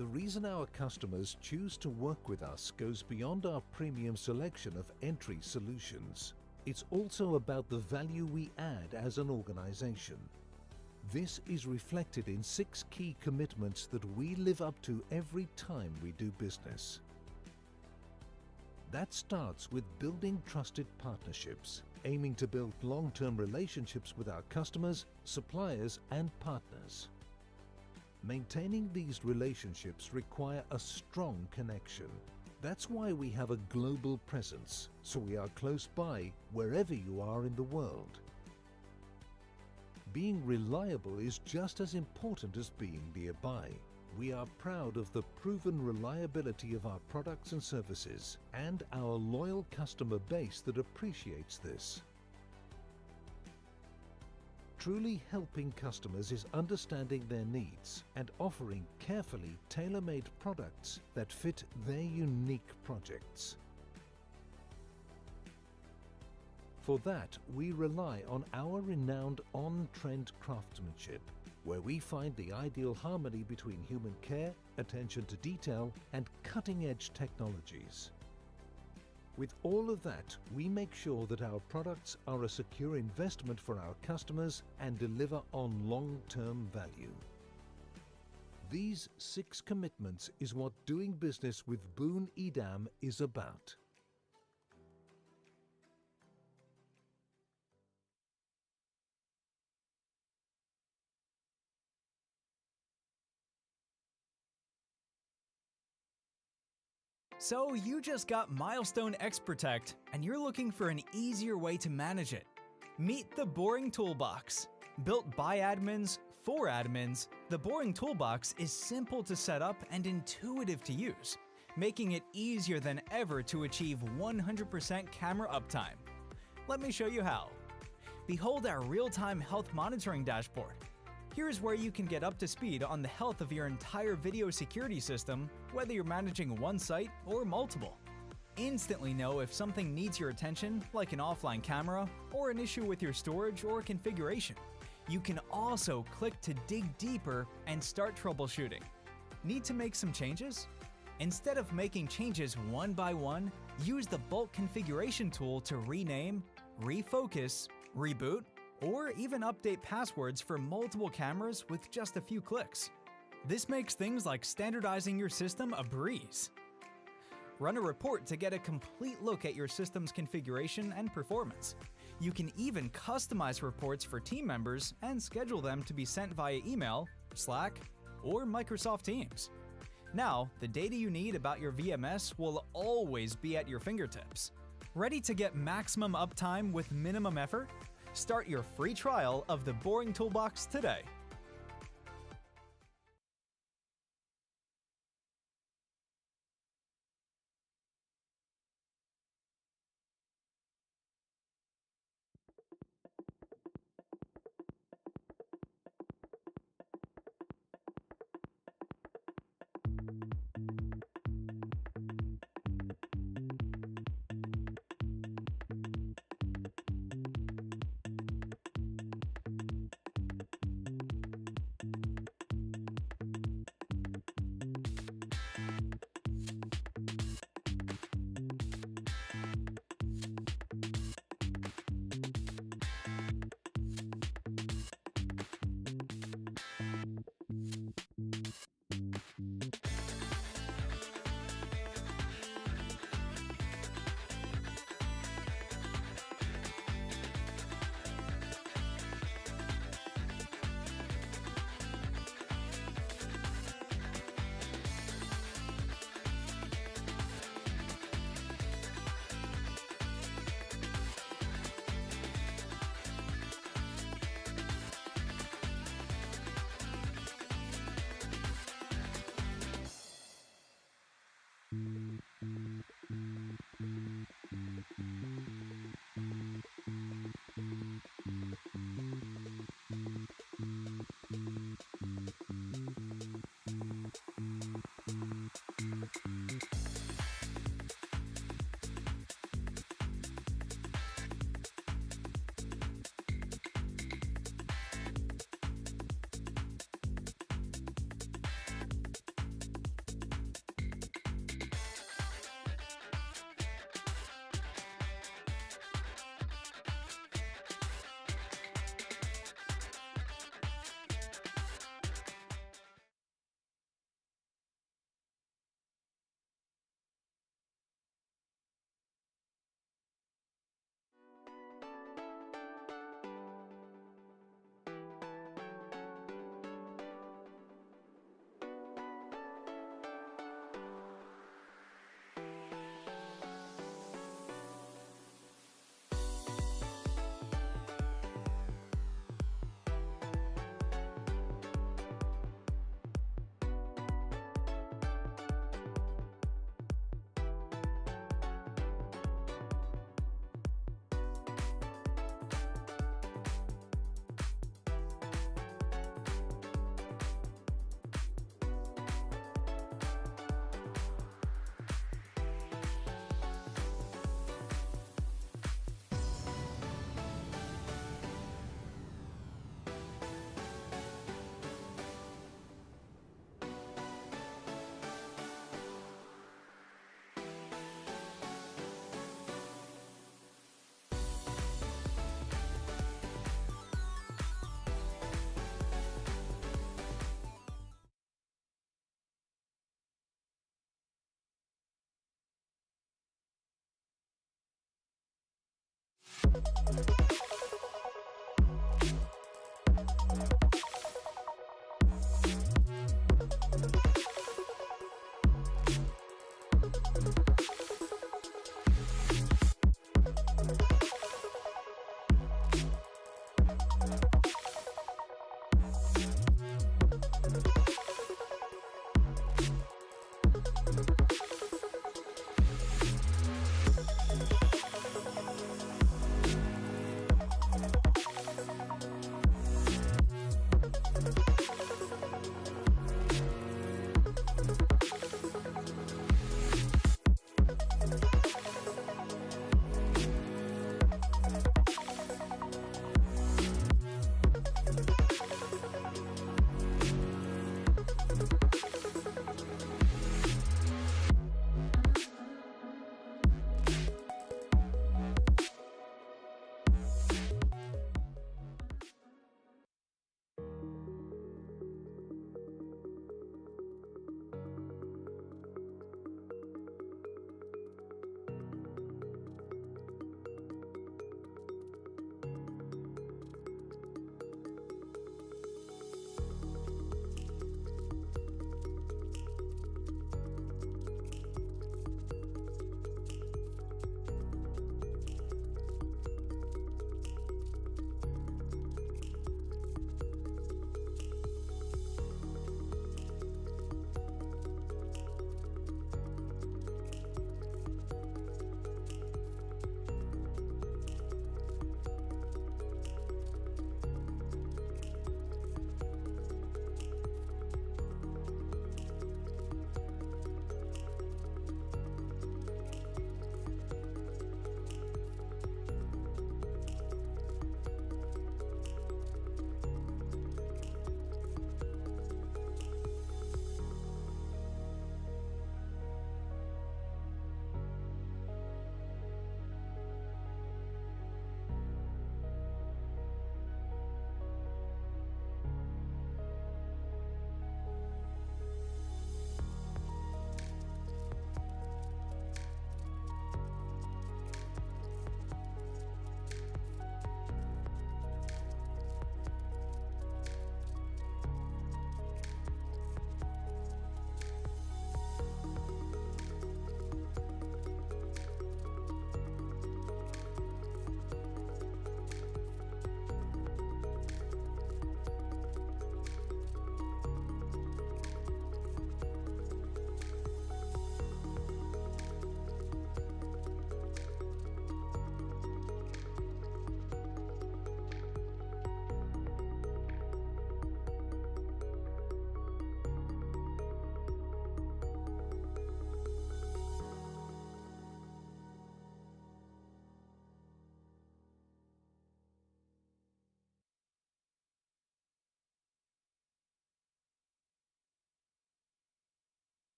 The reason our customers choose to work with us goes beyond our premium selection of entry solutions. It's also about the value we add as an organization. This is reflected in 6 key commitments that we live up to every time we do business. That starts with building trusted partnerships, aiming to build long-term relationships with our customers, suppliers, and partners. Maintaining these relationships require a strong connection. That's why we have a global presence, so we are close by wherever you are in the world. Being reliable is just as important as being nearby. We are proud of the proven reliability of our products and services and our loyal customer base that appreciates this. Truly helping customers is understanding their needs and offering carefully tailor-made products that fit their unique projects. For that, we rely on our renowned on-trend craftsmanship, where we find the ideal harmony between human care, attention to detail, and cutting-edge technologies. With all of that, we make sure that our products are a secure investment for our customers and deliver on long-term value. These 6 commitments is what doing business with Boon Edam is about. So you just got Milestone XProtect, and you're looking for an easier way to manage it. Meet the Boring Toolbox. Built by admins, for admins, the Boring Toolbox is simple to set up and intuitive to use, making it easier than ever to achieve 100% camera uptime. Let me show you how. Behold our real-time health monitoring dashboard. Here's where you can get up to speed on the health of your entire video security system, whether you're managing one site or multiple. Instantly know if something needs your attention, like an offline camera, or an issue with your storage or configuration. You can also click to dig deeper and start troubleshooting. Need to make some changes? Instead of making changes one by one, use the bulk configuration tool to rename, refocus, reboot, or even update passwords for multiple cameras with just a few clicks. This makes things like standardizing your system a breeze. Run a report to get a complete look at your system's configuration and performance. You can even customize reports for team members and schedule them to be sent via email, Slack, or Microsoft Teams. Now, the data you need about your VMS will always be at your fingertips. Ready to get maximum uptime with minimum effort? Start your free trial of the Boring Toolbox today.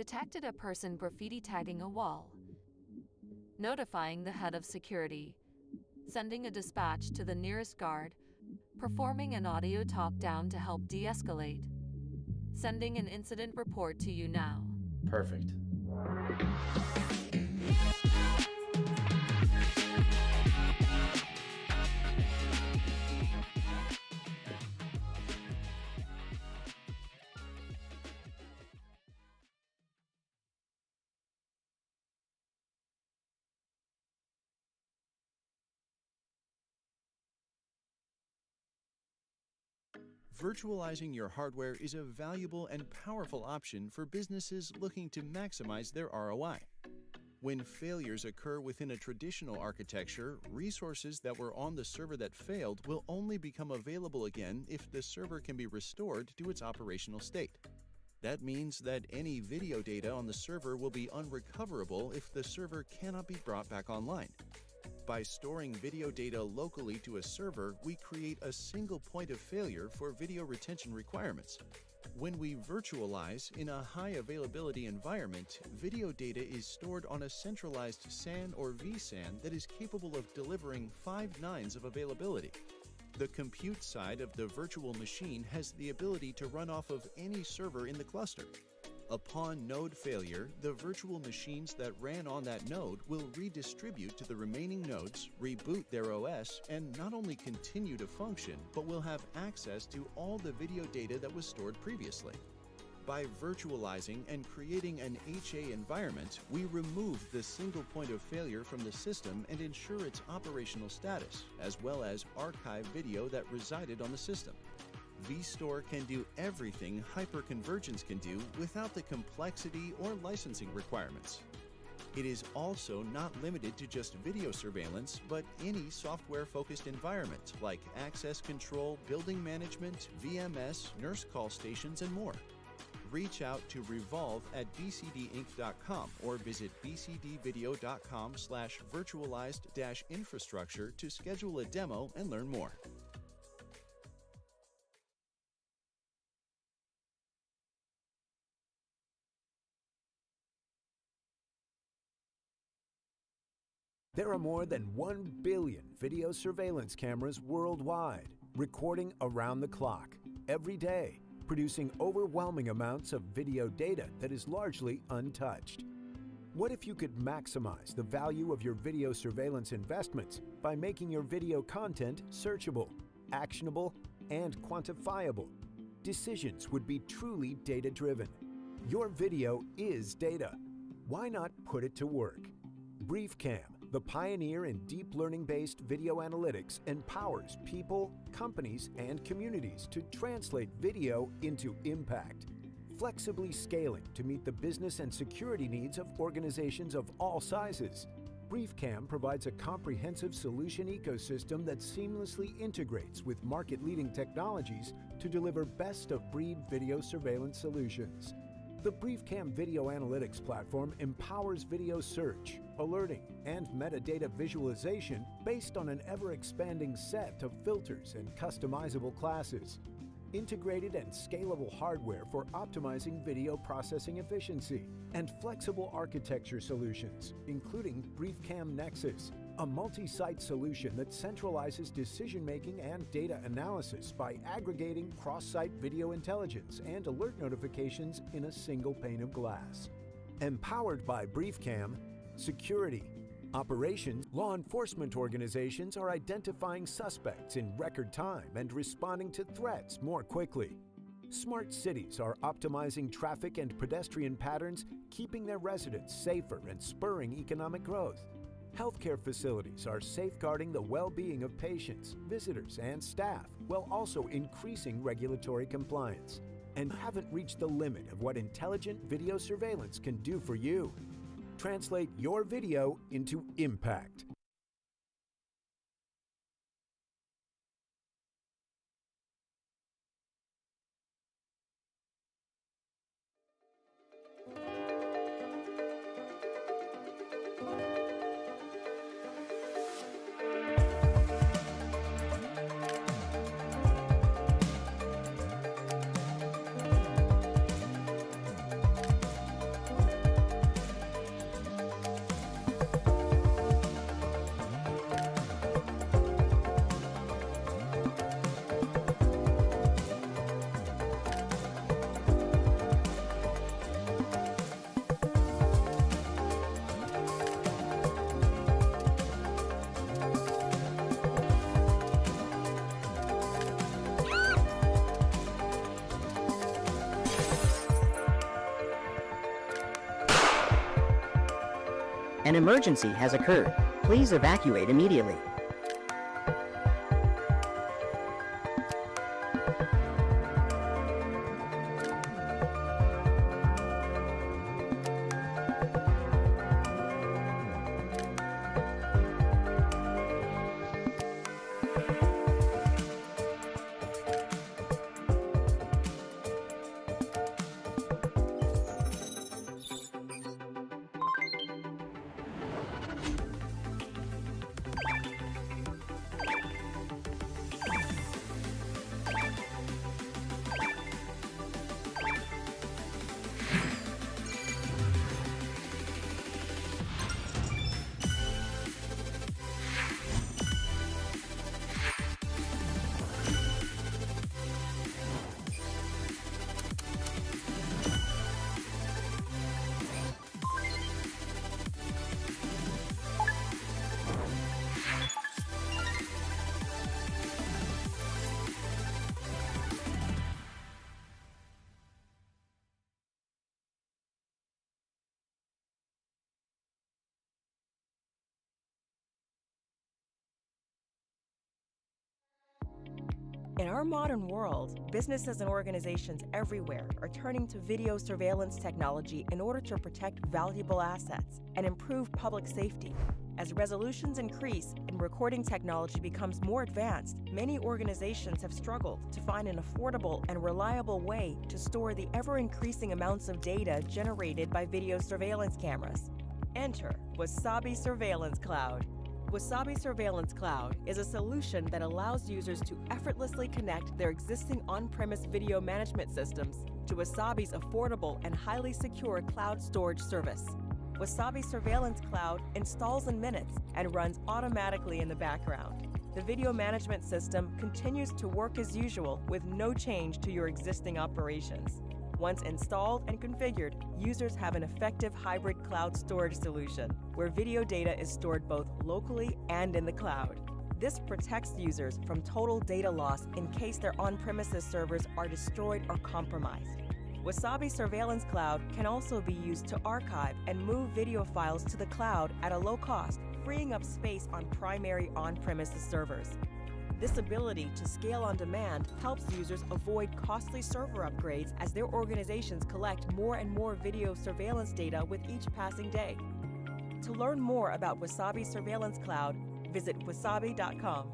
detected a person graffiti tagging a wall, notifying the head of security, sending a dispatch to the nearest guard, performing an audio top-down to help de-escalate, sending an incident report to you now. Perfect. Virtualizing your hardware is a valuable and powerful option for businesses looking to maximize their ROI. When failures occur within a traditional architecture, resources that were on the server that failed will only become available again if the server can be restored to its operational state. That means that any video data on the server will be unrecoverable if the server cannot be brought back online. By storing video data locally to a server, we create a single point of failure for video retention requirements. When we virtualize in a high availability environment, video data is stored on a centralized SAN or vSAN that is capable of delivering 5 nines of availability. The compute side of the virtual machine has the ability to run off of any server in the cluster. Upon node failure, the virtual machines that ran on that node will redistribute to the remaining nodes, reboot their OS, and not only continue to function, but will have access to all the video data that was stored previously. By virtualizing and creating an HA environment, we remove the single point of failure from the system and ensure its operational status, as well as archive video that resided on the system. vStore can do everything hyperconvergence can do without the complexity or licensing requirements. It is also not limited to just video surveillance, but any software-focused environment like access control, building management, VMS, nurse call stations, and more. Reach out to Revolve at bcdinc.com or visit bcdvideo.com/virtualized-infrastructure to schedule a demo and learn more. There are more than 1 billion video surveillance cameras worldwide, recording around the clock, every day, producing overwhelming amounts of video data that is largely untouched. What if you could maximize the value of your video surveillance investments by making your video content searchable, actionable, and quantifiable? Decisions would be truly data-driven. Your video is data. Why not put it to work? BriefCam, the pioneer in deep learning-based video analytics, empowers people, companies, and communities to translate video into impact, flexibly scaling to meet the business and security needs of organizations of all sizes. BriefCam provides a comprehensive solution ecosystem that seamlessly integrates with market-leading technologies to deliver best-of-breed video surveillance solutions. The BriefCam video analytics platform empowers video search, alerting, and metadata visualization based on an ever-expanding set of filters and customizable classes. Integrated and scalable hardware for optimizing video processing efficiency, and flexible architecture solutions, including BriefCam Nexus, a multi-site solution that centralizes decision-making and data analysis by aggregating cross-site video intelligence and alert notifications in a single pane of glass. Empowered by BriefCam, security, operations, law enforcement organizations are identifying suspects in record time and responding to threats more quickly. Smart cities are optimizing traffic and pedestrian patterns, keeping their residents safer and spurring economic growth. Healthcare facilities are safeguarding the well-being of patients, visitors, and staff, while also increasing regulatory compliance. And haven't reached the limit of what intelligent video surveillance can do for you. Translate your video into impact. An emergency has occurred. Please evacuate immediately. In our modern world, businesses and organizations everywhere are turning to video surveillance technology in order to protect valuable assets and improve public safety. As resolutions increase and recording technology becomes more advanced, many organizations have struggled to find an affordable and reliable way to store the ever-increasing amounts of data generated by video surveillance cameras. Enter Wasabi Surveillance Cloud. Wasabi Surveillance Cloud is a solution that allows users to effortlessly connect their existing on-premise video management systems to Wasabi's affordable and highly secure cloud storage service. Wasabi Surveillance Cloud installs in minutes and runs automatically in the background. The video management system continues to work as usual with no change to your existing operations. Once installed and configured, users have an effective hybrid cloud storage solution where video data is stored both locally and in the cloud. This protects users from total data loss in case their on-premises servers are destroyed or compromised. Wasabi Surveillance Cloud can also be used to archive and move video files to the cloud at a low cost, freeing up space on primary on-premises servers. This ability to scale on demand helps users avoid costly server upgrades as their organizations collect more and more video surveillance data with each passing day. To learn more about Wasabi Surveillance Cloud, visit wasabi.com.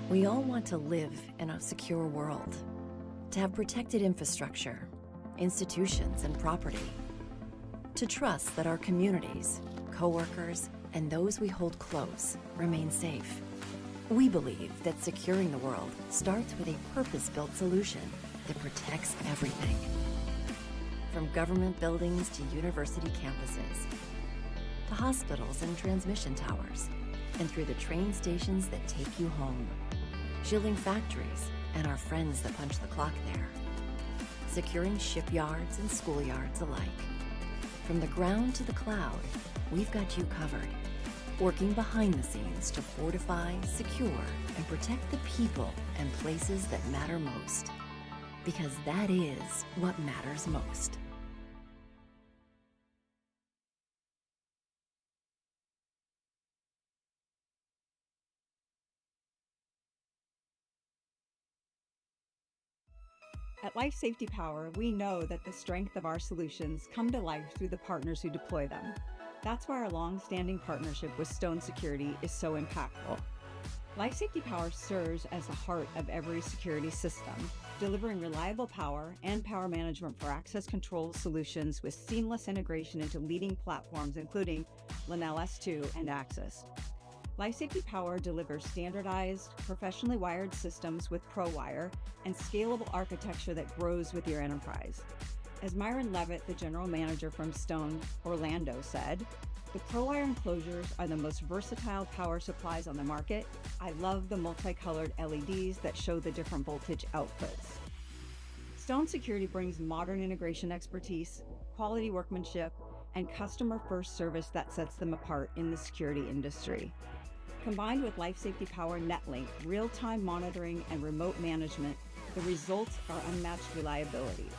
We all want to live in a secure world, to have protected infrastructure, institutions, and property, to trust that our communities, coworkers, and those we hold close remain safe. We believe that securing the world starts with a purpose-built solution that protects everything. From government buildings to university campuses, to hospitals and transmission towers, and through the train stations that take you home, shielding factories and our friends that punch the clock there, securing shipyards and schoolyards alike. From the ground to the cloud, we've got you covered, working behind the scenes to fortify, secure, and protect the people and places that matter most. Because that is what matters most. At Life Safety Power, we know that the strength of our solutions come to life through the partners who deploy them. That's why our long-standing partnership with Stone Security is so impactful. Life Safety Power serves as the heart of every security system, delivering reliable power and power management for access control solutions with seamless integration into leading platforms including Lenel S2 and Axis. Life Safety Power delivers standardized, professionally wired systems with ProWire and scalable architecture that grows with your enterprise. As Myron Levitt, the general manager from Stone Orlando, said, "The ProWire enclosures are the most versatile power supplies on the market. I love the multicolored LEDs that show the different voltage outputs." Stone Security brings modern integration expertise, quality workmanship, and customer-first service that sets them apart in the security industry. Combined with Life Safety Power NetLink, real-time monitoring, and remote management, the results are unmatched reliability.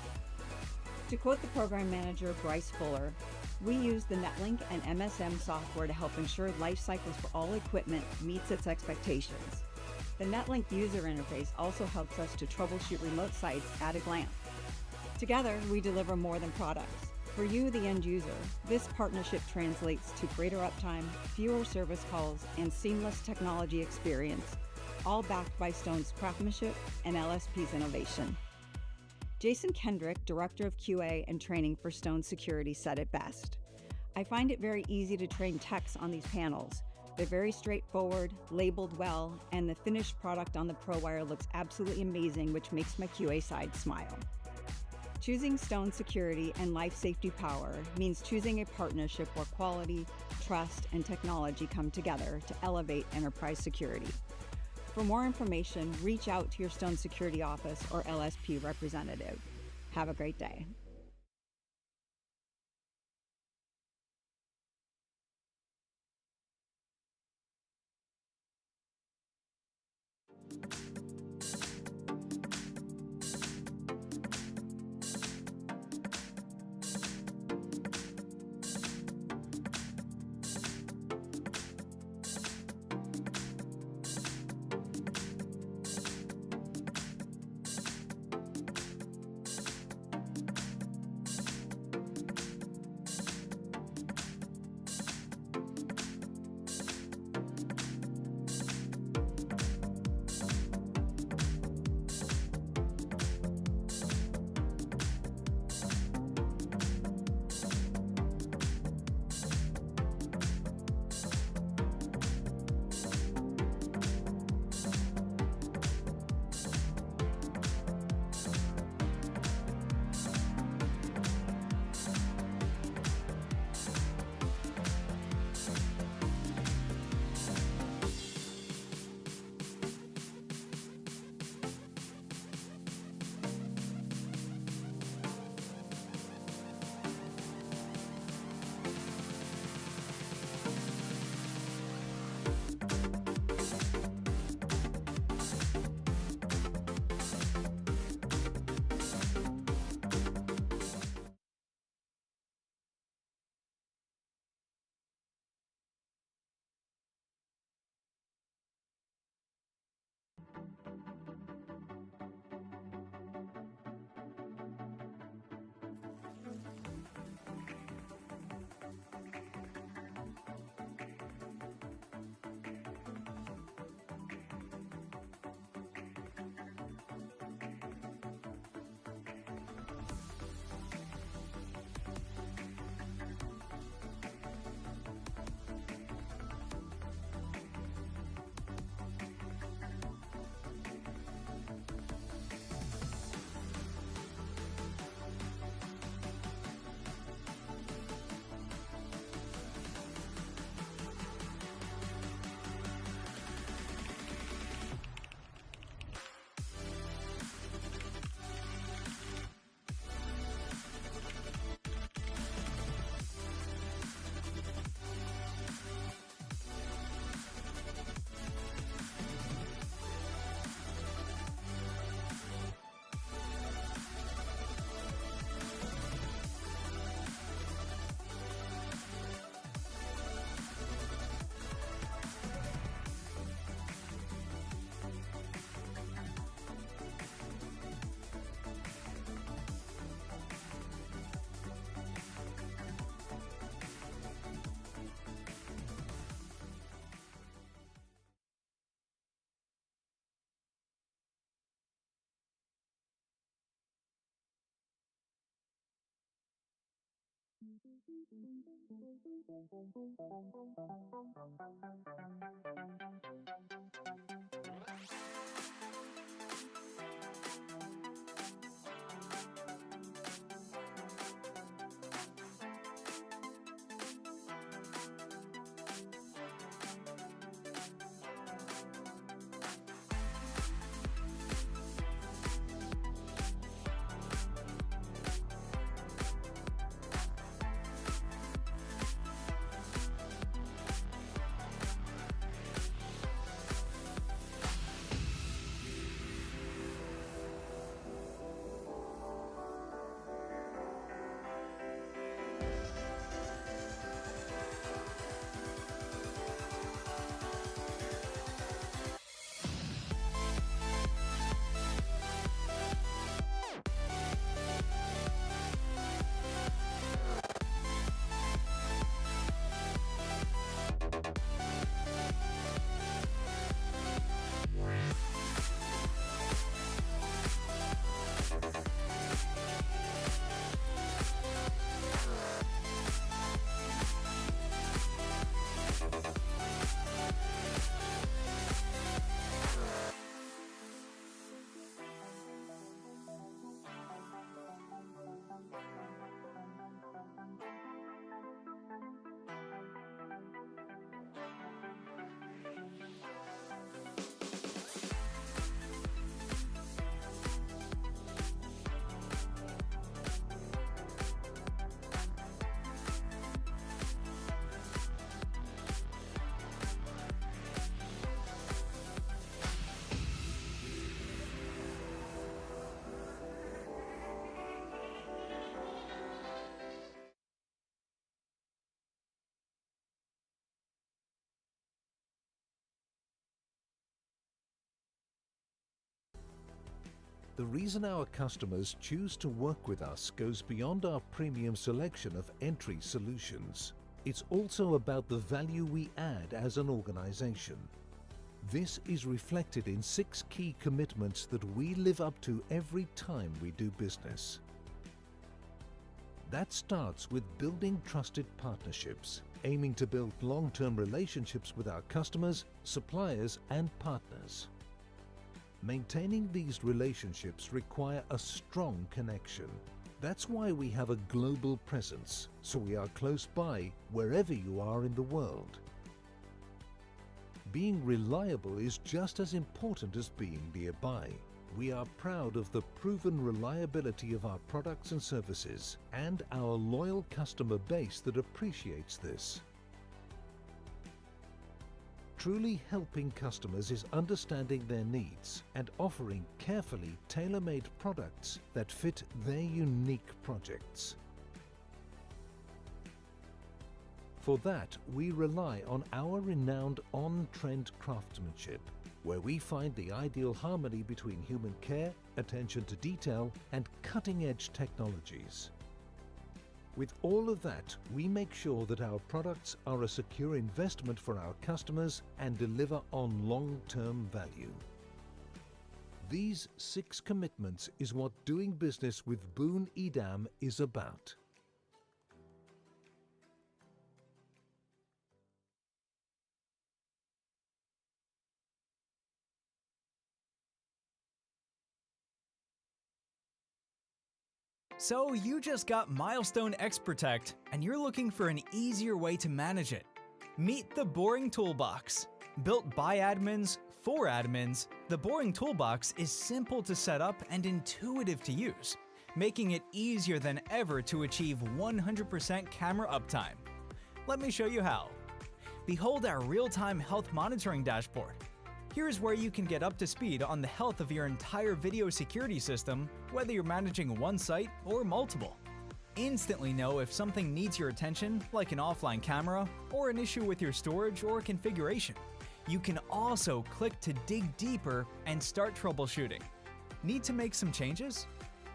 To quote the program manager, Bryce Fuller, "We use the NetLink and MSM software to help ensure life cycles for all equipment meets its expectations. The NetLink user interface also helps us to troubleshoot remote sites at a glance. Together, we deliver more than products. For you, the end user, this partnership translates to greater uptime, fewer service calls, and seamless technology experience, all backed by Stone's craftsmanship and LSP's innovation." Jason Kendrick, Director of QA and Training for Stone Security, said it best. "I find it very easy to train techs on these panels. They're very straightforward, labeled well, and the finished product on the ProWire looks absolutely amazing, which makes my QA side smile." Choosing Stone Security and Life Safety Power means choosing a partnership where quality, trust, and technology come together to elevate enterprise security. For more information, reach out to your Stone Security office or LSP representative. Have a great day. The reason our customers choose to work with us goes beyond our premium selection of entry solutions. It's also about the value we add as an organization. This is reflected in 6 key commitments that we live up to every time we do business. That starts with building trusted partnerships, aiming to build long-term relationships with our customers, suppliers, and partners. Maintaining these relationships require a strong connection. That's why we have a global presence, so we are close by wherever you are in the world. Being reliable is just as important as being nearby. We are proud of the proven reliability of our products and services and our loyal customer base that appreciates this. Truly helping customers is understanding their needs and offering carefully tailor-made products that fit their unique projects. For that, we rely on our renowned on-trend craftsmanship, where we find the ideal harmony between human care, attention to detail, and cutting-edge technologies. With all of that, we make sure that our products are a secure investment for our customers and deliver on long-term value. These 6 commitments is what doing business with Boone Edam is about. So you just got Milestone XProtect, and you're looking for an easier way to manage it. Meet the Boring Toolbox. Built by admins, for admins, the Boring Toolbox is simple to set up and intuitive to use, making it easier than ever to achieve 100% camera uptime. Let me show you how. Behold our real-time health monitoring dashboard. Here's where you can get up to speed on the health of your entire video security system, whether you're managing one site or multiple. Instantly know if something needs your attention, like an offline camera, or an issue with your storage or configuration. You can also click to dig deeper and start troubleshooting. Need to make some changes?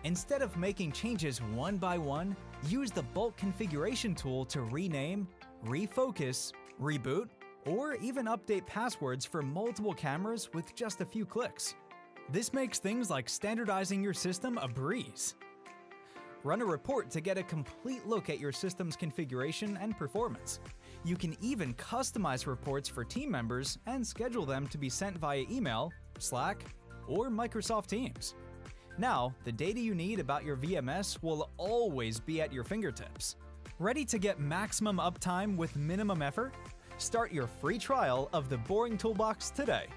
Instead of making changes one by one, use the bulk configuration tool to rename, refocus, reboot, or even update passwords for multiple cameras with just a few clicks. This makes things like standardizing your system a breeze. Run a report to get a complete look at your system's configuration and performance. You can even customize reports for team members and schedule them to be sent via email, Slack, or Microsoft Teams. Now, the data you need about your VMS will always be at your fingertips. Ready to get maximum uptime with minimum effort? Start your free trial of the Boring Toolbox today.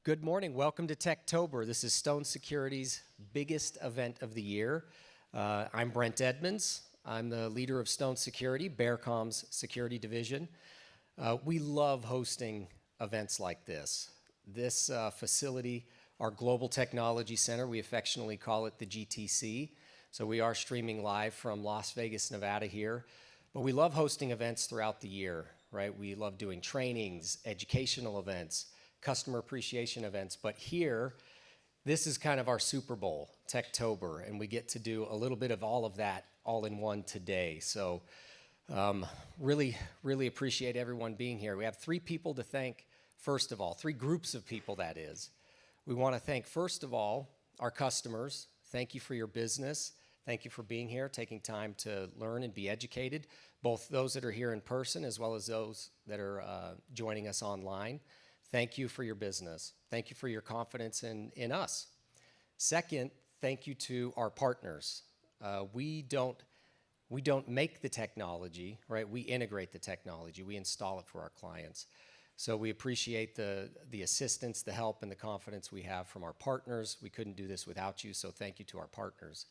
Good morning. Welcome to TechTober. This is Stone Security's biggest event of the year. I'm Brent Edmonds. I'm the leader of Stone Security, Bearcom's security division. We love hosting events like this. This facility, our Global Technology Center, we affectionately call it the GTC. So we are streaming live from Las Vegas, Nevada here. But we love hosting events throughout the year, right? We love doing trainings, educational events, customer appreciation events, but here, this is kind of our Super Bowl, TechTober, and we get to do a little bit of all of that all in one today. So really appreciate everyone being here. We have three people to thank, first of all, three groups of people, that is. We want to thank, first of all, our customers. Thank you for your business. Thank you for being here, taking time to learn and be educated, both those that are here in person as well as those that are joining us online. Thank you for your business. Thank you for your confidence in us. Second, thank you to our partners. We don't make the technology, right? We integrate the technology. We install it for our clients. So we appreciate the assistance, the help, and the confidence we have from our partners. We couldn't do this without you, so thank you to our partners.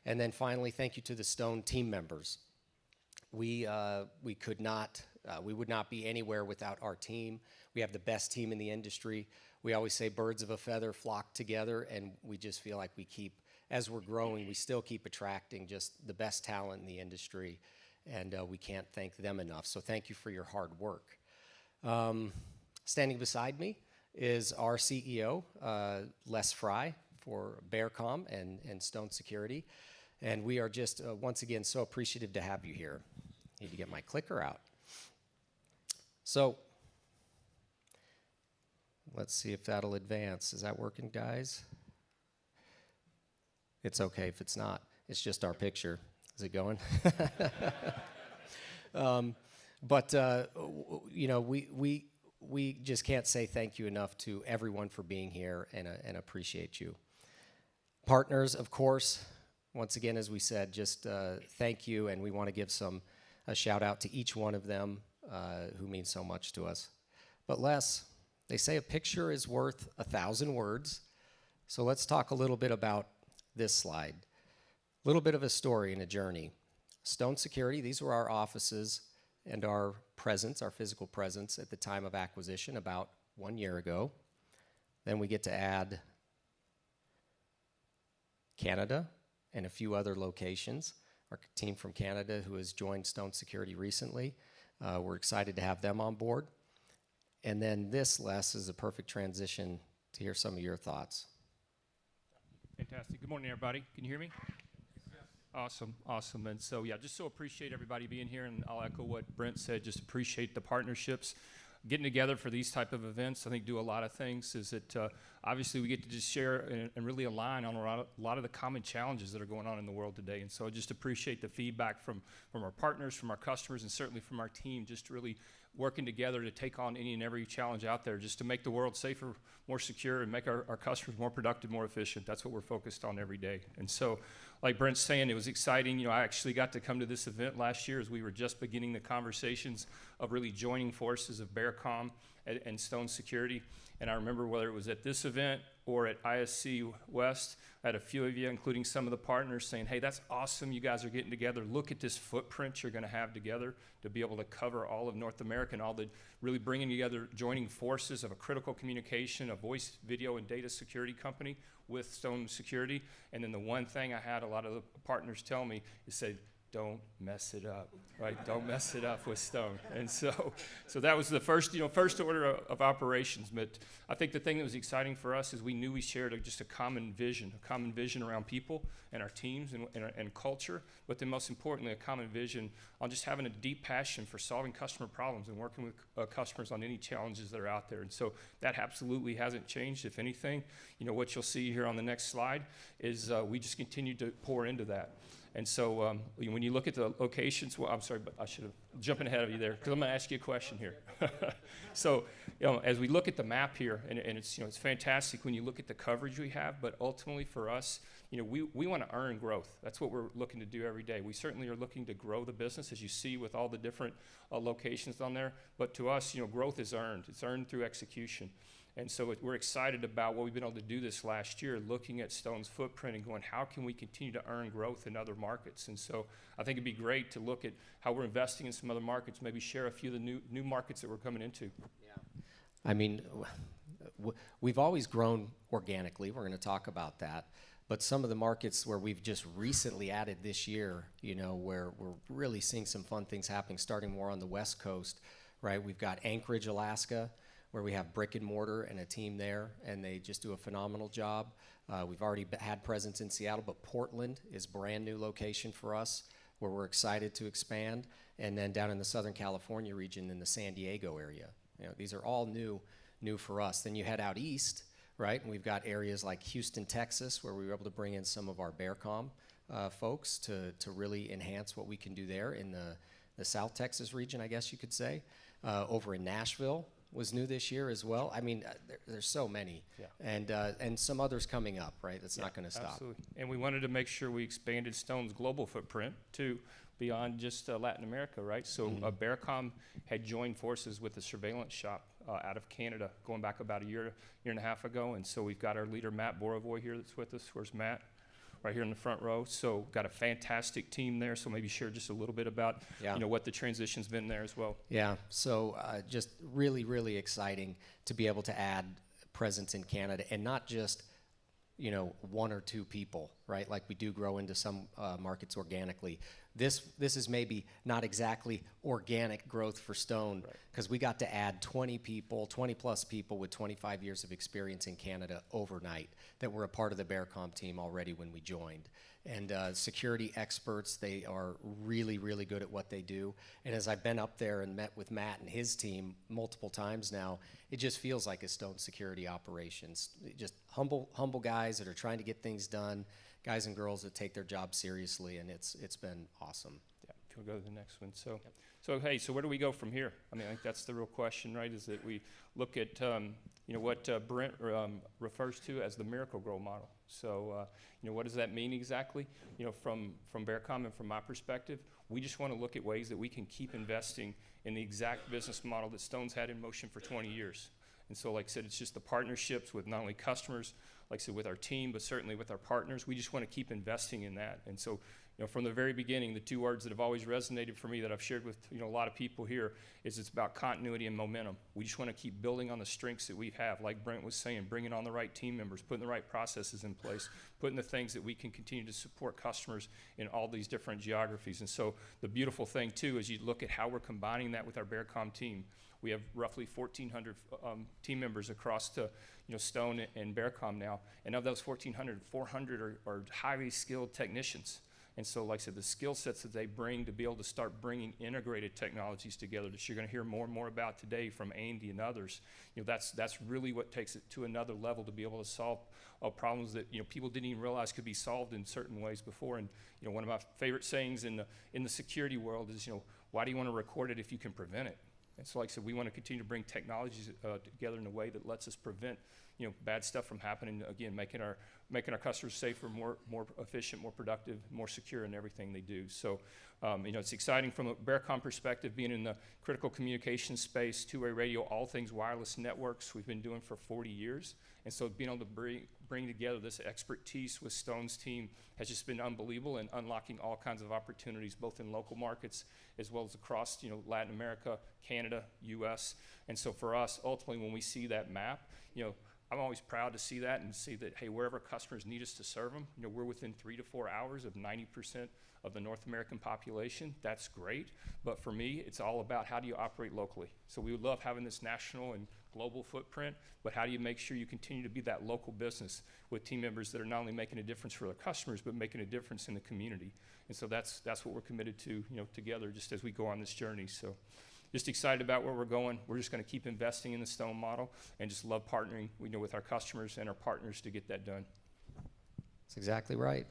And then finally, thank you to the Stone team members. We would not be anywhere without our team. We have the best team in the industry. We always say birds of a feather flock together, and we just feel like we keep, as we're growing, we still keep attracting just the best talent in the industry, and we can't thank them enough. So thank you for your hard work. Standing beside me is our CEO, Les Fry, for Bearcom and Stone Security, and we are just, once again, so appreciative to have you here. Need to get my clicker out. So, let's see if that'll advance. Is that working, guys? It's okay if it's not. It's just our picture. Is it going? You know, we just can't say thank you enough to everyone for being here and appreciate you. Partners, of course, once again, as we said, just thank you, and we want to give a shout out to each one of them who means so much to us. But Les, they say a picture is worth 1,000 words, so let's talk a little bit about this slide. A little bit of a story and a journey. Stone Security, these were our offices and our presence, our physical presence at the time of acquisition about 1 year ago. Then we get to add Canada and a few other locations. Our team from Canada who has joined Stone Security recently, we're excited to have them on board. And then this, Les, is a perfect transition hear some of your thoughts. Fantastic. Good morning, everybody. Can you hear me? Awesome, awesome. And so, yeah, just so appreciate everybody being here, and I'll echo what Brent said, just appreciate the partnerships. Getting together for these type of events, I think, do a lot of things. Is that obviously we get to just share and really align on a lot of the common challenges that are going on in the world today. And so I just appreciate the feedback from our partners, from our customers, and certainly from our team, just really working together to take on any and every challenge out there, just to make the world safer, more secure, and make our customers more productive, more efficient. That's what we're focused on every day. And so, like Brent's saying, it was exciting. You know, I actually got to come to this event last year as we were just beginning the conversations of really joining forces of Bearcom and Stone Security. And I remember whether it was at this event or at ISC West, I had a few of you, including some of the partners, saying, hey, that's awesome, you guys are getting together. Look at this footprint you're gonna have together to be able to cover all of North America, and all the really bringing together, joining forces of a critical communication, a voice, video, and data security company with Stone Security. And then the one thing I had a lot of the partners tell me is say, don't mess it up, right? Don't mess it up with Stone. And so that was the first order of operations. But I think the thing that was exciting for us is we knew we shared just a common vision around people and our teams and culture. But then most importantly, a common vision on just having a deep passion for solving customer problems and working with customers on any challenges that are out there. And so that absolutely hasn't changed. If anything, you know, what you'll see here on the next slide is we just continue to pour into that. And so when you look at the locations, well, I'm sorry, but I should have jumping ahead of you there, because I'm going to ask you a question here. So, you know, as we look at the map here, and it's, you know, it's fantastic when you look at the coverage we have, but ultimately for us, you know, we want to earn growth. That's what we're looking to do every day. We certainly are looking to grow the business, as you see with all the different locations on there. But to us, you know, growth is earned. It's earned through execution. And so we're excited about what we've been able to do this last year, looking at Stone's footprint and going, how can we continue to earn growth in other markets? And so I think it'd be great to look at how we're investing in some other markets, maybe share a few of the new markets that we're coming into. Yeah. I mean, we've always grown organically. We're going to talk about that. But some of the markets where we've just recently added this year, you know, where we're really seeing some fun things happening, starting more on the West Coast, right? We've got Anchorage, Alaska, where we have brick and mortar and a team there, and they just do a phenomenal job. We've already had presence in Seattle, but Portland is a brand new location for us where we're excited to expand. And then down in the Southern California region in the San Diego area. You know, these are all new for us. Then you head out east, right? And we've got areas like Houston, Texas, where we were able to bring in some of our Bearcom folks to really enhance what we can do there in the South Texas region, I guess you could say. Over in Nashville was new this year as well. I mean, there's so many, yeah. And some others coming up, right? That's not going to stop. Absolutely. And we wanted to make sure we expanded Stone's global footprint to beyond just Latin America, right? So Bearcom had joined forces with the surveillance shop out of Canada going back about a year and a half ago. And so we've got our leader, Matt Borovoy, here that's with us. Where's Matt? Right here in the front row. So got a fantastic team there. So maybe share just a little bit about you know, what the transition's been there as well. Yeah, so just really, really exciting to be able to add presence in Canada, and not just, you know, one or two people, right? Like we do grow into some markets organically. This is maybe not exactly organic growth for Stone, because we got to add 20 plus people with 25 years of experience in Canada overnight that were a part of the Bearcom team already when we joined. And security experts, they are really, really good at what they do. And as I've been up there and met with Matt and his team multiple times now, it just feels like a Stone Security operations. Just humble guys that are trying to get things done, guys and girls that take their job seriously, and it's been awesome. Yeah, if you'll go to the next one. So hey, so where do we go from here? I mean, I think that's the real question, right? Is that we look at you know, what Brent refers to as the miracle grow model. So you know, what does that mean exactly? You know, from Bearcom and from my perspective, we just want to look at ways that we can keep investing in the exact business model that Stone's had in motion for 20 years. And so, like I said, it's just the partnerships with not only customers, like I said, with our team, but certainly with our partners. We just want to keep investing in that. And so, you know, from the very beginning, the two words that have always resonated for me that I've shared with, you know, a lot of people here is it's about continuity and momentum. We just want to keep building on the strengths that we have, like Brent was saying, bringing on the right team members, putting the right processes in place, putting the things that we can continue to support customers in all these different geographies. And so the beautiful thing, too, is you look at how we're combining that with our Bearcom team. We have roughly 1,400 team members across to Stone and Bearcom now, and of those 1,400, 400 are highly skilled technicians. And so, like I said, the skill sets that they bring to be able to start bringing integrated technologies together that you're going to hear more and more about today from Andy and others, that's really what takes it to another level to be able to solve problems that people didn't even realize could be solved in certain ways before. And one of my favorite sayings in the security world is, why do you want to record it if you can prevent it? And so, like I said, we want to continue to bring technologies together in a way that lets us prevent bad stuff from happening. Again, making our customers safer, more efficient, more productive, more secure in everything they do. So, it's exciting from a Bearcom perspective, being in the critical communication space, two-way radio, all things wireless networks. We've been doing for 40 years, and so being able to bring together this expertise with Stone's team has just been unbelievable and unlocking all kinds of opportunities, both in local markets as well as across Latin America, Canada, U.S. And so for us, ultimately, when we see that map, I'm always proud to see that and see that, hey, wherever customers need us to serve them, we're within 3 to 4 hours of 90% of the North American population. That's great, but for me, it's all about how do you operate locally. So we would love having this national and global footprint, but how do you make sure you continue to be that local business with team members that are not only making a difference for their customers, but making a difference in the community. And so that's what we're committed to, together, just as we go on this journey. So just excited about where we're going. We're just going to keep investing in the Stone model and just love partnering with our customers and our partners to get that done. That's exactly right.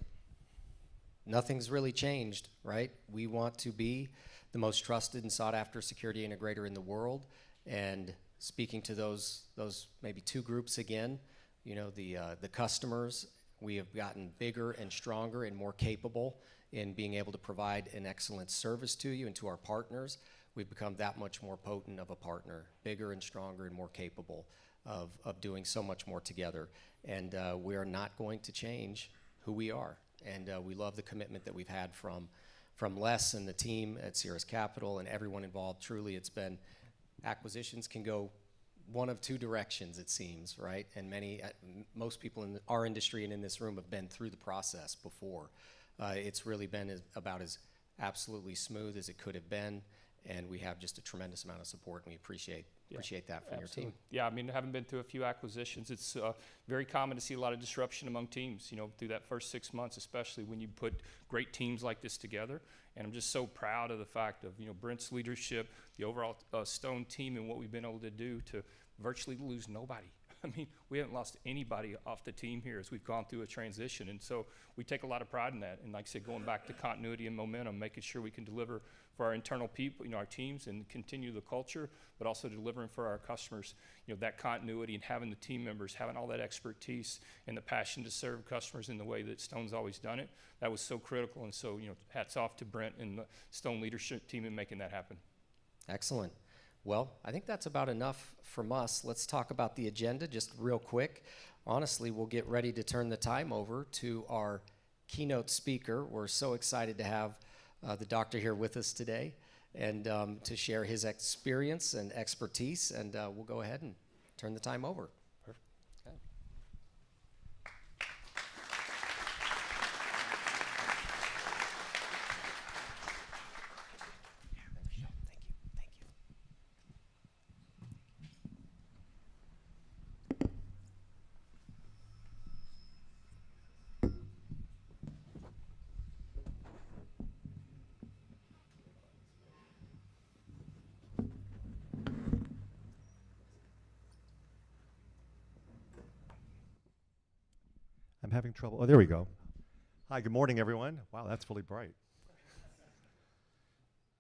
Nothing's really changed, right? We want to be the most trusted and sought after security integrator in the world. And speaking to those maybe two groups again, the customers, we have gotten bigger and stronger and more capable in being able to provide an excellent service to you and to our partners. We've become that much more potent of a partner, bigger and stronger and more capable of doing so much more together. And we are not going to change who we are. And we love the commitment that we've had from Les and the team at Sierras Capital and everyone involved. Truly, it's been, acquisitions can go one of two directions, it seems, right? And most people in our industry and in this room have been through the process before. It's really been about as absolutely smooth as it could have been. And we have just a tremendous amount of support, and we appreciate that from your team. Yeah, I mean, having been through a few acquisitions, it's very common to see a lot of disruption among teams, through that first 6 months, especially when you put great teams like this together. And I'm just so proud of the fact of, Brent's leadership, the overall Stone team, and what we've been able to do to virtually lose nobody. I mean, we haven't lost anybody off the team here as we've gone through a transition. And so we take a lot of pride in that. And like I said, going back to continuity and momentum, making sure we can deliver for our internal people, our teams, and continue the culture, but also delivering for our customers, that continuity and having the team members, having all that expertise and the passion to serve customers in the way that Stone's always done it. That was so critical. And so, hats off to Brent and the Stone leadership team in making that happen. Excellent. Well, I think that's about enough from us. Let's talk about the agenda just real quick. Honestly, we'll get ready to turn the time over to our keynote speaker. We're so excited to have the doctor here with us today and to share his experience and expertise. And we'll go ahead and turn the time over. I'm having trouble. Oh, there we go. Hi, good morning, everyone. Wow, that's really bright.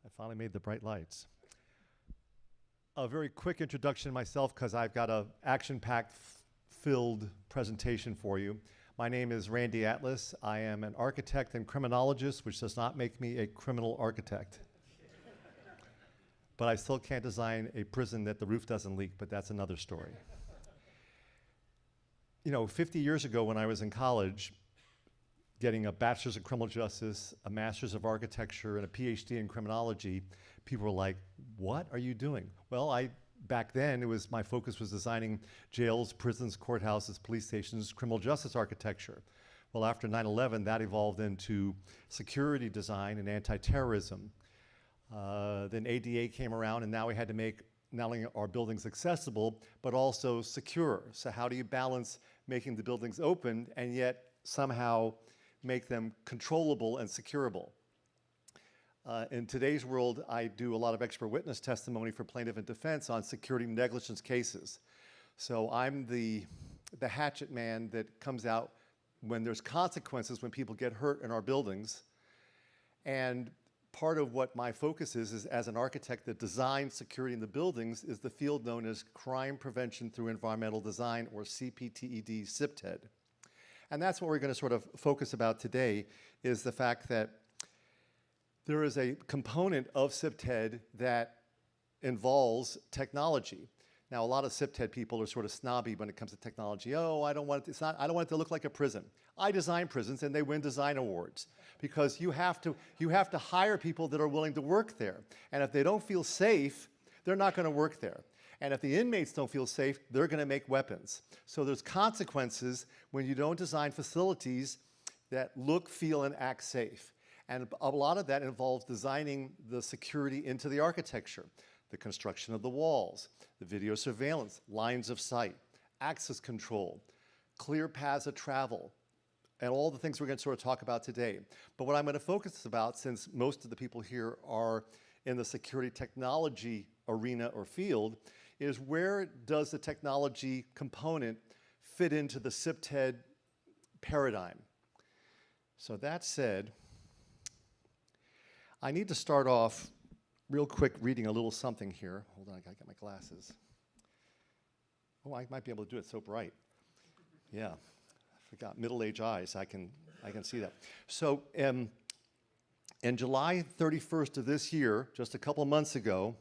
I finally made the bright lights. A very quick introduction to myself because I've got an action-packed filled presentation for you. My name is Randy Atlas. I am an architect and criminologist, which does not make me a criminal architect. But I still can't design a prison that the roof doesn't leak, but that's another story. 50 years ago when I was in college, getting a bachelor's of criminal justice, a master's of architecture, and a PhD in criminology, people were like, what are you doing? Well, back then, my focus was designing jails, prisons, courthouses, police stations, criminal justice architecture. Well, after 9/11, that evolved into security design and anti-terrorism. Then ADA came around, and now we had to make not only are buildings accessible, but also secure. So how do you balance making the buildings open and yet somehow make them controllable and securable? In today's world, I do a lot of expert witness testimony for plaintiff and defense on security negligence cases. So I'm the hatchet man that comes out when there's consequences when people get hurt in our buildings. And part of what my focus is as an architect that designs security in the buildings is the field known as Crime Prevention Through Environmental Design, or CPTED, CPTED. And that's what we're going to sort of focus about today, is the fact that there is a component of CPTED that involves technology. Now, a lot of CPTED people are sort of snobby when it comes to technology. Oh, I don't want it to look like a prison. I design prisons, and they win design awards because you have to hire people that are willing to work there. And if they don't feel safe, they're not going to work there. And if the inmates don't feel safe, they're going to make weapons. So there's consequences when you don't design facilities that look, feel, and act safe. And a lot of that involves designing the security into the architecture, the construction of the walls, the video surveillance, lines of sight, access control, clear paths of travel, and all the things we're going to sort of talk about today. But what I'm going to focus about, since most of the people here are in the security technology arena or field, is where does the technology component fit into the CPTED paradigm? So that said, I need to start off real quick reading a little something here. Hold on, I gotta get my glasses. Oh, I might be able to do it, so bright. Yeah, I forgot, middle-aged eyes, I can see that. So in July 31st of this year, just a couple months ago,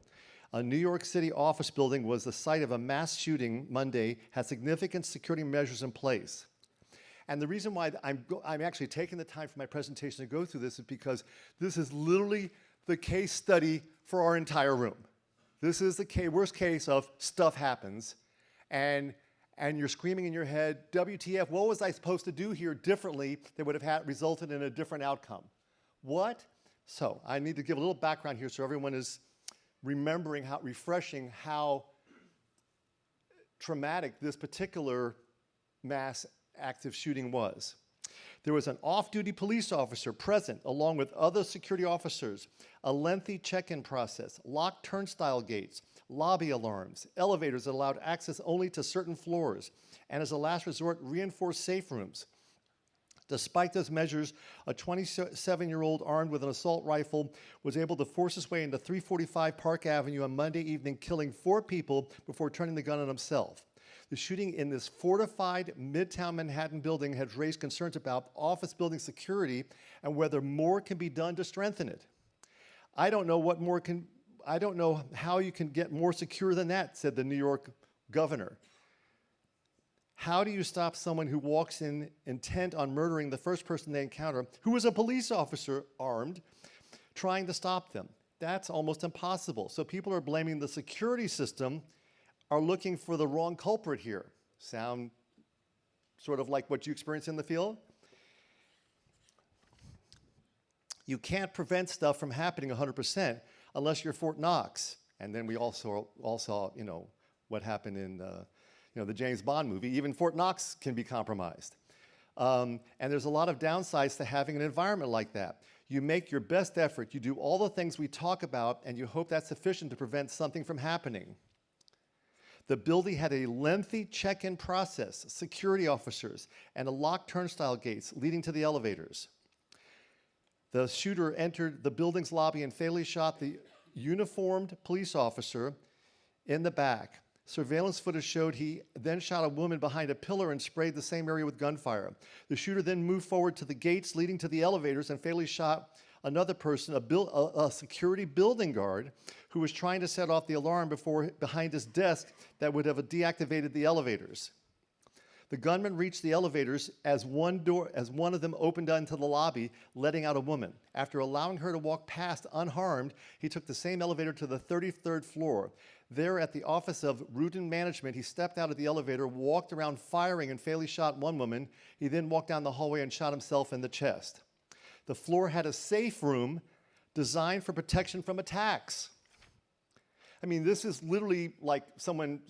a New York City office building was the site of a mass shooting Monday, had significant security measures in place. And the reason why I'm actually taking the time for my presentation to go through this is because this is literally the case study for our entire room. This is the worst case of stuff happens, and you're screaming in your head, WTF, what was I supposed to do here differently that would have resulted in a different outcome? What? So I need to give a little background here so everyone is remembering refreshing how traumatic this particular mass active shooting was. There was an off-duty police officer present along with other security officers, a lengthy check-in process, locked turnstile gates, lobby alarms, elevators that allowed access only to certain floors, and as a last resort, reinforced safe rooms. Despite those measures, a 27-year-old armed with an assault rifle was able to force his way into 345 Park Avenue on Monday evening, killing 4 people before turning the gun on himself. The shooting in this fortified Midtown Manhattan building has raised concerns about office building security and whether more can be done to strengthen it. I don't know how you can get more secure than that, said the New York governor. How do you stop someone who walks in intent on murdering the first person they encounter, who is a police officer armed, trying to stop them? That's almost impossible. So people are blaming the security system, are looking for the wrong culprit here. Sound sort of like what you experience in the field? You can't prevent stuff from happening 100% unless you're Fort Knox. And then we also saw, what happened in the James Bond movie. Even Fort Knox can be compromised. And there's a lot of downsides to having an environment like that. You make your best effort, you do all the things we talk about, and you hope that's sufficient to prevent something from happening. The building had a lengthy check-in process, security officers, and a locked turnstile gates leading to the elevators. The shooter entered the building's lobby and fatally shot the uniformed police officer in the back. Surveillance footage showed he then shot a woman behind a pillar and sprayed the same area with gunfire. The shooter then moved forward to the gates leading to the elevators and fatally shot another person, a security building guard, who was trying to set off the alarm behind his desk that would have deactivated the elevators. The gunman reached the elevators as one of them opened into the lobby, letting out a woman. After allowing her to walk past unharmed, he took the same elevator to the 33rd floor. There at the office of Rudin Management, he stepped out of the elevator, walked around firing and fatally shot one woman. He then walked down the hallway and shot himself in the chest. The floor had a safe room designed for protection from attacks. I mean, this is literally like someone,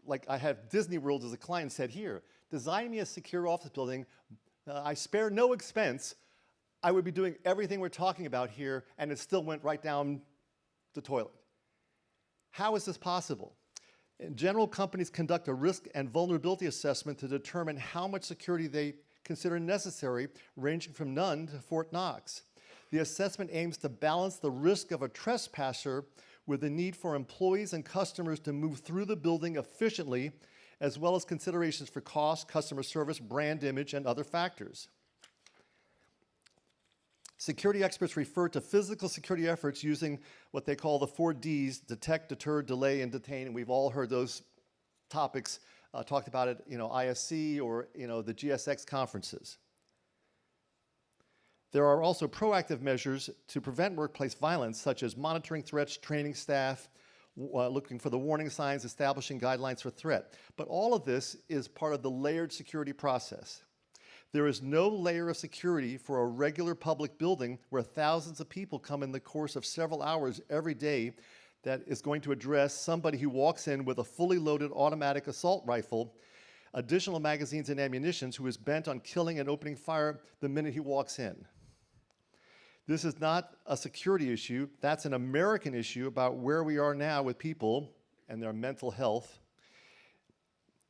like I have Disney World as a client said, here, design me a secure office building. I spare no expense. I would be doing everything we're talking about here, and it still went right down the toilet. How is this possible? In general, companies conduct a risk and vulnerability assessment to determine how much security they consider necessary, ranging from none to Fort Knox. The assessment aims to balance the risk of a trespasser with the need for employees and customers to move through the building efficiently, as well as considerations for cost, customer service, brand image, and other factors. Security experts refer to physical security efforts using what they call the 4 Ds: detect, deter, delay, and detain, and we've all heard those topics talked about at ISC or the GSX conferences. There are also proactive measures to prevent workplace violence, such as monitoring threats, training staff, looking for the warning signs, establishing guidelines for threat. But all of this is part of the layered security process. There is no layer of security for a regular public building where thousands of people come in the course of several hours every day that is going to address somebody who walks in with a fully loaded automatic assault rifle, additional magazines and ammunition, who is bent on killing and opening fire the minute he walks in. This is not a security issue. That's an American issue about where we are now with people and their mental health,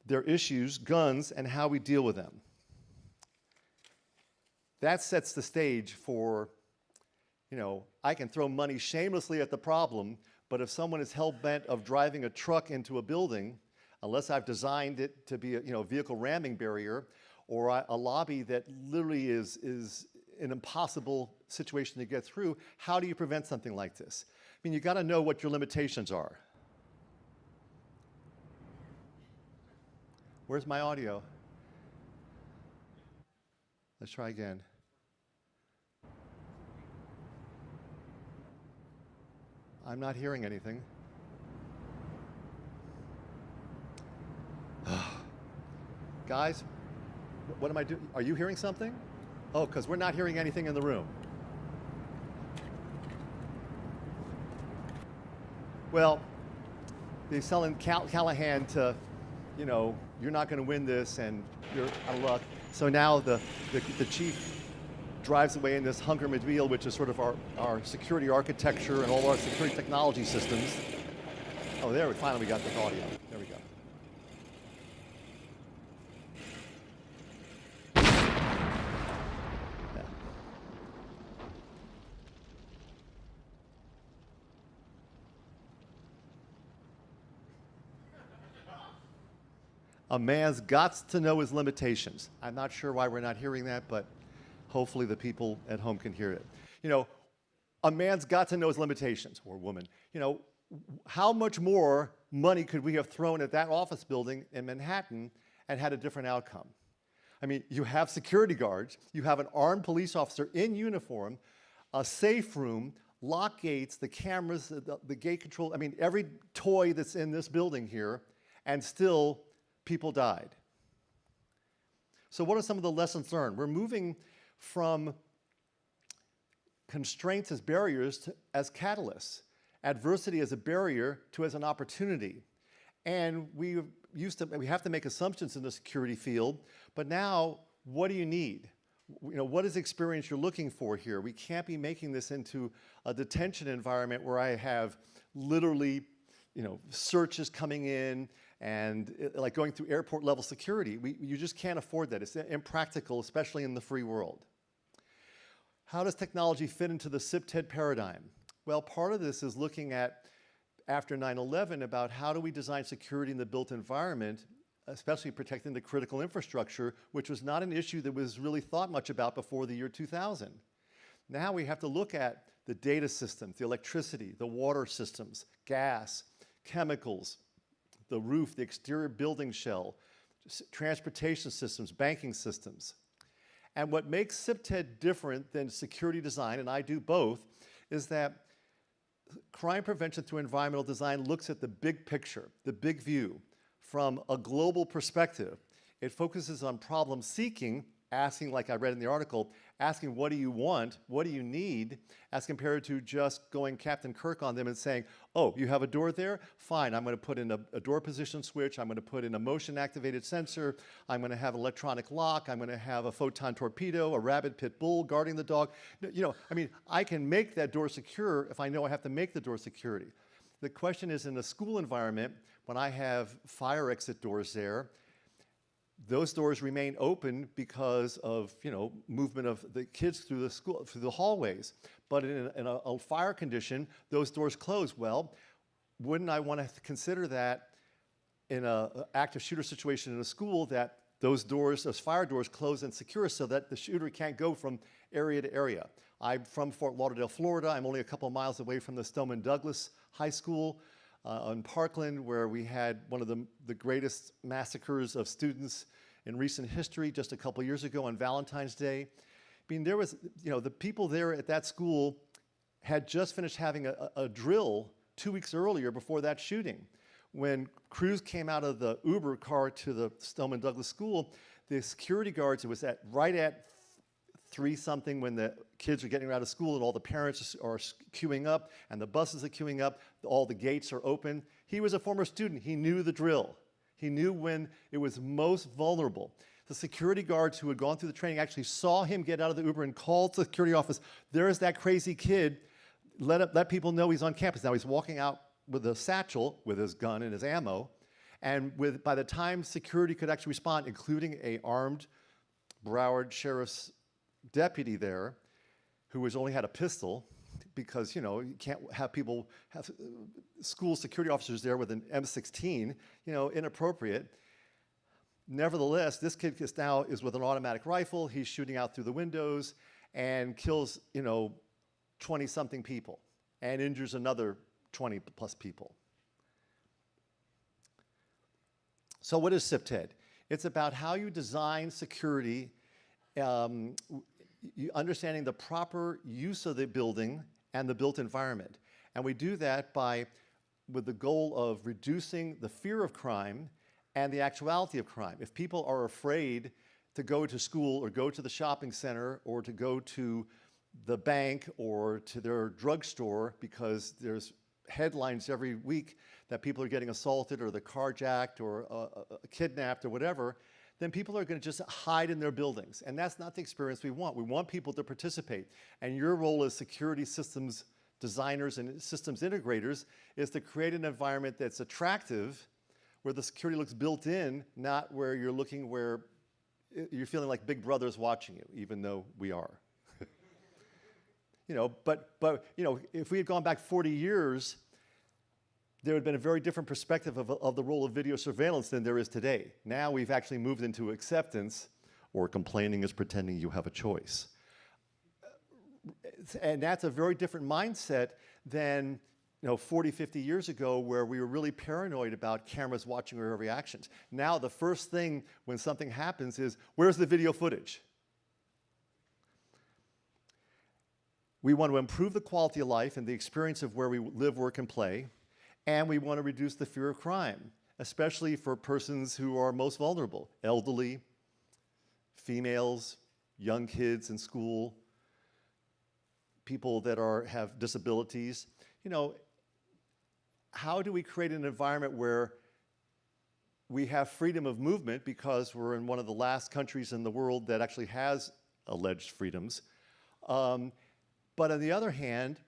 their issues, guns, and how we deal with them. That sets the stage for, I can throw money shamelessly at the problem, but if someone is hell-bent of driving a truck into a building, unless I've designed it to be a vehicle ramming barrier, or a lobby that literally is an impossible situation to get through, how do you prevent something like this? I mean, you got to know what your limitations are. Where's my audio? Let's try again. I'm not hearing anything. Guys, what am I doing? Are you hearing something? Oh, because we're not hearing anything in the room. Well, they're selling Callahan to, you're not going to win this and you're out of luck. So now the chief drives away in this Hungermobile, which is sort of our security architecture and all our security technology systems. Oh, there, finally we got the audio. There we go. Yeah. A man's got to know his limitations. I'm not sure why we're not hearing that, but hopefully the people at home can hear it. A man's got to know his limitations, or woman. How much more money could we have thrown at that office building in Manhattan and had a different outcome? I mean, you have security guards, you have an armed police officer in uniform, a safe room, lock gates, the cameras, the gate control, I mean, every toy that's in this building here, and still people died. So what are some of the lessons learned? We're moving from constraints as barriers as catalysts, adversity as a barrier to as an opportunity. And we have to make assumptions in the security field, but now what do you need? What is the experience you're looking for here? We can't be making this into a detention environment where I have literally searches coming in and like going through airport level security. You just can't afford that. It's impractical, especially in the free world. How does technology fit into the CIP-TED paradigm? Well, part of this is looking at, after 9/11, about how do we design security in the built environment, especially protecting the critical infrastructure, which was not an issue that was really thought much about before the year 2000. Now we have to look at the data systems, the electricity, the water systems, gas, chemicals, the roof, the exterior building shell, transportation systems, banking systems. And what makes CIP-TED different than security design, and I do both, is that crime prevention through environmental design looks at the big picture, the big view, from a global perspective. It focuses on problem seeking asking, like I read in the article, asking what do you want, what do you need, as compared to just going Captain Kirk on them and saying, oh, you have a door there? Fine, I'm going to put in a door position switch, I'm going to put in a motion activated sensor, I'm going to have electronic lock, I'm going to have a photon torpedo, a rabid pit bull guarding the dog. You know, I mean, I can make that door secure if I know I have to make the door security. The question is, in a school environment, when I have fire exit doors there, those doors remain open because of, you know, movement of the kids through the school, through the hallways. But in a fire condition, those doors close. Well, wouldn't I want to consider that in an active shooter situation in a school, that those doors, those fire doors, close and secure so that the shooter can't go from area to area? I'm from Fort Lauderdale, Florida. I'm only a couple miles away from the Stoneman Douglas High School in Parkland, where we had one of the greatest massacres of students in recent history just a couple years ago on Valentine's Day. I mean, there was, you know, the people there at that school had just finished having a drill 2 weeks earlier before that shooting. When crews came out of the Uber car to the Stoneman Douglas School, the security guards, it was right at 3-something when the kids are getting out of school and all the parents are queuing up and the buses are queuing up, all the gates are open. He was a former student. He knew the drill. He knew when it was most vulnerable. The security guards who had gone through the training actually saw him get out of the Uber and called the security office, there's that crazy kid, let people know he's on campus. Now he's walking out with a satchel with his gun and his ammo, and by the time security could actually respond, including a armed Broward Sheriff's deputy there, who only had a pistol, because, you know, you can't have people have school security officers there with an M16, you know, inappropriate. Nevertheless, this kid is with an automatic rifle. He's shooting out through the windows and kills, you know, 20-something people and injures another 20-plus people. So what is CPTED? It's about how you design security, understanding the proper use of the building and the built environment. And we do that with the goal of reducing the fear of crime and the actuality of crime. If people are afraid to go to school or go to the shopping center or to go to the bank or to their drugstore because there's headlines every week that people are getting assaulted or they're carjacked or kidnapped or whatever, then people are going to just hide in their buildings. And that's not the experience we want. We want people to participate. And your role as security systems designers and systems integrators is to create an environment that's attractive, where the security looks built in, not where you're looking where you're feeling like Big Brother's watching you, even though we are. You know, but you know, if we had gone back 40 years, there would have been a very different perspective of the role of video surveillance than there is today. Now we've actually moved into acceptance, or complaining is pretending you have a choice. And that's a very different mindset than, you know, 40, 50 years ago, where we were really paranoid about cameras watching our every actions. Now the first thing when something happens is, where's the video footage? We want to improve the quality of life and the experience of where we live, work, and play. And we want to reduce the fear of crime, especially for persons who are most vulnerable: elderly, females, young kids in school, people that have disabilities. You know, how do we create an environment where we have freedom of movement, because we're in one of the last countries in the world that actually has alleged freedoms? But on the other hand,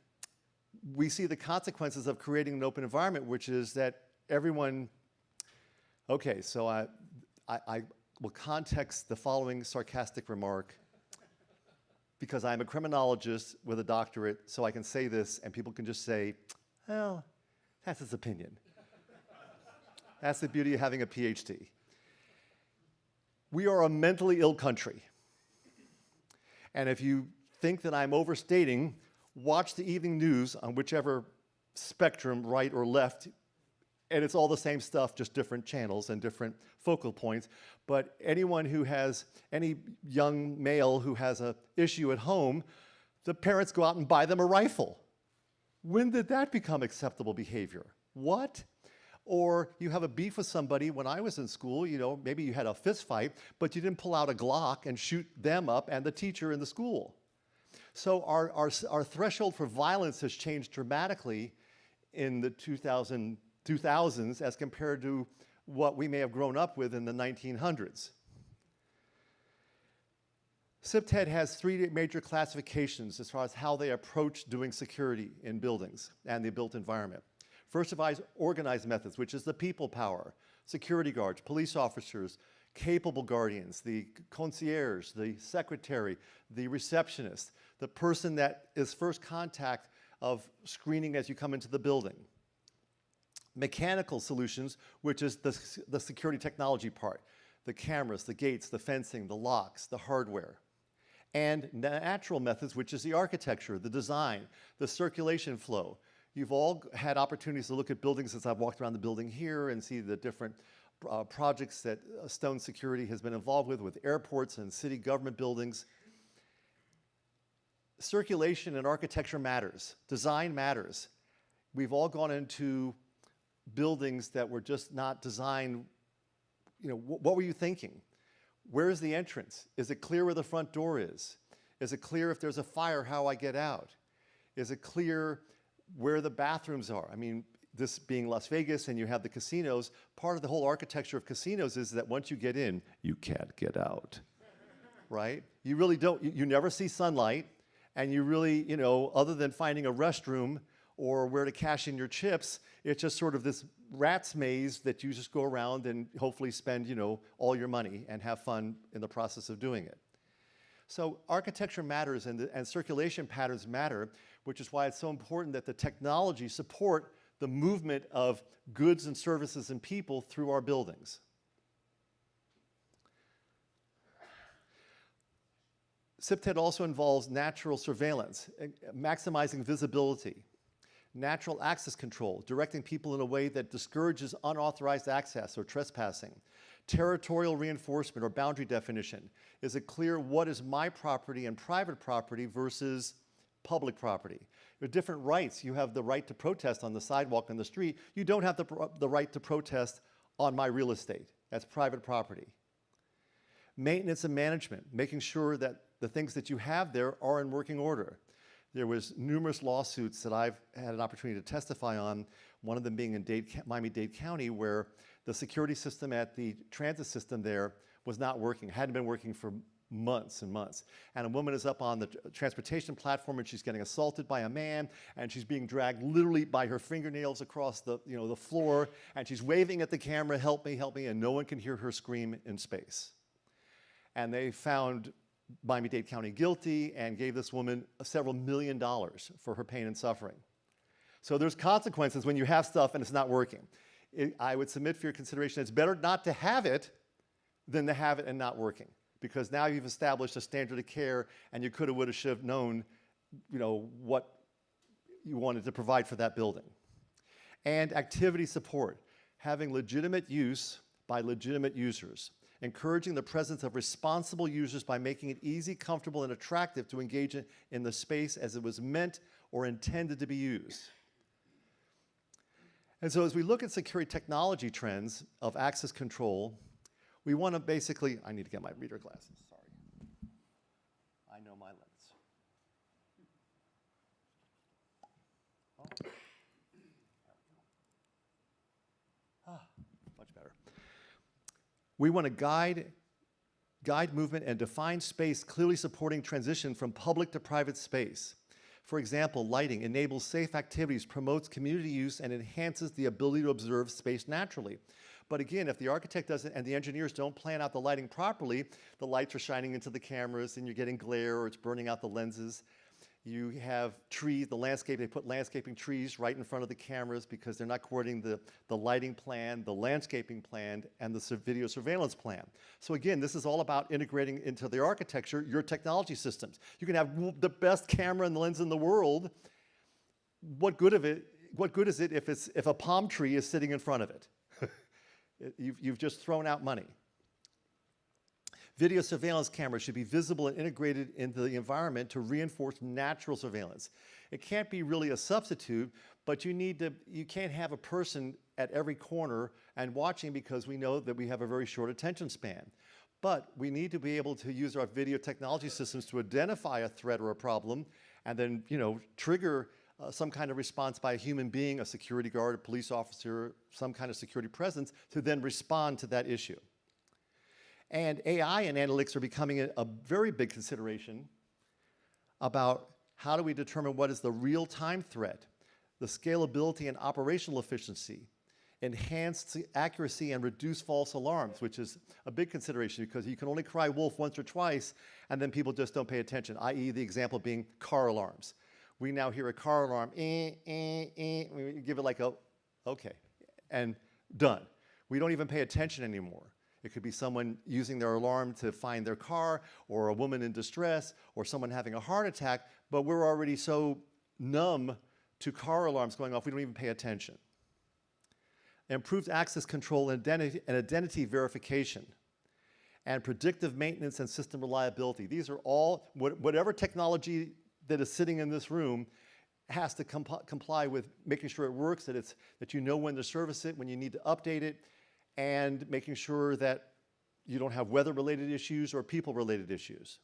we see the consequences of creating an open environment, which is that everyone, okay, so I will context the following sarcastic remark, because I'm a criminologist with a doctorate, so I can say this and people can just say, well, that's his opinion. That's the beauty of having a PhD. We are a mentally ill country. And if you think that I'm overstating, watch the evening news on whichever spectrum, right or left, and it's all the same stuff, just different channels and different focal points. But anyone who has, any young male who has an issue at home, the parents go out and buy them a rifle. When did that become acceptable behavior? What? Or you have a beef with somebody. When I was in school, you know, maybe you had a fist fight, but you didn't pull out a Glock and shoot them up and the teacher in the school. So our threshold for violence has changed dramatically in the 2000s as compared to what we may have grown up with in the 1900s. CPTED has three major classifications as far as how they approach doing security in buildings and the built environment. First of all, organized methods, which is the people power, security guards, police officers, capable guardians, the concierge, the secretary, the receptionist, the person that is first contact of screening as you come into the building. Mechanical solutions, which is the security technology part, the cameras, the gates, the fencing, the locks, the hardware. And natural methods, which is the architecture, the design, the circulation flow. You've all had opportunities to look at buildings as I've walked around the building here and see the different projects that Stone Security has been involved with airports and city government buildings. Circulation and architecture matters. Design matters. We've all gone into buildings that were just not designed. You know, what were you thinking? Where is the entrance? Is it clear where the front door is? Is it clear if there's a fire how I get out? Is it clear where the bathrooms are? I mean, this being Las Vegas and you have the casinos, part of the whole architecture of casinos is that once you get in, you can't get out, right? You really don't, you never see sunlight, and you really, you know, other than finding a restroom or where to cash in your chips, it's just sort of this rat's maze that you just go around and hopefully spend, you know, all your money and have fun in the process of doing it. So architecture matters and circulation patterns matter, which is why it's so important that the technology support the movement of goods and services and people through our buildings. CPTED also involves natural surveillance, maximizing visibility, natural access control, directing people in a way that discourages unauthorized access or trespassing, territorial reinforcement or boundary definition. Is it clear what is my property and private property versus public property? There are different rights. You have the right to protest on the sidewalk in the street. You don't have the right to protest on my real estate. That's private property. Maintenance and management, making sure that the things that you have there are in working order. There was numerous lawsuits that I've had an opportunity to testify on, one of them being in Miami-Dade County, where the security system at the transit system there was not working, hadn't been working for months and months. And a woman is up on the transportation platform and she's getting assaulted by a man, and she's being dragged literally by her fingernails across the, you know, the floor, and she's waving at the camera, help me, and no one can hear her scream in space. And they found Miami-Dade County guilty and gave this woman several $1 million for her pain and suffering. So there's consequences when you have stuff and it's not working. I would submit for your consideration, it's better not to have it than to have it and not working, because now you've established a standard of care and you coulda, woulda, should have known, you know, what you wanted to provide for that building. And activity support, having legitimate use by legitimate users, encouraging the presence of responsible users by making it easy, comfortable, and attractive to engage in the space as it was meant or intended to be used. And so as we look at security technology trends of access control, we want to basically, I need to get my reader glasses, sorry. I know my limits. Oh. There we go. Much better. We want to guide movement and define space, clearly supporting transition from public to private space. For example, lighting enables safe activities, promotes community use, and enhances the ability to observe space naturally. But again, if the architect doesn't and the engineers don't plan out the lighting properly, the lights are shining into the cameras and you're getting glare, or it's burning out the lenses. You have trees, the landscape, they put landscaping trees right in front of the cameras because they're not coordinating the lighting plan, the landscaping plan, and the video surveillance plan. So again, this is all about integrating into the architecture your technology systems. You can have the best camera and lens in the world. What good is it if a palm tree is sitting in front of it? You've just thrown out money. Video surveillance cameras should be visible and integrated into the environment to reinforce natural surveillance. It can't be really a substitute, But you can't have a person at every corner and watching, because we know that we have a very short attention span. But we need to be able to use our video technology systems to identify a threat or a problem, and then, trigger some kind of response by a human being, a security guard, a police officer, some kind of security presence, to then respond to that issue. And AI and analytics are becoming a very big consideration about how do we determine what is the real-time threat, the scalability and operational efficiency, enhanced accuracy and reduce false alarms, which is a big consideration because you can only cry wolf once or twice and then people just don't pay attention, i.e. the example being car alarms. We now hear a car alarm, we give it like a, okay, and done. We don't even pay attention anymore. It could be someone using their alarm to find their car, or a woman in distress, or someone having a heart attack, but we're already so numb to car alarms going off, we don't even pay attention. Improved access control and identity verification, and predictive maintenance and system reliability. These are all, whatever technology that is sitting in this room has to comply with making sure it works, that you know when to service it, when you need to update it, and making sure that you don't have weather-related issues or people-related issues.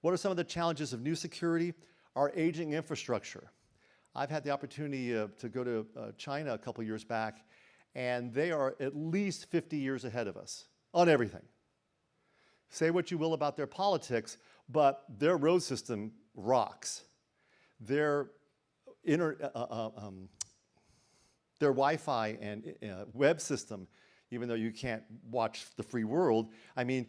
What are some of the challenges of new security? Our aging infrastructure. I've had the opportunity to go to China a couple years back, and they are at least 50 years ahead of us on everything. Say what you will about their politics, but their road system rocks. Their Wi-Fi and web system, even though you can't watch the free world, I mean,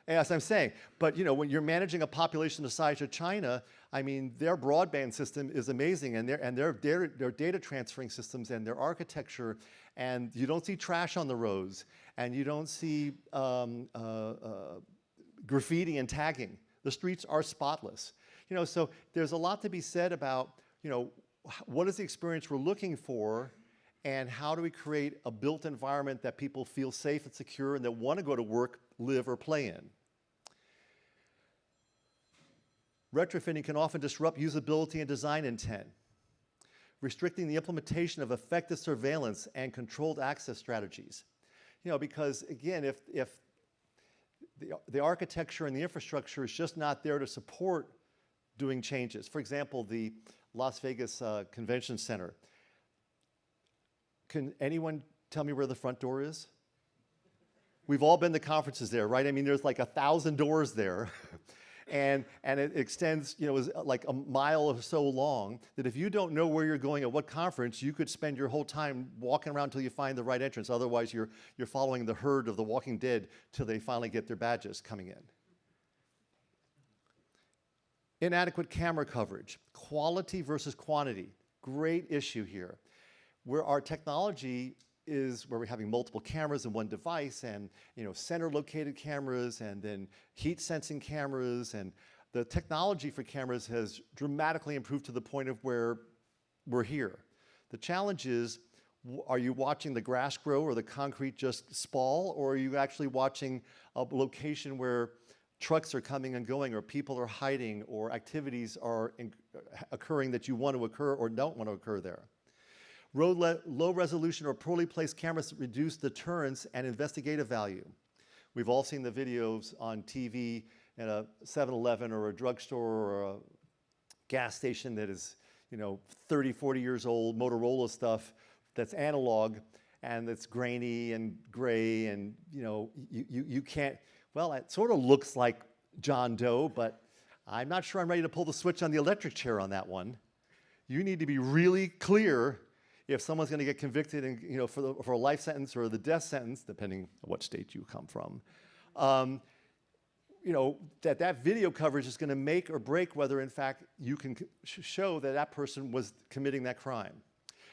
as I'm saying, but when you're managing a population the size of China, I mean, their broadband system is amazing, and their data transferring systems and their architecture, and you don't see trash on the roads, and you don't see graffiti and tagging. The streets are spotless. So there's a lot to be said about, what is the experience we're looking for, and how do we create a built environment that people feel safe and secure and that want to go to work, live, or play in. Retrofitting can often disrupt usability and design intent. Restricting the implementation of effective surveillance and controlled access strategies. Because again, if the architecture and the infrastructure is just not there to support doing changes. For example, the Las Vegas Convention Center. Can anyone tell me where the front door is? We've all been to conferences there, right? I mean, there's like 1,000 doors there. and it extends, is like a mile or so long, that if you don't know where you're going at what conference, you could spend your whole time walking around until you find the right entrance. Otherwise, you're following the herd of the Walking Dead till they finally get their badges coming in. Inadequate camera coverage, quality versus quantity, great issue here. Where our technology is where we're having multiple cameras in one device, and center located cameras, and then heat sensing cameras, and the technology for cameras has dramatically improved to the point of where we're here. The challenge is, are you watching the grass grow or the concrete just spall, or are you actually watching a location where trucks are coming and going, or people are hiding, or activities are occurring that you want to occur or don't want to occur there? Low resolution or poorly placed cameras reduce deterrence and investigative value. We've all seen the videos on TV at a 7-Eleven or a drugstore or a gas station that is, 30, 40 years old, Motorola stuff that's analog, and it's grainy and gray, and you can't, well, it sort of looks like John Doe, but I'm not sure I'm ready to pull the switch on the electric chair on that one. You need to be really clear if someone's going to get convicted and, for a life sentence or the death sentence, depending on what state you come from, that video coverage is going to make or break whether, in fact, you can show that that person was committing that crime.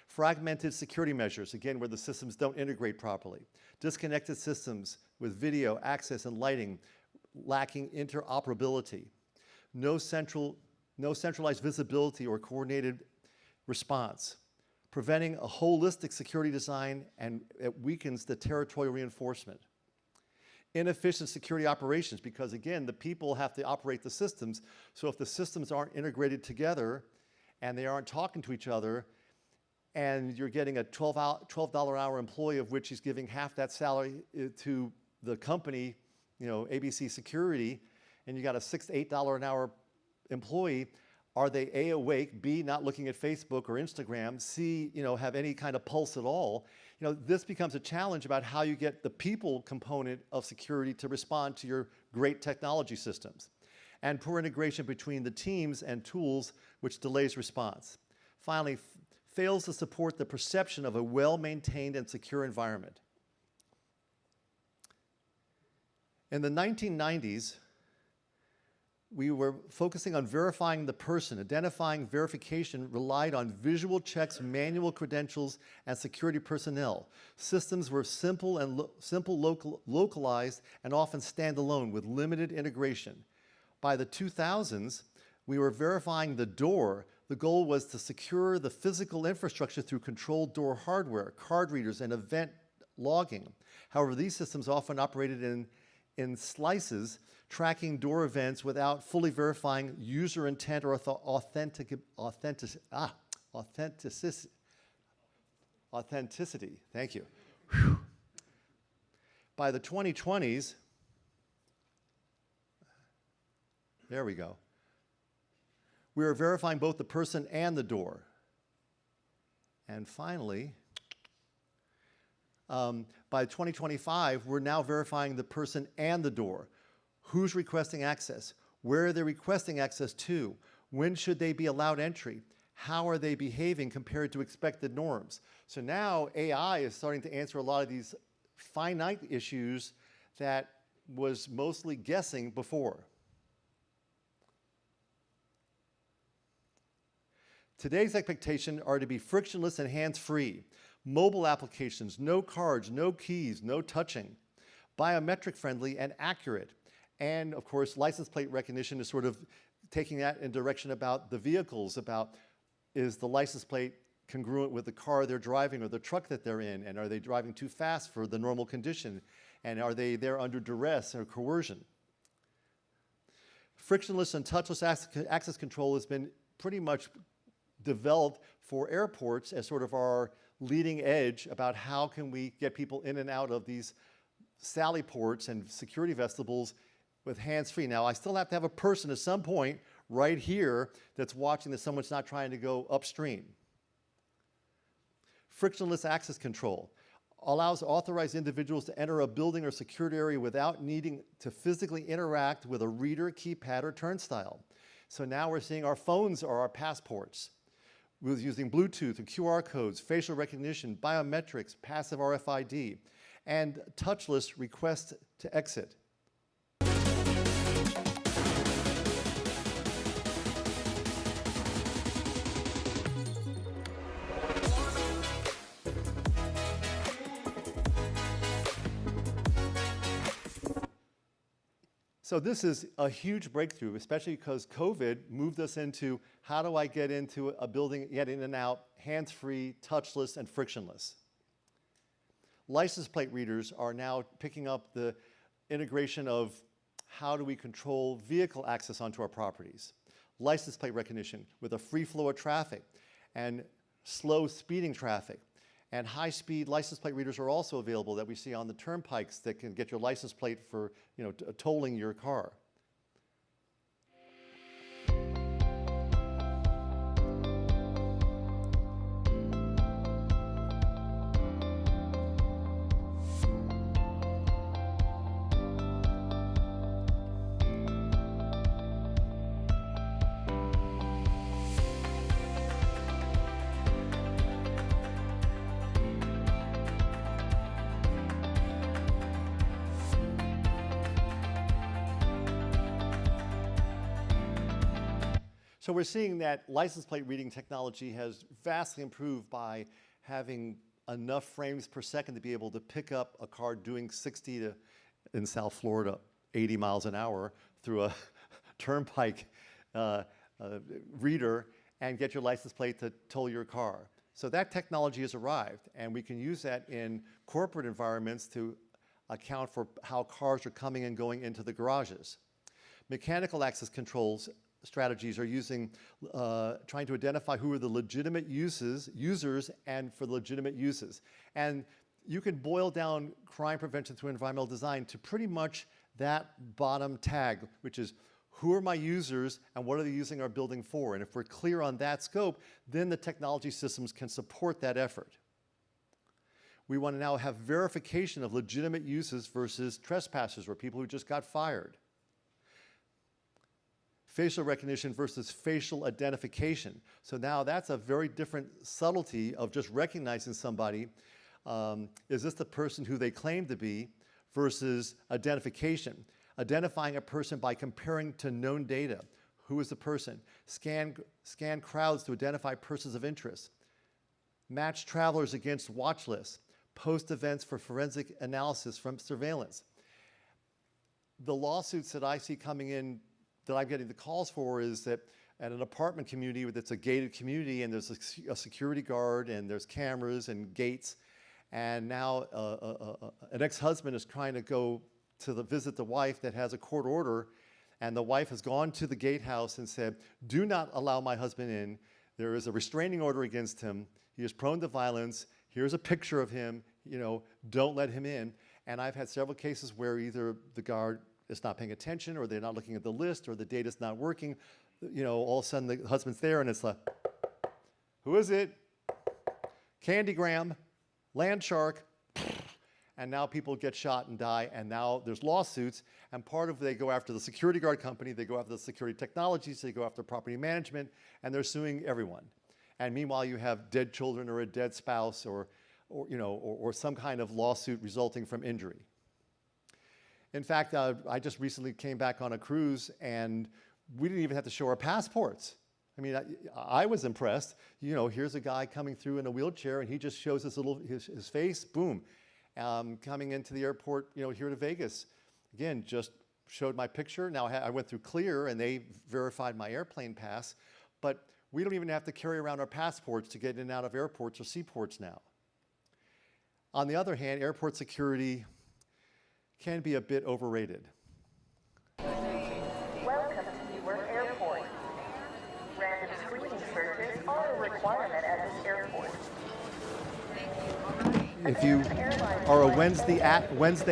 Fragmented security measures, again, where the systems don't integrate properly. Disconnected systems with video, access, and lighting, lacking interoperability. No centralized visibility or coordinated response. Preventing a holistic security design, and it weakens the territorial reinforcement. Inefficient security operations, because again, the people have to operate the systems, so if the systems aren't integrated together and they aren't talking to each other, and you're getting a $12 an hour employee of which he's giving half that salary to the company, ABC Security, and you got a $6 to $8 an hour employee, are they A, awake, B, not looking at Facebook or Instagram, C, have any kind of pulse at all? This becomes a challenge about how you get the people component of security to respond to your great technology systems. And poor integration between the teams and tools, which delays response. Finally, fails to support the perception of a well-maintained and secure environment. In the 1990s, we were focusing on verifying the person. Identifying verification relied on visual checks, manual credentials, and security personnel. Systems were simple, localized, and often standalone with limited integration. By the 2000s, we were verifying the door. The goal was to secure the physical infrastructure through controlled door hardware, card readers, and event logging. However, these systems often operated in slices, tracking door events without fully verifying user intent or authenticity. Thank you. Whew. By the 2020s, there we go, we are verifying both the person and the door. And finally, by 2025, we're now verifying the person and the door. Who's requesting access? Where are they requesting access to? When should they be allowed entry? How are they behaving compared to expected norms? So now AI is starting to answer a lot of these finite issues that was mostly guessing before. Today's expectations are to be frictionless and hands-free. Mobile applications, no cards, no keys, no touching. Biometric friendly and accurate. And of course, license plate recognition is sort of taking that in direction about the vehicles, about is the license plate congruent with the car they're driving or the truck that they're in, and are they driving too fast for the normal condition, and are they there under duress or coercion? Frictionless and touchless access control has been pretty much developed for airports as sort of our leading edge about how can we get people in and out of these sally ports and security vestibules with hands-free. Now, I still have to have a person at some point right here that's watching that someone's not trying to go upstream. Frictionless access control allows authorized individuals to enter a building or security area without needing to physically interact with a reader, keypad, or turnstile. So now we're seeing our phones are our passports. We're using Bluetooth and QR codes, facial recognition, biometrics, passive RFID, and touchless request to exit. So this is a huge breakthrough, especially because COVID moved us into how do I get into a building, get in and out, hands-free, touchless, and frictionless. License plate readers are now picking up the integration of how do we control vehicle access onto our properties. License plate recognition with a free flow of traffic and slow speeding traffic. And high-speed license plate readers are also available that we see on the turnpikes that can get your license plate for, tolling your car. So we're seeing that license plate reading technology has vastly improved by having enough frames per second to be able to pick up a car doing 60 to, in South Florida, 80 miles an hour through a turnpike reader and get your license plate to toll your car. So that technology has arrived, and we can use that in corporate environments to account for how cars are coming and going into the garages. Mechanical access controls strategies are using, trying to identify who are the legitimate users and for legitimate uses. And you can boil down crime prevention through environmental design to pretty much that bottom tag, which is who are my users and what are they using our building for? And if we're clear on that scope, then the technology systems can support that effort. We want to now have verification of legitimate uses versus trespassers or people who just got fired. Facial recognition versus facial identification. So now that's a very different subtlety of just recognizing somebody. Is this the person who they claim to be versus identification? Identifying a person by comparing to known data. Who is the person? Scan crowds to identify persons of interest. Match travelers against watch lists. Post events for forensic analysis from surveillance. The lawsuits that I see coming in that I'm getting the calls for is that at an apartment community that's a gated community and there's a security guard and there's cameras and gates, and now an ex-husband is trying to go to visit the wife that has a court order, and the wife has gone to the gatehouse and said, do not allow my husband in. There is a restraining order against him. He is prone to violence. Here's a picture of him. You know, don't let him in. And I've had several cases where either the guard is not paying attention or they're not looking at the list or the data's not working. You know, all of a sudden the husband's there and it's like, who is it? Candygram, land shark. And now people get shot and die, and now there's lawsuits, and part of they go after the security guard company, they go after the security technologies, they go after property management, and they're suing everyone. And meanwhile, you have dead children or a dead spouse or some kind of lawsuit resulting from injury. In fact, I just recently came back on a cruise, and we didn't even have to show our passports. I mean, I was impressed. You know, here's a guy coming through in a wheelchair, and he just shows his face, boom. Coming into the airport, you know, here to Vegas, again, just showed my picture. Now I went through Clear and they verified my airplane pass, but we don't even have to carry around our passports to get in and out of airports or seaports now. On the other hand, airport security can be a bit overrated. Welcome to Newark Airport. Random screening searches are a requirement at this airport. If you are a Wednesday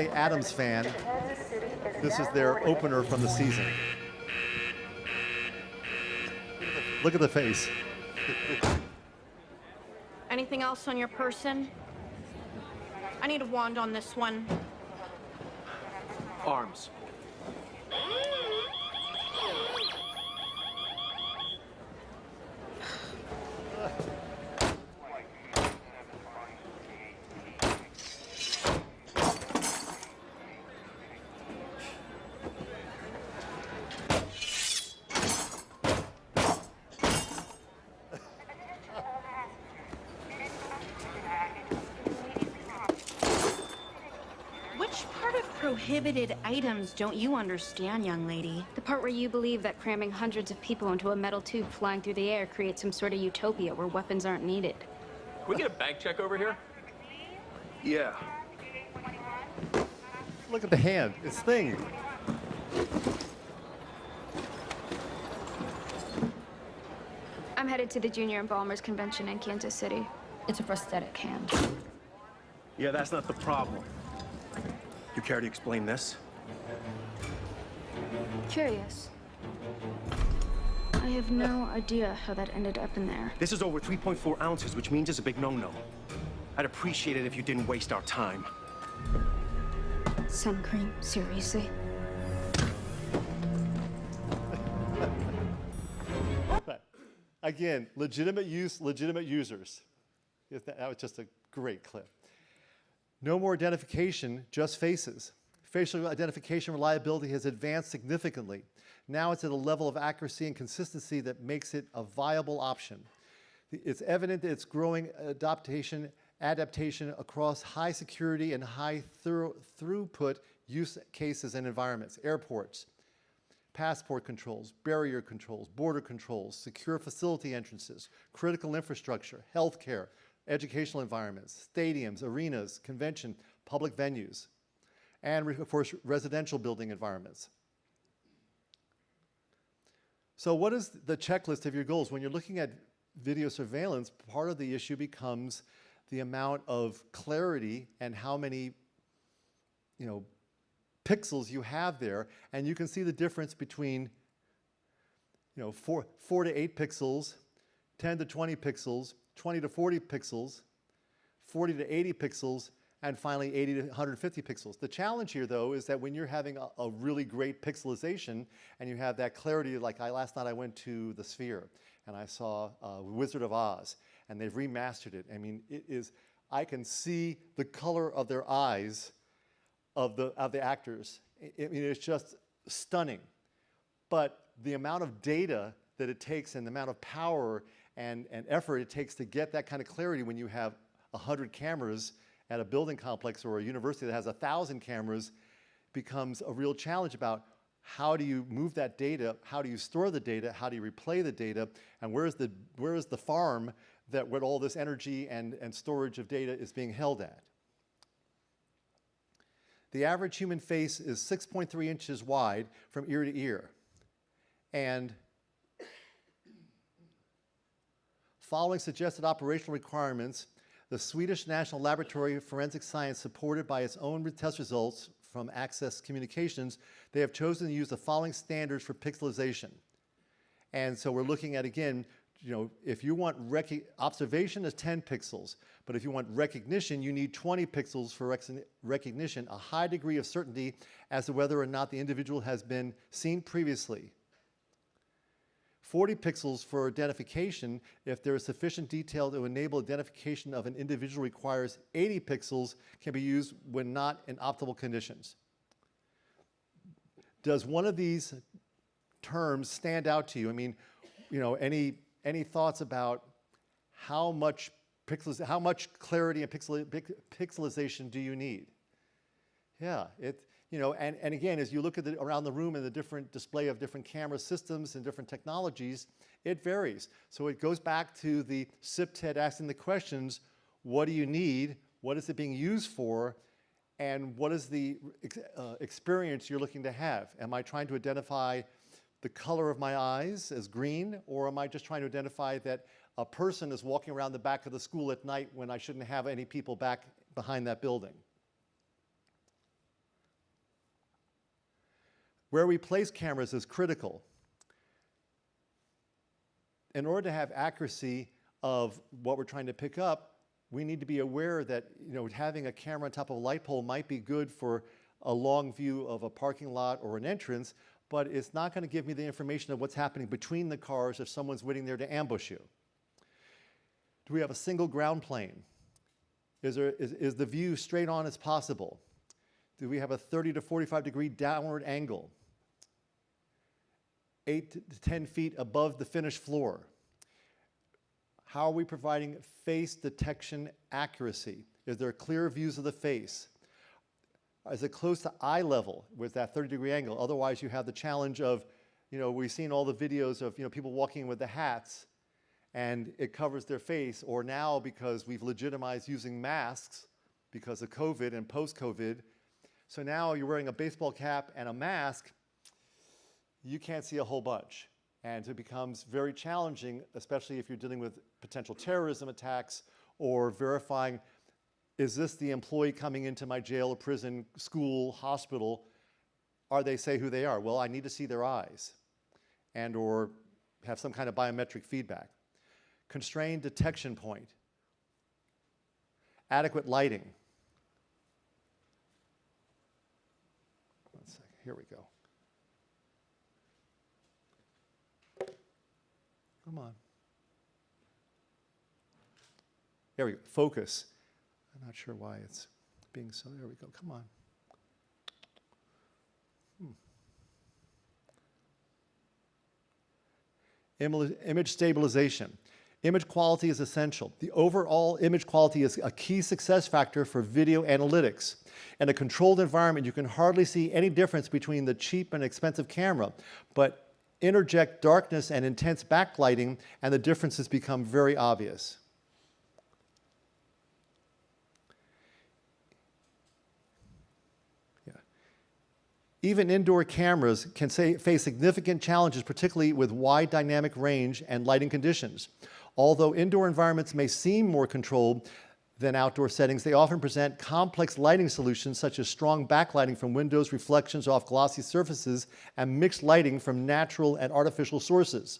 Addams fan, this is their opener from the season. Look at the face. Anything else on your person? I need a wand on this one. Arms. Prohibited items don't you understand, young lady? The part where you believe that cramming hundreds of people into a metal tube flying through the air creates some sort of utopia where weapons aren't needed. Can we get a bag check over here? Yeah. Look at the hand, it's thing. I'm headed to the Junior Embalmers Convention in Kansas City. It's a prosthetic hand. Yeah, that's not the problem. You care to explain this? Curious. I have no idea how that ended up in there. This is over 3.4 ounces, which means it's a big no-no. I'd appreciate it if you didn't waste our time. Sun cream? Seriously? Again, legitimate use, legitimate users. That was just a great clip. No more identification, just faces. Facial identification reliability has advanced significantly. Now it's at a level of accuracy and consistency that makes it a viable option. It's evident that it's growing adaptation across high security and high throughput use cases and environments, airports, passport controls, barrier controls, border controls, secure facility entrances, critical infrastructure, healthcare, educational environments, stadiums, arenas, convention, public venues, and of course, residential building environments. So what is the checklist of your goals? When you're looking at video surveillance, part of the issue becomes the amount of clarity and how many, pixels you have there. And you can see the difference between, 4 to 8 pixels, 10 to 20 pixels, 20 to 40 pixels, 40 to 80 pixels, and finally 80 to 150 pixels. The challenge here, though, is that when you're having a really great pixelization and you have that clarity, like last night I went to the Sphere and I saw Wizard of Oz, and they've remastered it. I mean, I can see the color of their eyes of the actors. I mean, it's just stunning. But the amount of data that it takes and the amount of power and effort it takes to get that kind of clarity when you have 100 cameras at a building complex or a university that has 1,000 cameras becomes a real challenge about how do you move that data, how do you store the data, how do you replay the data, and where is the farm that where all this energy and storage of data is being held at. The average human face is 6.3 inches wide from ear to ear. And following suggested operational requirements, the Swedish National Laboratory of Forensic Science, supported by its own test results from Access Communications, they have chosen to use the following standards for pixelization. And so we're looking at, again, if you want observation is 10 pixels, but if you want recognition, you need 20 pixels for recognition, a high degree of certainty as to whether or not the individual has been seen previously. 40 pixels for identification. If there is sufficient detail to enable identification of an individual requires 80 pixels, can be used when not in optimal conditions. Does one of these terms stand out to you? I mean, any thoughts about how much clarity and pixelization do you need? Yeah, and again, as you look at around the room and the different display of different camera systems and different technologies, it varies. So it goes back to the SIP-TED asking the questions, what do you need? What is it being used for? And what is the experience you're looking to have? Am I trying to identify the color of my eyes as green, or am I just trying to identify that a person is walking around the back of the school at night when I shouldn't have any people back behind that building? Where we place cameras is critical. In order to have accuracy of what we're trying to pick up, we need to be aware that having a camera on top of a light pole might be good for a long view of a parking lot or an entrance, but it's not going to give me the information of what's happening between the cars if someone's waiting there to ambush you. Do we have a single ground plane? Is the view straight on as possible? Do we have a 30 to 45 degree downward angle? 8 to 10 feet above the finished floor? How are we providing face detection accuracy? Is there clear views of the face? Is it close to eye level with that 30-degree angle? Otherwise, you have the challenge of, we've seen all the videos of, people walking with the hats and it covers their face, or now because we've legitimized using masks because of COVID and post-COVID. So now you're wearing a baseball cap and a mask, you can't see a whole bunch. And it becomes very challenging, especially if you're dealing with potential terrorism attacks or verifying, is this the employee coming into my jail or prison, school, hospital? Are they say who they are? Well, I need to see their eyes and or have some kind of biometric feedback. Constrained detection point. Adequate lighting. One second, here we go. Come on. There we go, focus. I'm not sure why it's being so, there we go, come on. Image stabilization. Image quality is essential. The overall image quality is a key success factor for video analytics. In a controlled environment, you can hardly see any difference between the cheap and expensive camera, but interject darkness and intense backlighting, and the differences become very obvious. Even indoor cameras can face significant challenges, particularly with wide dynamic range and lighting conditions. Although indoor environments may seem more controlled than outdoor settings, they often present complex lighting solutions such as strong backlighting from windows, reflections off glossy surfaces, and mixed lighting from natural and artificial sources.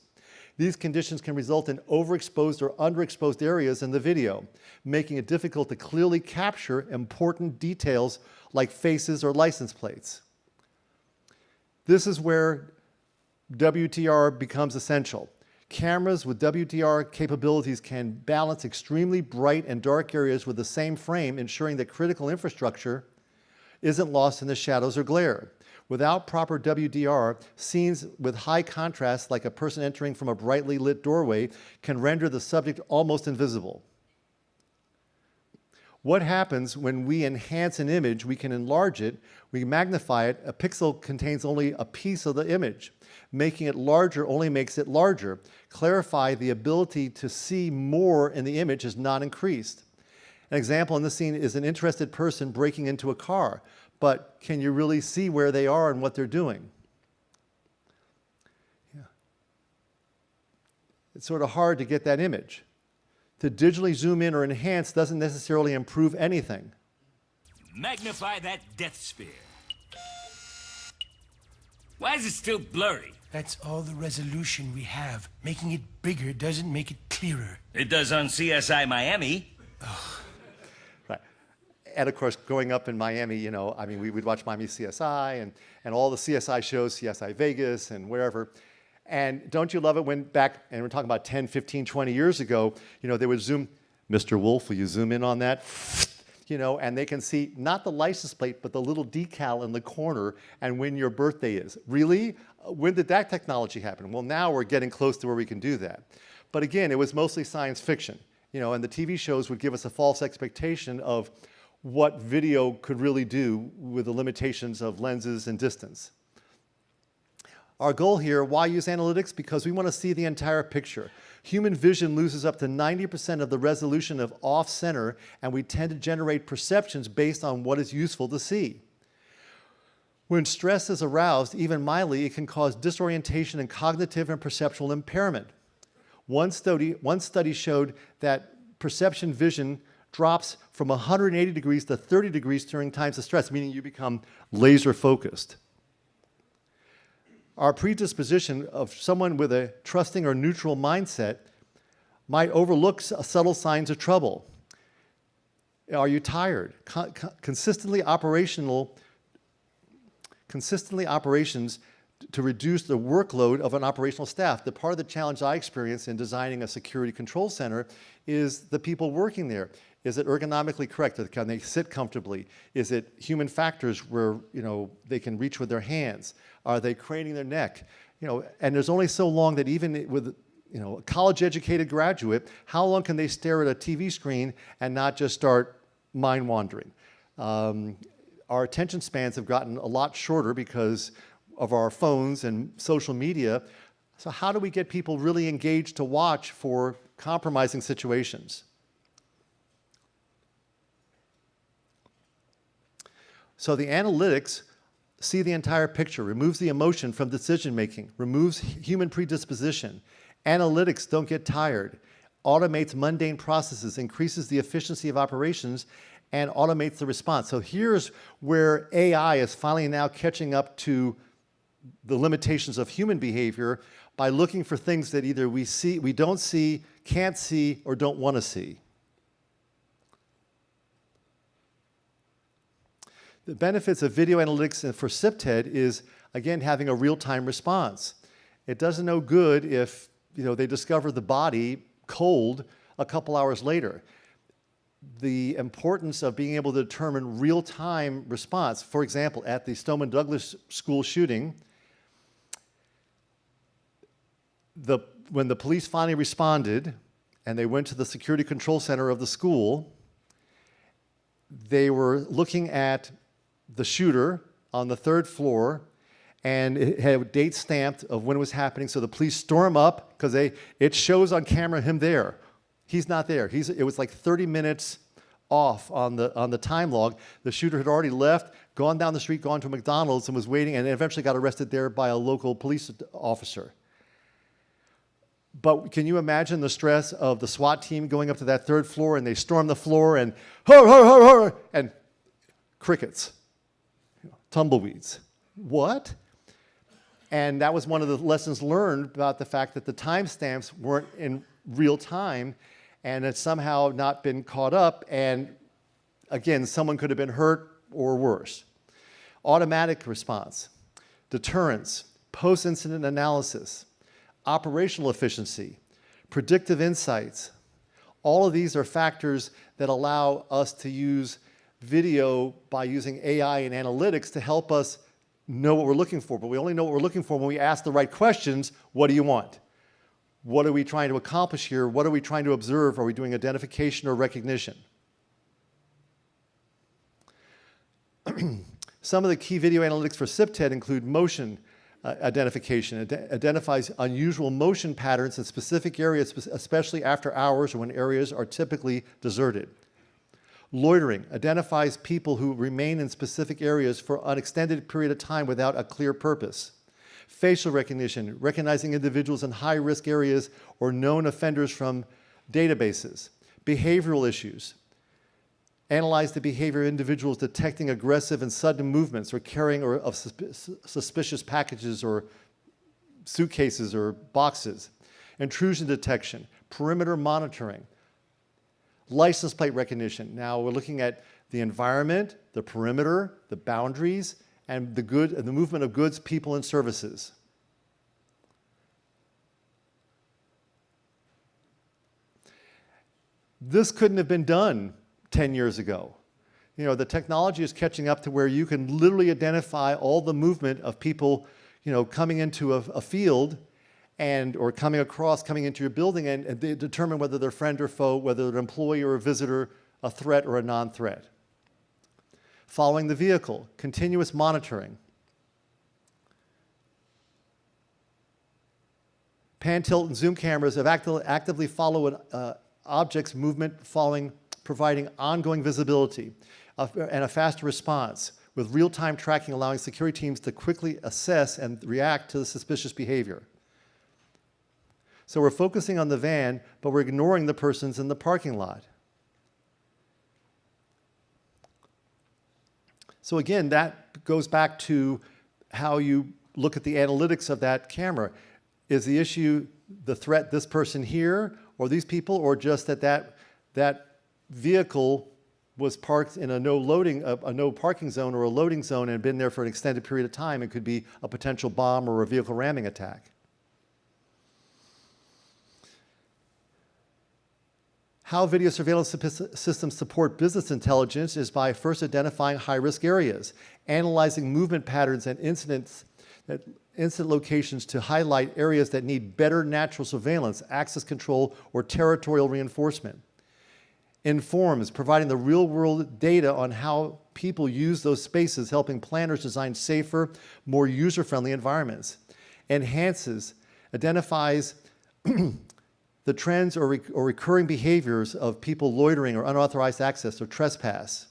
These conditions can result in overexposed or underexposed areas in the video, making it difficult to clearly capture important details like faces or license plates. This is where WDR becomes essential. Cameras with WDR capabilities can balance extremely bright and dark areas with the same frame, ensuring that critical infrastructure isn't lost in the shadows or glare. Without proper WDR, scenes with high contrast, like a person entering from a brightly lit doorway, can render the subject almost invisible. What happens when we enhance an image? We can enlarge it, we magnify it. A pixel contains only a piece of the image. Making it larger only makes it larger. Clarify, the ability to see more in the image is not increased. An example in this scene is an interested person breaking into a car, but can you really see where they are and what they're doing? Yeah. It's sort of hard to get that image. To digitally zoom in or enhance doesn't necessarily improve anything. Magnify that death spear. Why is it still blurry? That's all the resolution we have. Making it bigger doesn't make it clearer. It does on CSI Miami. Right. And of course, growing up in Miami, you know, I mean, we would watch Miami CSI and all the CSI shows, CSI Vegas and wherever. And don't you love it when back, and we're talking about 10, 15, 20 years ago, you know, they would zoom, Mr. Wolf, will you zoom in on that? You know, and they can see not the license plate, but the little decal in the corner and when your birthday is. Really? When did that technology happen? Well, now we're getting close to where we can do that. But again, it was mostly science fiction, you know, and the TV shows would give us a false expectation of what video could really do with the limitations of lenses and distance. Our goal here, why use analytics? Because we want to see the entire picture. Human vision loses up to 90% of the resolution of off-center, and we tend to generate perceptions based on what is useful to see. When stress is aroused, even mildly, it can cause disorientation and cognitive and perceptual impairment. One study showed that perception vision drops from 180 degrees to 30 degrees during times of stress, meaning you become laser focused. Our predisposition of someone with a trusting or neutral mindset might overlook subtle signs of trouble. Are you tired? Consistently operations to reduce the workload of an operational staff. The part of the challenge I experience in designing a security control center is the people working there. Is it ergonomically correct? Can they sit comfortably? Is it human factors where, you know, they can reach with their hands? Are they craning their neck? You know, and there's only so long that even with, you know, a college-educated graduate, how long can they stare at a TV screen and not just start mind wandering? Our attention spans have gotten a lot shorter because of our phones and social media. So how do we get people really engaged to watch for compromising situations? So the analytics see the entire picture, removes the emotion from decision-making, removes human predisposition. Analytics don't get tired, automates mundane processes, increases the efficiency of operations, and automates the response. So here's where AI is finally now catching up to the limitations of human behavior by looking for things that either we don't see, can't see, or don't want to see. The benefits of video analytics for SIPTED is, again, having a real-time response. It doesn't no good if, you know, they discover the body cold a couple hours later. The importance of being able to determine real-time response. For example, at the Stoneman Douglas school shooting, when the police finally responded and they went to the security control center of the school, they were looking at the shooter on the 3rd floor, and it had a date stamped of when it was happening. So the police storm up because it shows on camera him there. He's not there. It was like 30 minutes off on the time log. The shooter had already left, gone down the street, gone to a McDonald's, and was waiting, and eventually got arrested there by a local police officer. But can you imagine the stress of the SWAT team going up to that third floor, and they storm the floor, and and crickets, tumbleweeds. What? And that was one of the lessons learned about the fact that the timestamps weren't in real time, and had somehow not been caught up, and again, someone could have been hurt or worse. Automatic response, deterrence, post-incident analysis, operational efficiency, predictive insights. All of these are factors that allow us to use video by using AI and analytics to help us know what we're looking for. But we only know what we're looking for when we ask the right questions. What do you want? What are we trying to accomplish here? What are we trying to observe? Are we doing identification or recognition? Some of the key video analytics for SIPTED include motion identification. It identifies unusual motion patterns in specific areas, especially after hours or when areas are typically deserted. Loitering identifies people who remain in specific areas for an extended period of time without a clear purpose. Facial recognition, recognizing individuals in high-risk areas or known offenders from databases. Behavioral issues, analyze the behavior of individuals detecting aggressive and sudden movements or carrying of suspicious packages or suitcases or boxes. Intrusion detection, perimeter monitoring. License plate recognition. Now we're looking at the environment, the perimeter, the boundaries, and the movement of goods, people, and services. This couldn't have been done 10 years ago. You know, the technology is catching up to where you can literally identify all the movement of people, you know, coming into a field or coming into your building, and they determine whether they're friend or foe, whether they're an employee or a visitor, a threat or a non-threat. Following the vehicle, continuous monitoring. Pan, tilt, and zoom cameras have actively followed objects' movement, providing ongoing visibility and a faster response, with real-time tracking allowing security teams to quickly assess and react to the suspicious behavior. So we're focusing on the van, but we're ignoring the persons in the parking lot. So again, that goes back to how you look at the analytics of that camera. Is the issue the threat this person here, or these people, or just that vehicle was parked in a no parking zone or a loading zone and been there for an extended period of time? It could be a potential bomb or a vehicle ramming attack. How video surveillance systems support business intelligence is by first identifying high-risk areas, analyzing movement patterns and incident locations to highlight areas that need better natural surveillance, access control, or territorial reinforcement. Informs, providing the real-world data on how people use those spaces, helping planners design safer, more user-friendly environments. Enhances, identifies the trends or recurring behaviors of people loitering or unauthorized access or trespass.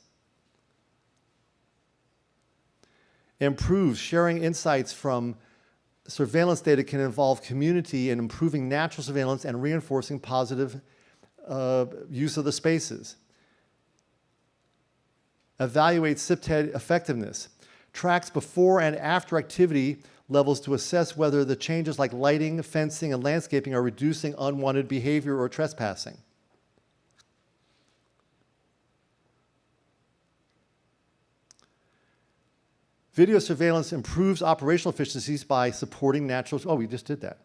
Improves, sharing insights from surveillance data can involve community in improving natural surveillance and reinforcing positive use of the spaces. Evaluates SIPTED effectiveness. Tracks before and after activity levels to assess whether the changes like lighting, fencing, and landscaping are reducing unwanted behavior or trespassing. Video surveillance improves operational efficiencies by supporting natural, we just did that.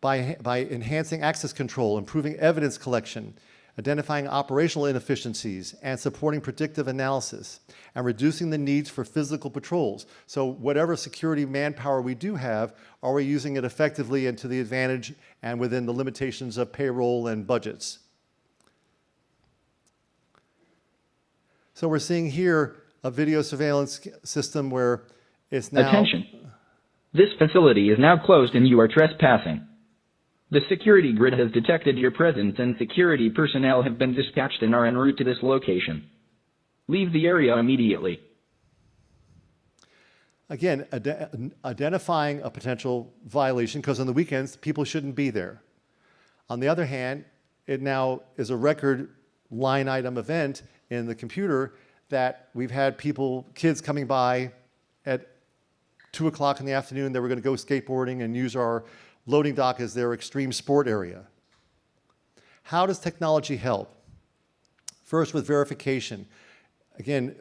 By enhancing access control, improving evidence collection, identifying operational inefficiencies, and supporting predictive analysis, and reducing the needs for physical patrols. So whatever security manpower we do have, are we using it effectively and to the advantage and within the limitations of payroll and budgets? So we're seeing here a video surveillance system where it's now... Attention. This facility is now closed and you are trespassing. The security grid has detected your presence and security personnel have been dispatched and are en route to this location. Leave the area immediately. Again, identifying a potential violation, because on the weekends, people shouldn't be there. On the other hand, it now is a record line item event in the computer that we've had kids coming by at 2 o'clock in the afternoon. They were going to go skateboarding and use our loading dock as their extreme sport area. How does technology help? First, with verification. Again,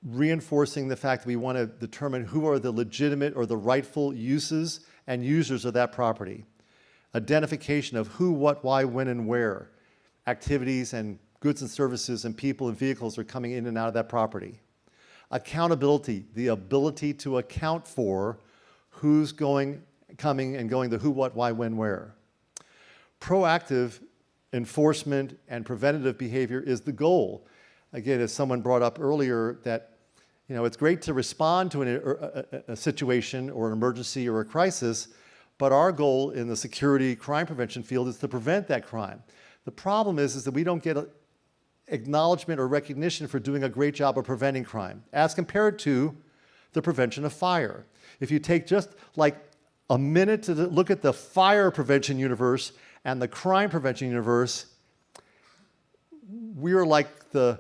reinforcing the fact that we want to determine who are the legitimate or the rightful uses and users of that property. Identification of who, what, why, when, and where activities and goods and services and people and vehicles are coming in and out of that property. Accountability, the ability to account for who's coming and going, the who, what, why, when, where. Proactive enforcement and preventative behavior is the goal. Again, as someone brought up earlier, that it's great to respond to a situation or an emergency or a crisis, but our goal in the security crime prevention field is to prevent that crime. The problem is that we don't get acknowledgement or recognition for doing a great job of preventing crime, as compared to the prevention of fire. If you take just like a minute to look at the fire prevention universe and the crime prevention universe, we're like the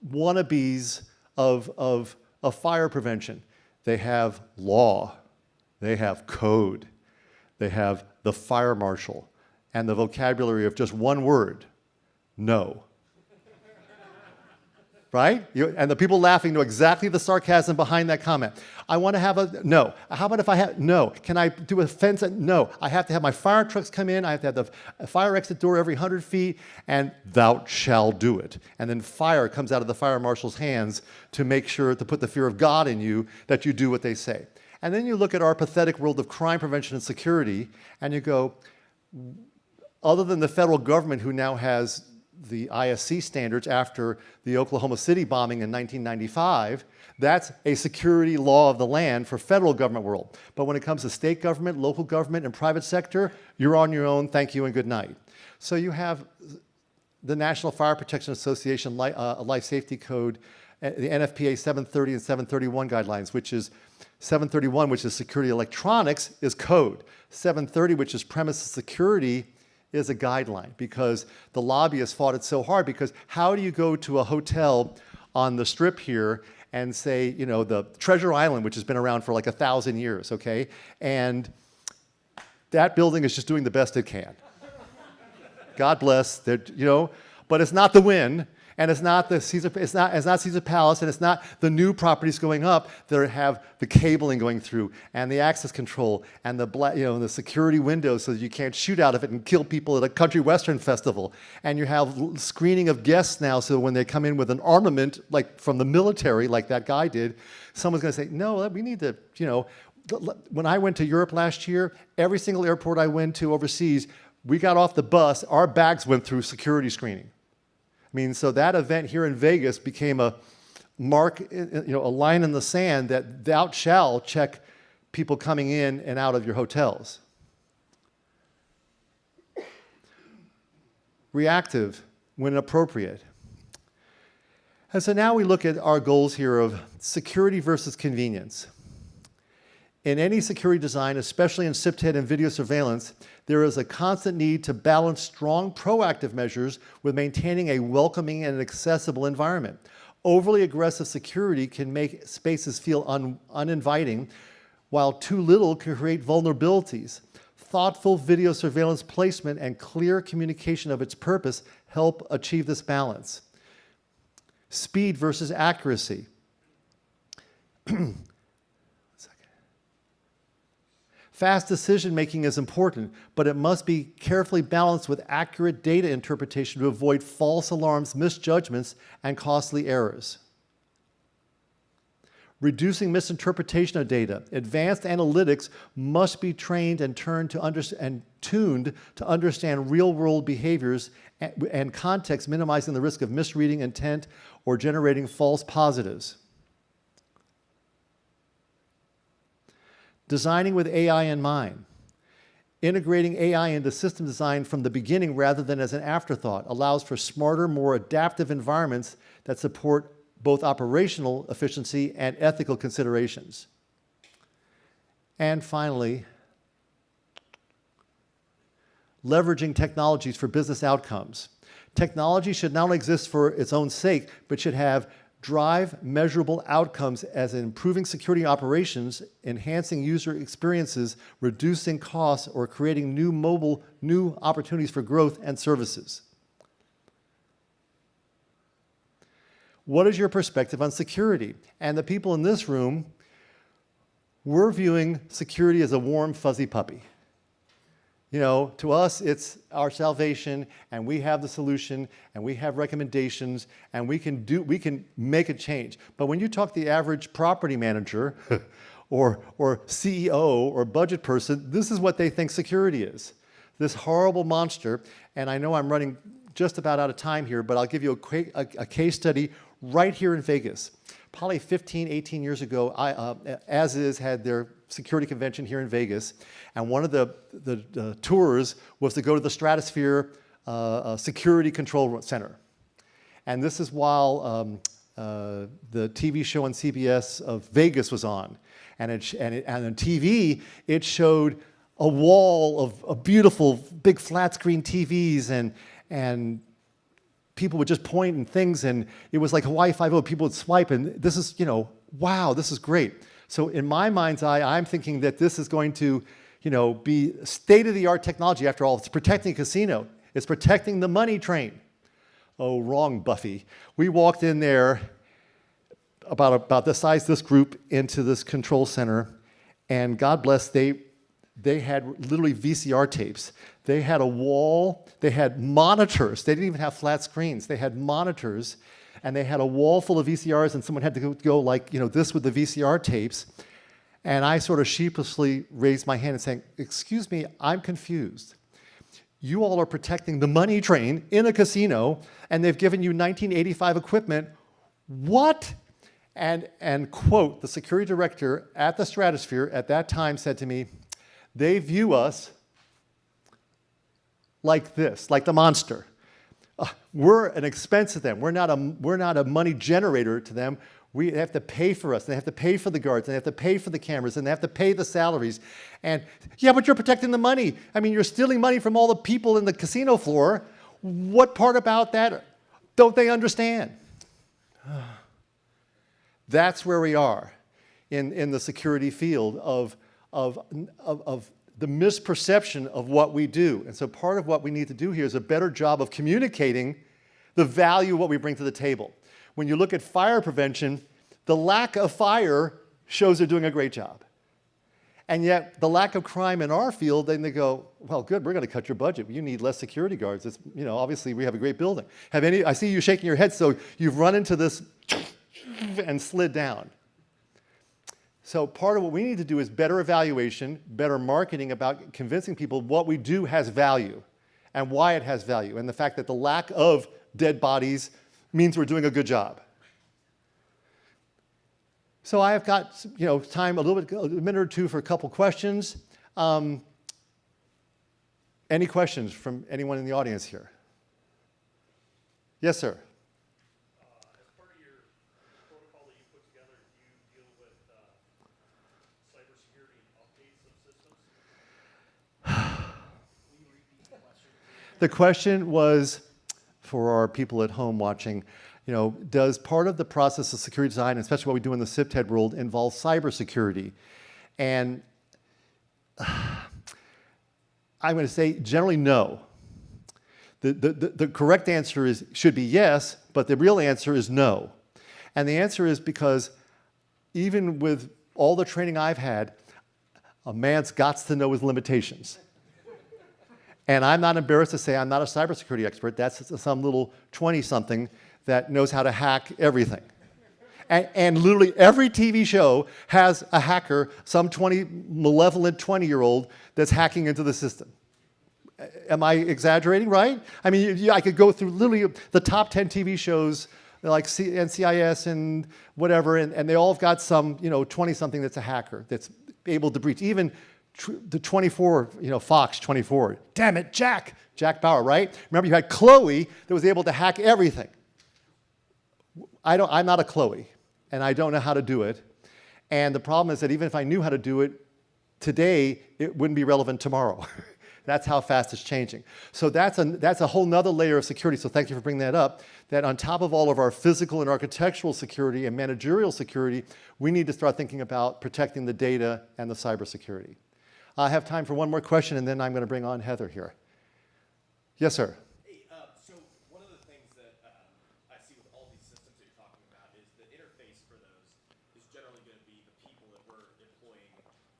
wannabes of fire prevention. They have law, they have code, they have the fire marshal, and the vocabulary of just one word, no. Right? And the people laughing know exactly the sarcasm behind that comment. I want to have a, no. How about if I have, no. Can I do a fence? No. I have to have my fire trucks come in. I have to have the fire exit door every 100 feet, and thou shalt do it. And then fire comes out of the fire marshal's hands to make sure, to put the fear of God in you, that you do what they say. And then you look at our pathetic world of crime prevention and security, and you go, other than the federal government, who now has the ISC standards after the Oklahoma City bombing in 1995, that's a security law of the land for federal government world. But when it comes to state government, local government, and private sector, you're on your own, thank you and good night. So you have the National Fire Protection Association Life Safety Code, the NFPA 730 and 731 guidelines, which is 731, which is security electronics, is code. 730, which is premises security, is a guideline, because the lobbyists fought it so hard. Because how do you go to a hotel on the strip here and say, the Treasure Island, which has been around for like 1,000 years, okay? And that building is just doing the best it can. God bless, but it's not the Wynn, and it's not the Caesar, it's not Caesar Palace, and it's not the new properties going up that have the cabling going through, and the access control, and the security windows so that you can't shoot out of it and kill people at a country western festival. And you have screening of guests now, so when they come in with an armament, like from the military, like that guy did, someone's going to say, no, we need to, when I went to Europe last year, every single airport I went to overseas, we got off the bus, our bags went through security screening. I mean, so that event here in Vegas became a mark, a line in the sand that thou shalt check people coming in and out of your hotels. Reactive when appropriate. And so now we look at our goals here of security versus convenience. In any security design, especially in SIP-TED and video surveillance, there is a constant need to balance strong proactive measures with maintaining a welcoming and accessible environment. Overly aggressive security can make spaces feel uninviting, while too little can create vulnerabilities. Thoughtful video surveillance placement and clear communication of its purpose help achieve this balance. Speed versus accuracy. Fast decision-making is important, but it must be carefully balanced with accurate data interpretation to avoid false alarms, misjudgments, and costly errors. Reducing misinterpretation of data. Advanced analytics must be trained and tuned to understand real-world behaviors and context, minimizing the risk of misreading intent or generating false positives. Designing with AI in mind. Integrating AI into system design from the beginning rather than as an afterthought allows for smarter, more adaptive environments that support both operational efficiency and ethical considerations. And finally, leveraging technologies for business outcomes. Technology should not only exist for its own sake, but should drive measurable outcomes as in improving security operations, enhancing user experiences, reducing costs, or creating new opportunities for growth and services. What is your perspective on security? And the people in this room, we're viewing security as a warm, fuzzy puppy. You know, to us, it's our salvation, and we have the solution, and we have recommendations, and we can make a change. But when you talk to the average property manager or CEO or budget person, this is what they think security is. This horrible monster, and I know I'm running just about out of time here, but I'll give you a case study right here in Vegas. Probably 15, 18 years ago, As Is had their security convention here in Vegas, and one of the tours was to go to the Stratosphere Security Control Center. And this is while the TV show on CBS of Vegas was on. And on TV, it showed a wall of beautiful big flat screen TVs, and people would just point and things, and it was like Hawaii Five-0. People would swipe, and this is, you know, wow, this is great. So in my mind's eye, I'm thinking that this is going to, you know, be state-of-the-art technology. After all, it's protecting a casino. It's protecting the money train. Oh, wrong, Buffy. We walked in there about the size of this group into this control center, and God bless, they had literally VCR tapes. They had a wall, they had monitors. They didn't even have flat screens. They had monitors, and they had a wall full of VCRs, and someone had to go like, you know, this with the VCR tapes. And I sort of sheepishly raised my hand and saying, excuse me, I'm confused. You all are protecting the money train in a casino, and they've given you 1985 equipment. What? And quote, the security director at the Stratosphere at that time said to me, they view us like this, like the monster. We're an expense to them. We're not a money generator to them. They have to pay for us. They have to pay for the guards. They have to pay for the cameras. And they have to pay the salaries. And yeah, but you're protecting the money. I mean, you're stealing money from all the people in the casino floor. What part about that don't they understand? That's where we are in the security field of the misperception of what we do. And so part of what we need to do here is a better job of communicating the value of what we bring to the table. When you look at fire prevention, the lack of fire shows they're doing a great job. And yet the lack of crime in our field, then they go, well, good, we're going to cut your budget. You need less security guards. It's, you know, obviously we have a great building. I see you shaking your head, so you've run into this and slid down. So part of what we need to do is better evaluation, better marketing about convincing people what we do has value and why it has value, and the fact that the lack of dead bodies means we're doing a good job. So I have got, you know, time, a minute or two for a couple questions. Any questions from anyone in the audience here? Yes, sir. As part of your protocol that you put together, do you deal with cybersecurity and updates of systems? Will you repeat the question? The question was, for our people at home watching, you know, does part of the process of security design, especially what we do in the CIPTED world, involve cybersecurity? And I'm going to say generally no. The correct answer should be yes, but the real answer is no. And the answer is because even with all the training I've had, a man's got to know his limitations. And I'm not embarrassed to say I'm not a cybersecurity expert. That's some little 20-something that knows how to hack everything. And literally every TV show has a hacker, some malevolent 20-year-old that's hacking into the system. Am I exaggerating, right? I mean, I could go through literally the top 10 TV shows like NCIS and whatever, and they all have got some, you know, 20-something that's a hacker that's able to breach. Even the 24, Fox 24. Damn it, Jack Bauer, right? Remember, you had Chloe that was able to hack everything. I'm not a Chloe, and I don't know how to do it. And the problem is that even if I knew how to do it today, it wouldn't be relevant tomorrow. That's how fast it's changing. So that's a whole nother layer of security, so thank you for bringing that up, that on top of all of our physical and architectural security and managerial security, we need to start thinking about protecting the data and the cybersecurity. I have time for one more question, and then I'm going to bring on Heather here. Yes, sir. Hey, so one of the things that I see with all these systems that you're talking about is the interface for those is generally going to be the people that we're employing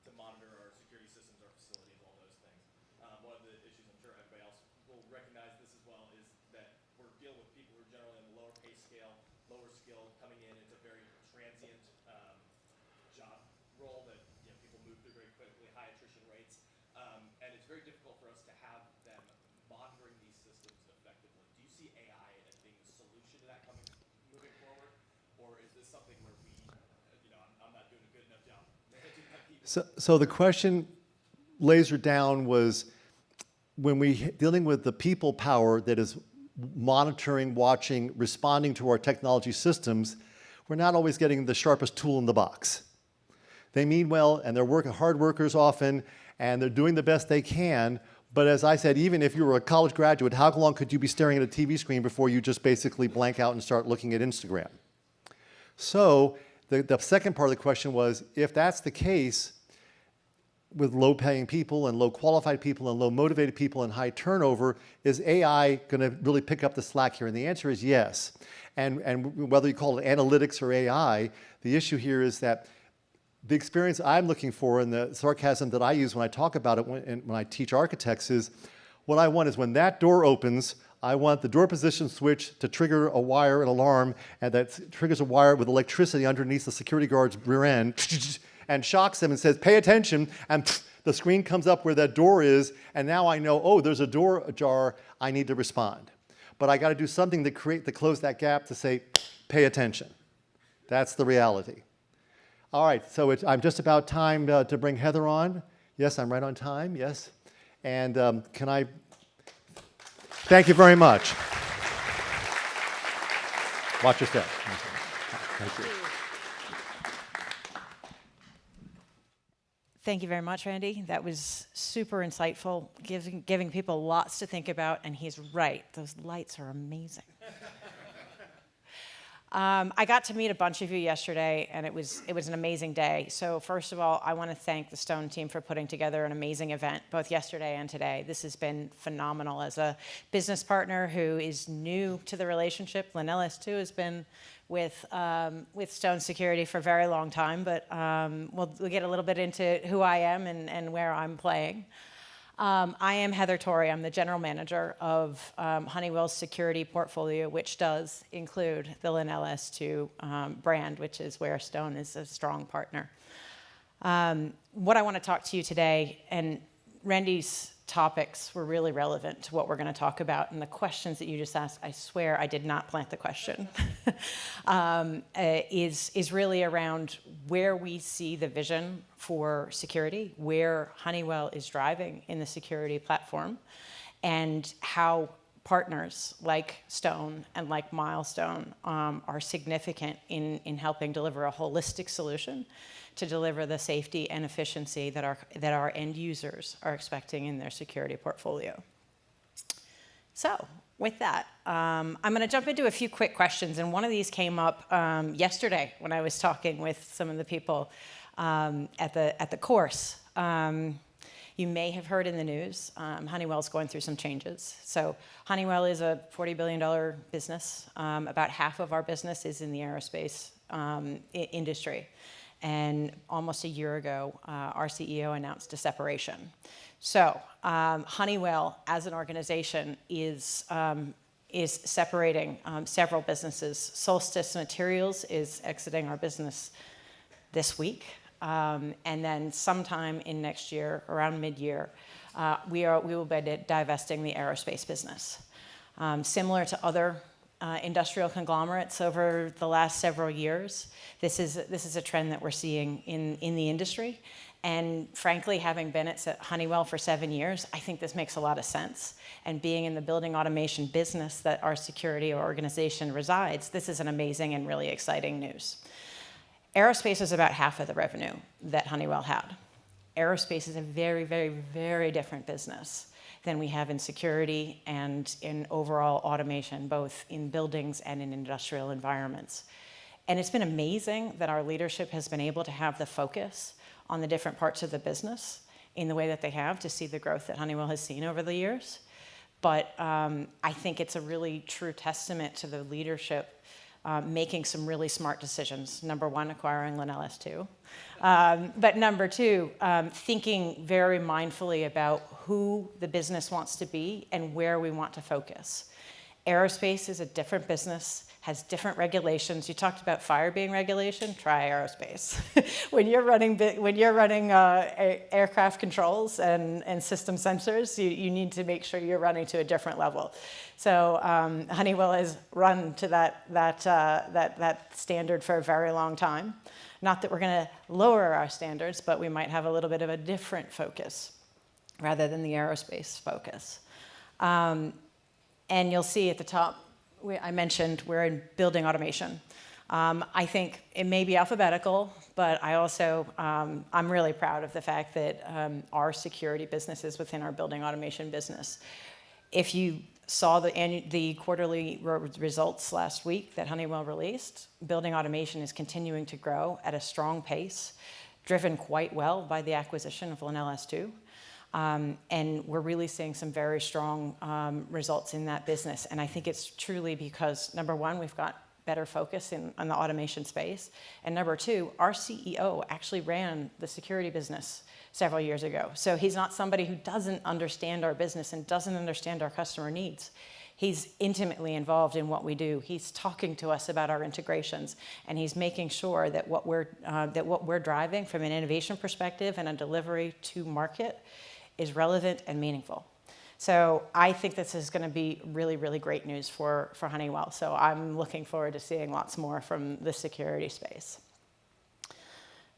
to monitor our security systems, our facilities, all those things. One of the issues, I'm sure everybody else will recognize this as well, is that we're dealing with people who are generally in the lower pay scale, lower skill, coming in. It's a very transient job role that people move through very quickly, high attrition rates, and it's very difficult for us to have them monitoring these systems effectively. Do you see AI as being the solution to that moving forward, or is this something where we, I'm not doing a good enough job managing my people? So the question laser down was, when we dealing with the people power that is monitoring, watching, responding to our technology systems, we're not always getting the sharpest tool in the box. They mean well, and they're hard workers often, and they're doing the best they can. But as I said, even if you were a college graduate, how long could you be staring at a TV screen before you just basically blank out and start looking at Instagram? So the second part of the question was, if that's the case, with low-paying people and low-qualified people and low-motivated people and high turnover, is AI going to really pick up the slack here? And the answer is yes. And whether you call it analytics or AI, the issue here is that the experience I'm looking for and the sarcasm that I use when I talk about it when I teach architects is, what I want is when that door opens, I want the door position switch to trigger a wire, an alarm, and that triggers a wire with electricity underneath the security guard's rear end, and shocks them and says, pay attention, and the screen comes up where that door is, and now I know, oh, there's a door ajar, I need to respond. But I got to do something to close that gap to say, pay attention. That's the reality. All right, so I'm just about time to bring Heather on. Yes, I'm right on time, yes. And can I, thank you very much. Watch your step. Thank you. Thank you very much, Randy. That was super insightful, giving people lots to think about, and he's right. Those lights are amazing. I got to meet a bunch of you yesterday, and it was an amazing day. So first of all, I want to thank the Stone team for putting together an amazing event, both yesterday and today. This has been phenomenal. As a business partner who is new to the relationship, Lynn Ellis too has been with Stone Security for a very long time, but we'll get a little bit into who I am and where I'm playing. I am Heather Torrey. I'm the general manager of Honeywell's security portfolio, which does include the Lynn LS2 brand, which is where Stone is a strong partner. What I want to talk to you today, and Randy's topics were really relevant to what we're going to talk about, and the questions that you just asked, I swear I did not plant the question, is really around where we see the vision for security, where Honeywell is driving in the security platform, and how partners like Stone and like Milestone are significant in helping deliver a holistic solution to deliver the safety and efficiency that our end users are expecting in their security portfolio. So with that, I'm going to jump into a few quick questions, and one of these came up yesterday when I was talking with some of the people at the course. You may have heard in the news, Honeywell's going through some changes. So Honeywell is a $40 billion business. About half of our business is in the aerospace industry. And almost a year ago, our CEO announced a separation. So Honeywell, as an organization, is separating several businesses. Solstice Materials is exiting our business this week. And then sometime in next year, around mid-year, we will be divesting the aerospace business. Similar to other industrial conglomerates over the last several years, this is a trend that we're seeing in the industry, And frankly, having been at Honeywell for 7 years, I think this makes a lot of sense. And being in the building automation business that our security organization resides, this is an amazing and really exciting news. Aerospace is about half of the revenue that Honeywell had. Aerospace is a very, very, very different business than we have in security and in overall automation, both in buildings and in industrial environments. And it's been amazing that our leadership has been able to have the focus on the different parts of the business in the way that they have to see the growth that Honeywell has seen over the years. But I think it's a really true testament to the leadership making some really smart decisions. Number one, acquiring Linnell S2. But number two, thinking very mindfully about who the business wants to be and where we want to focus. Aerospace is a different business, has different regulations. You talked about fire being regulation, try aerospace. when you're running aircraft controls and system sensors, you need to make sure you're running to a different level. So Honeywell has run to that standard for a very long time. Not that we're going to lower our standards, but we might have a little bit of a different focus rather than the aerospace focus. And you'll see at the top, I mentioned we're in building automation. I think it may be alphabetical, but I also, I'm really proud of the fact that our security business is within our building automation business. If you saw the quarterly results last week that Honeywell released, building automation is continuing to grow at a strong pace, driven quite well by the acquisition of Linnell S2. And we're really seeing some very strong results in that business. And I think it's truly because, number one, we've got better focus on the automation space. And number two, our CEO actually ran the security business several years ago. So he's not somebody who doesn't understand our business and doesn't understand our customer needs. He's intimately involved in what we do. He's talking to us about our integrations, and he's making sure that what we're driving from an innovation perspective and a delivery to market is relevant and meaningful. So I think this is going to be really, really great news for Honeywell. So I'm looking forward to seeing lots more from the security space.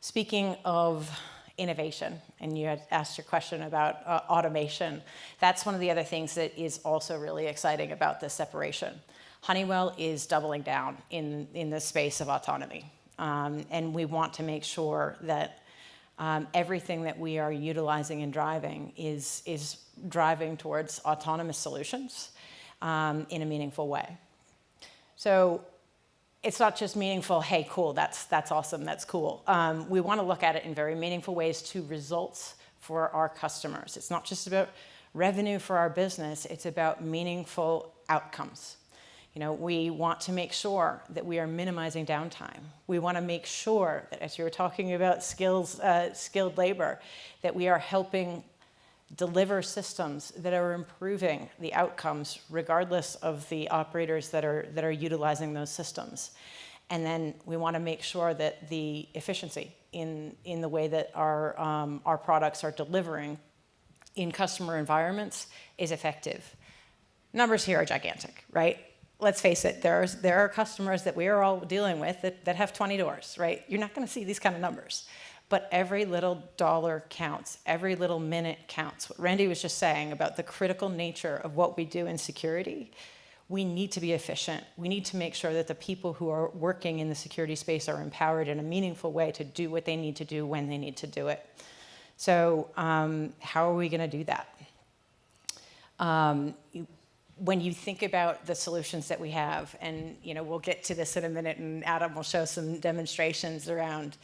Speaking of innovation, and you had asked your question about automation, that's one of the other things that is also really exciting about this separation. Honeywell is doubling down in the space of autonomy. And we want to make sure that everything that we are utilizing and driving is driving towards autonomous solutions in a meaningful way. So it's not just meaningful, hey, cool, that's awesome, that's cool. We want to look at it in very meaningful ways to results for our customers. It's not just about revenue for our business, it's about meaningful outcomes. You know, we want to make sure that we are minimizing downtime. We want to make sure that, as you were talking about skilled labor, that we are helping deliver systems that are improving the outcomes regardless of the operators that are utilizing those systems. And then we want to make sure that the efficiency in the way that our products are delivering in customer environments is effective. Numbers here are gigantic, right? Let's face it, there are customers that we are all dealing with that have 20 doors, right? You're not going to see these kind of numbers. But every little dollar counts. Every little minute counts. What Randy was just saying about the critical nature of what we do in security, we need to be efficient. We need to make sure that the people who are working in the security space are empowered in a meaningful way to do what they need to do when they need to do it. So how are we going to do that? When you think about the solutions that we have, and we'll get to this in a minute, and Adam will show some demonstrations around,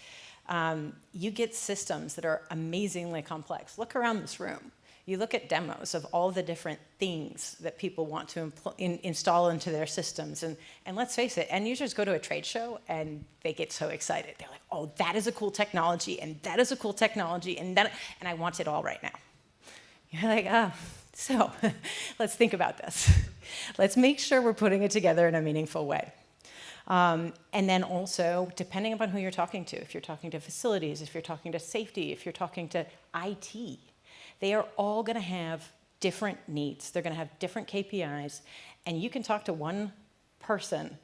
you get systems that are amazingly complex. Look around this room. You look at demos of all the different things that people want to install into their systems. And let's face it, end users go to a trade show and they get so excited. They're like, oh, that is a cool technology, and that is a cool technology, and I want it all right now. You're like, so let's think about this. Let's make sure we're putting it together in a meaningful way. And then also, depending upon who you're talking to, if you're talking to facilities, if you're talking to safety, if you're talking to IT, they are all going to have different needs. They're going to have different KPIs. And you can talk to one person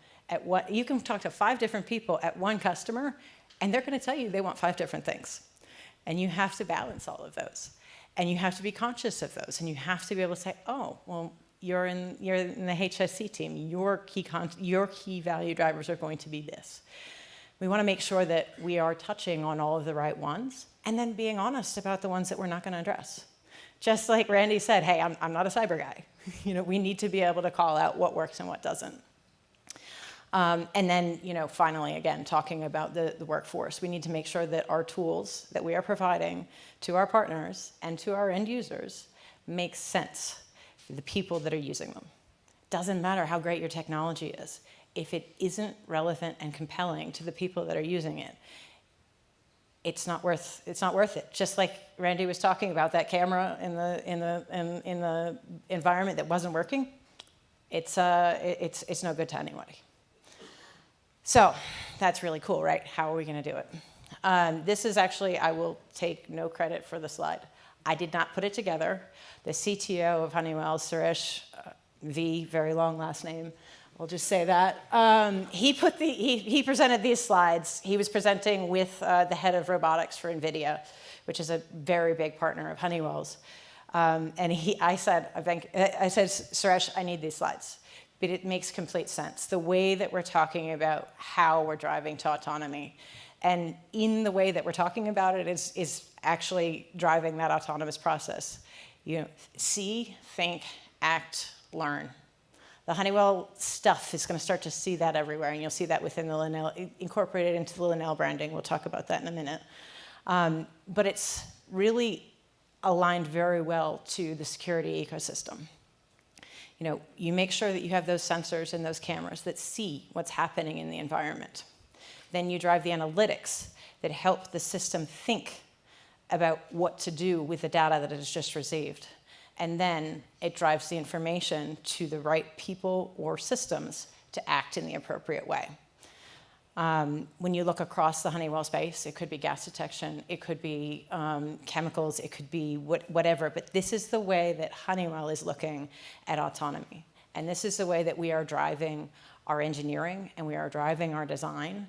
you can talk to 5 different people at one customer, and they're going to tell you they want 5 different things. And you have to balance all of those. And you have to be conscious of those. And you have to be able to say, oh, well, you're in the HSC team. Your key value drivers are going to be this. We want to make sure that we are touching on all of the right ones and then being honest about the ones that we're not going to address. Just like Randy said, hey, I'm not a cyber guy. We need to be able to call out what works and what doesn't. And then, finally, again, talking about the workforce, we need to make sure that our tools that we are providing to our partners and to our end users make sense for the people that are using them. Doesn't matter how great your technology is. If it isn't relevant and compelling to the people that are using it, it's not worth it. Just like Randy was talking about that camera in the environment that wasn't working, it's no good to anybody. So that's really cool, right? How are we going to do it? This is actually, I will take no credit for the slide. I did not put it together. The CTO of Honeywell, Suresh V, very long last name, I'll just say that. He presented these slides. He was presenting with the head of robotics for NVIDIA, which is a very big partner of Honeywell's. And I said, Suresh, I need these slides. But it makes complete sense. The way that we're talking about how we're driving to autonomy, and in the way that we're talking about it is actually driving that autonomous process. See, think, act, learn. The Honeywell stuff is going to start to see that everywhere, and you'll see that within the Linnell, incorporated into the Linnell branding. We'll talk about that in a minute. But it's really aligned very well to the security ecosystem. You make sure that you have those sensors and those cameras that see what's happening in the environment. Then you drive the analytics that help the system think about what to do with the data that it has just received. And then it drives the information to the right people or systems to act in the appropriate way. When you look across the Honeywell space, it could be gas detection, it could be chemicals, it could be whatever, but this is the way that Honeywell is looking at autonomy. And this is the way that we are driving our engineering and we are driving our design.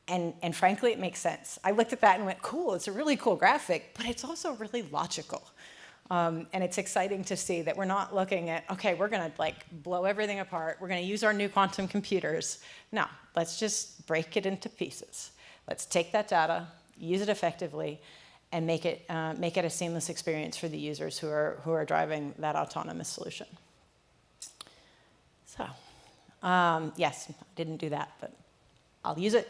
And frankly, it makes sense. I looked at that and went, cool, it's a really cool graphic, but it's also really logical. And it's exciting to see that we're not looking at, okay, we're going to blow everything apart. We're going to use our new quantum computers. No, let's just break it into pieces. Let's take that data, use it effectively, and make it a seamless experience for the users who are driving that autonomous solution. So, yes, I didn't do that, but I'll use it.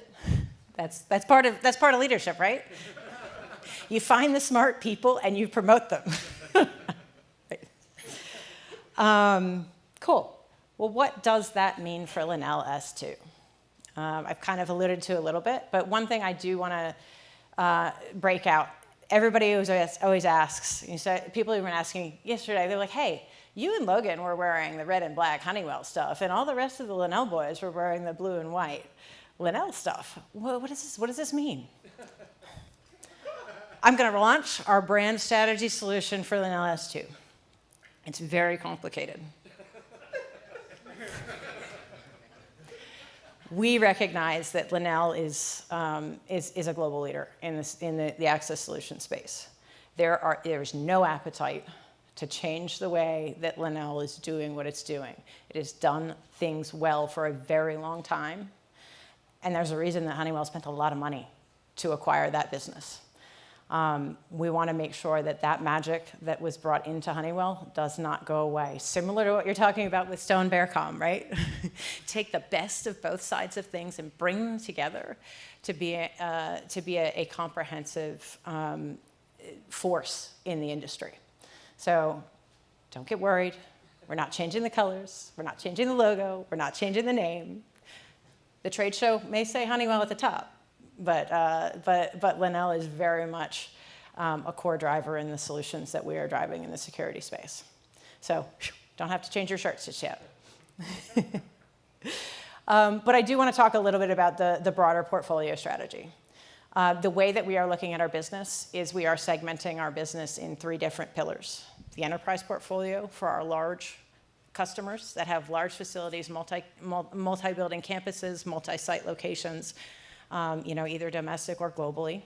That's part of leadership, right? You find the smart people and you promote them. Cool. Well, what does that mean for Linnell S2? I've kind of alluded to a little bit, but one thing I do want to break out. Everybody always asks, people who've been asking yesterday, they're like, hey, you and Logan were wearing the red and black Honeywell stuff, and all the rest of the Linnell boys were wearing the blue and white Linnell stuff. What does this mean? I'm going to launch our brand strategy solution for Linnell S2. It's very complicated. We recognize that Linnell is a global leader in the access solution space. There's no appetite to change the way that Linnell is doing what it's doing. It has done things well for a very long time, and there's a reason that Honeywell spent a lot of money to acquire that business. We want to make sure that that magic that was brought into Honeywell does not go away. Similar to what you're talking about with Stone Bearcom, right? Take the best of both sides of things and bring them together to be a comprehensive force in the industry. So don't get worried. We're not changing the colors. We're not changing the logo. We're not changing the name. The trade show may say Honeywell at the top. But Linnell is very much a core driver in the solutions that we are driving in the security space. So don't have to change your shirts just yet. But I do want to talk a little bit about the broader portfolio strategy. The way that we are looking at our business is we are segmenting our business in 3 different pillars. The enterprise portfolio for our large customers that have large facilities, multi-building campuses, multi-site locations, either domestic or globally.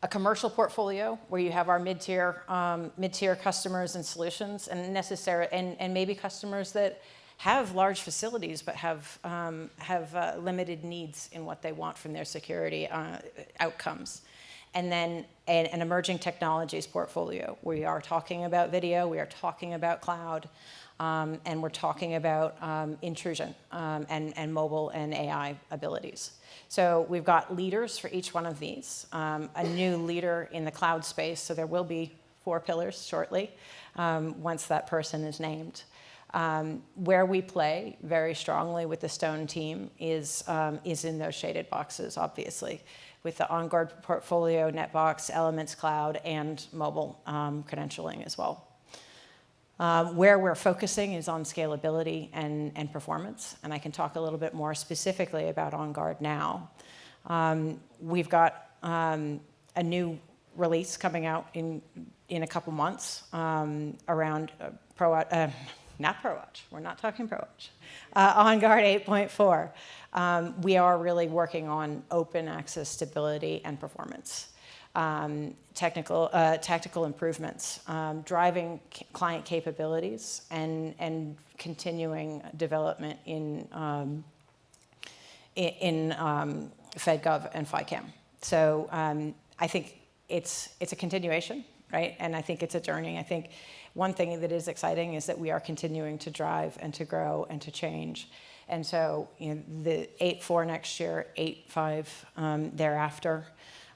a commercial portfolio where you have our mid-tier customers and solutions, and and maybe customers that have large facilities but have limited needs in what they want from their security outcomes. And then an emerging technologies portfolio. We are talking about video, we are talking about cloud, and we're talking about intrusion and mobile and AI abilities. So we've got leaders for each one of these. A new leader in the cloud space, so there will be 4 pillars shortly once that person is named. Where we play very strongly with the Stone team is in those shaded boxes, obviously, with the OnGuard portfolio, Netbox, Elements Cloud, and mobile credentialing as well. Where we're focusing is on scalability and performance, and I can talk a little bit more specifically about OnGuard now. We've got a new release coming out in a couple months around not ProWatch, we're not talking ProWatch, OnGuard 8.4. We are really working on open access stability and performance. Tactical improvements, driving client capabilities, and continuing development in FedGov and FICAM. So I think it's a continuation, right? And I think it's a journey. I think one thing that is exciting is that we are continuing to drive and to grow and to change. And so, you know, the 8.4 next year, 8.5 thereafter.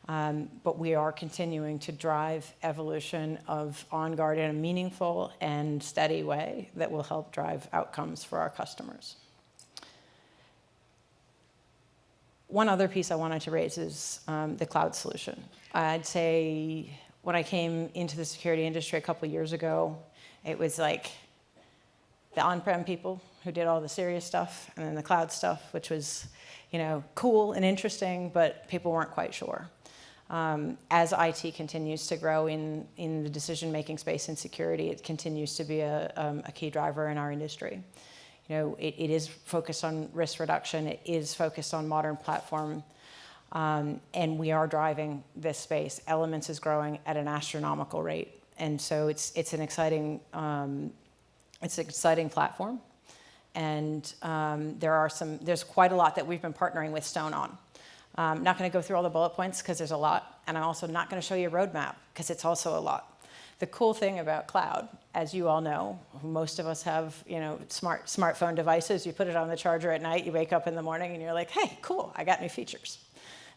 But we are continuing to drive evolution of OnGuard in a meaningful and steady way that will help drive outcomes for our customers. One other piece I wanted to raise is the cloud solution. I'd say when I came into the security industry a couple of years ago, it was like the on-prem people who did all the serious stuff, and then the cloud stuff, which was, you know, cool and interesting, but people weren't quite sure. As IT continues to grow in the decision-making space in security, it continues to be a key driver in our industry. You know, it is focused on risk reduction. It is focused on modern platform, and we are driving this space. Elements is growing at an astronomical rate, and so it's an exciting platform. And there's quite a lot that we've been partnering with Stone on. I'm not going to go through all the bullet points because there's a lot, and I'm also not going to show you a roadmap because it's also a lot. The cool thing about cloud, as you all know, most of us have, you know, smartphone devices. You put it on the charger at night, you wake up in the morning, and you're like, hey, cool, I got new features.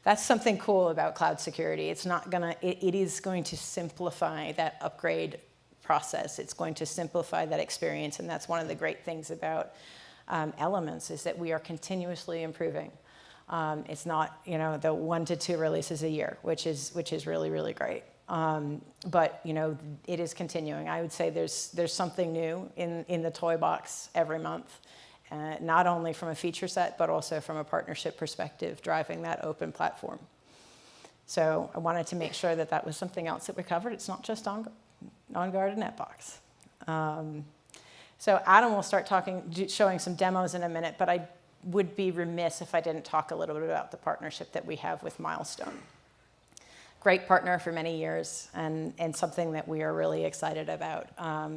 That's something cool about cloud security. It is going to simplify that upgrade process. It's going to simplify that experience, and that's one of the great things about Elements is that we are continuously improving. It's not, you know, the 1 to 2 releases a year, which is really, really great. But, you know, it is continuing. I would say there's something new in the toy box every month, not only from a feature set, but also from a partnership perspective, driving that open platform. So I wanted to make sure that that was something else that we covered. It's not just OnGuard and Netbox. So Adam will start showing some demos in a minute, but I would be remiss if I didn't talk a little bit about the partnership that we have with Milestone. Great partner for many years, and something that we are really excited about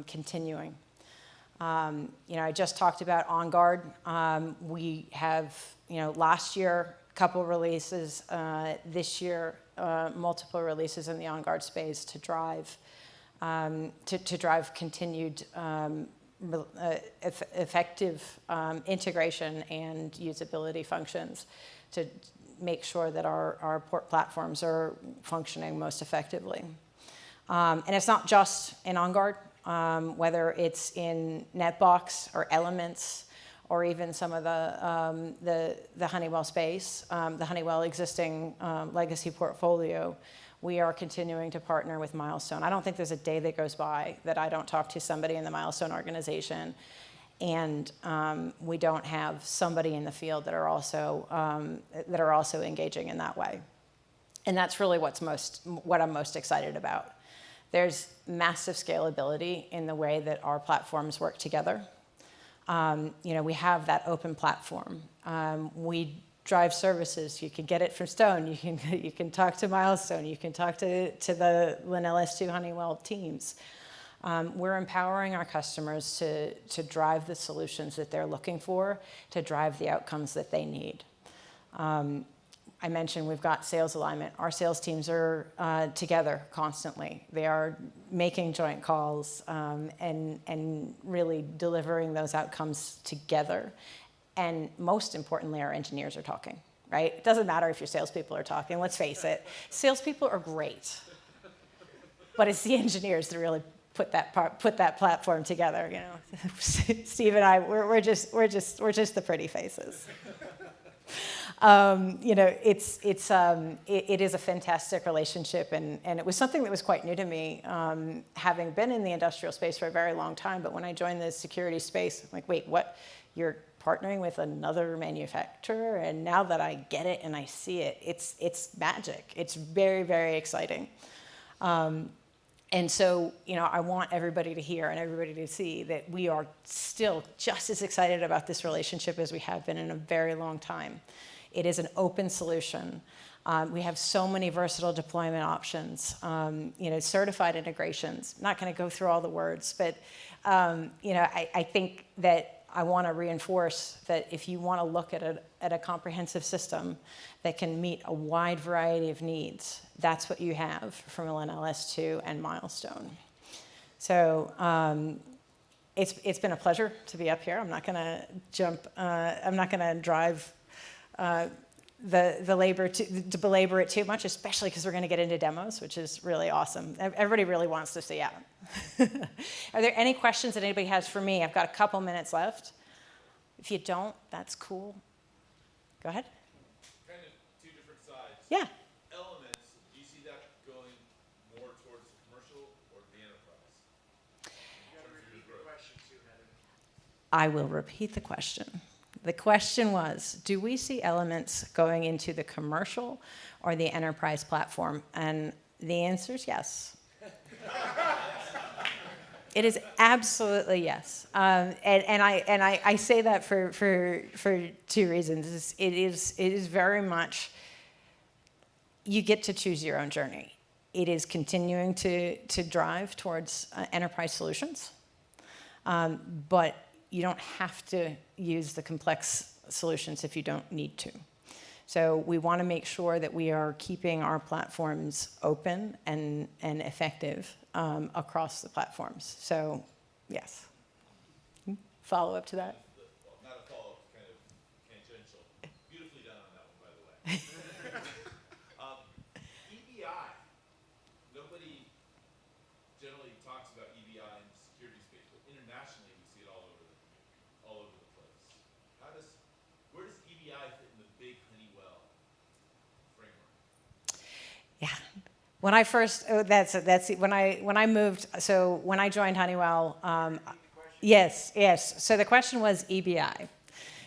continuing. You know, I just talked about OnGuard. We have, you know, last year, a couple releases, this year, multiple releases in the OnGuard space to drive continued effective integration and usability functions to make sure that our platforms are functioning most effectively. And it's not just in OnGuard, whether it's in Netbox or Elements or even some of the Honeywell space, the Honeywell existing legacy portfolio. We are continuing to partner with Milestone. I don't think there's a day that goes by that I don't talk to somebody in the Milestone organization, and we don't have somebody in the field that are also engaging in that way. And that's really what I'm most excited about. There's massive scalability in the way that our platforms work together. You know, we have that open platform. We drive services. You can get it from Stone. You can talk to Milestone. You can talk to the LS2 Honeywell teams. We're empowering our customers to drive the solutions that they're looking for, to drive the outcomes that they need. I mentioned we've got sales alignment. Our sales teams are together constantly. They are making joint calls and really delivering those outcomes together. And most importantly, our engineers are talking, right? It doesn't matter if your salespeople are talking. Let's face it, salespeople are great, but it's the engineers that really put that platform together. You know, Steve and I, we're just the pretty faces. You know, it is a fantastic relationship, and it was something that was quite new to me, having been in the industrial space for a very long time. But when I joined the security space, I'm like, wait, what? You're partnering with another manufacturer? And now that I get it and I see it, it's magic. It's very, very exciting. And so, you know, I want everybody to hear and everybody to see that we are still just as excited about this relationship as we have been in a very long time. It is an open solution. We have so many versatile deployment options, you know, certified integrations. I'm not going to go through all the words, but, you know, I think that I want to reinforce that if you want to look at a comprehensive system that can meet a wide variety of needs, that's what you have from LS2 and Milestone. So it's been a pleasure to be up here. I'm not going to jump. I'm not going to drive the labor to belabor it too much, especially because we're going to get into demos, which is really awesome. Everybody really wants to see out. Are there any questions that anybody has for me? I've got a couple minutes left. If you don't, that's cool. Go ahead. Kind of two different sides. Yeah. Elements, do you see that going more towards the commercial or the enterprise? You got to repeat the question too, Heather. I will repeat the question. The question was, do we see elements going into the commercial or the enterprise platform? And the answer is yes. It is absolutely yes. And I say that for two reasons. It is very much, you get to choose your own journey. It is continuing to drive towards enterprise solutions, but you don't have to use the complex solutions if you don't need to. So we want to make sure that we are keeping our platforms open and effective across the platforms. So, yes. Follow up to that? Well, not a follow-up, kind of tangential. Beautifully done on that one, by the way. EBI. Nobody generally talks about EBI in the security space, but internationally we see it all over the place. Where does EBI fit in the big Honeywell framework? Yeah. When I first, when I moved, so when I joined Honeywell, yes. So the question was EBI.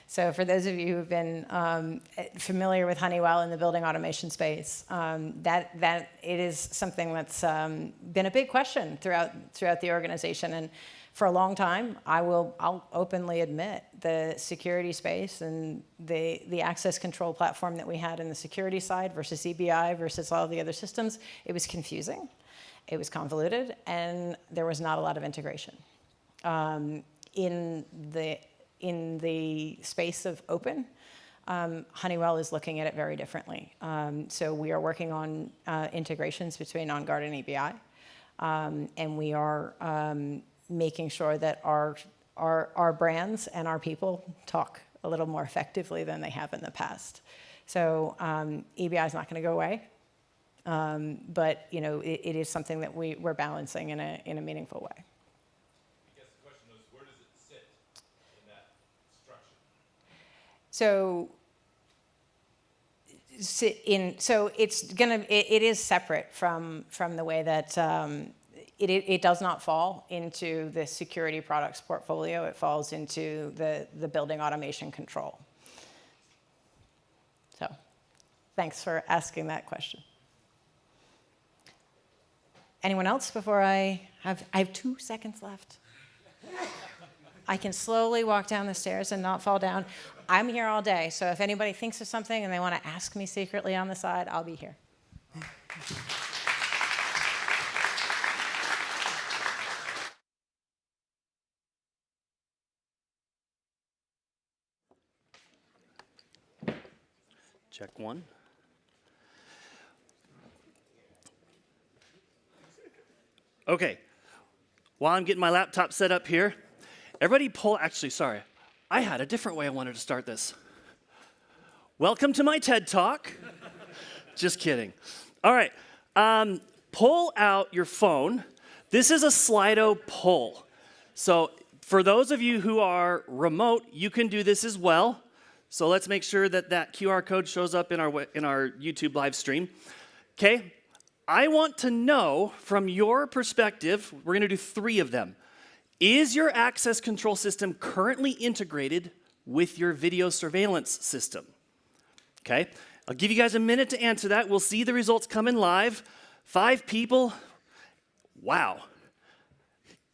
So for those of you who've been familiar with Honeywell in the building automation space, that it is something that's been a big question throughout the organization. And for a long time, I'll openly admit the security space and the access control platform that we had in the security side versus EBI versus all the other systems, it was confusing, it was convoluted, and there was not a lot of integration. In the space of open, Honeywell is looking at it very differently. So we are working on integrations between OnGuard and EBI, and we are making sure that our brands and our people talk a little more effectively than they have in the past. So EBI is not going to go away, but you know it is something that we're balancing in a meaningful way. I guess the question was, where does it sit in that structure? It is separate from the way that. It does not fall into the security products portfolio. It falls into the building automation control. So thanks for asking that question. Anyone else before I have 2 seconds left? I can slowly walk down the stairs and not fall down. I'm here all day, so if anybody thinks of something and they want to ask me secretly on the side, I'll be here. Check one. Okay, while I'm getting my laptop set up here, everybody actually, sorry, I had a different way I wanted to start this. Welcome to my TED Talk. Just kidding. All right, pull out your phone. This is a Slido poll. So for those of you who are remote, you can do this as well. So let's make sure that that QR code shows up in our YouTube live stream. Okay, I want to know from your perspective, we're going to do 3 of them. Is your access control system currently integrated with your video surveillance system? Okay, I'll give you guys a minute to answer that. We'll see the results coming live. 5 people. Wow.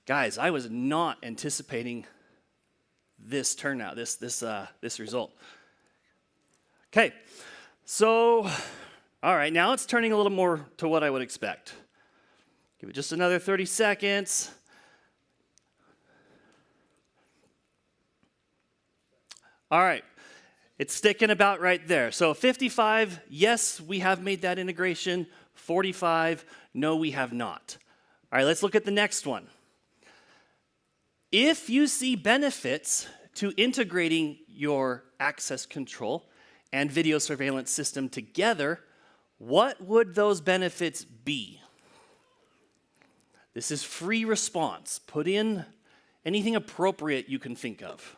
Guys, I was not anticipating this turnout, this result. Okay, so, all right, now it's turning a little more to what I would expect. Give it just another 30 seconds. All right, it's sticking about right there. So 55, yes, we have made that integration. 45, no, we have not. All right, let's look at the next one. If you see benefits to integrating your access control and video surveillance system together, what would those benefits be? This is free response. Put in anything appropriate you can think of.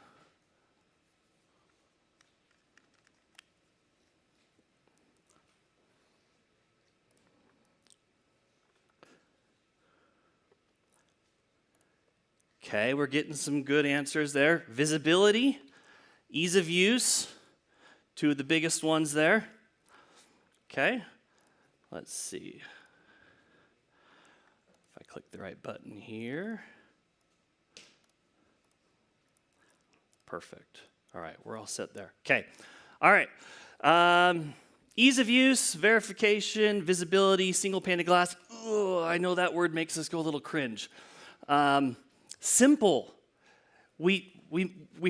Okay, we're getting some good answers there. Visibility, ease of use, 2 of the biggest ones there. Okay, let's see. If I click the right button here. Perfect. All right, we're all set there. Okay, all right. Ease of use, verification, visibility, single pane of glass. Oh, I know that word makes us go a little cringe. Simple. We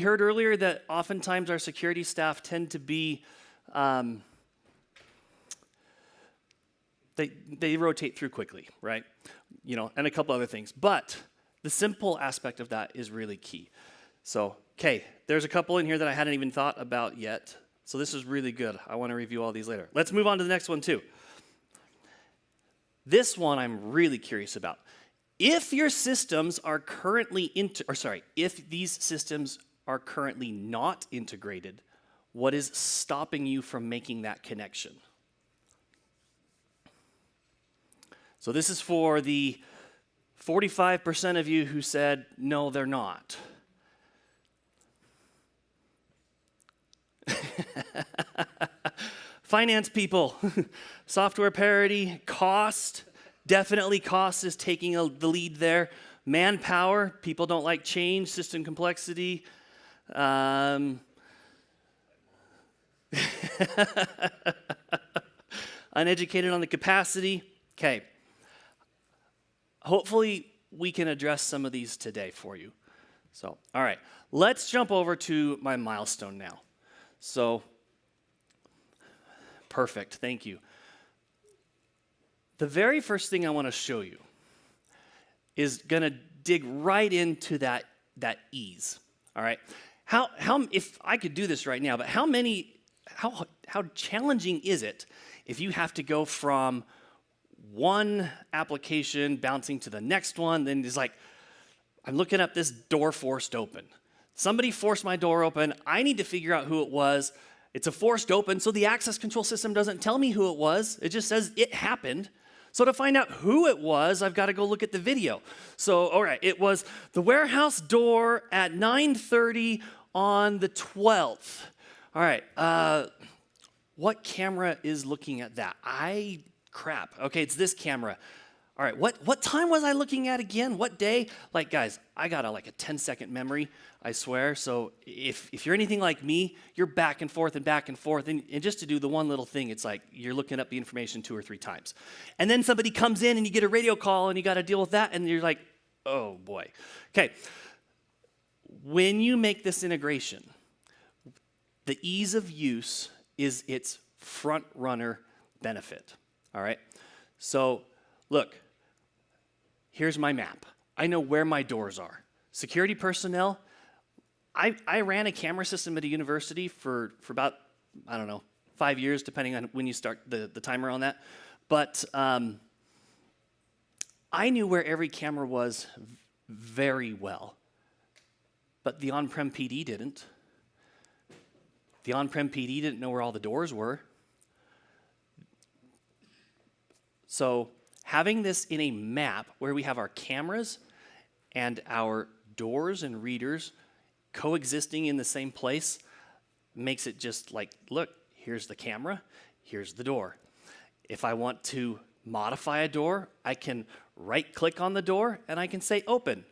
heard earlier that oftentimes our security staff tend to be, they rotate through quickly, right? You know, and a couple other things. But the simple aspect of that is really key. So, okay, there's a couple in here that I hadn't even thought about yet. So this is really good. I want to review all these later. Let's move on to the next one too. This one I'm really curious about. If your systems are currently if these systems are currently not integrated, what is stopping you from making that connection? So this is for the 45% of you who said, no, they're not. Finance people, software parity, cost. Definitely cost is taking the lead there. Manpower, people don't like change, system complexity. Uneducated on the capacity. Okay. Hopefully we can address some of these today for you. So, all right, let's jump over to my milestone now. So, perfect, thank you. The very first thing I want to show you is going to dig right into that ease. All right. How if I could do this right now, but how challenging is it if you have to go from one application bouncing to the next one, then it's like I'm looking up this door forced open. Somebody forced my door open. I need to figure out who it was. It's a forced open, so the access control system doesn't tell me who it was. It just says it happened. So to find out who it was, I've got to go look at the video. So, all right, it was the warehouse door at 9:30 on the 12th. All right, what camera is looking at that? Crap. Okay, it's this camera. All right, what time was I looking at again? What day? Like, guys, I got like a 10-second memory, I swear. So if you're anything like me, you're back and forth. And just to do the one little thing, it's like you're looking up the information 2 or 3 times. And then somebody comes in and you get a radio call and you got to deal with that. And you're like, oh, boy. Okay, when you make this integration, the ease of use is its front runner benefit. All right, so look. Here's my map. I know where my doors are. Security personnel, I ran a camera system at a university for about, I don't know, 5 years, depending on when you start the timer on that. But I knew where every camera was very well. But the on-prem PD didn't. The on-prem PD didn't know where all the doors were. So having this in a map where we have our cameras and our doors and readers coexisting in the same place makes it just like, look, here's the camera, here's the door. If I want to modify a door, I can right-click on the door and I can say open.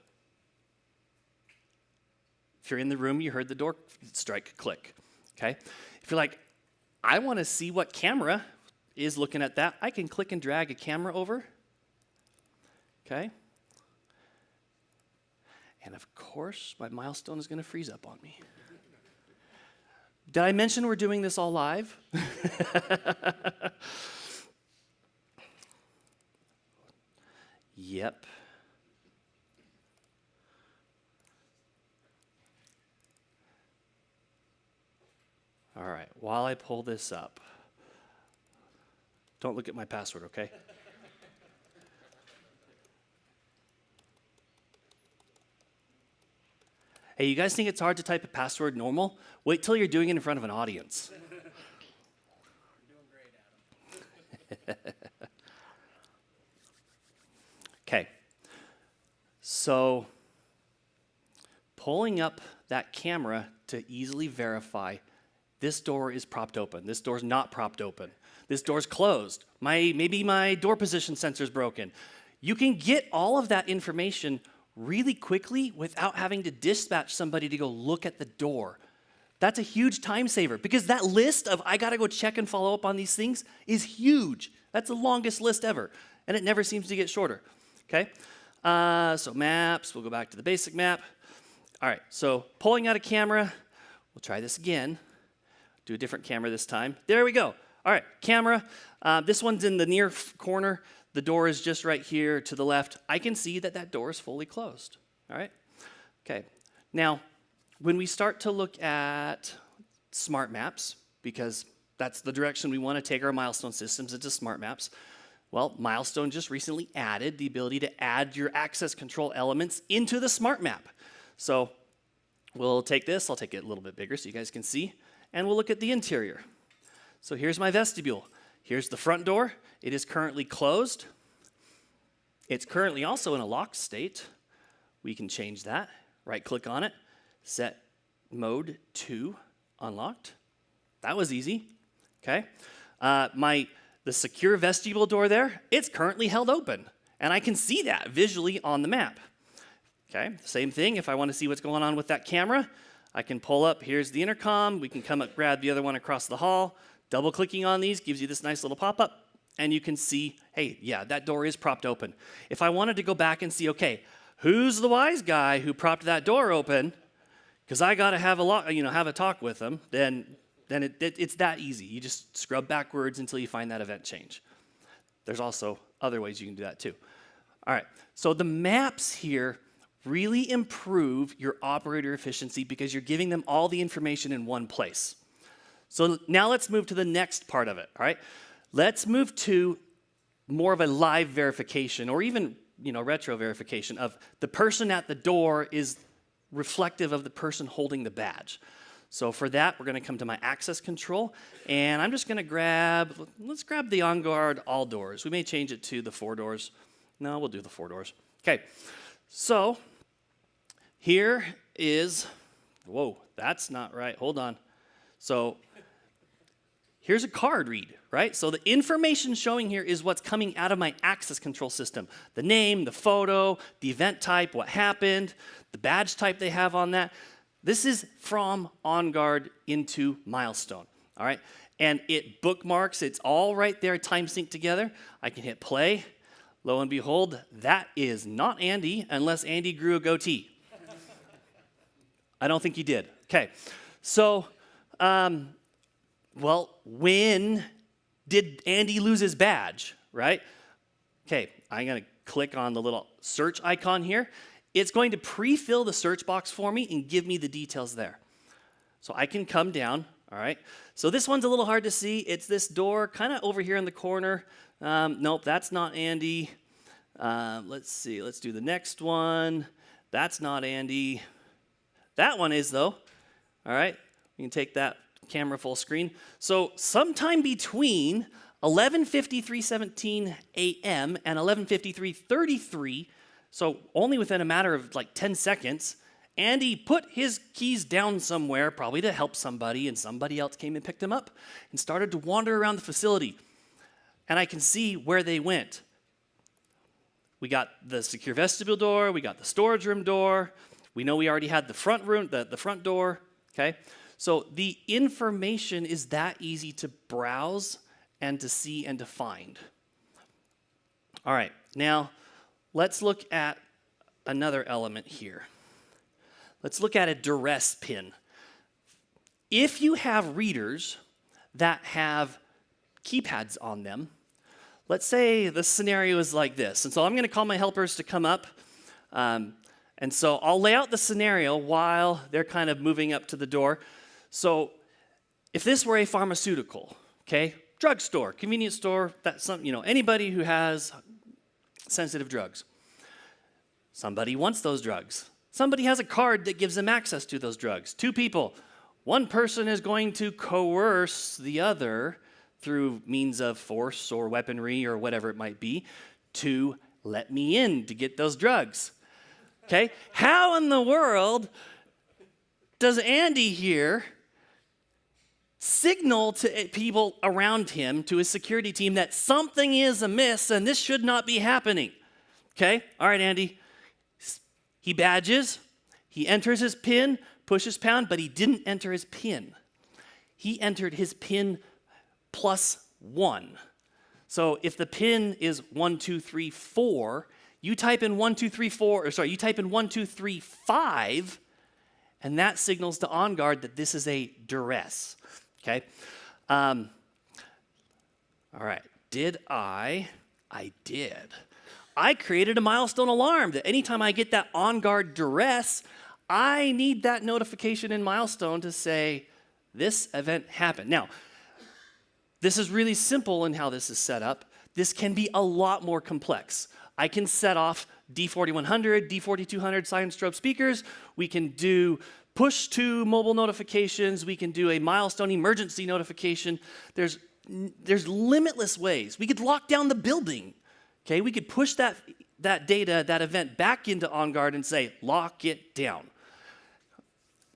If you're in the room, you heard the door strike, click, okay? If you're like, I want to see what camera is looking at that, I can click and drag a camera over, okay? And of course, my milestone is going to freeze up on me. Did I mention we're doing this all live? Yep. All right, while I pull this up, don't look at my password, okay? Hey, you guys think it's hard to type a password normal? Wait till you're doing it in front of an audience. Okay, so pulling up that camera to easily verify this door is propped open. This door's not propped open. This door's closed. Maybe my door position sensor's broken. You can get all of that information really quickly without having to dispatch somebody to go look at the door. That's a huge time saver because that list of I gotta go check and follow up on these things is huge. That's the longest list ever, and it never seems to get shorter, okay? So maps, we'll go back to the basic map. All right, so pulling out a camera, we'll try this again. Do a different camera this time. There we go. All right, camera. This one's in the near corner. The door is just right here to the left. I can see that that door is fully closed. All right? Okay. Now, when we start to look at smart maps, because that's the direction we want to take our Milestone systems into smart maps, well, Milestone just recently added the ability to add your access control elements into the smart map. So we'll take this. I'll take it a little bit bigger so you guys can see. And we'll look at the interior. So here's my vestibule. Here's the front door. It is currently closed. It's currently also in a locked state. We can change that. Right-click on it. Set mode to unlocked. That was easy. Okay. The secure vestibule door there, it's currently held open. And I can see that visually on the map. Okay. Same thing. If I want to see what's going on with that camera, I can pull up, here's the intercom, we can come up, grab the other one across the hall, double-clicking on these gives you this nice little pop-up, and you can see, hey, yeah, that door is propped open. If I wanted to go back and see, okay, who's the wise guy who propped that door open, because I got to have a talk with them, then it's that easy. You just scrub backwards until you find that event change. There's also other ways you can do that too. All right, so the maps here really improve your operator efficiency because you're giving them all the information in one place. So now let's move to the next part of it, all right? Let's move to more of a live verification or even, retro verification of the person at the door is reflective of the person holding the badge. So for that, we're gonna come to my access control and I'm just gonna let's grab the on guard all doors. We may change it to the 4 doors. No, we'll do the 4 doors. Okay, so here is, whoa, that's not right, hold on. So here's a card read, right? So the information showing here is what's coming out of my access control system. The name, the photo, the event type, what happened, the badge type they have on that. This is from OnGuard into Milestone, all right? And it bookmarks, it's all right there, time synced together. I can hit play. Lo and behold, that is not Andy unless Andy grew a goatee. I don't think he did. Okay, so, well, when did Andy lose his badge, right? Okay, I'm gonna click on the little search icon here. It's going to pre-fill the search box for me and give me the details there. So I can come down, all right? So this one's a little hard to see. It's this door kind of over here in the corner. Nope, that's not Andy. Let's see, let's do the next one. That's not Andy. That one is though, all right? You can take that camera full screen. So sometime between 11:53:17 a.m. and 11:53:33, so only within a matter of like 10 seconds, Andy put his keys down somewhere, probably to help somebody, and somebody else came and picked him up and started to wander around the facility. And I can see where they went. We got the secure vestibule door, we got the storage room door, we know we already had the front room, the front door, okay? So the information is that easy to browse and to see and to find. All right, now let's look at another element here. Let's look at a duress pin. If you have readers that have keypads on them, let's say the scenario is like this. And so I'm going to call my helpers to come up. And so I'll lay out the scenario while they're kind of moving up to the door. So if this were a pharmaceutical, okay, drugstore, convenience store, that's some, anybody who has sensitive drugs. Somebody wants those drugs. Somebody has a card that gives them access to those drugs. Two people. One person is going to coerce the other through means of force or weaponry or whatever it might be to let me in to get those drugs. Okay? How in the world does Andy here signal to people around him, to his security team, that something is amiss and this should not be happening? Okay? All right, Andy. He badges, he enters his PIN, pushes pound, but he didn't enter his PIN. He entered his PIN +1. So if the PIN is 1, 2, 3, 4, you type in 1, 2, 3, 4, or sorry, you type in 1, 2, 3, 5, and that signals to OnGuard that this is a duress. Okay? All right. Did I? I did. I created a milestone alarm that anytime I get that OnGuard duress, I need that notification in Milestone to say, this event happened. Now, this is really simple in how this is set up. This can be a lot more complex. I can set off D4100, D4200 silent strobe speakers. We can do push to mobile notifications. We can do a Milestone emergency notification. There's limitless ways. We could lock down the building. Okay, we could push that data, that event back into OnGuard and say, lock it down.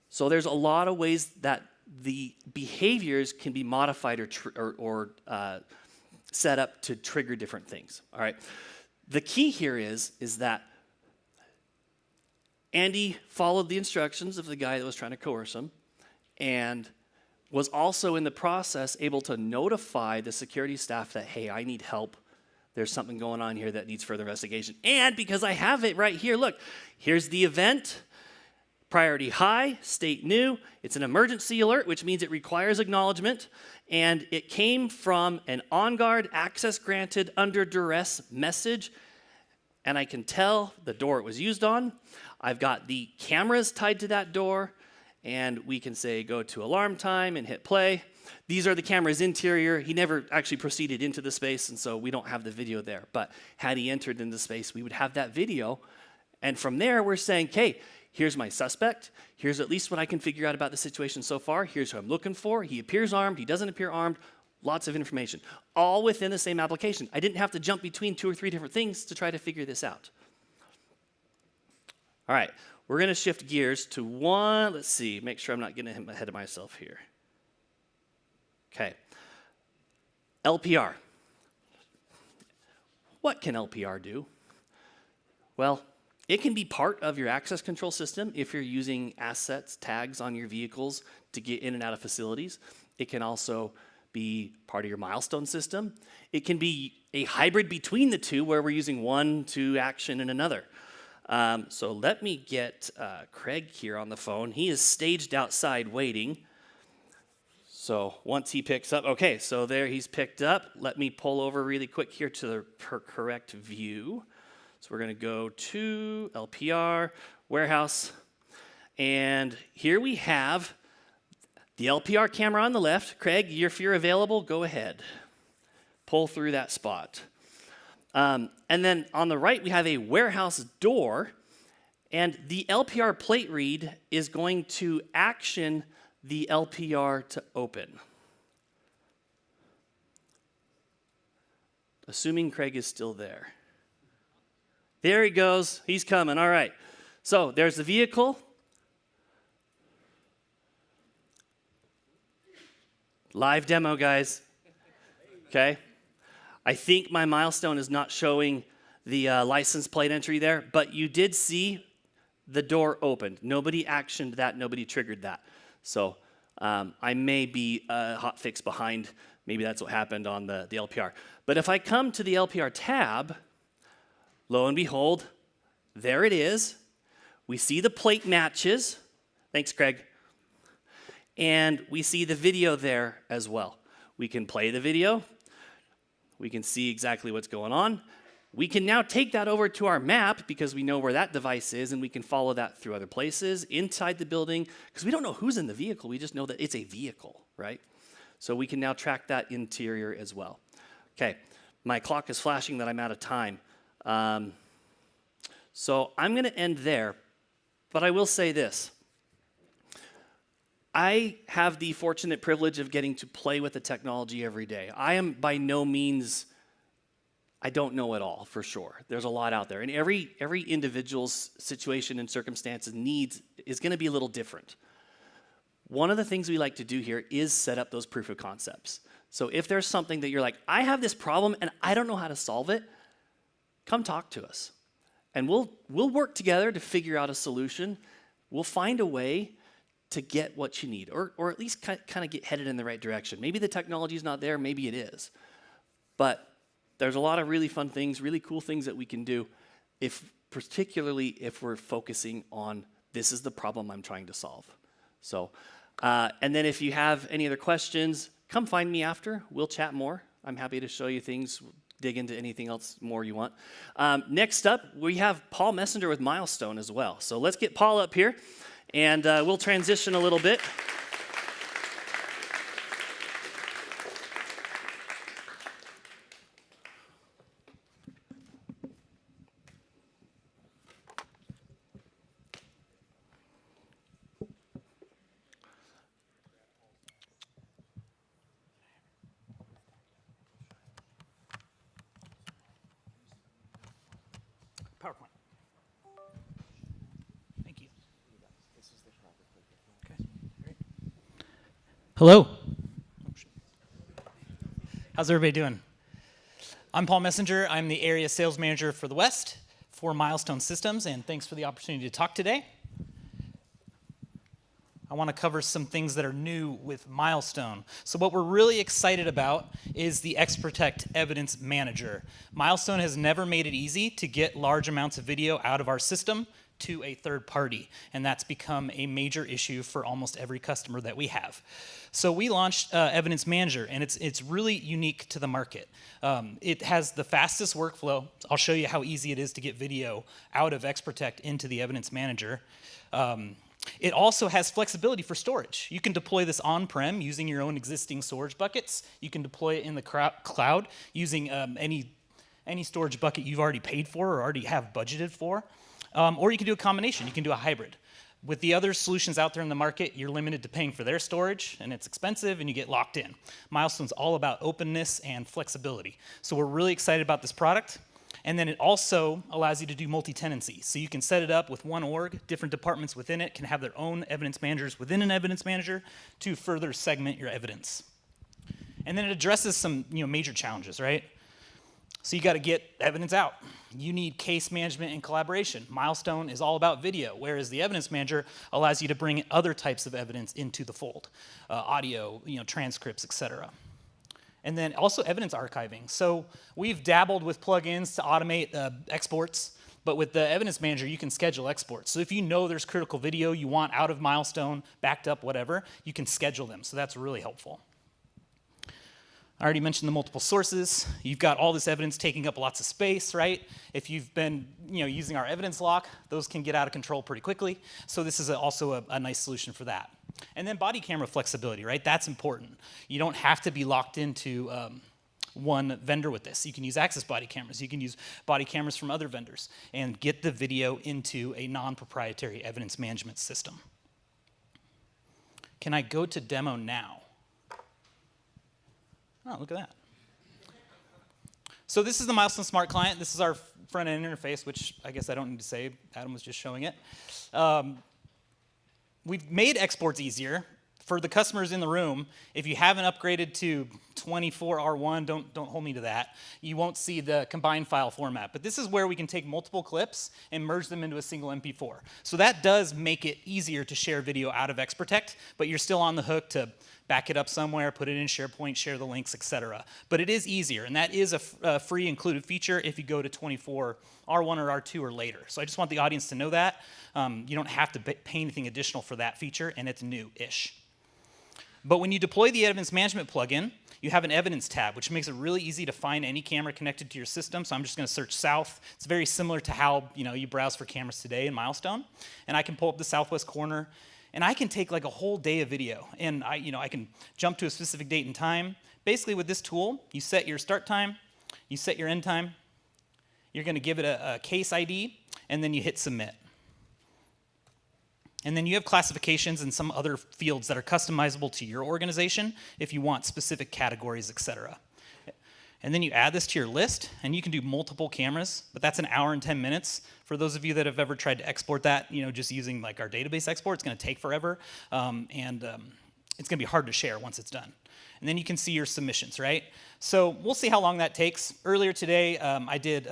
So there's a lot of ways that the behaviors can be modified or set up to trigger different things. All right. The key here is that Andy followed the instructions of the guy that was trying to coerce him and was also in the process able to notify the security staff that, hey, I need help. There's something going on here that needs further investigation. And because I have it right here, look, here's the event. Priority high, state new. It's an emergency alert, which means it requires acknowledgement. And it came from an OnGuard access granted under duress message. And I can tell the door it was used on. I've got the cameras tied to that door. And we can say go to alarm time and hit play. These are the camera's interior. He never actually proceeded into the space, and so we don't have the video there. But had he entered into space, we would have that video. And from there, we're saying, okay, here's my suspect. Here's at least what I can figure out about the situation so far. Here's who I'm looking for. He appears armed. He doesn't appear armed. Lots of information. All within the same application. I didn't have to jump between 2 or 3 different things to try to figure this out. All right, we're going to shift gears to one. Let's see, make sure I'm not getting ahead of myself here. Okay. LPR. What can LPR do? Well, it can be part of your access control system if you're using assets, tags on your vehicles to get in and out of facilities. It can also be part of your Milestone system. It can be a hybrid between the two where we're using one to action and another. So let me get Craig here on the phone. He is staged outside waiting. So once he picks up, okay, so there he's picked up. Let me pull over really quick here to the correct view. So we're gonna go to LPR, warehouse, and here we have the LPR camera on the left. Craig, if you're available, go ahead. Pull through that spot. And then on the right, we have a warehouse door, and the LPR plate read is going to action the LPR to open. Assuming Craig is still there. There he goes. He's coming. All right. So there's the vehicle. Live demo, guys. Okay. I think my Milestone is not showing the license plate entry there, but you did see the door opened. Nobody actioned that. Nobody triggered that. So I may be a hot fix behind. Maybe that's what happened on the LPR. But if I come to the LPR tab, lo and behold, there it is. We see the plate matches. Thanks, Craig. And we see the video there as well. We can play the video. We can see exactly what's going on. We can now take that over to our map because we know where that device is, and we can follow that through other places, inside the building, because we don't know who's in the vehicle. We just know that it's a vehicle, right? So we can now track that interior as well. Okay, my clock is flashing that I'm out of time. So I'm going to end there, but I will say this. I have the fortunate privilege of getting to play with the technology every day. I am by no means, I don't know it all, for sure. There's a lot out there. And every individual's situation and circumstances needs is going to be a little different. One of the things we like to do here is set up those proof of concepts. So if there's something that you're like, I have this problem and I don't know how to solve it, come talk to us. And we'll work together to figure out a solution. We'll find a way to get what you need, or at least kind of get headed in the right direction. Maybe the technology is not there, maybe it is. But there's a lot of really fun things, really cool things that we can do, particularly if we're focusing on this is the problem I'm trying to solve. So, and then if you have any other questions, come find me after. We'll chat more. I'm happy to show you things, dig into anything else more you want. Next up, we have Paul Messenger with Milestone as well. So let's get Paul up here, and we'll transition a little bit. PowerPoint. Thank you. Okay, great. Hello. How's everybody doing? I'm Paul Messenger. I'm the area sales manager for the West for Milestone Systems, and thanks for the opportunity to talk today. I want to cover some things that are new with Milestone. So what we're really excited about is the XProtect Evidence Manager. Milestone has never made it easy to get large amounts of video out of our system to a third party, and that's become a major issue for almost every customer that we have. So we launched Evidence Manager, and it's really unique to the market. It has the fastest workflow. I'll show you how easy it is to get video out of XProtect into the Evidence Manager. It also has flexibility for storage. You can deploy this on-prem using your own existing storage buckets. You can deploy it in the cloud using any storage bucket you've already paid for or already have budgeted for. Or you can do a combination. You can do a hybrid. With the other solutions out there in the market, you're limited to paying for their storage, and it's expensive, and you get locked in. Milestone's all about openness and flexibility. So we're really excited about this product. And then it also allows you to do multi-tenancy. So you can set it up with one org, different departments within it can have their own evidence managers within an evidence manager to further segment your evidence. And then it addresses some major challenges, right? So you got to get evidence out. You need case management and collaboration. Milestone is all about video, whereas the evidence manager allows you to bring other types of evidence into the fold, audio, transcripts, etc. And then also evidence archiving. So we've dabbled with plugins to automate exports, but with the evidence manager, you can schedule exports. So if you know there's critical video you want out of Milestone, backed up, whatever, you can schedule them. So that's really helpful. I already mentioned the multiple sources. You've got all this evidence taking up lots of space, right? If you've been using our evidence lock, those can get out of control pretty quickly. So this is also a nice solution for that. And then body camera flexibility, right? That's important. You don't have to be locked into one vendor with this. You can use access body cameras. You can use body cameras from other vendors and get the video into a non-proprietary evidence management system. Can I go to demo now? Oh, look at that. So this is the Milestone Smart Client. This is our front-end interface, which I guess I don't need to say. Adam was just showing it. We've made exports easier. For the customers in the room, if you haven't upgraded to 24R1, don't hold me to that. You won't see the combined file format. But this is where we can take multiple clips and merge them into a single MP4. So that does make it easier to share video out of XProtect, but you're still on the hook to back it up somewhere, put it in SharePoint, share the links, etc. But it is easier, and that is a free included feature if you go to 24R1 or R2 or later. So I just want the audience to know that. You don't have to pay anything additional for that feature, and it's new-ish. But when you deploy the evidence management plugin, you have an evidence tab, which makes it really easy to find any camera connected to your system. So I'm just going to search south. It's very similar to how you browse for cameras today in Milestone. And I can pull up the southwest corner, and I can take like a whole day of video. And I can jump to a specific date and time. Basically, with this tool, you set your start time, you set your end time. You're going to give it a case ID, and then you hit submit. And then you have classifications and some other fields that are customizable to your organization if you want specific categories, etc. And then you add this to your list, and you can do multiple cameras, but that's an hour and 10 minutes. For those of you that have ever tried to export that, just using like our database export, it's going to take forever, and it's going to be hard to share once it's done. And then you can see your submissions, right? So we'll see how long that takes. Earlier today, I did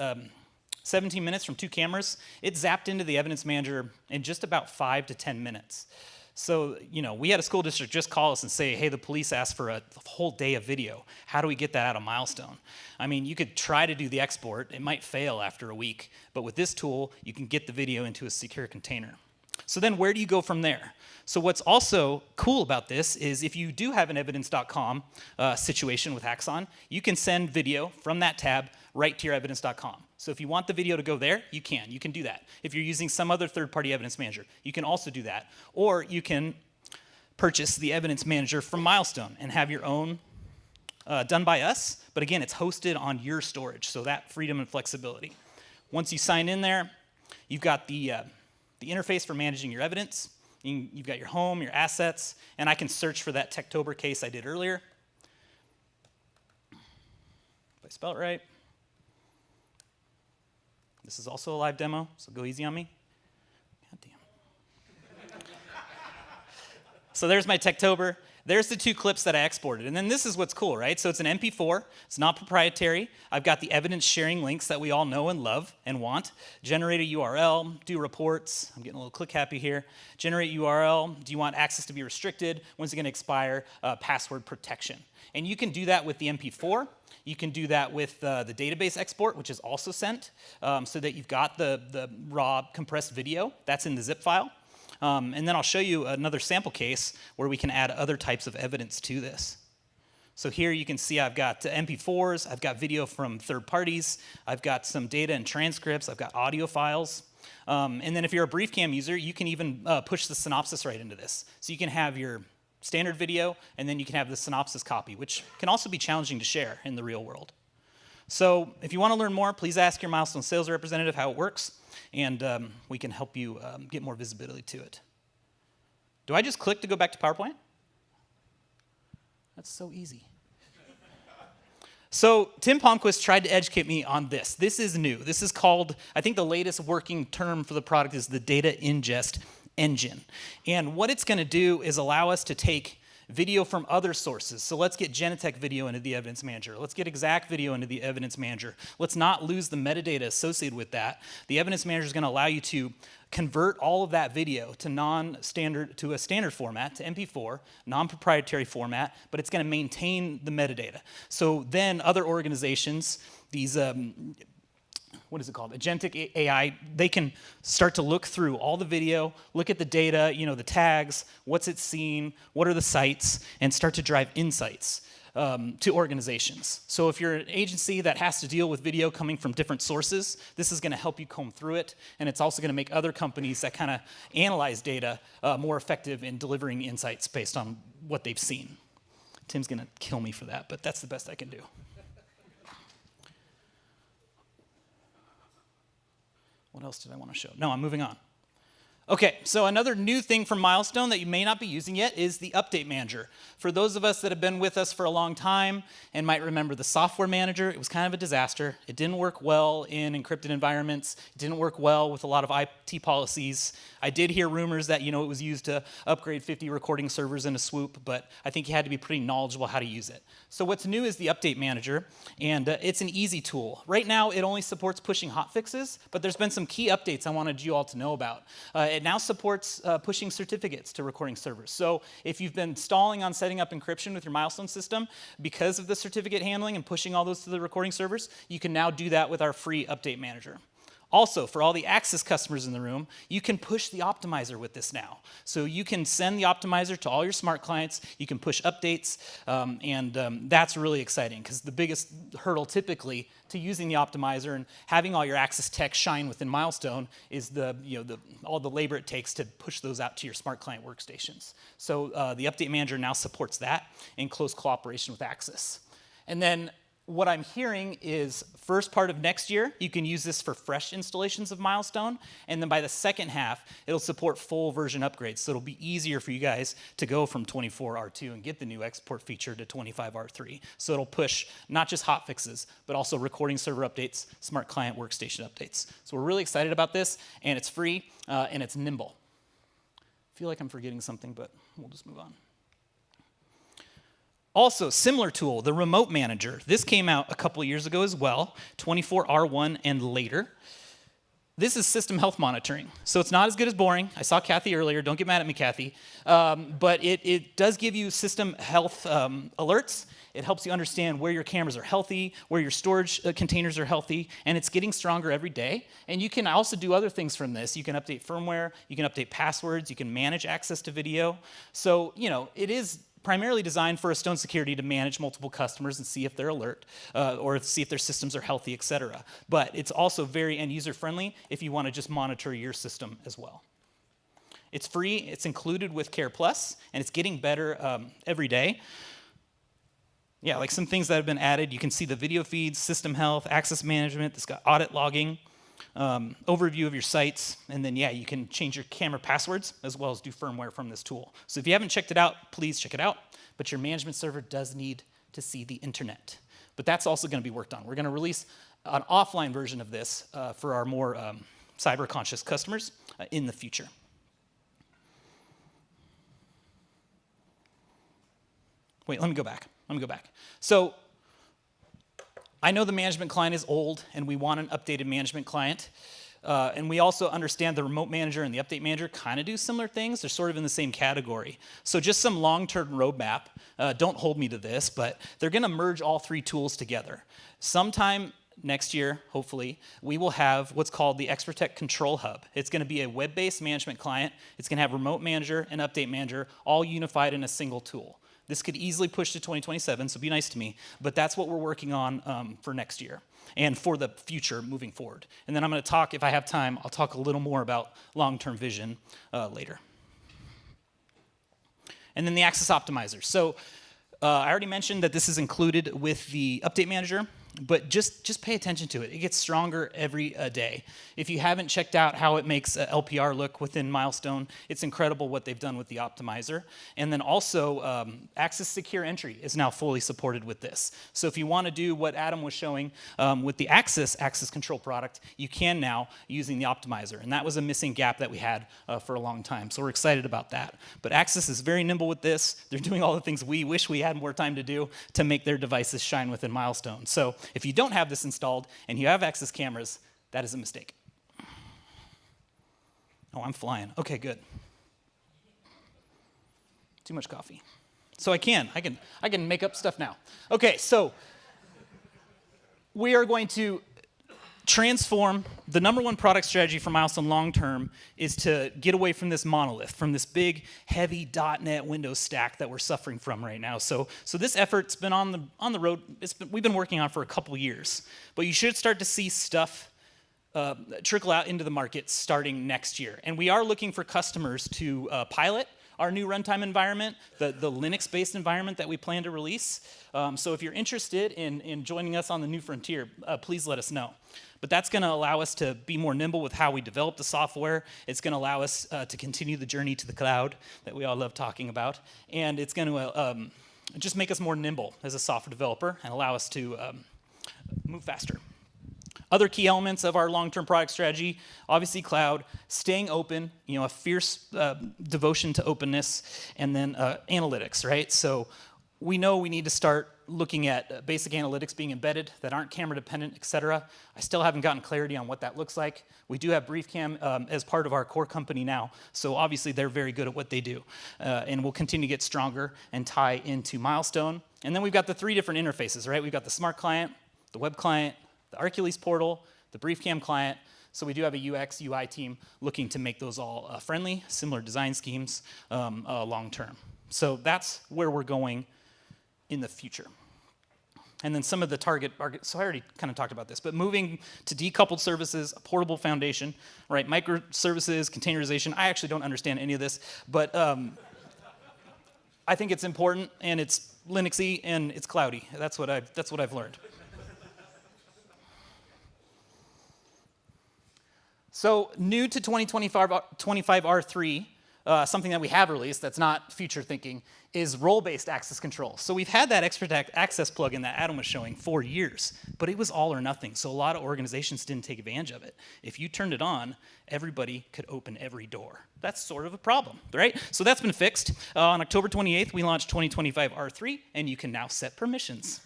17 minutes from 2 cameras. It zapped into the evidence manager in just about 5 to 10 minutes. So, we had a school district just call us and say, hey, the police asked for a whole day of video. How do we get that out of Milestone? I mean, you could try to do the export. It might fail after a week. But with this tool, you can get the video into a secure container. So then where do you go from there? So what's also cool about this is if you do have an evidence.com situation with Axon, you can send video from that tab right to your evidence.com. So if you want the video to go there, you can do that. If you're using some other third-party evidence manager, you can also do that. Or you can purchase the evidence manager from Milestone and have your own done by us. But again, it's hosted on your storage, so that freedom and flexibility. Once you sign in there, you've got the interface for managing your evidence. You've got your home, your assets, and I can search for that TECHTOBER case I did earlier. If I spell it right. This is also a live demo, so go easy on me. God damn. So there's my TECHTOBER. There's the 2 clips that I exported. And then this is what's cool, right? So it's an MP4. It's not proprietary. I've got the evidence sharing links that we all know and love and want. Generate a URL, do reports. I'm getting a little click happy here. Generate URL. Do you want access to be restricted? When's it going to expire? Password protection. And you can do that with the MP4. You can do that with the database export, which is also sent, so that you've got the raw compressed video. That's in the zip file. And then I'll show you another sample case where we can add other types of evidence to this. So here you can see I've got MP4s, I've got video from third parties, I've got some data and transcripts, I've got audio files. And then if you're a BriefCam user, you can even push the synopsis right into this. So you can have your standard video, and then you can have the synopsis copy, which can also be challenging to share in the real world. So if you want to learn more, please ask your Milestone sales representative how it works, and we can help you get more visibility to it. Do I just click to go back to PowerPoint? That's so easy. So Tim Palmquist tried to educate me on this. This is new. This is called, I think the latest working term for the product is the data ingest engine. And what it's going to do is allow us to take video from other sources. So let's get Genetech video into the evidence manager. Let's get Exact video into the evidence manager. Let's not lose the metadata associated with that. The evidence manager is going to allow you to convert all of that video to a standard format, to MP4, non-proprietary format, but it's going to maintain the metadata. So then other organizations, these what is it called? Agentic AI, they can start to look through all the video, look at the data, the tags, what's it seen, what are the sites, and start to drive insights to organizations. So if you're an agency that has to deal with video coming from different sources, this is going to help you comb through it, and it's also going to make other companies that kind of analyze data more effective in delivering insights based on what they've seen. Tim's going to kill me for that, but that's the best I can do. What else did I want to show? No, I'm moving on. Okay, so another new thing from Milestone that you may not be using yet is the Update Manager. For those of us that have been with us for a long time and might remember the Software Manager, it was kind of a disaster. It didn't work well in encrypted environments. It didn't work well with a lot of IT policies. I did hear rumors that it was used to upgrade 50 recording servers in a swoop, but I think you had to be pretty knowledgeable how to use it. So what's new is the Update Manager, and it's an easy tool. Right now, it only supports pushing hotfixes, but there's been some key updates I wanted you all to know about. It now supports pushing certificates to recording servers. So if you've been stalling on setting up encryption with your Milestone system because of the certificate handling and pushing all those to the recording servers, you can now do that with our free Update Manager. Also, for all the Access customers in the room, you can push the optimizer with this now. So you can send the optimizer to all your smart clients, you can push updates, and that's really exciting because the biggest hurdle typically to using the optimizer and having all your Access tech shine within Milestone is all the labor it takes to push those out to your smart client workstations. So the Update Manager now supports that in close cooperation with Access. And then what I'm hearing is first part of next year, you can use this for fresh installations of Milestone, and then by the second half, it'll support full version upgrades. So it'll be easier for you guys to go from 24R2 and get the new export feature to 25R3. So it'll push not just hotfixes, but also recording server updates, smart client workstation updates. So we're really excited about this, and it's free, and it's nimble. I feel like I'm forgetting something, but we'll just move on. Also, similar tool, the Remote Manager. This came out a couple years ago as well, 24R1 and later. This is system health monitoring. So it's not as good as boring. I saw Kathy earlier. Don't get mad at me, Kathy. But it does give you system health alerts. It helps you understand where your cameras are healthy, where your storage containers are healthy, and it's getting stronger every day. And you can also do other things from this. You can update firmware, you can update passwords, you can manage access to video. So, it is primarily designed for a Stone Security to manage multiple customers and see if they're alert or see if their systems are healthy, et cetera. But it's also very end-user friendly if you want to just monitor your system as well. It's free, it's included with Care Plus, and it's getting better every day. Yeah, like some things that have been added, you can see the video feeds, system health, access management, it's got audit logging, overview of your sites, and then you can change your camera passwords as well as do firmware from this tool. So if you haven't checked it out, please check it out, but your management server does need to see the internet. But that's also going to be worked on. We're going to release an offline version of this for our more cyber conscious customers in the future. Wait, let me go back. So I know the management client is old, and we want an updated management client. And we also understand the Remote Manager and the Update Manager kind of do similar things. They're sort of in the same category. So just some long-term roadmap. Don't hold me to this, but they're going to merge all three tools together. Sometime next year, hopefully, we will have what's called the XperTech Control Hub. It's going to be a web-based management client. It's going to have Remote Manager and Update Manager all unified in a single tool. This could easily push to 2027, so be nice to me, but that's what we're working on for next year and for the future moving forward. And then I'm going to talk, if I have time, I'll talk a little more about long-term vision later. And then the Access Optimizer. So I already mentioned that this is included with the Update Manager. But just pay attention to it. It gets stronger every day. If you haven't checked out how it makes LPR look within Milestone, it's incredible what they've done with the optimizer. And then also, Access Secure Entry is now fully supported with this. So if you want to do what Adam was showing with the access control product, you can now using the optimizer. And that was a missing gap that we had for a long time. So we're excited about that. But Access is very nimble with this. They're doing all the things we wish we had more time to do to make their devices shine within Milestone. So if you don't have this installed and you have Access cameras, that is a mistake. Oh, I'm flying. Okay, good. Too much coffee. So I can make up stuff now. Okay, so we are going to transform. The number one product strategy for Milestone long term is to get away from this monolith, from this big, heavy .NET Windows stack that we're suffering from right now. So this effort's been on the road. We've been working on it for a couple years, but you should start to see stuff trickle out into the market starting next year. And we are looking for customers to pilot our new runtime environment, the Linux-based environment that we plan to release. So if you're interested in joining us on the new frontier, please let us know. But that's going to allow us to be more nimble with how we develop the software. It's going to allow us to continue the journey to the cloud that we all love talking about. And it's going to just make us more nimble as a software developer and allow us to move faster. Other key elements of our long-term product strategy, obviously cloud, staying open, a fierce devotion to openness, and then analytics, right? So we know we need to start looking at basic analytics being embedded that aren't camera dependent, et cetera. I still haven't gotten clarity on what that looks like. We do have BriefCam as part of our core company now, so obviously they're very good at what they do. And we'll continue to get stronger and tie into Milestone. And then we've got the three different interfaces, right? We've got the smart client, the web client, the Arcules portal, the BriefCam client. So we do have a UX, UI team looking to make those all friendly, similar design schemes long term. So that's where we're going in the future. And then some of the target, so I already kind of talked about this, but moving to decoupled services, a portable foundation, right? Microservices, containerization. I actually don't understand any of this, but I think it's important, and it's Linuxy and it's cloudy. That's what I've learned. So new to 2025 R3, something that we have released that's not future thinking, is role-based access control. So we've had that Xprotect access plugin that Adam was showing for years, but it was all or nothing. So a lot of organizations didn't take advantage of it. If you turned it on, everybody could open every door. That's sort of a problem, right? So that's been fixed. On October 28th, we launched 2025 R3, and you can now set permissions.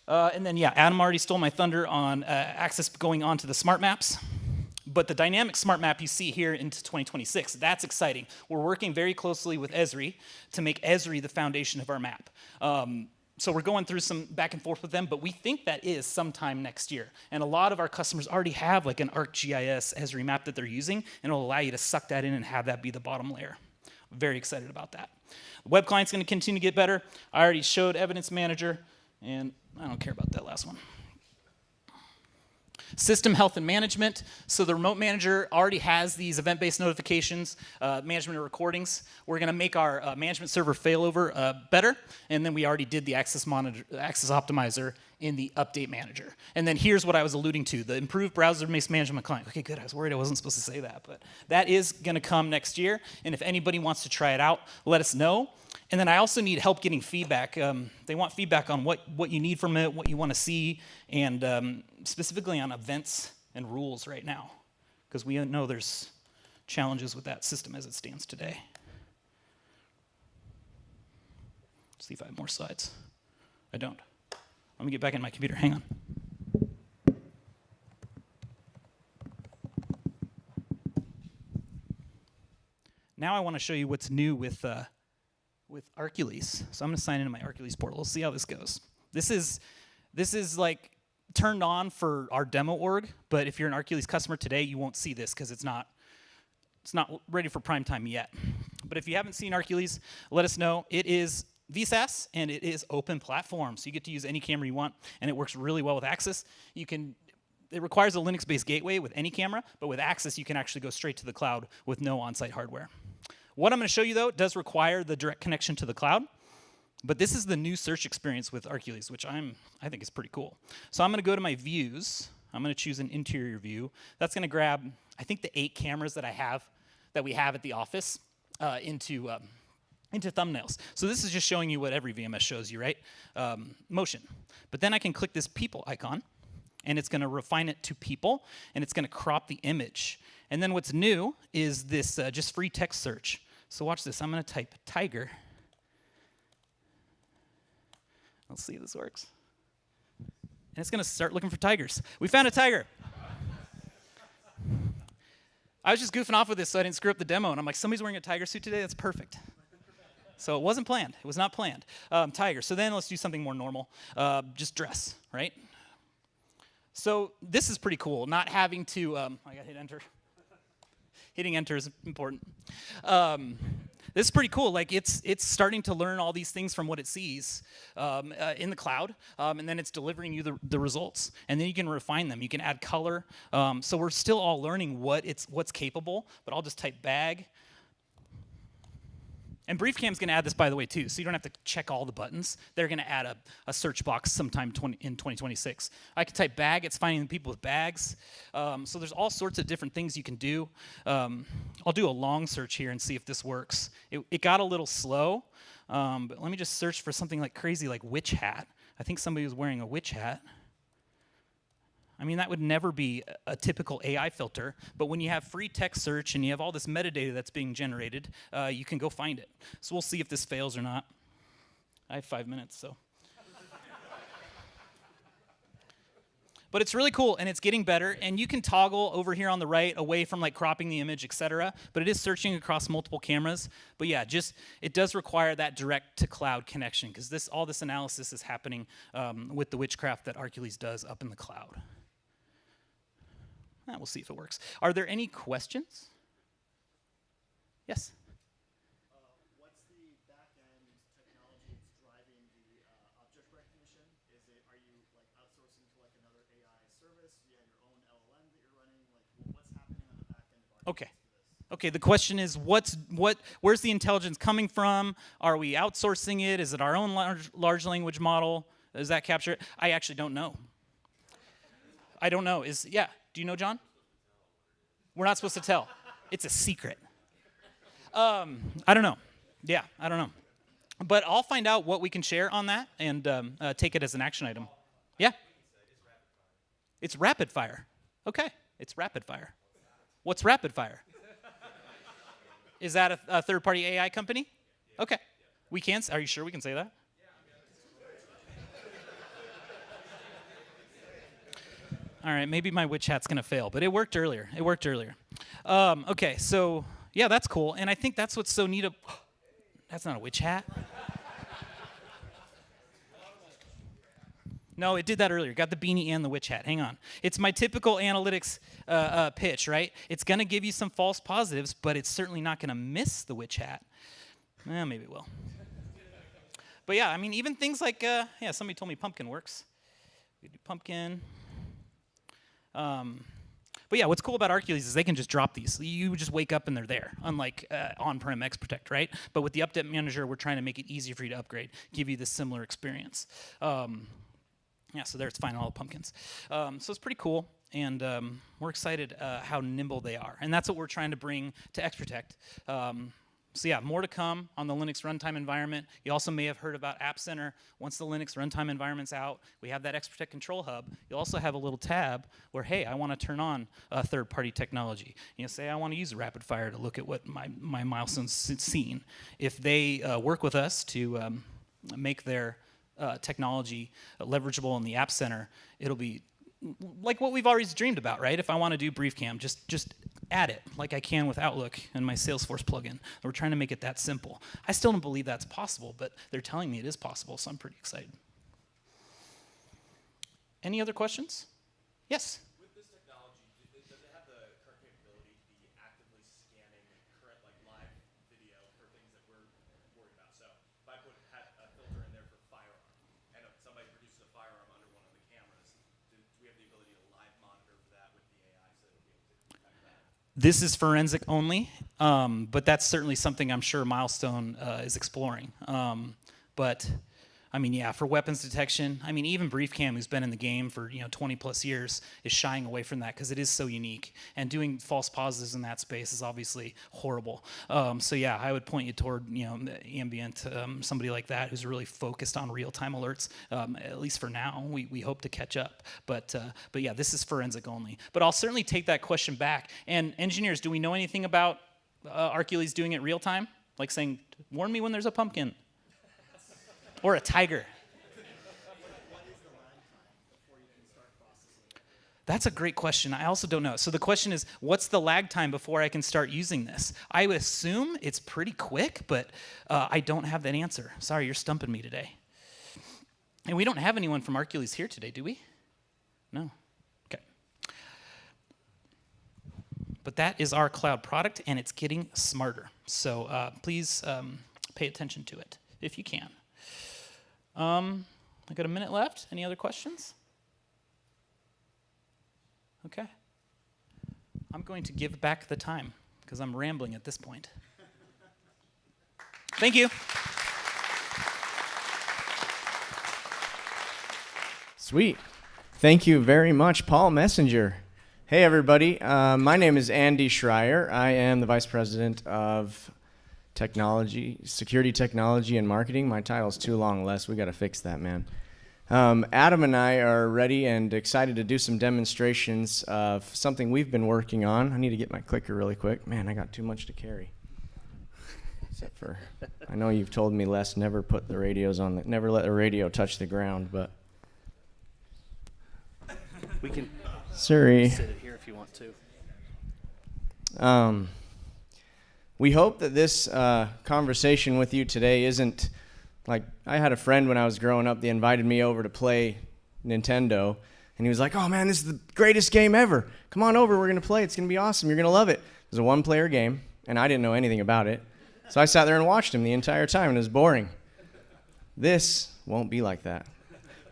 And then, yeah, Adam already stole my thunder on access going on to the smart maps. But the dynamic smart map you see here into 2026, that's exciting. We're working very closely with Esri to make Esri the foundation of our map. So we're going through some back and forth with them, but we think that is sometime next year. And a lot of our customers already have like an ArcGIS Esri map that they're using, and it'll allow you to suck that in and have that be the bottom layer. Very excited about that. The web client's going to continue to get better. I already showed Evidence Manager, and I don't care about that last one. System health and management. So the remote manager already has these event-based notifications, management of recordings. We're going to make our management server failover better, and then we already did the access optimizer in the update manager. And then here's what I was alluding to, the improved browser-based management client. Okay, good. I was worried I wasn't supposed to say that, but that is going to come next year. And if anybody wants to try it out, let us know. And then I also need help getting feedback. They want feedback on what you need from it, what you want to see, and specifically on events and rules right now, because we know there's challenges with that system as it stands today. Let's see if I have more slides. I don't. Let me get back in my computer. Hang on. Now I want to show you what's new with Arcules. So I'm going to sign into my Arcules portal. We'll see how this goes. This is like turned on for our demo org, but if you're an Arcules customer today, you won't see this because it's not ready for prime time yet. But if you haven't seen Arcules, let us know. It is VSAS and it is open platform, so you get to use any camera you want, and it works really well with Access. It requires a Linux-based gateway with any camera, but with Access, you can actually go straight to the cloud with no on-site hardware. What I'm going to show you, though, does require the direct connection to the cloud. But this is the new search experience with Arcules, which I think is pretty cool. So I'm going to go to my views. I'm going to choose an interior view. That's going to grab, I think, the 8 cameras that we have at the office into thumbnails. So this is just showing you what every VMS shows you, right? Motion. But then I can click this people icon, and it's going to refine it to people, and it's going to crop the image. And then what's new is this just free text search. So watch this. I'm going to type tiger. Let's see if this works. And it's going to start looking for tigers. We found a tiger. I was just goofing off with this so I didn't screw up the demo. And I'm like, somebody's wearing a tiger suit today? That's perfect. So it wasn't planned. It was not planned. Tiger. So then let's do something more normal. Just dress, right? So this is pretty cool. Not having to, I got to hit enter. Hitting enter is important. This is pretty cool. Like it's starting to learn all these things from what it sees in the cloud, and then it's delivering you the results. And then you can refine them. You can add color. So we're still all learning what's capable. But I'll just type bag. And BriefCam's going to add this, by the way, too, so you don't have to check all the buttons. They're going to add a search box sometime in 2026. I can type bag. It's finding the people with bags. So there's all sorts of different things you can do. I'll do a long search here and see if this works. It got a little slow, but let me just search for something like crazy like witch hat. I think somebody was wearing a witch hat. I mean, that would never be a typical AI filter, but when you have free text search and you have all this metadata that's being generated, you can go find it. So we'll see if this fails or not. I have 5 minutes, so. But it's really cool, and it's getting better, and you can toggle over here on the right away from like cropping the image, etc. But it is searching across multiple cameras. But yeah, it does require that direct-to-cloud connection, because all this analysis is happening with the witchcraft that Arcules does up in the cloud. We'll see if it works. Are there any questions? Yes? What's the back-end technology that's driving the object recognition? Are you like outsourcing to like another AI service? Do you have your own LLM that you're running? Like, what's happening on the back end of Okay. Okay, the question is, where's the intelligence coming from? Are we outsourcing it? Is it our own large language model? Does that capture it? I actually don't know. I don't know. Do you know, John? We're not supposed to tell. It's a secret. I don't know. Yeah, I don't know. But I'll find out what we can share on that and take it as an action item. Yeah? It's rapid fire. Okay, it's rapid fire. What's rapid fire? Is that a third-party AI company? Okay. We can. Are you sure we can say that? All right, maybe my witch hat's going to fail, but it worked earlier. Okay, so, yeah, that's cool. And I think that's what's so neat. That's not a witch hat. No, it did that earlier. Got the beanie and the witch hat. Hang on. It's my typical analytics pitch, right? It's going to give you some false positives, but it's certainly not going to miss the witch hat. Maybe it will. But, yeah, I mean, even things like, somebody told me pumpkin works. We do pumpkin. But yeah, what's cool about Arcules is they can just drop these. You just wake up and they're there, unlike on-prem XProtect, right? But with the update manager, we're trying to make it easier for you to upgrade, give you this similar experience. So there it's finding all the pumpkins. So it's pretty cool, and we're excited how nimble they are. And that's what we're trying to bring to XProtect. So yeah, more to come on the Linux runtime environment. You also may have heard about App Center. Once the Linux runtime environment's out, we have that XProtect control hub. You'll also have a little tab where, hey, I want to turn on third-party technology. Say I want to use rapid fire to look at what my Milestone's seen. If they work with us to make their technology leverageable in the App Center, it'll be like what we've always dreamed about, right? If I want to do BriefCam, just add it like I can with Outlook and my Salesforce plugin. We're trying to make it that simple. I still don't believe that's possible, but they're telling me it is possible, so I'm pretty excited. Any other questions? Yes? With this technology, does it have the current capability to be actively scanning current live video for things that we're worried about? So if I had a filter in there for firearm, and if somebody produces a firearm under one of the cameras, do we have the ability to live monitor for that with the AI so that we'll be able to detect that? This is forensic only, but that's certainly something I'm sure Milestone is exploring. But I mean, yeah, for weapons detection, I mean, even BriefCam, who's been in the game for 20 plus years, is shying away from that because it is so unique. And doing false positives in that space is obviously horrible. So yeah, I would point you toward Ambient, somebody like that who's really focused on real-time alerts. At least for now, we hope to catch up. But yeah, this is forensic only. But I'll certainly take that question back. And engineers, do we know anything about Arcules doing it real time? Like saying, warn me when there's a pumpkin. Or a tiger. That's a great question. I also don't know. So the question is, what's the lag time before I can start using this? I would assume it's pretty quick, but I don't have that answer. Sorry, you're stumping me today. And we don't have anyone from Arcules here today, do we? No. Okay. But that is our cloud product, and it's getting smarter. So please pay attention to it if you can. I got a minute left. Any other questions? Okay. I'm going to give back the time because I'm rambling at this point. Thank you. Sweet. Thank you very much, Paul Messenger. Hey, everybody. My name is Andy Schreier. I am the Vice President of Security Technology and Marketing. My title's too long, Les. We got to fix that, man. Adam and I are ready and excited to do some demonstrations of something we've been working on. I need to get my clicker really quick. Man, I got too much to carry. Except for, I know you've told me, Les, never put the radios on, never let the radio touch the ground, but. We can sit it here if you want to. We hope that this conversation with you today isn't like, I had a friend when I was growing up, they invited me over to play Nintendo, and he was like, oh man, this is the greatest game ever. Come on over, we're going to play. It's going to be awesome. You're going to love it. It was a one-player game, and I didn't know anything about it. So I sat there and watched him the entire time, and it was boring. This won't be like that.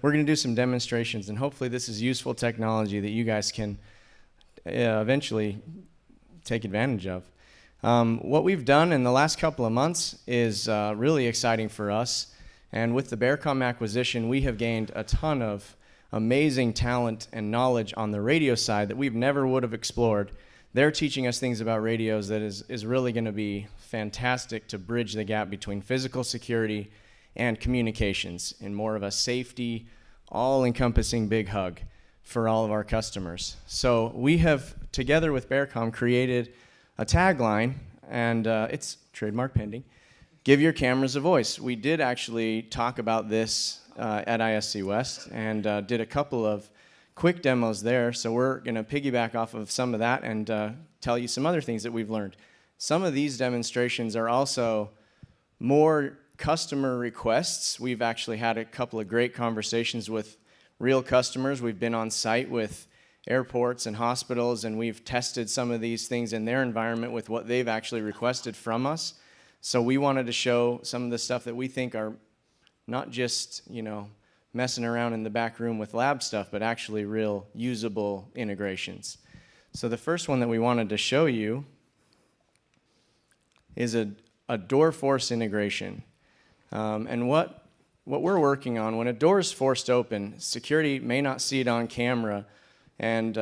We're going to do some demonstrations, and hopefully this is useful technology that you guys can eventually take advantage of. What we've done in the last couple of months is really exciting for us. And with the Bearcom acquisition, we have gained a ton of amazing talent and knowledge on the radio side that we've never would have explored. They're teaching us things about radios that is really going to be fantastic to bridge the gap between physical security and communications in more of a safety, all-encompassing big hug for all of our customers. So we have, together with Bearcom, created a tagline, and it's trademark pending, give your cameras a voice. We did actually talk about this at ISC West and did a couple of quick demos there, so we're going to piggyback off of some of that and tell you some other things that we've learned. Some of these demonstrations are also more customer requests. We've actually had a couple of great conversations with real customers. We've been on site with airports and hospitals, and we've tested some of these things in their environment with what they've actually requested from us. So we wanted to show some of the stuff that we think are not just, messing around in the back room with lab stuff, but actually real usable integrations. So the first one that we wanted to show you is a door force integration. And what we're working on, when a door is forced open, security may not see it on camera, and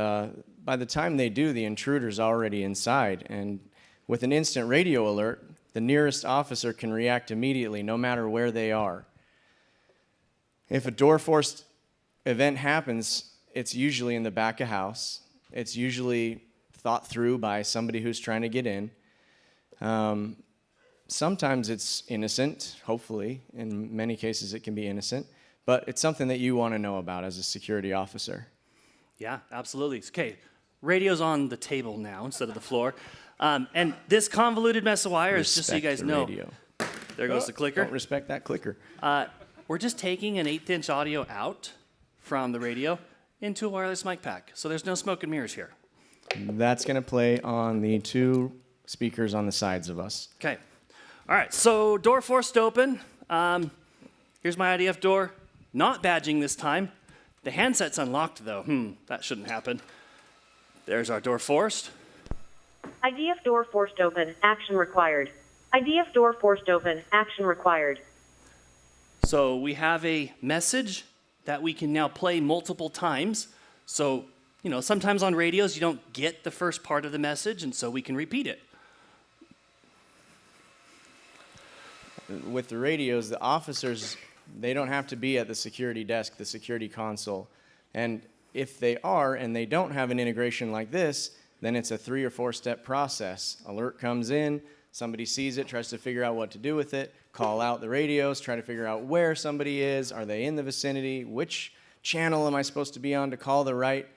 by the time they do, the intruder's already inside. And with an instant radio alert, the nearest officer can react immediately, no matter where they are. If a door forced event happens, it's usually in the back of house. It's usually thought through by somebody who's trying to get in. Sometimes it's innocent, hopefully. In many cases, it can be innocent. But it's something that you want to know about as a security officer. Yeah, absolutely. Okay, radio's on the table now instead of the floor. And this convoluted mess of wire is just so you guys know. Radio. There goes the clicker. Don't respect that clicker. We're just taking an 1/8" audio out from the radio into a wireless mic pack. So there's no smoke and mirrors here. That's going to play on the 2 speakers on the sides of us. Okay. All right, so door forced open. Here's my IDF door. Not badging this time. The handset's unlocked, though. That shouldn't happen. There's our door forced. IDF door forced open. Action required. IDF door forced open. Action required. So we have a message that we can now play multiple times. So, you know, sometimes on radios you don't get the first part of the message, and so we can repeat it. With the radios, the officers, they don't have to be at the security desk, the security console. And if they are and they don't have an integration like this, then it's a 3 or 4 step process. Alert comes in, somebody sees it, tries to figure out what to do with it, call out the radios, try to figure out where somebody is, are they in the vicinity, which channel am I supposed to be on to call the right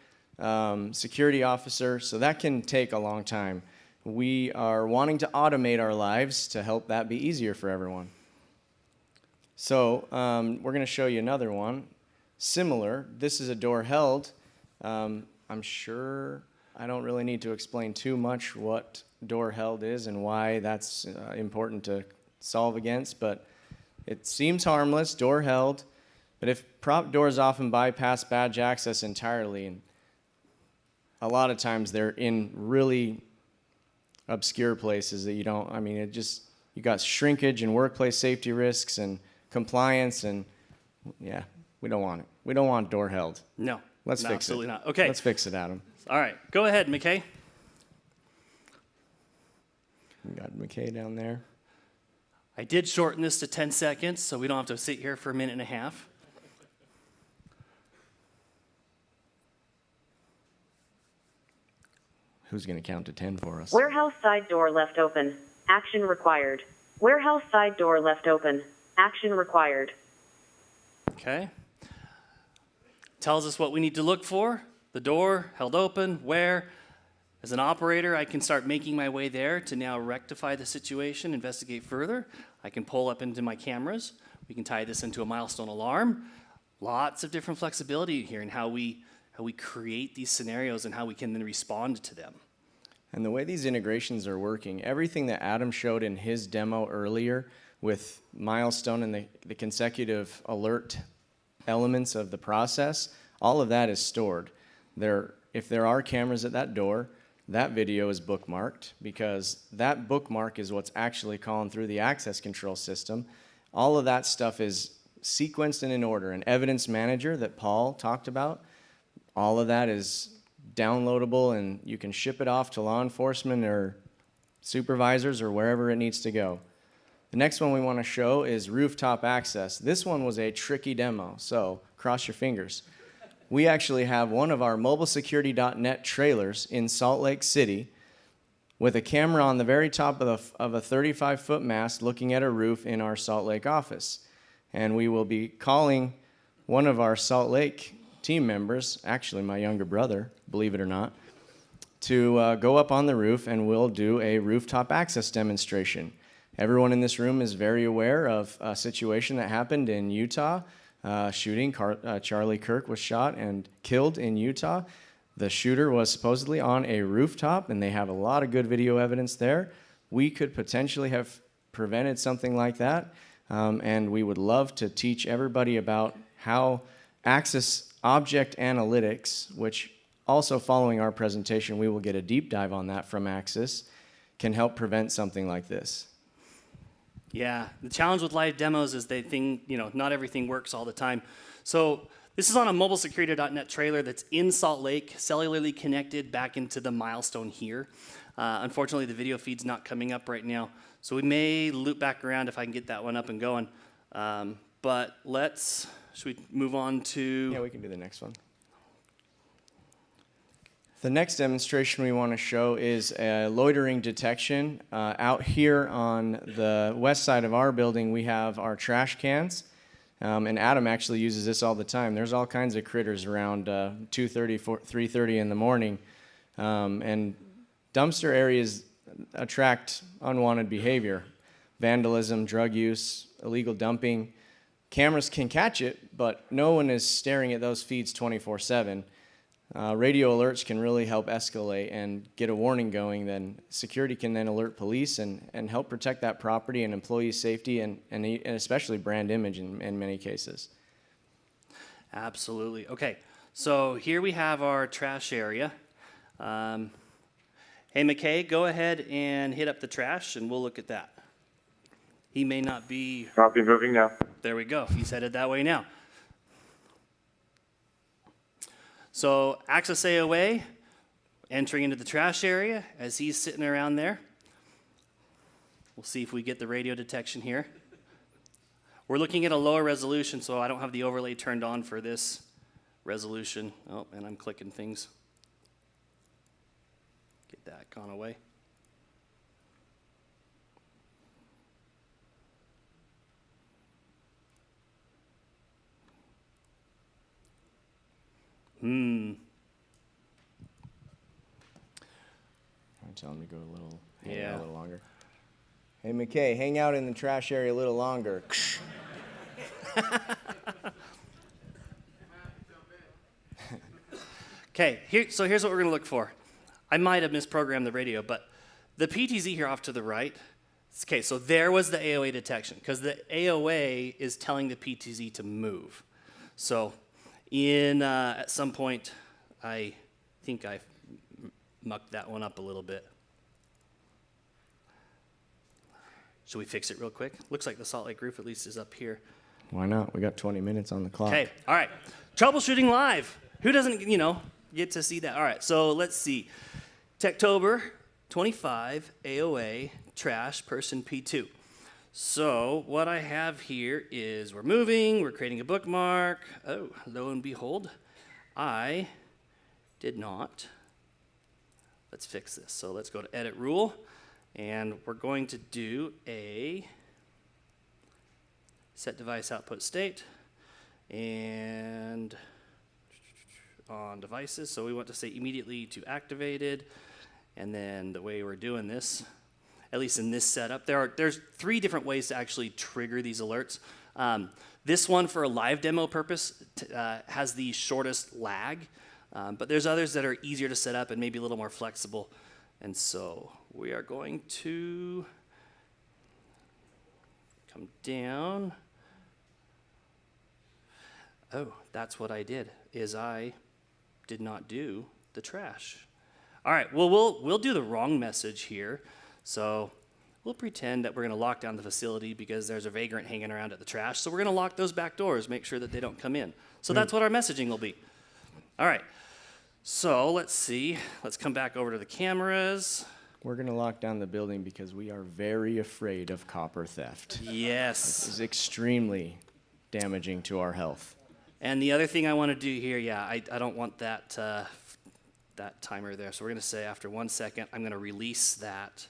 security officer. So that can take a long time. We are wanting to automate our lives to help that be easier for everyone. So we're going to show you another one. Similar, this is a door held. I'm sure I don't really need to explain too much what door held is and why that's important to solve against, but it seems harmless, door held. But if prop doors often bypass badge access entirely, and a lot of times they're in really obscure places that you don't, I mean, you got shrinkage and workplace safety risks and compliance, and yeah, we don't want it. We don't want door held. No, let's fix it. Absolutely not. Okay. Let's fix it, Adam. All right, go ahead, McKay. We got McKay down there. I did shorten this to 10 seconds, so we don't have to sit here for a minute and a half. Who's going to count to 10 for us? Warehouse side door left open. Action required. Warehouse side door left open. Action required. Okay. Tells us what we need to look for. The door held open, where. As an operator, I can start making my way there to now rectify the situation, investigate further. I can pull up into my cameras. We can tie this into a milestone alarm. Lots of different flexibility here in how we create these scenarios and how we can then respond to them. And the way these integrations are working, everything that Adam showed in his demo earlier with Milestone and the consecutive alert elements of the process, all of that is stored. If there are cameras at that door, that video is bookmarked because that bookmark is what's actually calling through the access control system. All of that stuff is sequenced and in order. An evidence manager that Paul talked about, all of that is downloadable and you can ship it off to law enforcement or supervisors or wherever it needs to go. The next one we want to show is rooftop access. This one was a tricky demo, so cross your fingers. We actually have one of our mobilesecurity.net trailers in Salt Lake City with a camera on the very top of a 35-foot mast looking at a roof in our Salt Lake office. And we will be calling one of our Salt Lake team members, actually my younger brother, believe it or not, to go up on the roof and we'll do a rooftop access demonstration. Everyone in this room is very aware of a situation that happened in Utah. Shooting. Charlie Kirk was shot and killed in Utah. The shooter was supposedly on a rooftop, and they have a lot of good video evidence there. We could potentially have prevented something like that, and we would love to teach everybody about how access object analytics, which also following our presentation, we will get a deep dive on that from Axis, can help prevent something like this. Yeah, the challenge with live demos is they think, not everything works all the time. So this is on a mobilesecurity.net trailer that's in Salt Lake, cellularly connected back into the Milestone here. Unfortunately, the video feed's not coming up right now, so we may loop back around if I can get that one up and going. But should we move on to? Yeah, we can do the next one. The next demonstration we want to show is loitering detection. Out here on the west side of our building, we have our trash cans. And Adam actually uses this all the time. There's all kinds of critters around 2:30, 3:30 in the morning. And dumpster areas attract unwanted behavior. Vandalism, drug use, illegal dumping. Cameras can catch it, but no one is staring at those feeds 24/7. Radio alerts can really help escalate and get a warning going. Then security can then alert police and help protect that property and employee safety and especially brand image in many cases. Absolutely. Okay, so here we have our trash area. Hey, McKay, go ahead and hit up the trash and we'll look at that. He may not be... Copy, moving now. there we go. He's headed that way now. So access AOA, entering into the trash area as he's sitting around there. We'll see if we get the radio detection here. We're looking at a lower resolution, so I don't have the overlay turned on for this resolution. Oh, and I'm clicking things. Get that gone away. I'm tell him to go a little, hang out a little longer. Hey, McKay, hang out in the trash area a little longer. Okay, so here's what we're going to look for. I might have misprogrammed the radio, but the PTZ here off to the right, okay, so there was the AOA detection, because the AOA is telling the PTZ to move. So at some point, I think I mucked that one up a little bit. Should we fix it real quick? Looks like the Salt Lake roof at least is up here. Why not? We got 20 minutes on the clock. Okay, all right. Troubleshooting live. Who doesn't, get to see that? All right, so let's see. TECHTOBER 25, AOA, trash, person P2. So what I have here is we're moving, we're creating a bookmark. Oh, lo and behold, I did not. Let's fix this. So let's go to edit rule, and we're going to do a set device output state, and on devices, so we want to say immediately to activated, and then the way we're doing this, at least in this setup, there's 3 different ways to actually trigger these alerts. This one, for a live demo purpose, has the shortest lag, but there's others that are easier to set up and maybe a little more flexible. And so we are going to come down. Oh, that's what I did, is I did not do the trash. All right, well, we'll do the wrong message here. So we'll pretend that we're going to lock down the facility because there's a vagrant hanging around at the trash. So we're going to lock those back doors, make sure that they don't come in. So that's what our messaging will be. All right, so let's see. Let's come back over to the cameras. We're going to lock down the building because we are very afraid of copper theft. Yes. This is extremely damaging to our health. And the other thing I want to do here, I don't want that that timer there. So we're going to say after 1 second, I'm going to release that.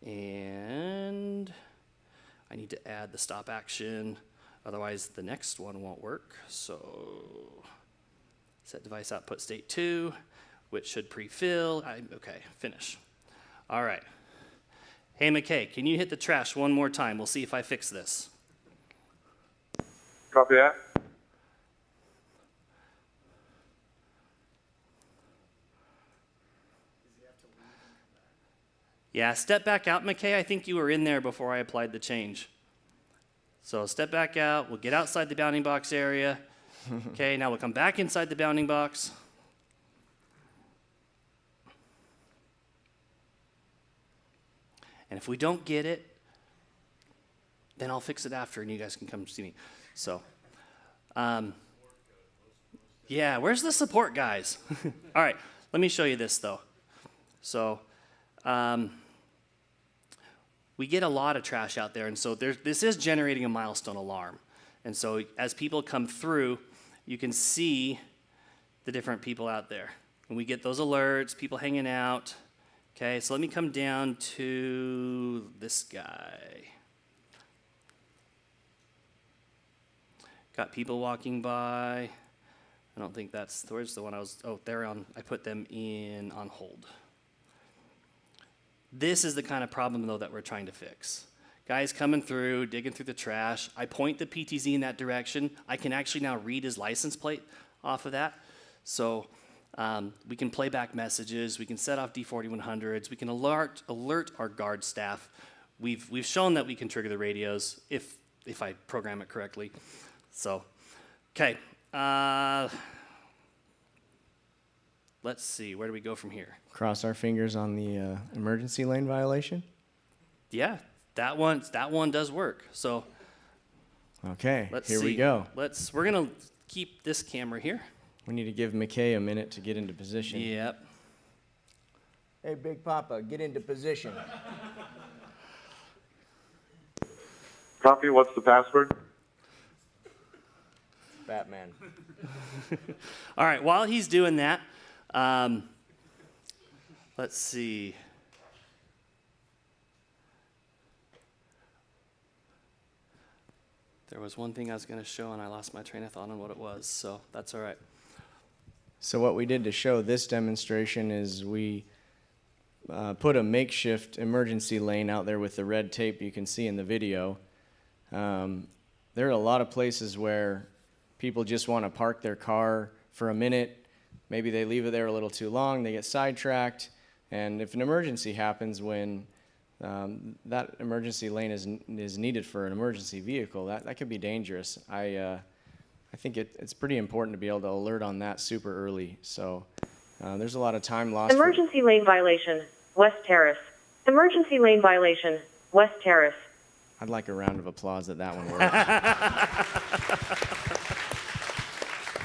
And I need to add the stop action. Otherwise, the next one won't work. So set device output state 2, which should pre-fill. Okay, finish. All right. Hey, McKay, can you hit the trash one more time? We'll see if I fix this. Copy that. Yeah, step back out, McKay. I think you were in there before I applied the change. So step back out. We'll get outside the bounding box area. Okay, now we'll come back inside the bounding box. And if we don't get it, then I'll fix it after and you guys can come see me. So, yeah, where's the support guys? All right, let me show you this though. So, we get a lot of trash out there, and so this is generating a milestone alarm. And so as people come through, you can see the different people out there. And we get those alerts, people hanging out. Okay, so let me come down to this guy. Got people walking by. I don't think where's the one I was, they're on, I put them in on hold. This is the kind of problem, though, that we're trying to fix. Guys coming through, digging through the trash. I point the PTZ in that direction. I can actually now read his license plate off of that. So we can play back messages. We can set off D4100s. We can alert our guard staff. We've shown that we can trigger the radios if I program it correctly. So, okay. Let's see. Where do we go from here? Cross our fingers on the emergency lane violation? Yeah, that one does work. So Okay, Let's here see. we go. We're gonna keep this camera here. We need to give McKay a minute to get into position. Yep. Hey, Big Papa, get into position. Copy, what's the password? Batman. All right, while he's doing that, let's see. There was one thing I was going to show, and I lost my train of thought on what it was, so that's all right. So what we did to show this demonstration is we put a makeshift emergency lane out there with the red tape you can see in the video. There are a lot of places where people just want to park their car for a minute. Maybe they leave it there a little too long, they get sidetracked, and if an emergency happens when that emergency lane is needed for an emergency vehicle, that could be dangerous. I think it's pretty important to be able to alert on that super early. So there's a lot of time lost. Emergency lane violation, West Terrace. Emergency lane violation, West Terrace. I'd like a round of applause that one worked.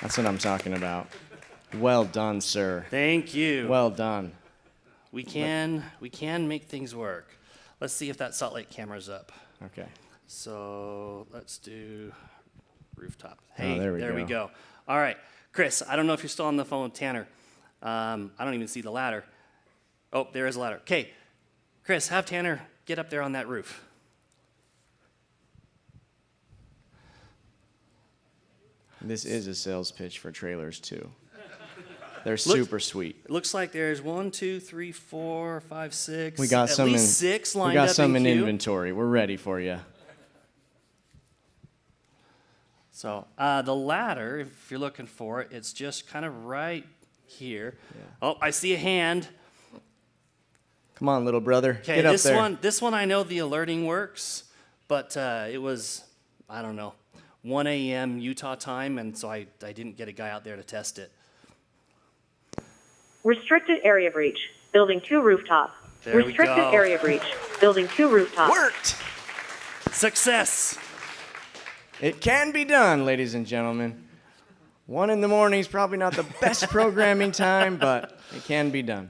That's what I'm talking about. Well done, sir. Thank you. Well done. We can make things work. Let's see if that Salt Lake camera's up. Okay. So let's do rooftop. Hey, there we go. All right, Chris, I don't know if you're still on the phone with Tanner. I don't even see the ladder. Oh, there is a ladder. Okay, Chris, have Tanner get up there on that roof. This is a sales pitch for trailers too. They're super sweet. It looks like there's 1, 2, 3, 4, 5, 6. We got at some least 6 lined up. We got some in queue. inventory. We're ready for you. So the ladder, if you're looking for it, it's just kind of right here. Yeah. Oh, I see a hand. Come on, little brother. Okay, get up there. This one I know the alerting works, but it was, I don't know, 1 a.m. Utah time, and so I didn't get a guy out there to test it. Restricted area breach, building 2 rooftop. There we Restricted go. area breach, building 2 rooftop. Worked! Success! It can be done, ladies and gentlemen. 1 in the morning is probably not the best programming time, but it can be done.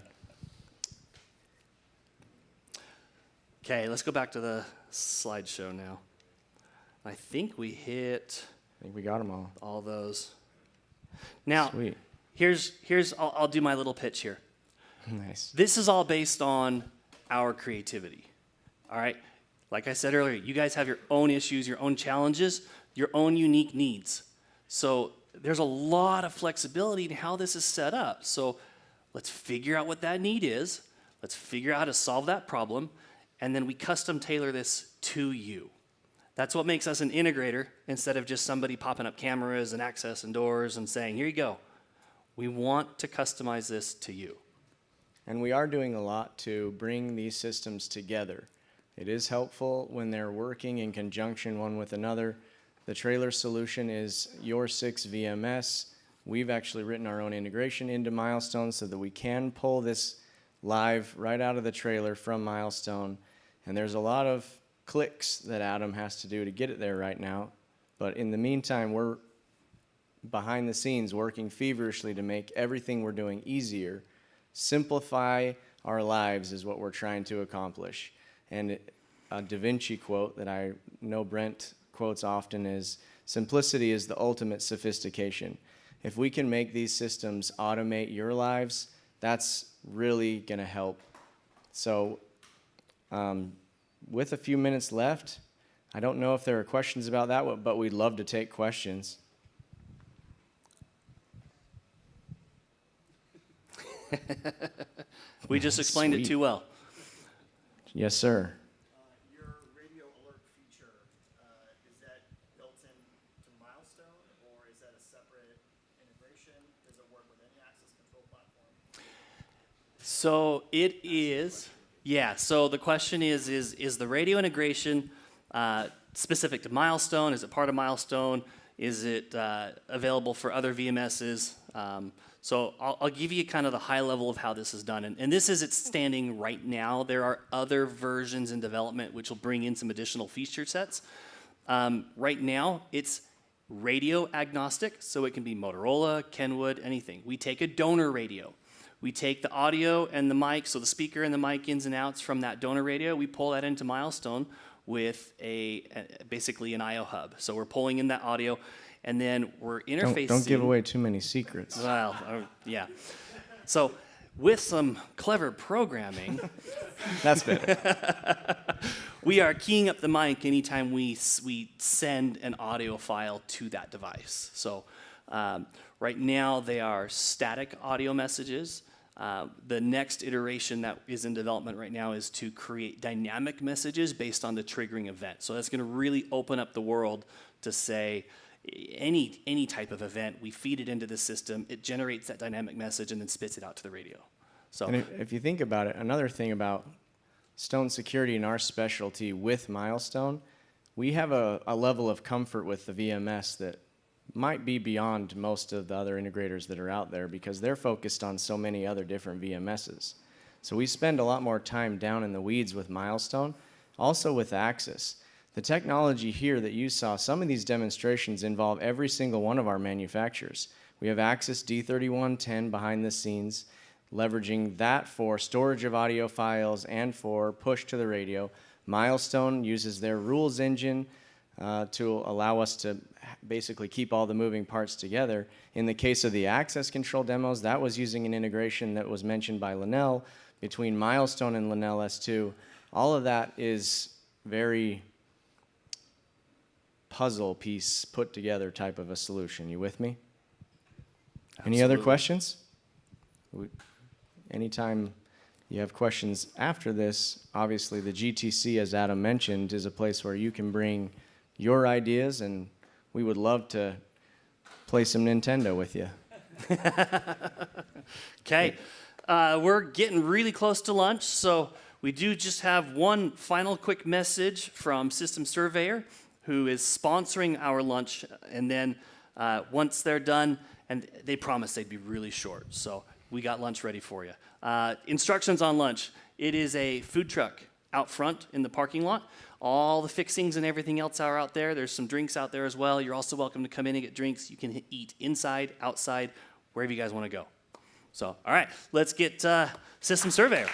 Okay, let's go back to the slideshow now. I think we hit... I think we got them all. All those. Now, Sweet. I'll do my little pitch here. Nice. This is all based on our creativity, all right? Like I said earlier, you guys have your own issues, your own challenges, your own unique needs. So there's a lot of flexibility in how this is set up. So let's figure out what that need is. Let's figure out how to solve that problem, and then we custom tailor this to you. That's what makes us an integrator instead of just somebody popping up cameras and access and doors and saying, here you go. We want to customize this to you. And we are doing a lot to bring these systems together. It is helpful when they're working in conjunction one with another. The trailer solution is your 6 VMS. We've actually written our own integration into Milestone so that we can pull this live right out of the trailer from Milestone. And there's a lot of clicks that Adam has to do to get it there right now. But in the meantime, we're behind the scenes working feverishly to make everything we're doing easier. Simplify our lives is what we're trying to accomplish. And a Da Vinci quote that I know Brent quotes often is, simplicity is the ultimate sophistication. If we can make these systems automate your lives, that's really going to help. So with a few minutes left, I don't know if there are questions about that, but we'd love to take questions. We just explained it too well. Yes, sir. Your radio alert feature, is that built into Milestone, or is that a separate integration? Does it work with any access control platform? So it is, yeah. So the question is the radio integration specific to Milestone? Is it part of Milestone? Is it available for other VMSs? So I'll give you kind of the high level of how this is done. And this is its standing right now. There are other versions in development which will bring in some additional feature sets. Right now, it's radio agnostic, so it can be Motorola, Kenwood, anything. We take a donor radio. We take the audio and the mic, so the speaker and the mic ins and outs from that donor radio, we pull that into Milestone with basically an I/O hub. So we're pulling in that audio, and then we're interfacing. Don't give away too many secrets. Well, yeah. So with some clever programming, that's better. We are keying up the mic anytime we send an audio file to that device. So right now they are static audio messages. The next iteration that is in development right now is to create dynamic messages based on the triggering event. So that's going to really open up the world to say any type of event, we feed it into the system, it generates that dynamic message and then spits it out to the radio. So and if you think about it, another thing about Stone Security and our specialty with Milestone, we have a level of comfort with the VMS that might be beyond most of the other integrators that are out there because they're focused on so many other different VMSs. So we spend a lot more time down in the weeds with Milestone, also with Axis. The technology here that you saw, some of these demonstrations involve every single one of our manufacturers. We have Axis D3110 behind the scenes, leveraging that for storage of audio files and for push to the radio. Milestone uses their rules engine to allow us to basically keep all the moving parts together. In the case of the access control demos, that was using an integration that was mentioned by Linnell between Milestone and Linnell S2. All of that is very puzzle piece put together type of a solution. You with me? Absolutely. Any other questions? Anytime you have questions after this, obviously the GTC, as Adam mentioned, is a place where you can bring your ideas, and we would love to play some Nintendo with you. Okay, we're getting really close to lunch, so we do just have one final quick message from System Surveyor, who is sponsoring our lunch, and then once they're done, and they promised they'd be really short, so we got lunch ready for you. Instructions on lunch. It is a food truck out front in the parking lot. All the fixings and everything else are out there. There's some drinks out there as well. You're also welcome to come in and get drinks. You can eat inside, outside, wherever you guys want to go. So, all right, let's get System Surveyor.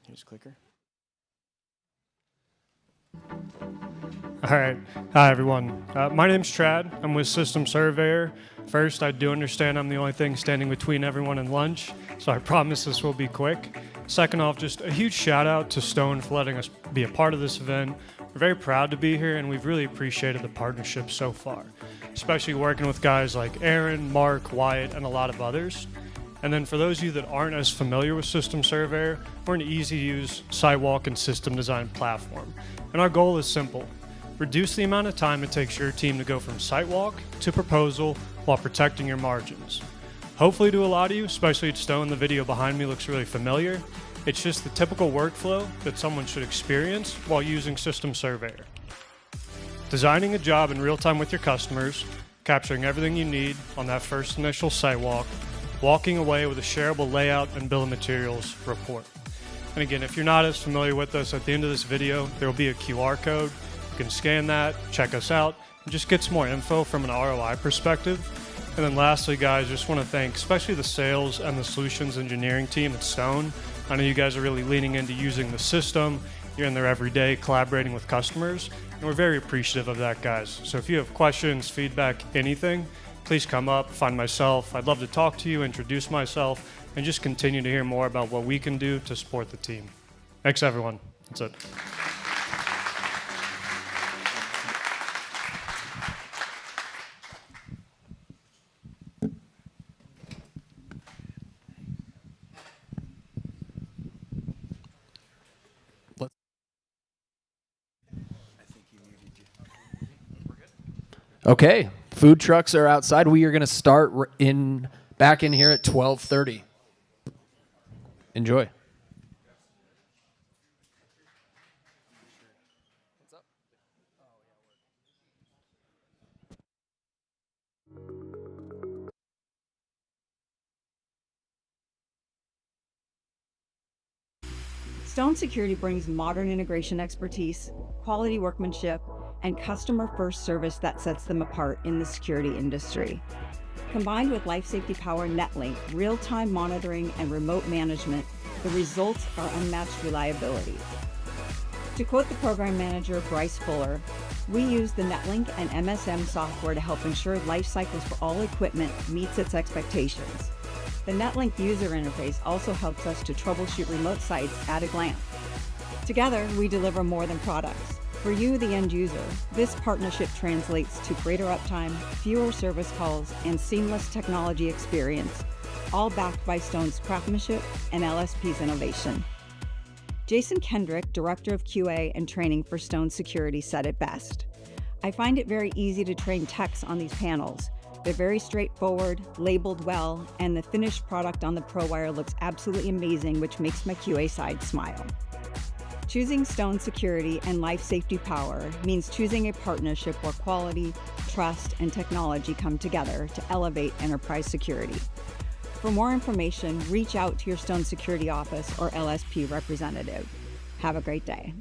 Here's clicker. All right. Hi, everyone. My name's Trad. I'm with System Surveyor. First, I do understand I'm the only thing standing between everyone and lunch, so I promise this will be quick. Second off, just a huge shout out to Stone for letting us be a part of this event. We're very proud to be here, and we've really appreciated the partnership so far, especially working with guys like Aaron, Mark, Wyatt, and a lot of others. And then for those of you that aren't as familiar with System Surveyor, we're an easy-to-use sidewalk and system design platform. And our goal is simple. Reduce the amount of time it takes your team to go from sidewalk to proposal while protecting your margins. Hopefully to a lot of you, especially at Stone, the video behind me looks really familiar. It's just the typical workflow that someone should experience while using System Surveyor. Designing a job in real time with your customers, capturing everything you need on that first initial sidewalk, walking away with a shareable layout and bill of materials report. And again, if you're not as familiar with us, at the end of this video, there will be a QR code. You can scan that, check us out, and just get some more info from an ROI perspective. And then lastly, guys, just want to thank especially the sales and the solutions engineering team at Stone. I know you guys are really leaning into using the system. You're in there every day collaborating with customers, and we're very appreciative of that, guys. So if you have questions, feedback, anything, please come up, find myself. I'd love to talk to you, introduce myself, and just continue to hear more about what we can do to support the team. Thanks, everyone. That's it. Okay, food trucks are outside. We are going to start back in here at 12:30. Enjoy. Stone Security brings modern integration expertise, quality workmanship, and customer-first service that sets them apart in the security industry. Combined with Life Safety Power NetLink, real-time monitoring, and remote management, the results are unmatched reliability. To quote the program manager, Bryce Fuller, "We use the NetLink and MSM software to help ensure life cycles for all equipment meets its expectations. The NetLink user interface also helps us to troubleshoot remote sites at a glance. Together, we deliver more than products. For you, the end user, this partnership translates to greater uptime, fewer service calls, and seamless technology experience, all backed by Stone's craftsmanship and LSP's innovation." Jason Kendrick, Director of QA and Training for Stone Security, said it best. "I find it very easy to train techs on these panels. They're very straightforward, labeled well, and the finished product on the ProWire looks absolutely amazing, which makes my QA side smile." Choosing Stone Security and Life Safety Power means choosing a partnership where quality, trust, and technology come together to elevate enterprise security. For more information, reach out to your Stone Security office or LSP representative. Have a great day.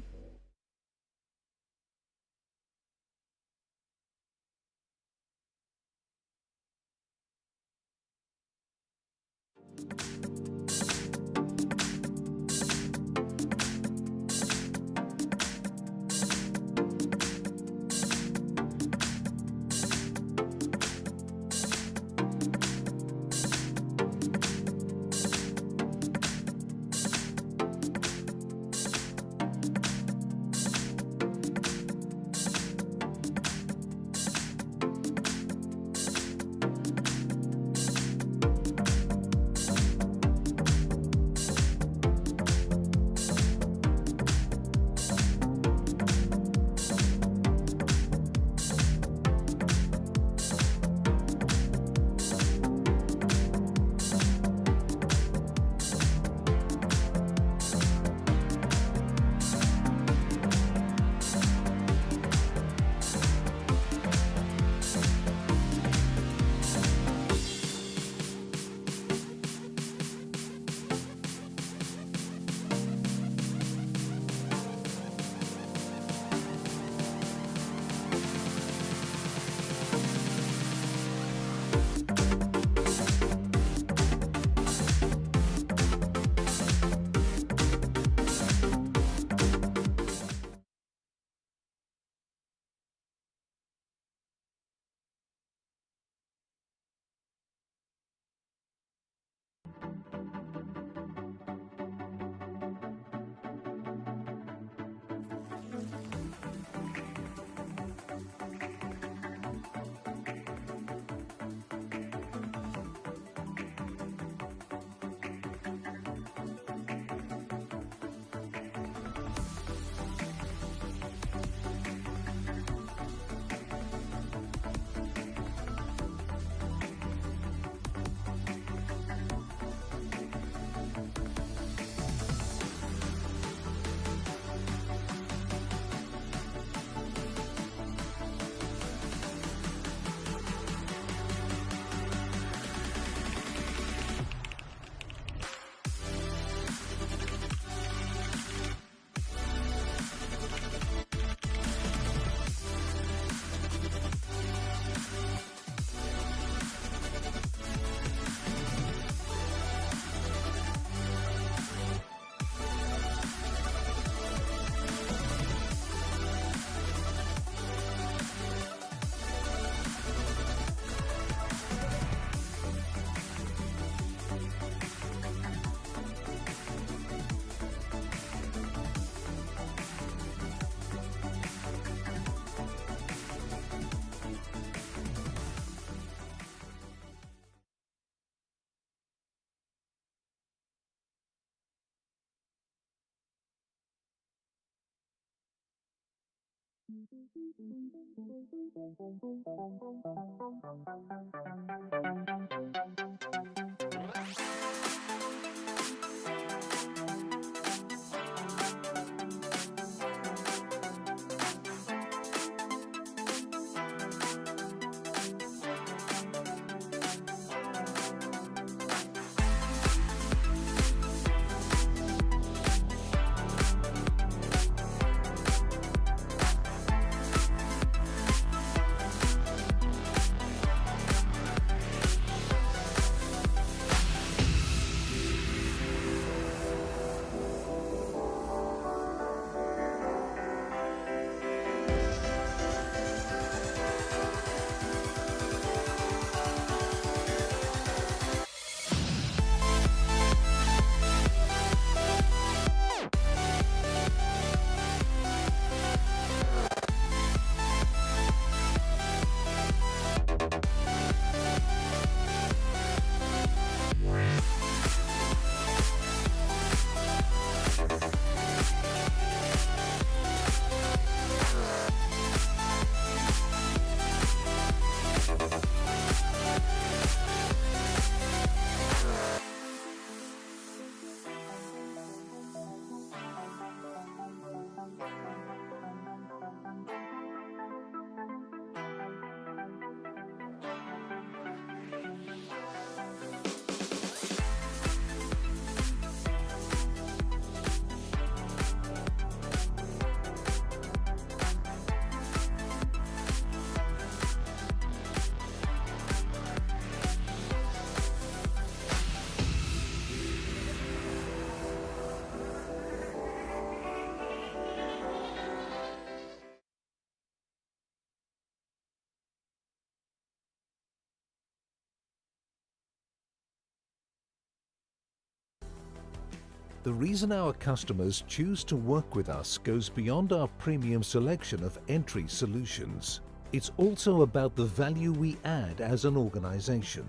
The reason our customers choose to work with us goes beyond our premium selection of entry solutions. It's also about the value we add as an organization.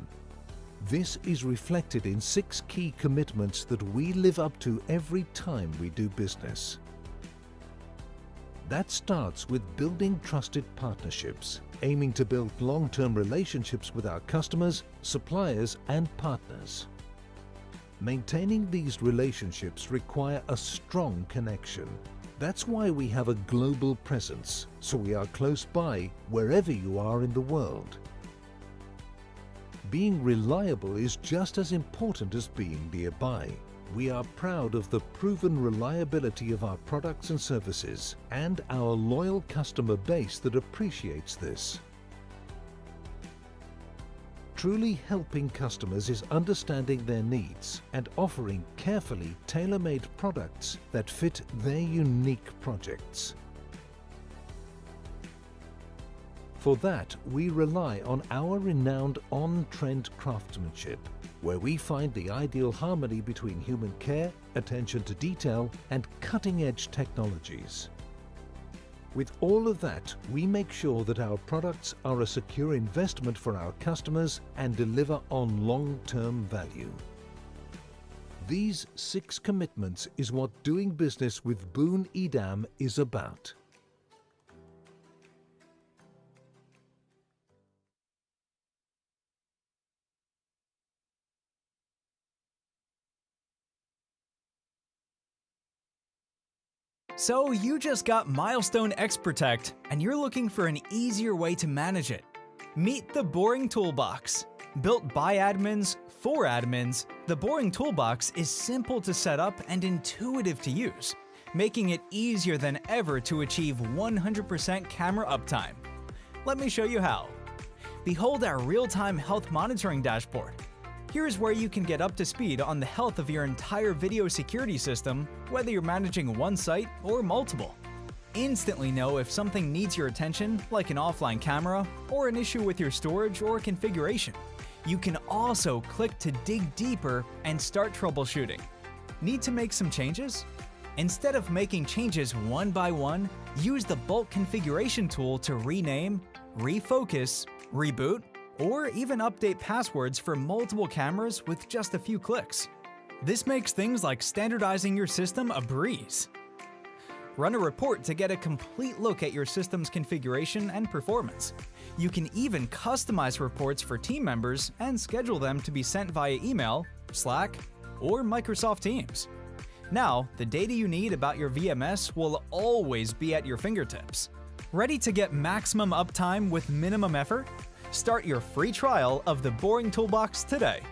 This is reflected in 6 key commitments that we live up to every time we do business. That starts with building trusted partnerships, aiming to build long-term relationships with our customers, suppliers, and partners. Maintaining these relationships require a strong connection. That's why we have a global presence, so we are close by wherever you are in the world. Being reliable is just as important as being nearby. We are proud of the proven reliability of our products and services and our loyal customer base that appreciates this. Truly helping customers is understanding their needs and offering carefully tailor-made products that fit their unique projects. For that, we rely on our renowned on-trend craftsmanship, where we find the ideal harmony between human care, attention to detail, and cutting-edge technologies. With all of that, we make sure that our products are a secure investment for our customers and deliver on long-term value. These 6 commitments is what doing business with Boone Edam is about. So you just got Milestone XProtect, and you're looking for an easier way to manage it. Meet the Boring Toolbox. Built by admins, for admins, the Boring Toolbox is simple to set up and intuitive to use, making it easier than ever to achieve 100% camera uptime. Let me show you how. Behold our real-time health monitoring dashboard. Here's where you can get up to speed on the health of your entire video security system, whether you're managing one site or multiple. Instantly know if something needs your attention, like an offline camera, or an issue with your storage or configuration. You can also click to dig deeper and start troubleshooting. Need to make some changes? Instead of making changes one by one, use the bulk configuration tool to rename, refocus, reboot, or even update passwords for multiple cameras with just a few clicks. This makes things like standardizing your system a breeze. Run a report to get a complete look at your system's configuration and performance. You can even customize reports for team members and schedule them to be sent via email, Slack, or Microsoft Teams. Now, the data you need about your VMS will always be at your fingertips. Ready to get maximum uptime with minimum effort? Start your free trial of the Boring Toolbox today.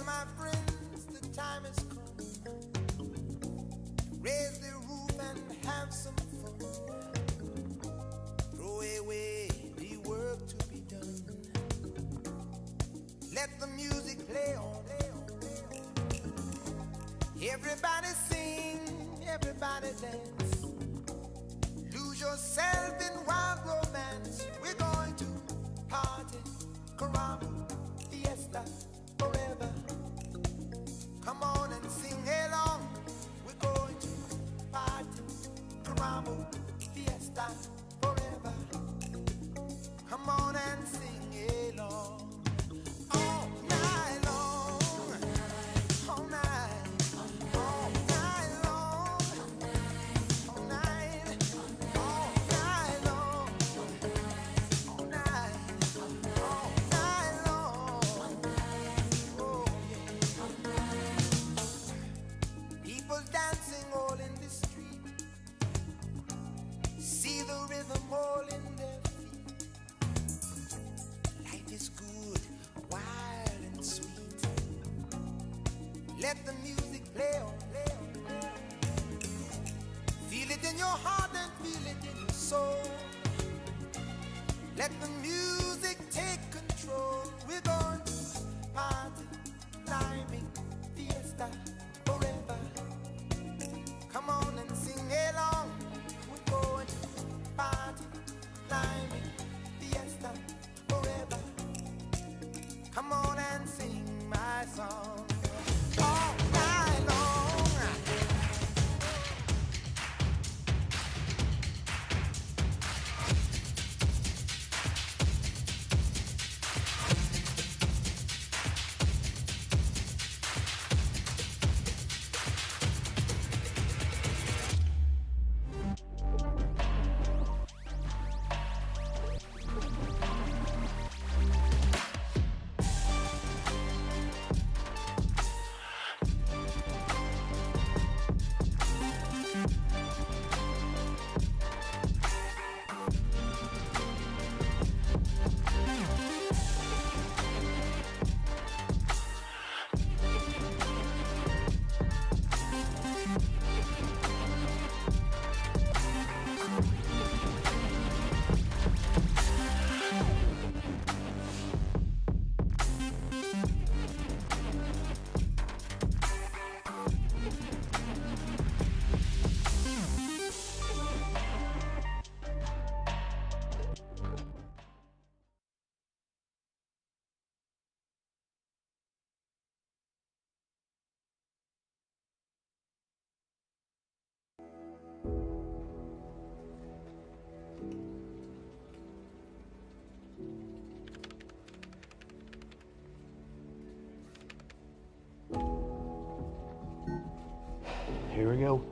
my friends, the time has come. Raise the roof and have some fun. Throw away the work to be done. Let the music play on. Everybody sing, everybody dance. Lose yourself in wild romance. We're going to party, caramba, fiesta, forever. Come on and sing along. We're going to party, caramba, fiesta, forever. Come on and sing along. All night long, all night, all night long, all night, all night long, all night, all night long. Oh yeah. People dancing all in the street. See the rhythm all in their feet. Life is good, wild and sweet. Let the music play on, play on, play on. Feel it in your heart and feel it in your soul. Let the music take control. We're going to party, climbing, fiesta, forever. Come on and sing along. We're going to party, climbing, fiesta, forever. Come on and sing my song. All night long. Here we go.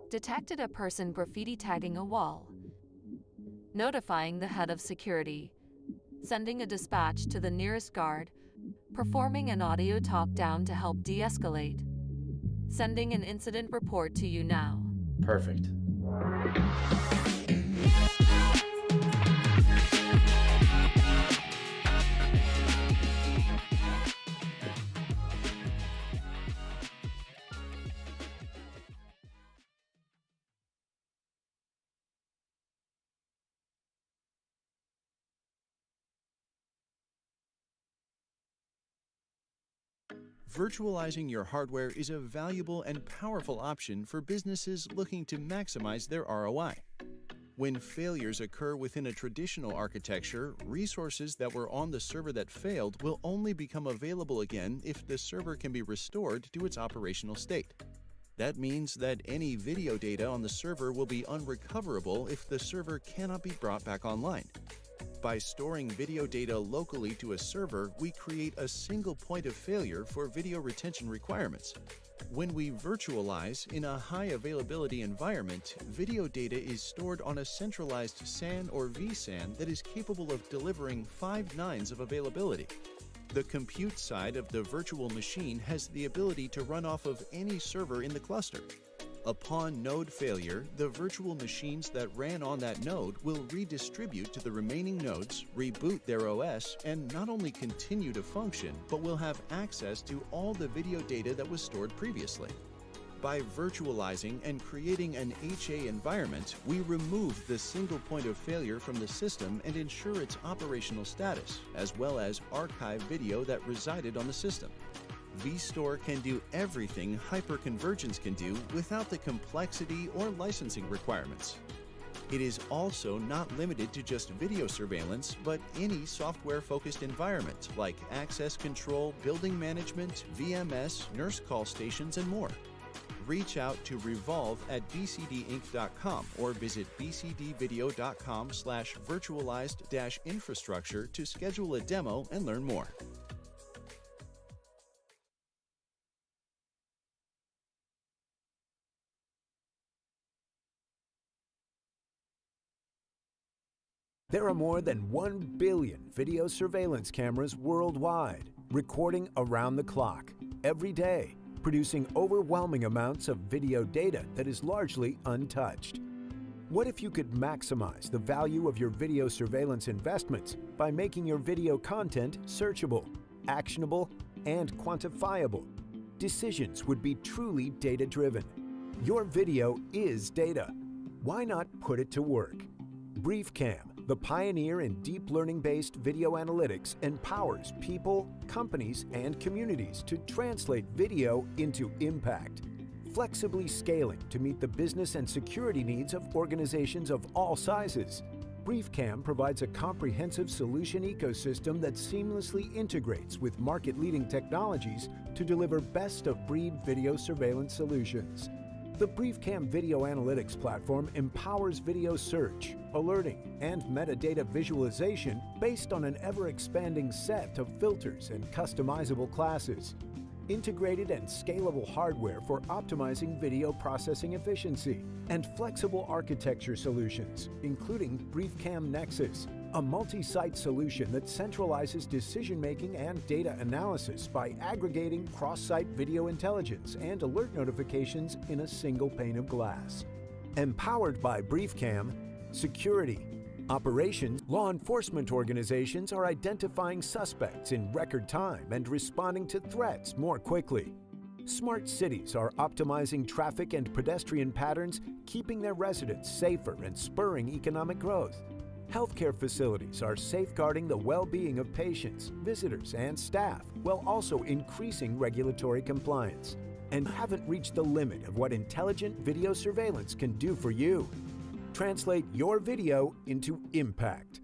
Detected a person graffiti tagging a wall. Notifying the head of security. Sending a dispatch to the nearest guard. Performing an audio talk down to help de-escalate. Sending an incident report to you now. Perfect. virtualizing your hardware is a valuable and powerful option for businesses looking to maximize their ROI. When failures occur within a traditional architecture, resources that were on the server that failed will only become available again if the server can be restored to its operational state. That means that any video data on the server will be unrecoverable if the server cannot be brought back online. By storing video data locally to a server, we create a single point of failure for video retention requirements. When we virtualize in a high availability environment, video data is stored on a centralized SAN or vSAN that is capable of delivering 5 nines of availability. The compute side of the virtual machine has the ability to run off of any server in the cluster. Upon node failure, the virtual machines that ran on that node will redistribute to the remaining nodes, reboot their OS, and not only continue to function, but will have access to all the video data that was stored previously. By virtualizing and creating an HA environment, we remove the single point of failure from the system and ensure its operational status, as well as archive video that resided on the system. vStore can do everything hyperconvergence can do without the complexity or licensing requirements. It is also not limited to just video surveillance, but any software-focused environment like access control, building management, VMS, nurse call stations, and more. Reach out to revolve@bcdinc.com or visit bcdvideo.com/virtualized-infrastructure to schedule a demo and learn more. There are more than 1 billion video surveillance cameras worldwide, recording around the clock, every day, producing overwhelming amounts of video data that is largely untouched. What if you could maximize the value of your video surveillance investments by making your video content searchable, actionable, and quantifiable? Decisions would be truly data-driven. Your video is data. Why not put it to work? BriefCam, the pioneer in deep learning-based video analytics, empowers people, companies, and communities to translate video into impact, flexibly scaling to meet the business and security needs of organizations of all sizes. BriefCam provides a comprehensive solution ecosystem that seamlessly integrates with market-leading technologies to deliver best-of-breed video surveillance solutions. The BriefCam video analytics platform empowers video search, alerting, and metadata visualization based on an ever-expanding set of filters and customizable classes. Integrated and scalable hardware for optimizing video processing efficiency, and flexible architecture solutions, including BriefCam Nexus, a multi-site solution that centralizes decision-making and data analysis by aggregating cross-site video intelligence and alert notifications in a single pane of glass. Empowered by BriefCam, security, operations, law enforcement organizations are identifying suspects in record time and responding to threats more quickly. Smart cities are optimizing traffic and pedestrian patterns, keeping their residents safer and spurring economic growth. Healthcare facilities are safeguarding the well-being of patients, visitors, and staff, while also increasing regulatory compliance. And haven't reached the limit of what intelligent video surveillance can do for you. Translate your video into impact.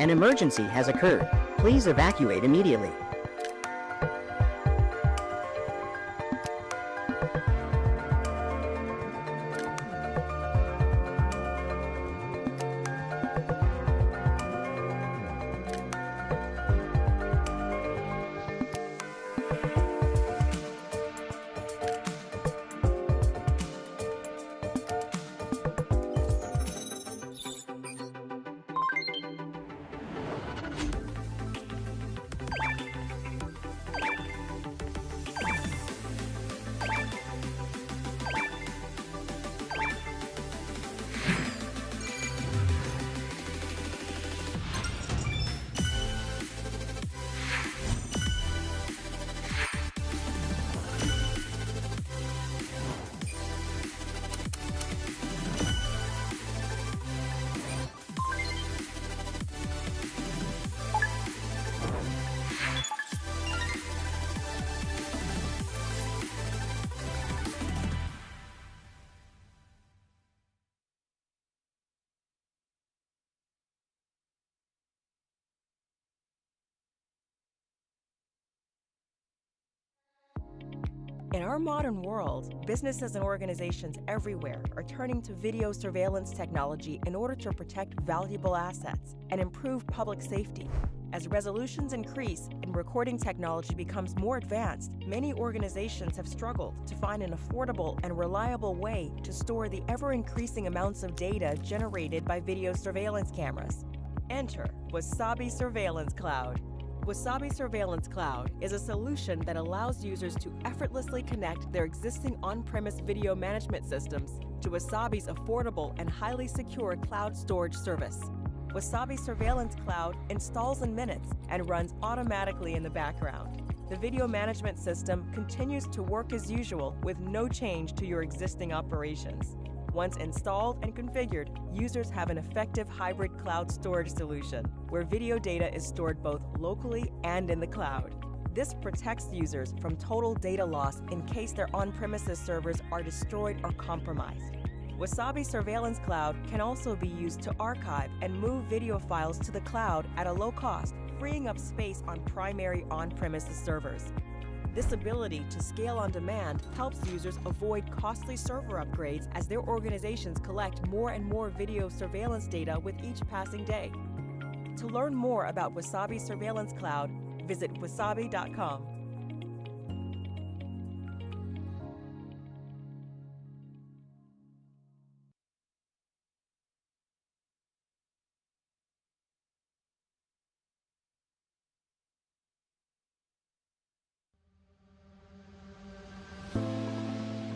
An emergency has occurred. Please evacuate immediately. In our modern world, businesses and organizations everywhere are turning to video surveillance technology in order to protect valuable assets and improve public safety. As resolutions increase and recording technology becomes more advanced, many organizations have struggled to find an affordable and reliable way to store the ever-increasing amounts of data generated by video surveillance cameras. Enter Wasabi Surveillance Cloud. Wasabi Surveillance Cloud is a solution that allows users to effortlessly connect their existing on-premise video management systems to Wasabi's affordable and highly secure cloud storage service. Wasabi Surveillance Cloud installs in minutes and runs automatically in the background. The video management system continues to work as usual with no change to your existing operations. Once installed and configured, users have an effective hybrid cloud storage solution where video data is stored both locally and in the cloud. This protects users from total data loss in case their on-premises servers are destroyed or compromised. Wasabi Surveillance Cloud can also be used to archive and move video files to the cloud at a low cost, freeing up space on primary on-premises servers. This ability to scale on demand helps users avoid costly server upgrades as their organizations collect more and more video surveillance data with each passing day. To learn more about Wasabi Surveillance Cloud, visit wasabi.com.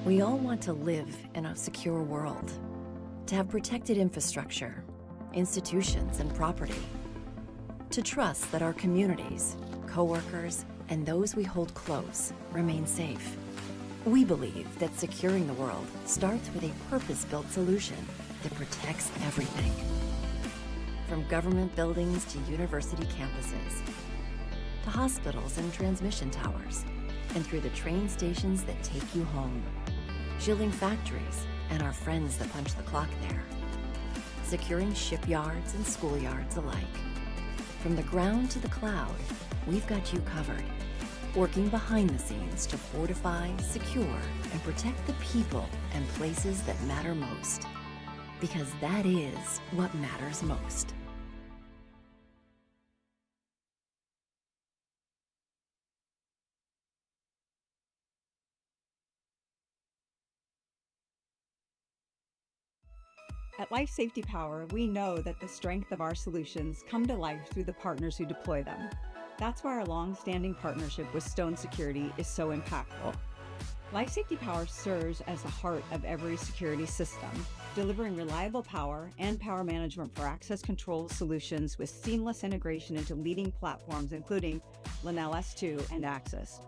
We all want to live in a secure world, to have protected infrastructure, institutions, and property, to trust that our communities, coworkers, and those we hold close remain safe. We believe that securing the world starts with a purpose-built solution that protects everything. From government buildings to university campuses, to hospitals and transmission towers, and through the train stations that take you home. Shielding factories and our friends that punch the clock there. Securing shipyards and schoolyards alike. From the ground to the cloud, we've got you covered. Working behind the scenes to fortify, secure, and protect the people and places that matter most. Because that is what matters most. At Life Safety Power, we know that the strength of our solutions come to life through the partners who deploy them. That's why our long-standing partnership with Stone Security is so impactful. Life Safety Power serves as the heart of every security system, delivering reliable power and power management for access control solutions with seamless integration into leading platforms including Lenel S2 and Axis.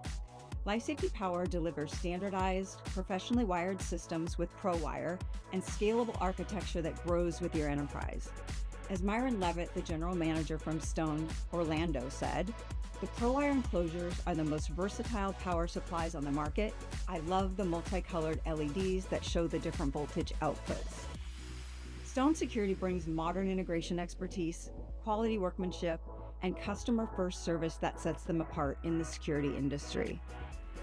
Life Safety Power delivers standardized, professionally wired systems with ProWire and scalable architecture that grows with your enterprise. As Myron Levitt, the general manager from Stone Orlando, said, "The ProWire enclosures are the most versatile power supplies on the market. I love the multicolored LEDs that show the different voltage outputs." Stone Security brings modern integration expertise, quality workmanship, and customer-first service that sets them apart in the security industry.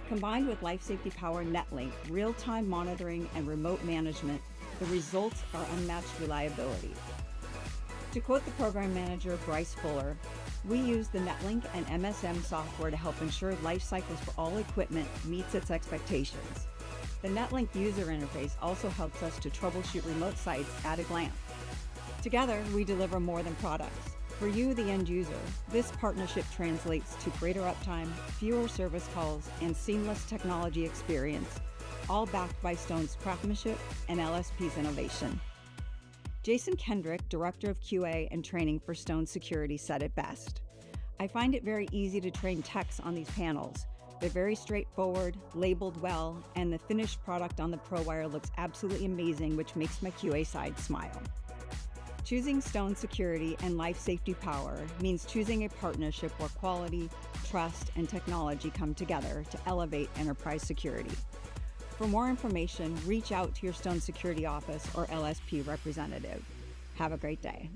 Combined with Life Safety Power NetLink, real-time monitoring, and remote management, the results are unmatched reliability. To quote the program manager, Bryce Fuller, "We use the NetLink and MSM software to help ensure life cycles for all equipment meets its expectations. The NetLink user interface also helps us to troubleshoot remote sites at a glance. Together, we deliver more than products. For you, the end user, this partnership translates to greater uptime, fewer service calls, and seamless technology experience, all backed by Stone's craftsmanship and LSP's innovation." Jason Kendrick, Director of QA and Training for Stone Security, said it best. "I find it very easy to train techs on these panels. They're very straightforward, labeled well, and the finished product on the ProWire looks absolutely amazing, which makes my QA side smile." Choosing Stone Security and Life Safety Power means choosing a partnership where quality, trust, and technology come together to elevate enterprise security. For more information, reach out to your Stone Security office or LSP representative. Have a great day.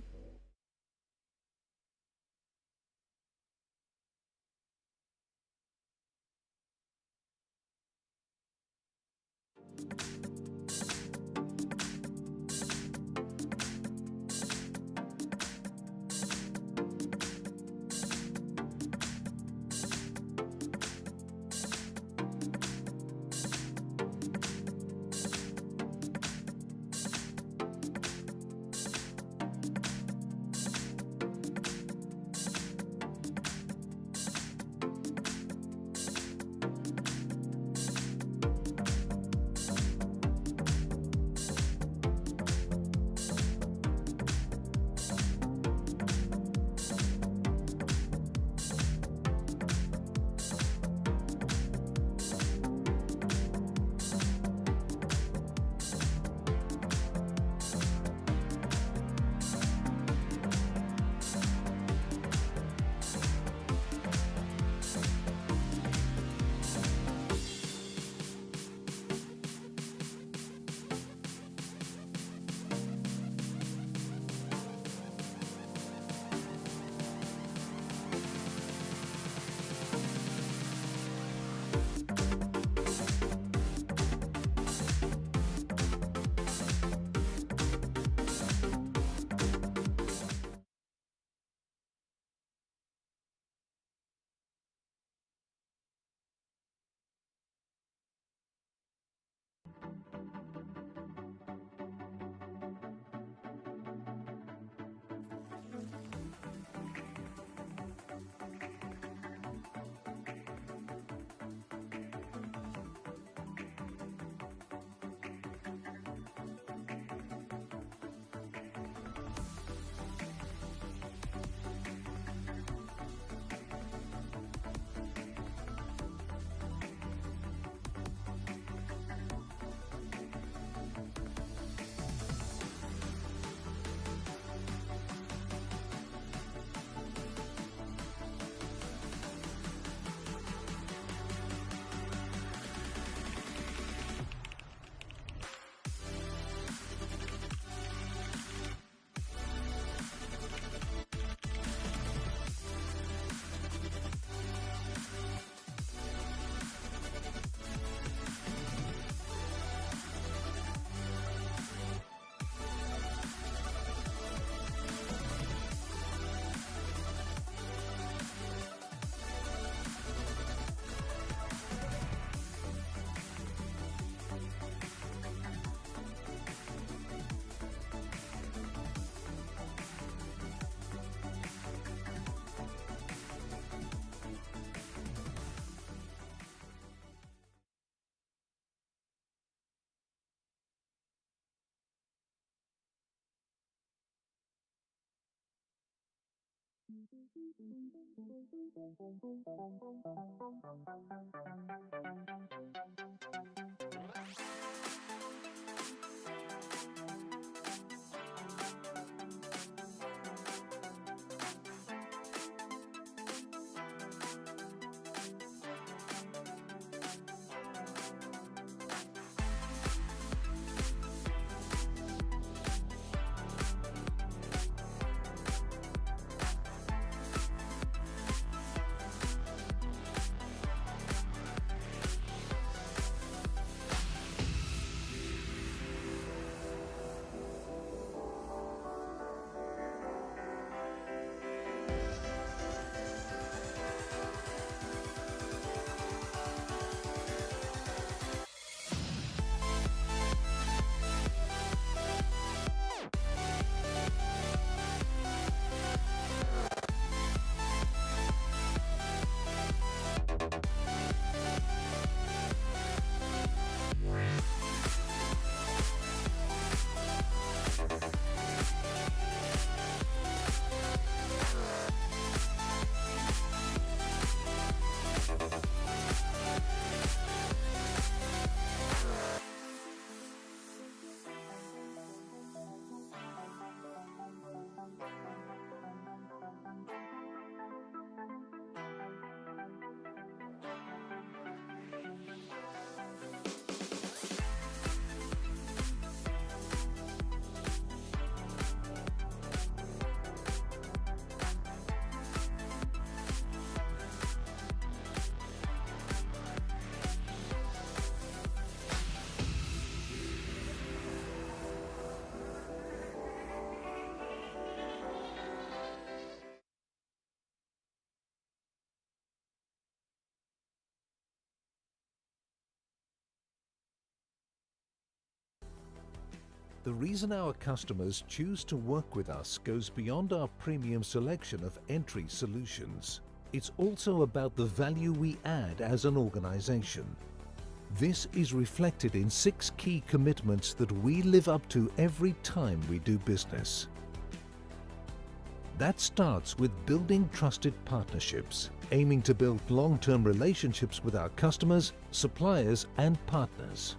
The reason our customers choose to work with us goes beyond our premium selection of entry solutions. It's also about the value we add as an organization. This is reflected in 6 key commitments that we live up to every time we do business. That starts with building trusted partnerships, aiming to build long-term relationships with our customers, suppliers, and partners.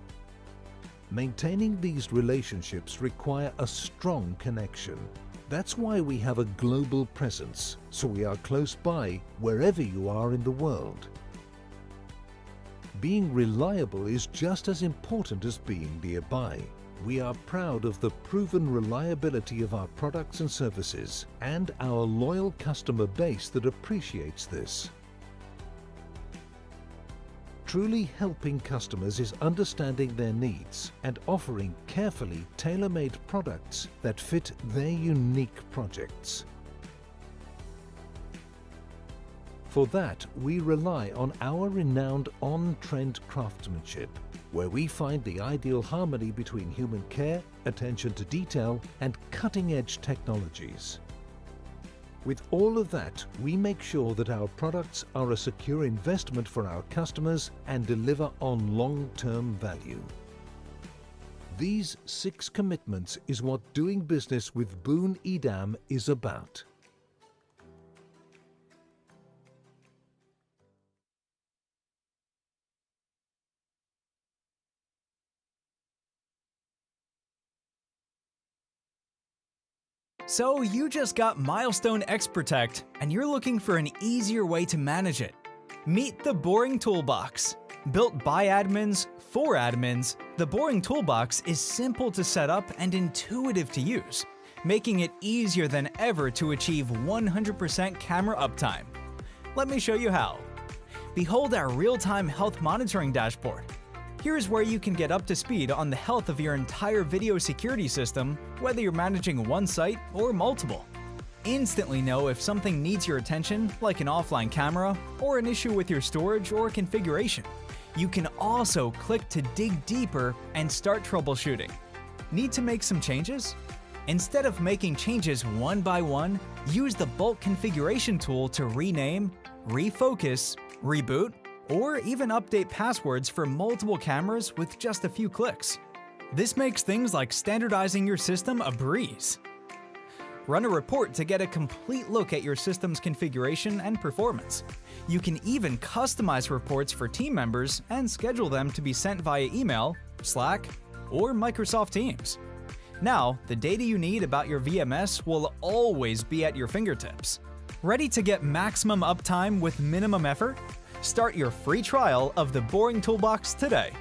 Maintaining these relationships require a strong connection. That's why we have a global presence, so we are close by wherever you are in the world. Being reliable is just as important as being nearby. We are proud of the proven reliability of our products and services, and our loyal customer base that appreciates this. Truly helping customers is understanding their needs and offering carefully tailor-made products that fit their unique projects. For that, we rely on our renowned on-trend craftsmanship, where we find the ideal harmony between human care, attention to detail, and cutting-edge technologies. With all of that, we make sure that our products are a secure investment for our customers and deliver on long-term value. These 6 commitments is what doing business with Boone Edam is about. So you just got Milestone XProtect, and you're looking for an easier way to manage it. Meet the Boring Toolbox. Built by admins, for admins, the Boring Toolbox is simple to set up and intuitive to use, making it easier than ever to achieve 100% camera uptime. Let me show you how. Behold our real-time health monitoring dashboard. Here's where you can get up to speed on the health of your entire video security system, whether you're managing one site or multiple. Instantly know if something needs your attention, like an offline camera, or an issue with your storage or configuration. You can also click to dig deeper and start troubleshooting. Need to make some changes? Instead of making changes one by one, use the bulk configuration tool to rename, refocus, reboot, or even update passwords for multiple cameras with just a few clicks. This makes things like standardizing your system a breeze. Run a report to get a complete look at your system's configuration and performance. You can even customize reports for team members and schedule them to be sent via email, Slack, or Microsoft Teams. Now, the data you need about your VMS will always be at your fingertips. Ready to get maximum uptime with minimum effort? Start your free trial of the Boring Toolbox today.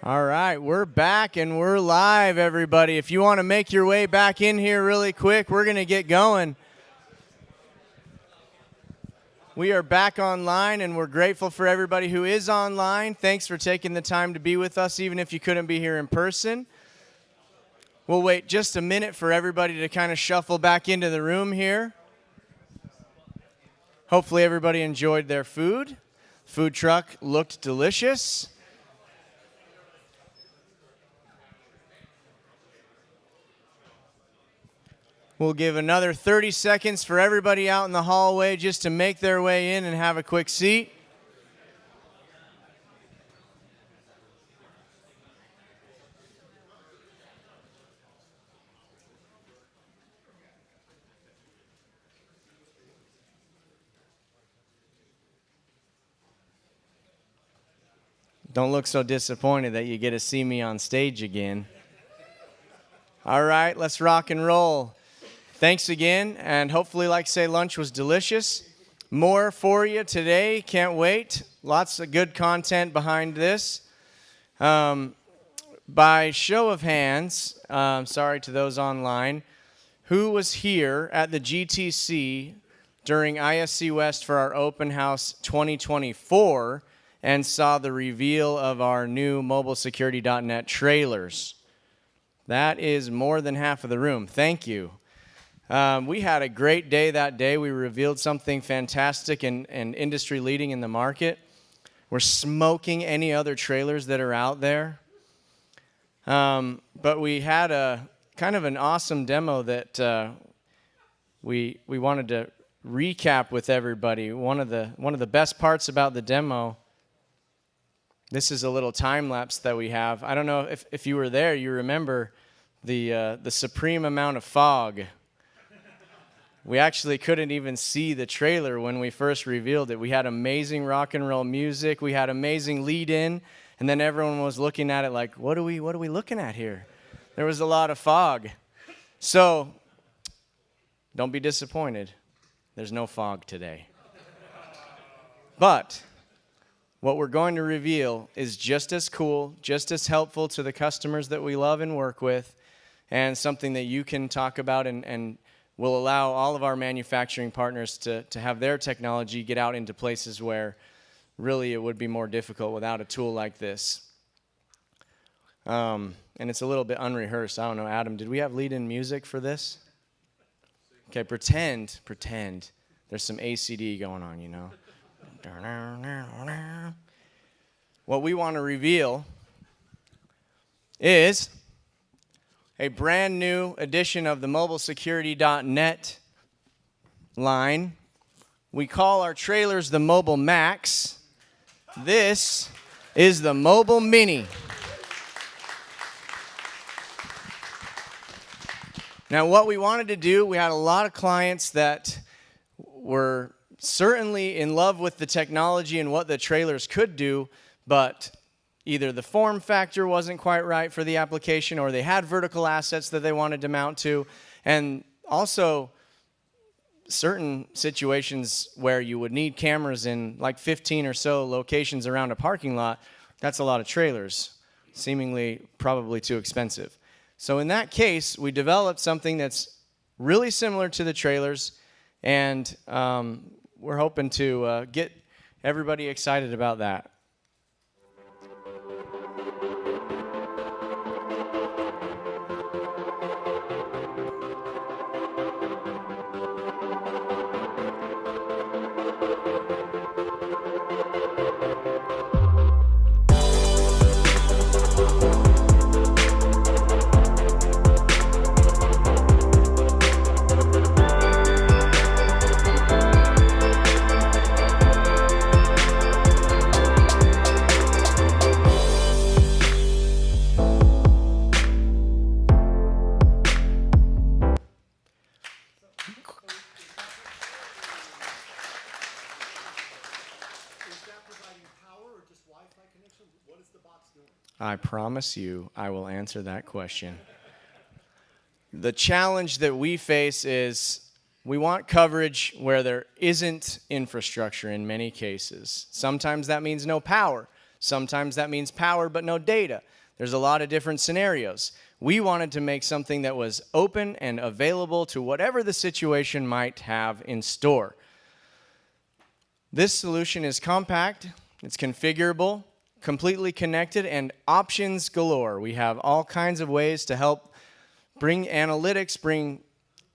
All right, we're back and we're live, everybody. If you want to make your way back in here really quick, we're going to get going. We are back online, and we're grateful for everybody who is online. Thanks for taking the time to be with us, even if you couldn't be here in person. We'll wait just a minute for everybody to kind of shuffle back into the room here. Hopefully everybody enjoyed their food. Food truck looked delicious. We'll give another 30 seconds for everybody out in the hallway just to make their way in and have a quick seat. Don't look so disappointed that you get to see me on stage again. All right, let's rock and roll. Thanks again, and hopefully, like I say, lunch was delicious. More for you today, can't wait. Lots of good content behind this. By show of hands, sorry to those online, who was here at the GTC during ISC West for our Open House 2024 and saw the reveal of our new mobilesecurity.net trailers? That is more than half of the room. Thank you. We had a great day that day. We revealed something fantastic and industry leading in the market. We're smoking any other trailers that are out there. But we had a kind of an awesome demo that we wanted to recap with everybody. One of the best parts about the demo, this is a little time lapse that we have. I don't know if you were there, you remember the supreme amount of fog. We actually couldn't even see the trailer when we first revealed it. We had amazing rock and roll music. We had amazing lead-in, and then everyone was looking at it like, what are we looking at here? There was a lot of fog. So don't be disappointed. There's no fog today. But what we're going to reveal is just as cool, just as helpful to the customers that we love and work with, and something that you can talk about and will allow all of our manufacturing partners to have their technology get out into places where really it would be more difficult without a tool like this. And it's a little bit unrehearsed. I don't know, Adam, did we have lead-in music for this? Okay, pretend there's some ACD going on, you know. What we want to reveal is a brand new edition of the mobilesecurity.net line. We call our trailers the Mobile Max. This is the Mobile Mini. Now, what we wanted to do, we had a lot of clients that were certainly in love with the technology and what the trailers could do, but either the form factor wasn't quite right for the application, or they had vertical assets that they wanted to mount to, and also certain situations where you would need cameras in like 15 or so locations around a parking lot. That's a lot of trailers, seemingly probably too expensive. So in that case, we developed something that's really similar to the trailers, and we're hoping to get everybody excited about that. I promise you I will answer that question. The challenge that we face is we want coverage where there isn't infrastructure in many cases. Sometimes that means no power. Sometimes that means power but no data. There's a lot of different scenarios. We wanted to make something that was open and available to whatever the situation might have in store. This solution is compact, it's configurable, completely connected, and options galore. We have all kinds of ways to help bring analytics, bring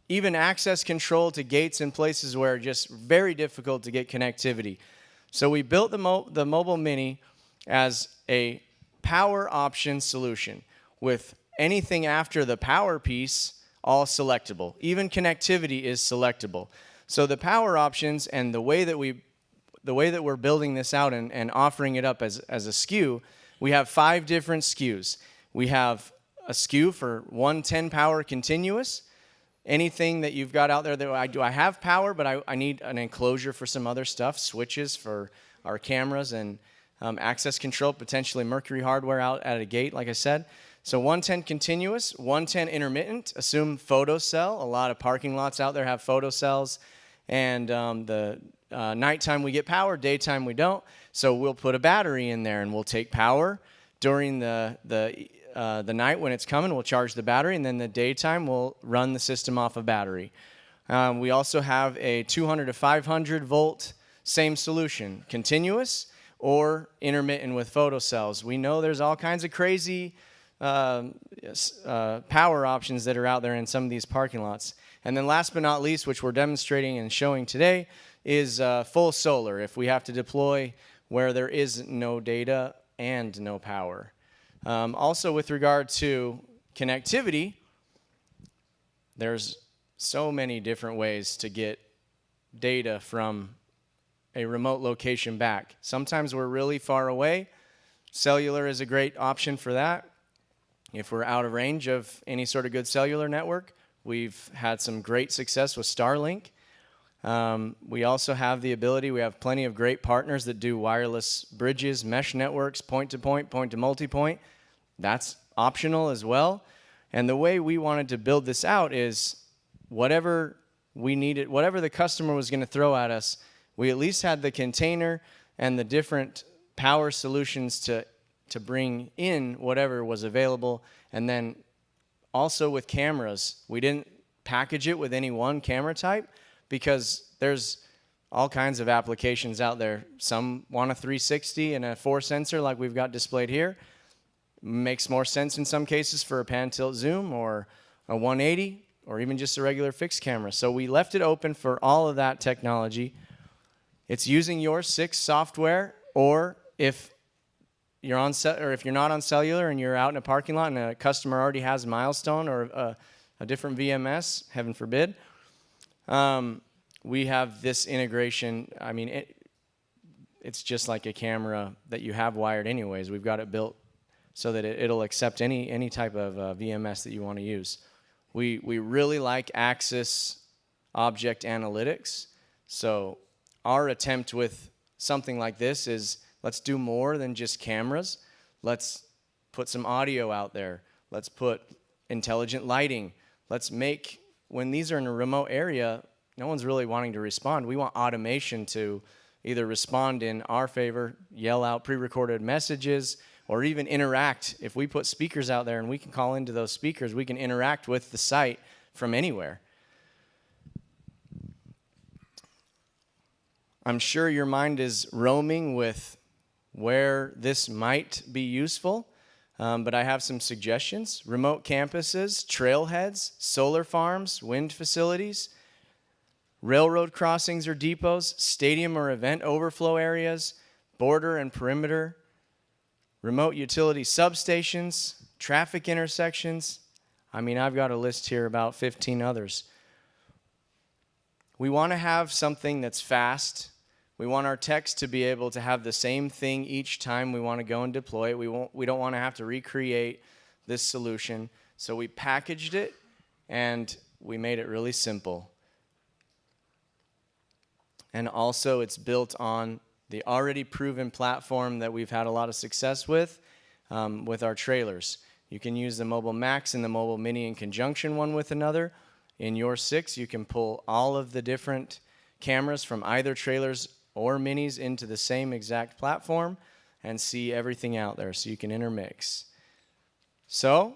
even access control to gates in places where it's just very difficult to get connectivity. So we built the Mobile Mini as a power option solution with anything after the power piece all selectable. Even connectivity is selectable. So the power options and the way that we're building this out and offering it up as a SKU, we have 5 different SKUs. We have a SKU for 110 power continuous. Anything that you've got out there that I have power, but I need an enclosure for some other stuff, switches for our cameras and access control, potentially Mercury hardware out at a gate, like I said. So 110 continuous, 110 intermittent, assume photocell. A lot of parking lots out there have photocells. And the nighttime we get power, daytime we don't. So we'll put a battery in there and we'll take power during the night when it's coming. We'll charge the battery, and then the daytime we'll run the system off a battery. We also have a 200 to 500 volt, same solution, continuous or intermittent with photocells. We know there's all kinds of crazy power options that are out there in some of these parking lots. And then last but not least, which we're demonstrating and showing today, is full solar if we have to deploy where there is no data and no power. Also with regard to connectivity, there's so many different ways to get data from a remote location back. Sometimes we're really far away. Cellular is a great option for that. If we're out of range of any sort of good cellular network, we've had some great success with Starlink. We also have the ability, we have plenty of great partners that do wireless bridges, mesh networks, point-to-point, point-to-multipoint. That's optional as well. And the way we wanted to build this out is whatever we needed, whatever the customer was going to throw at us, we at least had the container and the different power solutions to bring in whatever was available. And then also with cameras, we didn't package it with any one camera type because there's all kinds of applications out there. Some want a 360 and a 4 sensor like we've got displayed here. Makes more sense in some cases for a pan tilt zoom or a 180 or even just a regular fixed camera. So we left it open for all of that technology. It's using your 6 software, or if you're on or if you're not on cellular and you're out in a parking lot and a customer already has Milestone or a different VMS, heaven forbid, we have this integration. I mean, it's just like a camera that you have wired anyways. We've got it built so that it'll accept any type of VMS that you want to use. We really like Axis object analytics. So our attempt with something like this is let's do more than just cameras. Let's put some audio out there. Let's put intelligent lighting. Let's make, when these are in a remote area, no one's really wanting to respond. We want automation to either respond in our favor, yell out pre-recorded messages, or even interact. If we put speakers out there and we can call into those speakers, we can interact with the site from anywhere. I'm sure your mind is roaming with where this might be useful, but I have some suggestions. Remote campuses, trailheads, solar farms, wind facilities, railroad crossings or depots, stadium or event overflow areas, border and perimeter, remote utility substations, traffic intersections. I mean, I've got a list here about 15 others. We want to have something that's fast. We want our techs to be able to have the same thing each time we want to go and deploy it. We don't want to have to recreate this solution. So we packaged it and we made it really simple. And also it's built on the already proven platform that we've had a lot of success with our trailers. You can use the Mobile Max and the Mobile Mini in conjunction one with another. In your 6, you can pull all of the different cameras from either trailers or minis into the same exact platform. and see everything out there so you can intermix. So,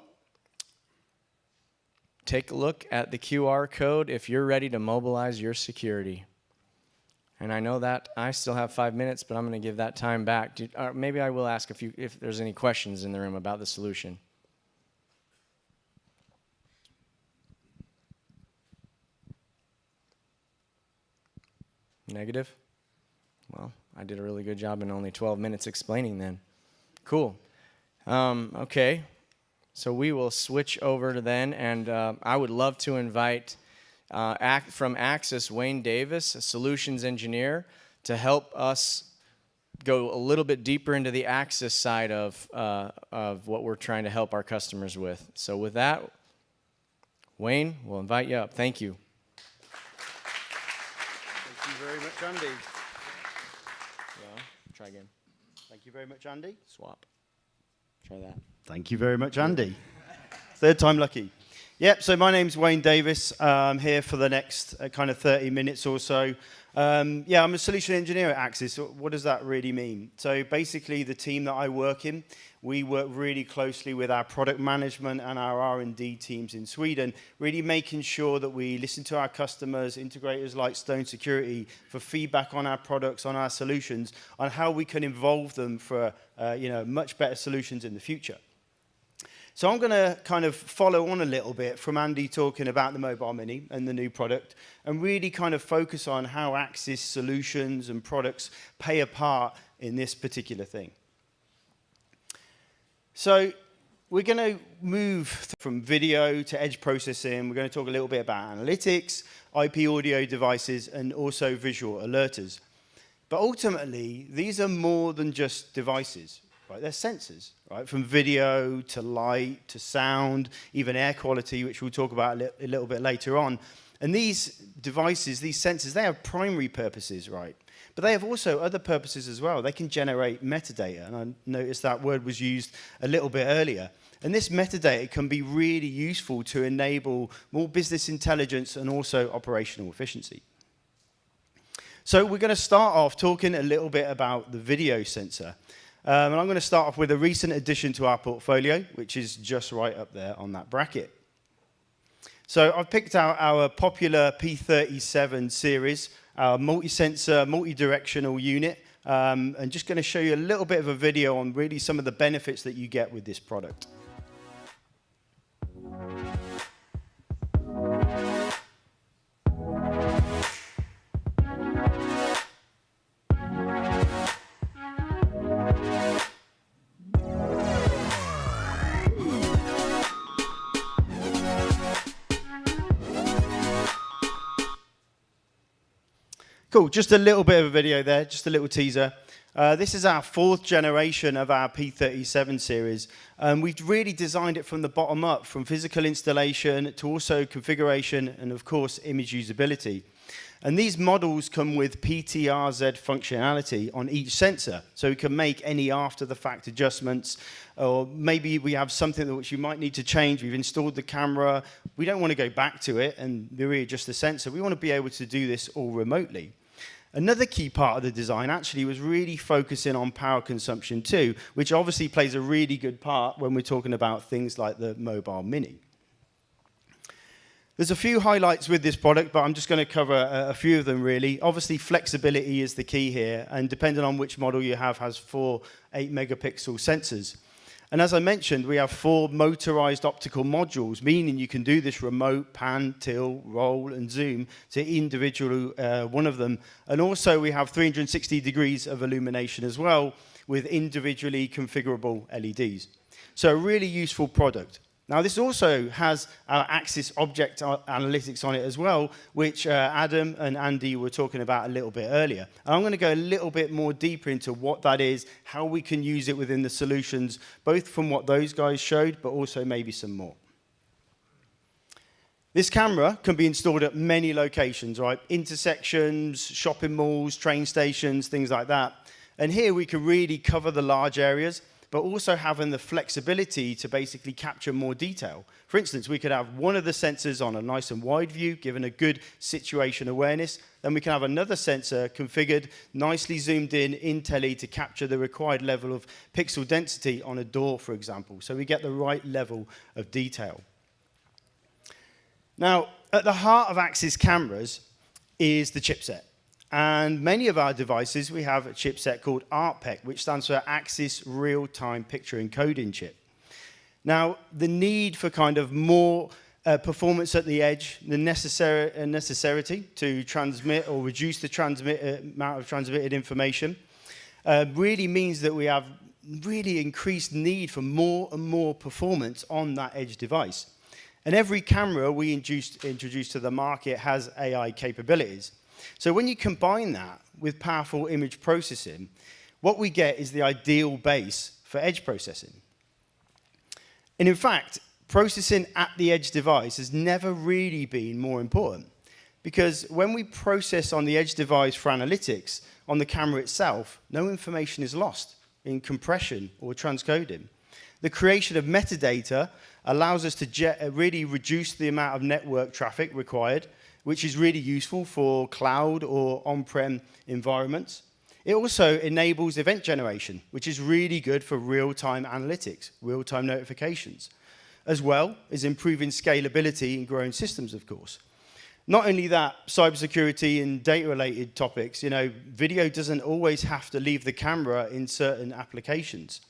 take a look at the QR code if you're ready to mobilize your security. And I know that I still have 5 minutes, but I'm going to give that time back. Maybe I will ask if there's any questions in the room about the solution. Negative? Well, I did a really good job in only 12 minutes explaining then. Cool. Okay. So we will switch over to then, and I would love to invite from Axis, Wayne Davis, a solutions engineer, to help us go a little bit deeper into the Axis side of what we're trying to help our customers with. So with that, Wayne, we'll invite you up. Thank you. Thank you very much, Andy. Well, try again. Thank you very much, Andy. Swap. Try that. Thank you very much, Andy. Third time lucky. Yep, so my name's Wayne Davis. I'm here for the next kind of 30 minutes or so. Yeah, I'm a solution engineer at Axis. What does that really mean? So basically, the team that I work in, we work really closely with our product management and our R&D teams in Sweden, really making sure that we listen to our customers, integrators like Stone Security, for feedback on our products, on our solutions, on how we can evolve them for much better solutions in the future. So I'm going to kind of follow on a little bit from Andy talking about the Mobile Mini and the new product, and really kind of focus on how Axis solutions and products play a part in this particular thing. So we're going to move from video to edge processing. We're going to talk a little bit about analytics, IP audio devices, and also visual alerters. But ultimately, these are more than just devices. Right? They're sensors, right? From video to light to sound, even air quality, which we'll talk about a little bit later on. And these devices, these sensors, they have primary purposes, right? But they have also other purposes as well. They can generate metadata, and I noticed that word was used a little bit earlier. And this metadata can be really useful to enable more business intelligence and also operational efficiency. So we're going to start off talking a little bit about the video sensor. And I'm going to start off with a recent addition to our portfolio, which is just right up there on that bracket. So I've picked out our popular P37 series, our multi-sensor, multi-directional unit, and just going to show you a little bit of a video on really some of the benefits that you get with this product. Cool, just a little bit of a video there, just a little teaser. This is our 4th generation of our P37 series. We've really designed it from the bottom up, from physical installation to also configuration and, of course, image usability. And these models come with PTRZ functionality on each sensor, so we can make any after-the-fact adjustments, or maybe we have something which you might need to change. We've installed the camera. We don't want to go back to it and readjust the sensor. We want to be able to do this all remotely. Another key part of the design actually was really focusing on power consumption too, which obviously plays a really good part when we're talking about things like the Mobile Mini. There's a few highlights with this product, but I'm just going to cover a few of them really. Obviously, flexibility is the key here, and depending on which model you have, has 4 8-megapixel sensors. And as I mentioned, we have 4 motorized optical modules, meaning you can do this remote pan, tilt, roll, and zoom to individual one of them. And also we have 360 degrees of illumination as well with individually configurable LEDs. So a really useful product. Now, this also has our Axis Object Analytics on it as well, which Adam and Andy were talking about a little bit earlier. And I'm going to go a little bit more deeper into what that is, how we can use it within the solutions, both from what those guys showed, but also maybe some more. This camera can be installed at many locations, right? Intersections, shopping malls, train stations, things like that. And here we can really cover the large areas. but also having the flexibility to basically capture more detail. For instance, we could have one of the sensors on a nice and wide view, given a good situation awareness. Then we can have another sensor configured, nicely zoomed in tele to capture the required level of pixel density on a door, for example. So we get the right level of detail. Now, at the heart of Axis cameras is the chipset. And many of our devices, we have a chipset called ARPEC, which stands for Axis Real-Time Picture Encoding Chip. Now, the need for kind of more performance at the edge, the necessity to transmit or reduce the amount of transmitted information, really means that we have really increased need for more and more performance on that edge device. And every camera we introduce to the market has AI capabilities. So when you combine that with powerful image processing, what we get is the ideal base for edge processing. And in fact, processing at the edge device has never really been more important, because when we process on the edge device for analytics on the camera itself, no information is lost in compression or transcoding. The creation of metadata allows us to really reduce the amount of network traffic required, which is really useful for cloud or on-prem environments. It also enables event generation, which is really good for real-time analytics, real-time notifications, as well as improving scalability in growing systems, of course. Not only that, cybersecurity and data-related topics, video doesn't always have to leave the camera in certain applications.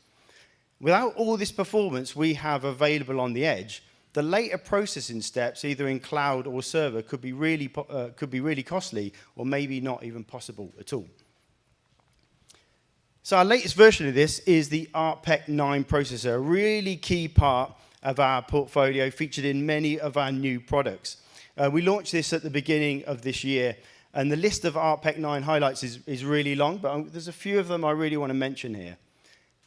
Without all this performance we have available on the edge, the later processing steps, either in cloud or server, could be really costly or maybe not even possible at all. So our latest version of this is the ARPEC 9 processor, a really key part of our portfolio featured in many of our new products. We launched this at the beginning of this year, and the list of ARPEC 9 highlights is really long, but there's a few of them I really want to mention here.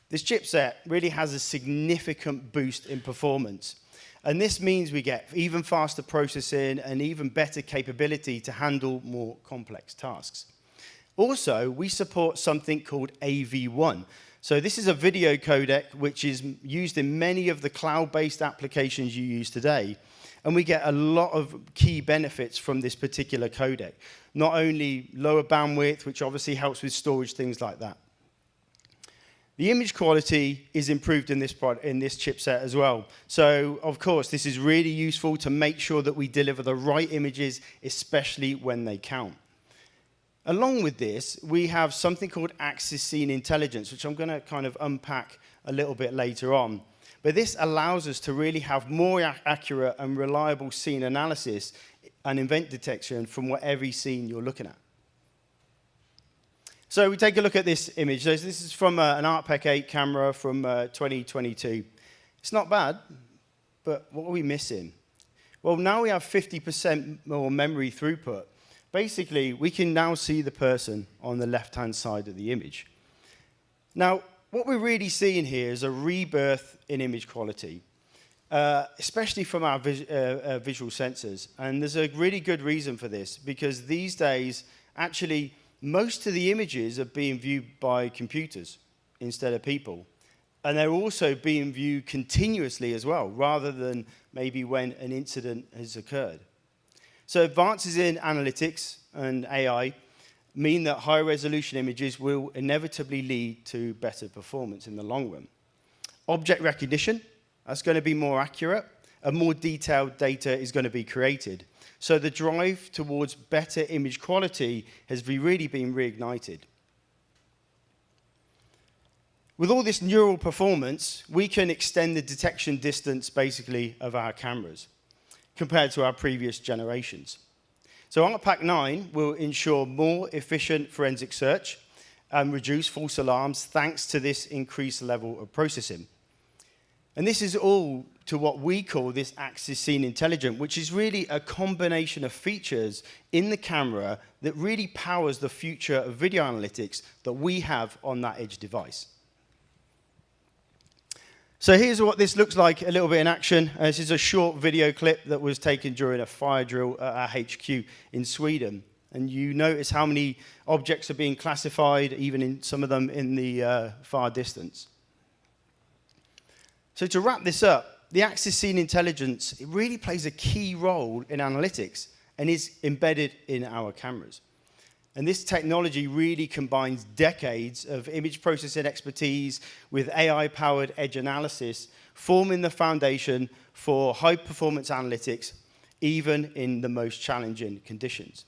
This chipset really has a significant boost in performance. And this means we get even faster processing and even better capability to handle more complex tasks. Also, we support something called AV1. So this is a video codec which is used in many of the cloud-based applications you use today. And we get a lot of key benefits from this particular codec. Not only lower bandwidth, which obviously helps with storage, things like that. The image quality is improved in this chipset as well. So, of course, this is really useful to make sure that we deliver the right images, especially when they count. Along with this, we have something called Axis Scene Intelligence, which I'm going to kind of unpack a little bit later on. But this allows us to really have more accurate and reliable scene analysis and event detection from whatever scene you're looking at. So we take a look at this image. This is from an ARPEC 8 camera from 2022. It's not bad, but what are we missing? Well, now we have 50% more memory throughput. Basically, we can now see the person on the left-hand side of the image. Now, what we're really seeing here is a rebirth in image quality, especially from our visual sensors. And there's a really good reason for this, because these days, actually, most of the images are being viewed by computers instead of people. And they're also being viewed continuously as well, rather than maybe when an incident has occurred. So advances in analytics and AI mean that higher resolution images will inevitably lead to better performance in the long run. Object recognition, that's going to be more accurate, and more detailed data is going to be created. So the drive towards better image quality has really been reignited. With all this neural performance, we can extend the detection distance, basically, of our cameras compared to our previous generations. So ARPEC 9 will ensure more efficient forensic search and reduce false alarms thanks to this increased level of processing. And this is all to what we call this Axis Scene Intelligence, which is really a combination of features in the camera that really powers the future of video analytics that we have on that edge device. So here's what this looks like a little bit in action. This is a short video clip that was taken during a fire drill at our HQ in Sweden. And you notice how many objects are being classified, even in some of them in the far distance. So to wrap this up, the Axis Scene Intelligence, it really plays a key role in analytics and is embedded in our cameras. And this technology really combines decades of image processing expertise with AI-powered edge analysis, forming the foundation for high-performance analytics, even in the most challenging conditions.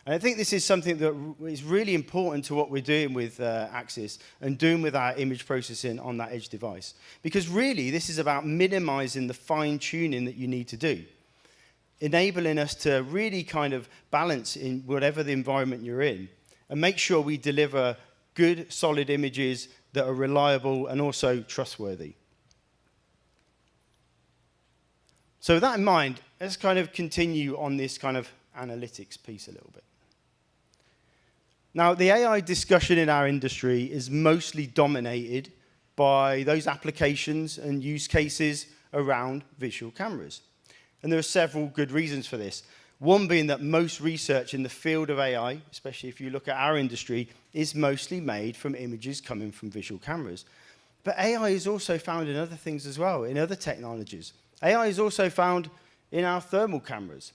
And I think this is something that is really important to what we're doing with Axis and doing with our image processing on that edge device. Because really, this is about minimizing the fine-tuning that you need to do, enabling us to really kind of balance in whatever the environment you're in and make sure we deliver good, solid images that are reliable and also trustworthy. So with that in mind, let's kind of continue on this kind of analytics piece a little bit. Now, the AI discussion in our industry is mostly dominated by those applications and use cases around visual cameras. And there are several good reasons for this. One being that most research in the field of AI, especially if you look at our industry, is mostly made from images coming from visual cameras. But AI is also found in other things as well, in other technologies. AI is also found in our thermal cameras.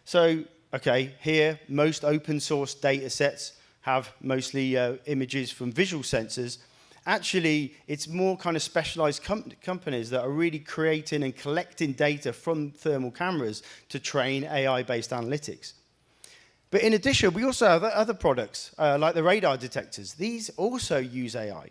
So, okay, here, most open source data sets have mostly images from visual sensors. Actually, it's more kind of specialized companies that are really creating and collecting data from thermal cameras to train AI-based analytics. But in addition, we also have other products, like the radar detectors. These also use AI.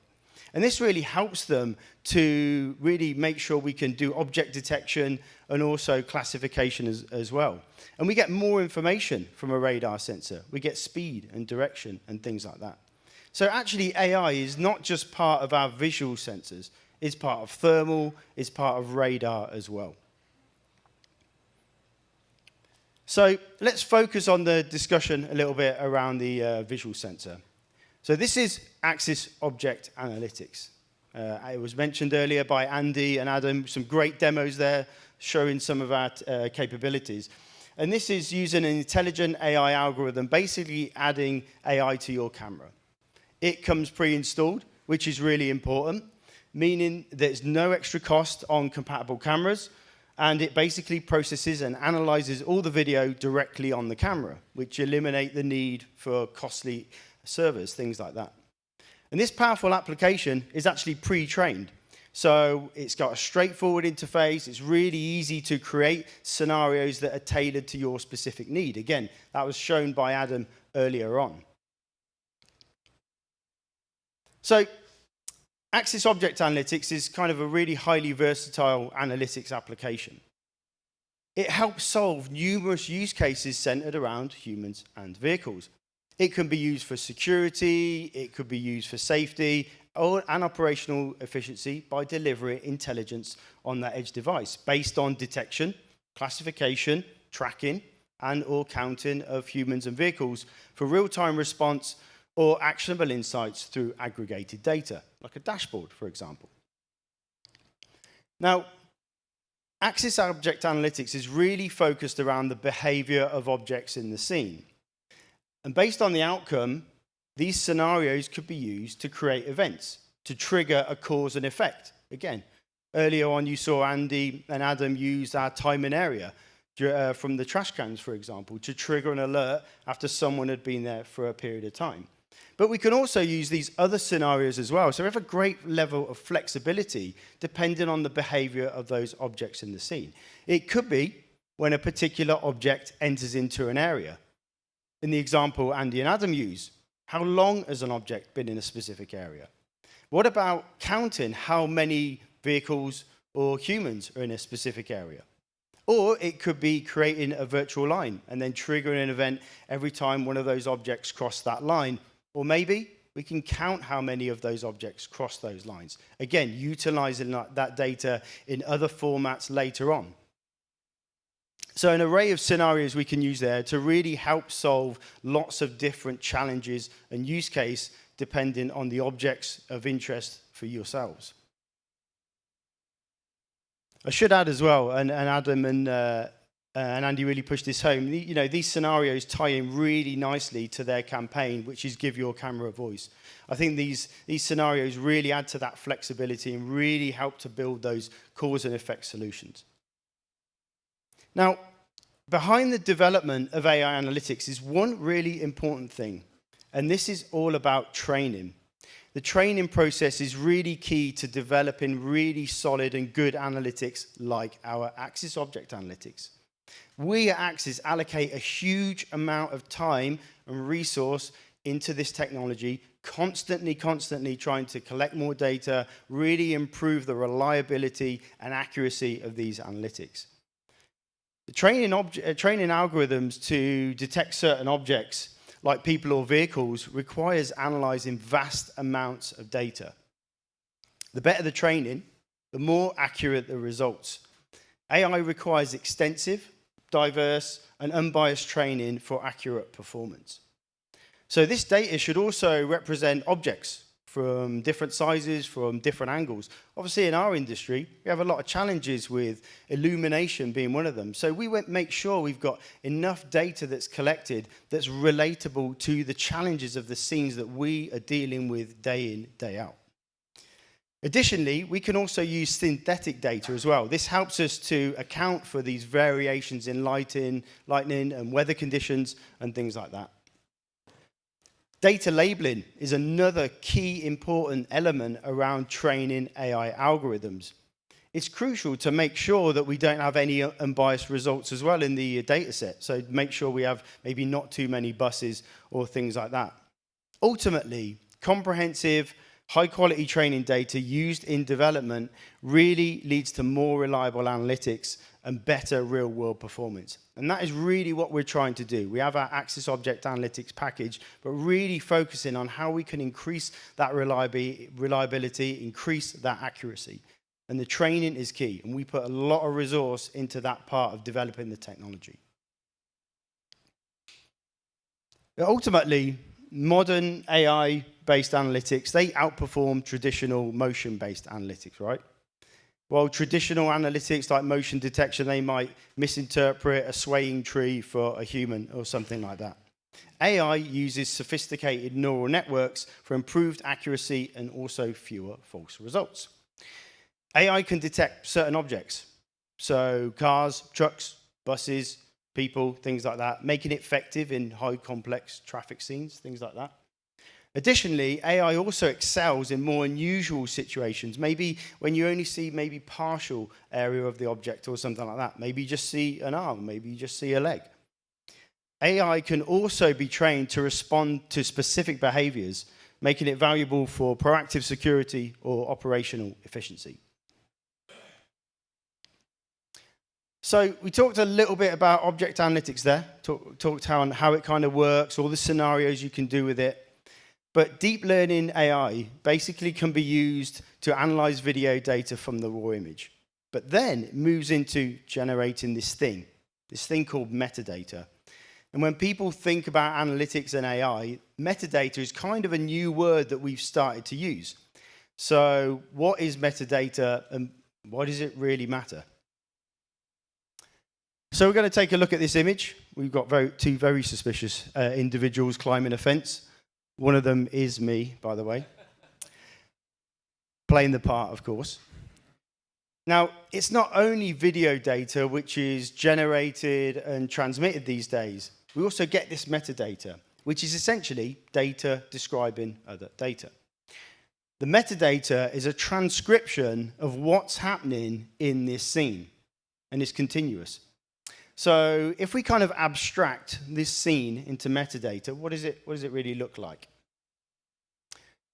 And this really helps them to really make sure we can do object detection and also classification as well. And we get more information from a radar sensor. We get speed and direction and things like that. So actually, AI is not just part of our visual sensors. It's part of thermal, it's part of radar as well. So let's focus on the discussion a little bit around the visual sensor. So this is Axis Object Analytics. It was mentioned earlier by Andy and Adam, some great demos there showing some of our capabilities. And this is using an intelligent AI algorithm, basically adding AI to your camera. It comes pre-installed, which is really important, meaning there's no extra cost on compatible cameras, and it basically processes and analyzes all the video directly on the camera, which eliminate the need for costly servers, things like that. And this powerful application is actually pre-trained. So it's got a straightforward interface. It's really easy to create scenarios that are tailored to your specific need. Again, that was shown by Adam earlier on. So Axis Object Analytics is kind of a really highly versatile analytics application. It helps solve numerous use cases centered around humans and vehicles. It can be used for security, it could be used for safety, and operational efficiency by delivering intelligence on that edge device based on detection, classification, tracking, and or counting of humans and vehicles for real-time response or actionable insights through aggregated data, like a dashboard, for example. Now, Axis Object Analytics is really focused around the behavior of objects in the scene. And based on the outcome, these scenarios could be used to create events, to trigger a cause and effect. Again, earlier on you saw Andy and Adam use our time and area from the trash cans, for example, to trigger an alert after someone had been there for a period of time. But we can also use these other scenarios as well. So we have a great level of flexibility depending on the behavior of those objects in the scene. It could be when a particular object enters into an area. In the example Andy and Adam use, how long has an object been in a specific area? What about counting how many vehicles or humans are in a specific area? Or it could be creating a virtual line and then triggering an event every time one of those objects cross that line. Or maybe we can count how many of those objects cross those lines. Again, utilizing that data in other formats later on. So an array of scenarios we can use there to really help solve lots of different challenges and use case depending on the objects of interest for yourselves. I should add as well, and Adam and and Andy really pushed this home, you know, these scenarios tie in really nicely to their campaign, which is give your camera a voice. I think these scenarios really add to that flexibility and really help to build those cause and effect solutions. Now, behind the development of AI analytics is one really important thing, and this is all about training. The training process is really key to developing really solid and good analytics like our Axis Object Analytics. We at Axis allocate a huge amount of time and resource into this technology, constantly trying to collect more data, really improve the reliability and accuracy of these analytics. The training algorithms to detect certain objects like people or vehicles requires analyzing vast amounts of data. The better the training, the more accurate the results. AI requires extensive, diverse, and unbiased training for accurate performance. So this data should also represent objects from different sizes, from different angles. Obviously, in our industry, we have a lot of challenges with illumination being one of them. So we make sure we've got enough data that's collected that's relatable to the challenges of the scenes that we are dealing with day in, day out. Additionally, we can also use synthetic data as well. This helps us to account for these variations in lightning and weather conditions and things like that. Data labeling is another key important element around training AI algorithms. It's crucial to make sure that we don't have any unbiased results as well in the data set. So make sure we have maybe not too many buses or things like that. Ultimately, comprehensive, high-quality training data used in development really leads to more reliable analytics and better real-world performance. And that is really what we're trying to do. We have our Axis Object Analytics package, but really focusing on how we can increase that reliability, increase that accuracy. And the training is key, and we put a lot of resource into that part of developing the technology. But ultimately, modern AI-based analytics, they outperform traditional motion-based analytics, right? While traditional analytics like motion detection, they might misinterpret a swaying tree for a human or something like that. AI uses sophisticated neural networks for improved accuracy and also fewer false results. AI can detect certain objects, so cars, trucks, buses, people, things like that, making it effective in high complex traffic scenes, things like that. Additionally, AI also excels in more unusual situations, maybe when you only see maybe partial area of the object or something like that. Maybe you just see an arm, maybe you just see a leg. AI can also be trained to respond to specific behaviors, making it valuable for proactive security or operational efficiency. So we talked a little bit about object analytics there, talked how it kind of works, all the scenarios you can do with it. But deep learning AI basically can be used to analyze video data from the raw image. But then it moves into generating this thing called metadata. And when people think about analytics and AI, metadata is kind of a new word that we've started to use. So what is metadata and why does it really matter? So we're going to take a look at this image. We've got two very suspicious individuals climbing a fence. One of them is me, by the way. Playing the part, of course. Now, it's not only video data which is generated and transmitted these days. We also get this metadata, which is essentially data describing other data. The metadata is a transcription of what's happening in this scene, and it's continuous. So if we kind of abstract this scene into metadata, what does it really look like?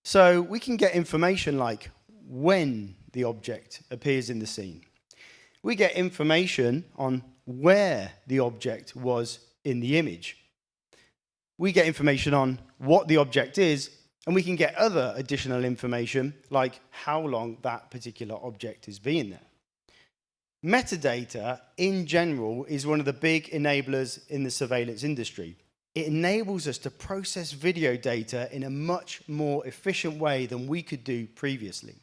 So we can get information like when the object appears in the scene. We get information on where the object was in the image. We get information on what the object is, and we can get other additional information like how long that particular object has been there. Metadata, in general, is one of the big enablers in the surveillance industry. It enables us to process video data in a much more efficient way than we could do previously.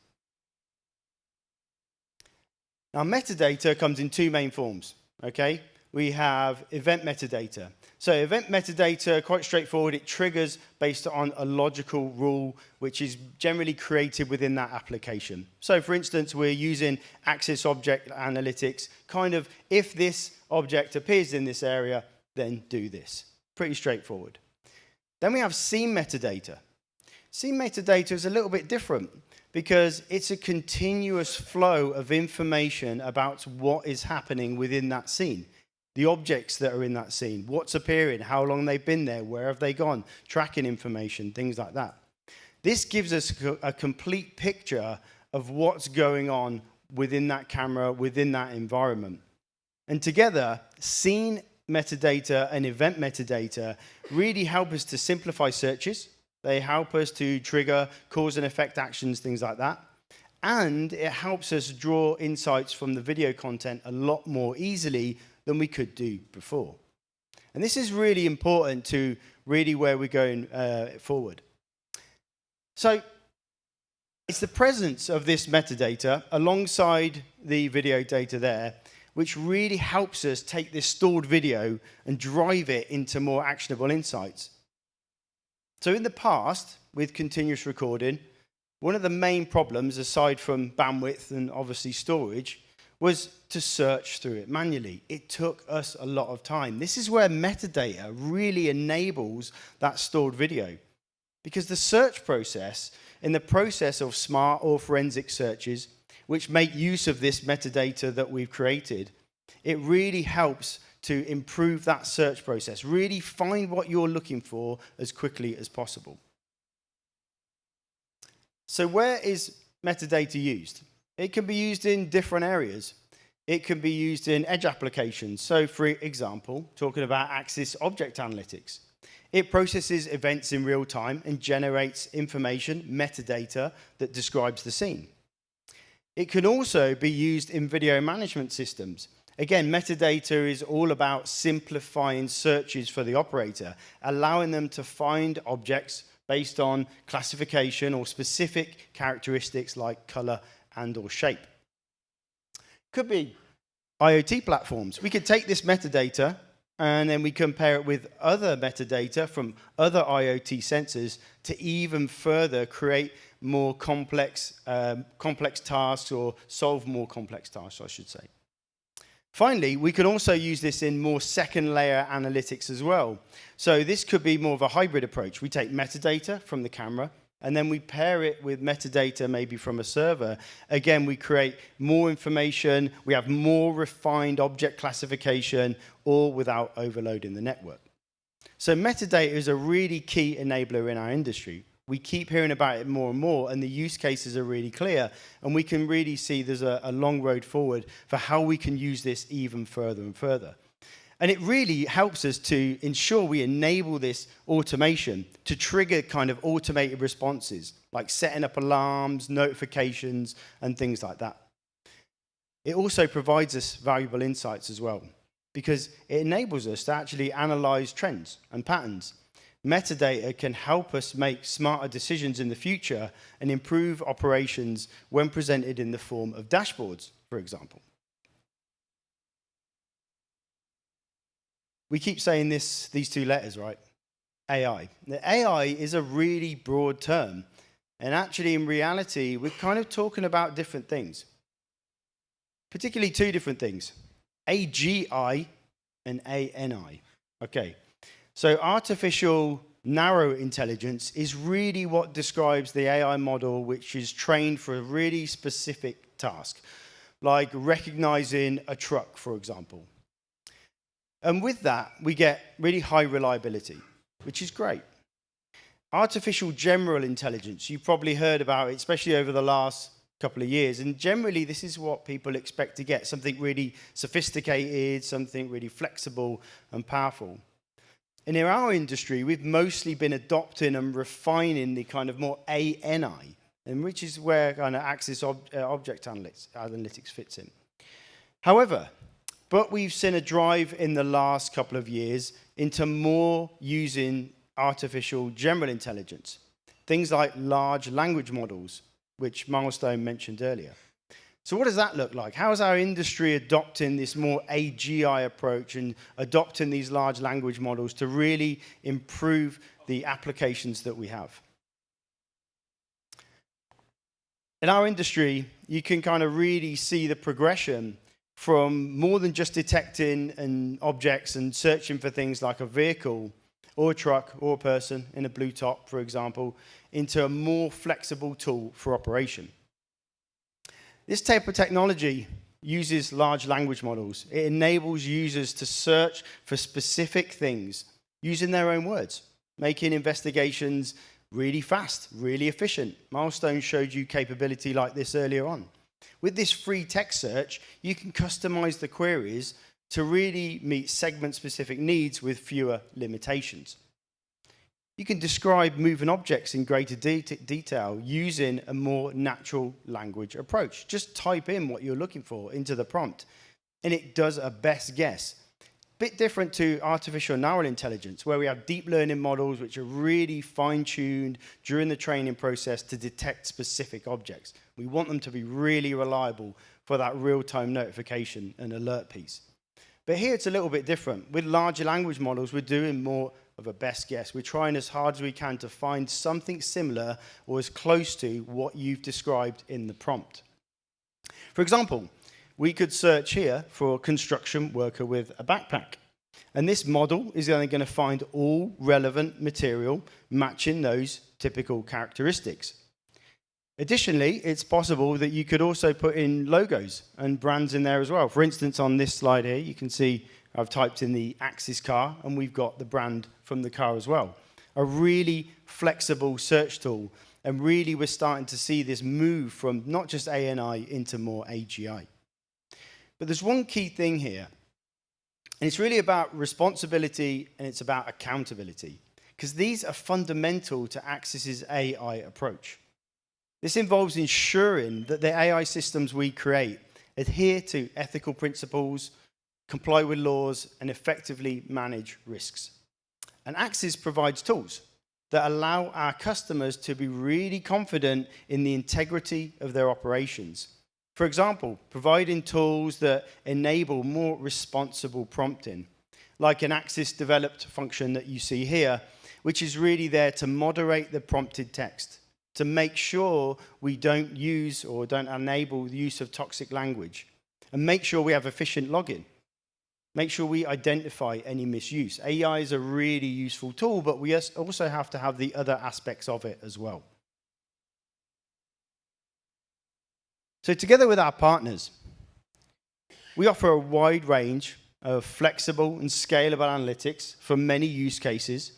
Now, metadata comes in two main forms, okay? we have event metadata. So event metadata, quite straightforward, it triggers based on a logical rule which is generally created within that application. So for instance, we're using Axis Object Analytics, kind of if this object appears in this area, then do this. Pretty straightforward. Then we have scene metadata. Scene metadata is a little bit different because it's a continuous flow of information about what is happening within that scene. The objects that are in that scene, what's appearing, how long they've been there, where have they gone, tracking information, things like that. This gives us a complete picture of what's going on within that camera, within that environment. And together, scene metadata and event metadata really help us to simplify searches. They help us to trigger cause and effect actions, things like that. And it helps us draw insights from the video content a lot more easily than we could do before. And this is really important to really where we're going forward. So it's the presence of this metadata alongside the video data there, which really helps us take this stored video and drive it into more actionable insights. So in the past, with continuous recording, one of the main problems, aside from bandwidth and obviously storage, was to search through it manually. It took us a lot of time. This is where metadata really enables that stored video. Because the search process, in the process of smart or forensic searches, which make use of this metadata that we've created, it really helps to improve that search process. Really find what you're looking for as quickly as possible. So where is metadata used? It can be used in different areas. It can be used in edge applications. So for example, talking about Axis Object Analytics. It processes events in real time and generates information, metadata, that describes the scene. It can also be used in video management systems. Again, metadata is all about simplifying searches for the operator, allowing them to find objects based on classification or specific characteristics like color and or shape. Could be IoT platforms. We could take this metadata and then we compare it with other metadata from other IoT sensors to even further create more complex tasks or solve more complex tasks, I should say. Finally, we can also use this in more second layer analytics as well. So this could be more of a hybrid approach. We take metadata from the camera, and then we pair it with metadata maybe from a server. Again, we create more information, we have more refined object classification, all without overloading the network. So metadata is a really key enabler in our industry. We keep hearing about it more and more, and the use cases are really clear, and we can really see there's a long road forward for how we can use this even further and further. And it really helps us to ensure we enable this automation to trigger kind of automated responses, like setting up alarms, notifications, and things like that. It also provides us valuable insights as well, because it enables us to actually analyze trends and patterns. Metadata can help us make smarter decisions in the future and improve operations when presented in the form of dashboards, for example. We keep saying these two letters, right? AI. The AI is a really broad term. And actually, in reality, we're kind of talking about different things. Particularly two different things. AGI and ANI. Okay. So artificial narrow intelligence is really what describes the AI model which is trained for a really specific task, like recognizing a truck, for example. And with that, we get really high reliability, which is great. Artificial general intelligence, you've probably heard about it, especially over the last couple of years. And generally, this is what people expect to get, something really sophisticated, something really flexible and powerful. And in our industry, we've mostly been adopting and refining the kind of more ANI, and which is where kind of Axis Object Analytics fits in. However, but we've seen a drive in the last couple of years into more using artificial general intelligence, things like large language models, which Milestone mentioned earlier. So what does that look like? How is our industry adopting this more AGI approach and adopting these large language models to really improve the applications that we have? In our industry, you can kind of really see the progression from more than just detecting objects and searching for things like a vehicle or a truck or a person in a blue top, for example, into a more flexible tool for operation. This type of technology uses large language models. It enables users to search for specific things using their own words, making investigations really fast, really efficient. Milestone showed you capability like this earlier on. With this free text search, you can customize the queries to really meet segment-specific needs with fewer limitations. You can describe moving objects in greater detail using a more natural language approach. Just type in what you're looking for into the prompt, and it does a best guess. Bit different to artificial narrow intelligence, where we have deep learning models which are really fine-tuned during the training process to detect specific objects. We want them to be really reliable for that real-time notification and alert piece. But here it's a little bit different. With larger language models, we're doing more of a best guess. We're trying as hard as we can to find something similar or as close to what you've described in the prompt. For example, we could search here for a construction worker with a backpack. And this model is only going to find all relevant material matching those typical characteristics. Additionally, it's possible that you could also put in logos and brands in there as well. For instance, on this slide here, you can see I've typed in the Axis car, and we've got the brand from the car as well. A really flexible search tool, and really we're starting to see this move from not just ANI into more AGI. But there's one key thing here, and it's really about responsibility and it's about accountability, because these are fundamental to Axis's AI approach. This involves ensuring that the AI systems we create adhere to ethical principles, comply with laws, and effectively manage risks. And Axis provides tools that allow our customers to be really confident in the integrity of their operations. For example, providing tools that enable more responsible prompting, like an Axis-developed function that you see here, which is really there to moderate the prompted text, to make sure we don't use or don't enable the use of toxic language, and make sure we have efficient login. Make sure we identify any misuse. AI is a really useful tool, but we also have to have the other aspects of it as well. So together with our partners, we offer a wide range of flexible and scalable analytics for many use cases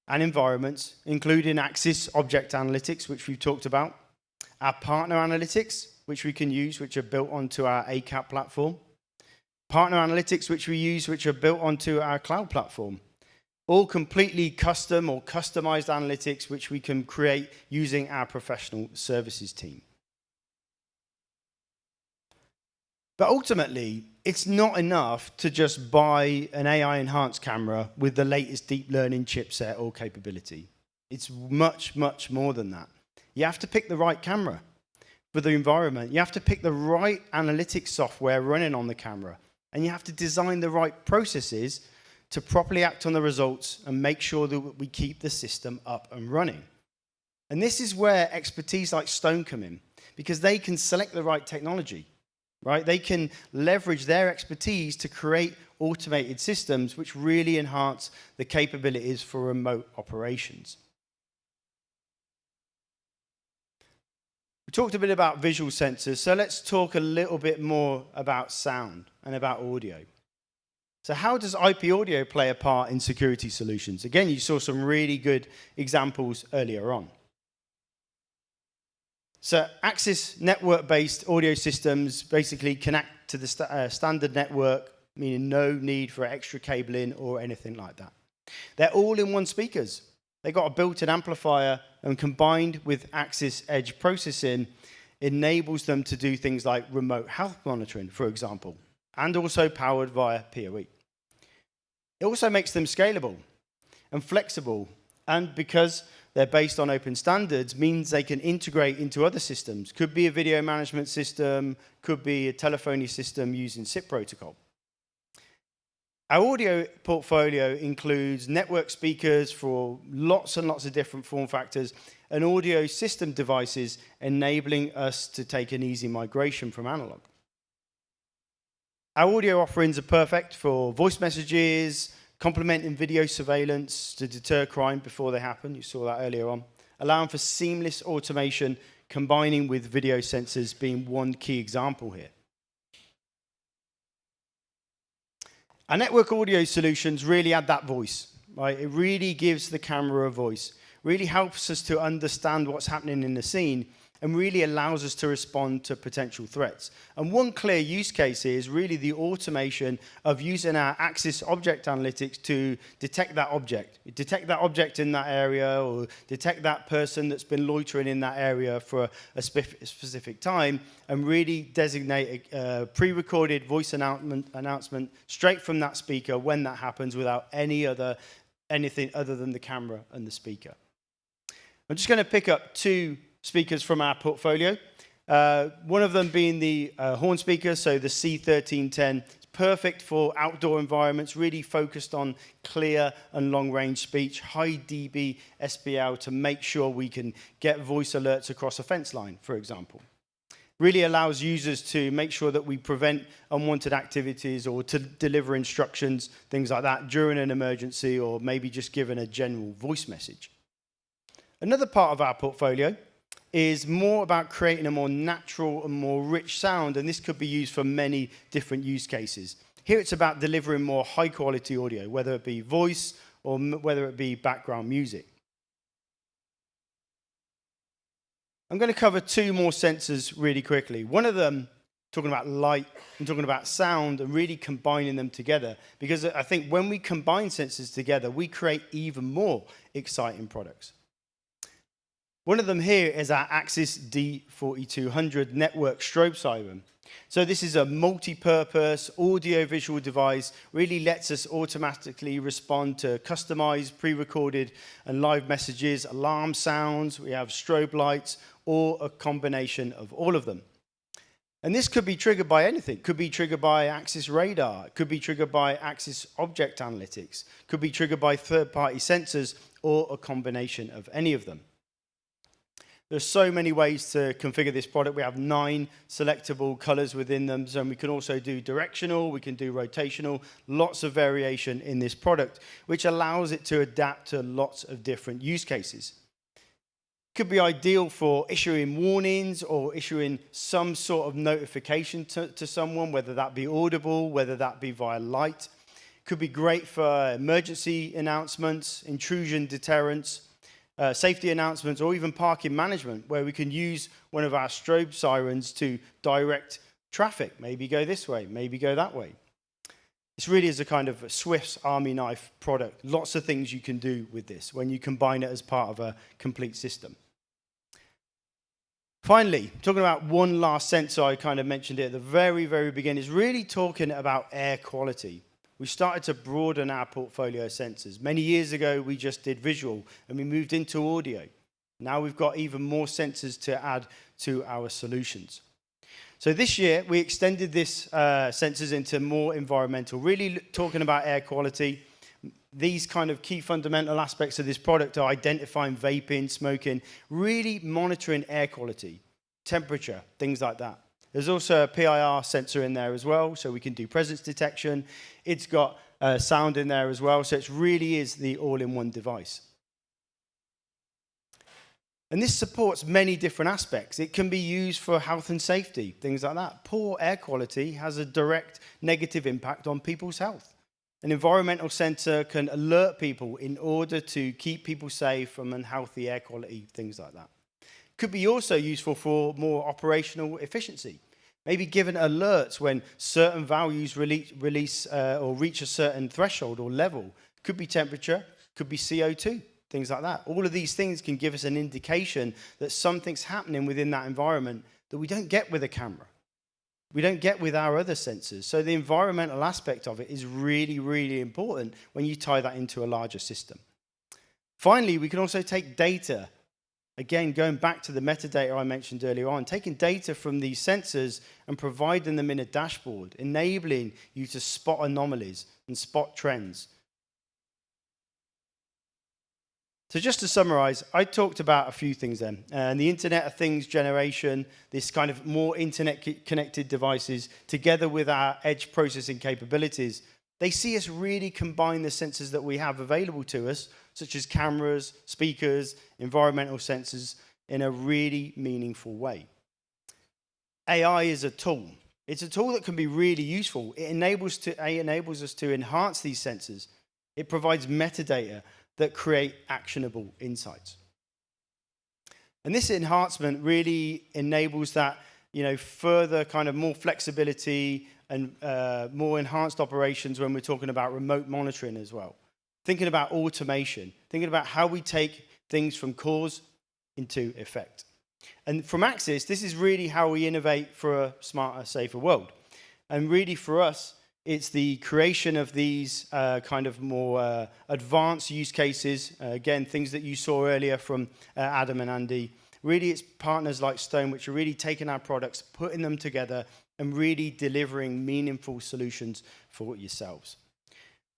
and environments, including Axis Object Analytics, which we've talked about, our partner analytics, which we can use, which are built onto our ACAP platform, partner analytics, which we use, which are built onto our cloud platform, all completely custom or customized analytics, which we can create using our professional services team. But ultimately, it's not enough to just buy an AI-enhanced camera with the latest deep learning chipset or capability. It's much, much more than that. You have to pick the right camera for the environment. You have to pick the right analytics software running on the camera. And you have to design the right processes to properly act on the results and make sure that we keep the system up and running. And this is where expertise like Stone come in, because they can select the right technology. Right? They can leverage their expertise to create automated systems which really enhance the capabilities for remote operations. We talked a bit about visual sensors, so let's talk a little bit more about sound and about audio. So how does IP audio play a part in security solutions? Again, you saw some really good examples earlier on. So Axis network-based audio systems basically connect to the standard network, meaning no need for extra cabling or anything like that. They're all-in-one speakers. They've got a built-in amplifier, and combined with Axis Edge processing, enables them to do things like remote health monitoring, for example, and also powered via PoE. It also makes them scalable and flexible, and because they're based on open standards, means they can integrate into other systems. Could be a video management system, could be a telephony system using SIP protocol. Our audio portfolio includes network speakers for lots and lots of different form factors and audio system devices, enabling us to take an easy migration from analog. Our audio offerings are perfect for voice messages, complementing video surveillance to deter crime before they happen. You saw that earlier on. Allowing for seamless automation, combining with video sensors being one key example here. Our network audio solutions really add that voice, right? It really gives the camera a voice, really helps us to understand what's happening in the scene, and really allows us to respond to potential threats. And one clear use case is really the automation of using our Axis object analytics to detect that object in that area, or detect that person that's been loitering in that area for a specific time, and really designate a pre-recorded voice announcement straight from that speaker when that happens, without anything other than the camera and the speaker. I'm just going to pick up two speakers from our portfolio. One of them being the horn speaker, so the C1310. It's perfect for outdoor environments, really focused on clear and long-range speech, high dB SPL to make sure we can get voice alerts across a fence line, for example. Really allows users to make sure that we prevent unwanted activities or to deliver instructions, things like that, during an emergency, or maybe just given a general voice message. Another part of our portfolio is more about creating a more natural and more rich sound, and this could be used for many different use cases. Here it's about delivering more high-quality audio, whether it be voice or whether it be background music. I'm going to cover two more sensors really quickly. One of them, talking about light and talking about sound, and really combining them together, because I think when we combine sensors together, we create even more exciting products. One of them here is our Axis D4200 network strobe siren. So this is a multi-purpose audio-visual device, really lets us automatically respond to customized, pre-recorded and live messages, alarm sounds, we have strobe lights, or a combination of all of them. And this could be triggered by anything. It could be triggered by Axis radar, it could be triggered by Axis object analytics, could be triggered by third-party sensors, or a combination of any of them. There's so many ways to configure this product. We have 9 selectable colors within them, so we can also do directional, we can do rotational, lots of variation in this product, which allows it to adapt to lots of different use cases. Could be ideal for issuing warnings or issuing some sort of notification to someone, whether that be audible, whether that be via light. Could be great for emergency announcements, intrusion deterrence, safety announcements, or even parking management, where we can use one of our strobe sirens to direct traffic. Maybe go this way, maybe go that way. This really is a kind of a Swiss Army knife product. Lots of things you can do with this when you combine it as part of a complete system. Finally, talking about one last sensor, I kind of mentioned it at the very, very beginning, is really talking about air quality. We started to broaden our portfolio of sensors. Many years ago, we just did visual, and we moved into audio. Now we've got even more sensors to add to our solutions. So this year, we extended this sensors into more environmental, really talking about air quality. These kind of key fundamental aspects of this product are identifying vaping, smoking, really monitoring air quality, temperature, things like that. There's also a PIR sensor in there as well, so we can do presence detection. It's got sound in there as well, so it really is the all-in-one device. And this supports many different aspects. It can be used for health and safety, things like that. Poor air quality has a direct negative impact on people's health. An environmental sensor can alert people in order to keep people safe from unhealthy air quality, things like that. Could be also useful for more operational efficiency. Maybe given alerts when certain values release or reach a certain threshold or level. Could be temperature, could be CO2, things like that. All of these things can give us an indication that something's happening within that environment that we don't get with a camera. We don't get with our other sensors. So the environmental aspect of it is really, really important when you tie that into a larger system. Finally, we can also take data. Again, going back to the metadata I mentioned earlier on, taking data from these sensors and providing them in a dashboard, enabling you to spot anomalies and spot trends. So just to summarize, I talked about a few things then. And the Internet of Things generation, this kind of more internet-connected devices, together with our edge processing capabilities, they see us really combine the sensors that we have available to us, such as cameras, speakers, environmental sensors, in a really meaningful way. AI is a tool. It's a tool that can be really useful. It enables us to enhance these sensors. It provides metadata that create actionable insights. And this enhancement really enables that, further kind of more flexibility and more enhanced operations when we're talking about remote monitoring as well. Thinking about automation, thinking about how we take things from cause into effect. And from Axis, this is really how we innovate for a smarter, safer world. And really for us, it's the creation of these kind of more advanced use cases. Again, things that you saw earlier from Adam and Andy. Really, it's partners like Stone, which are really taking our products, putting them together, and really delivering meaningful solutions for yourselves.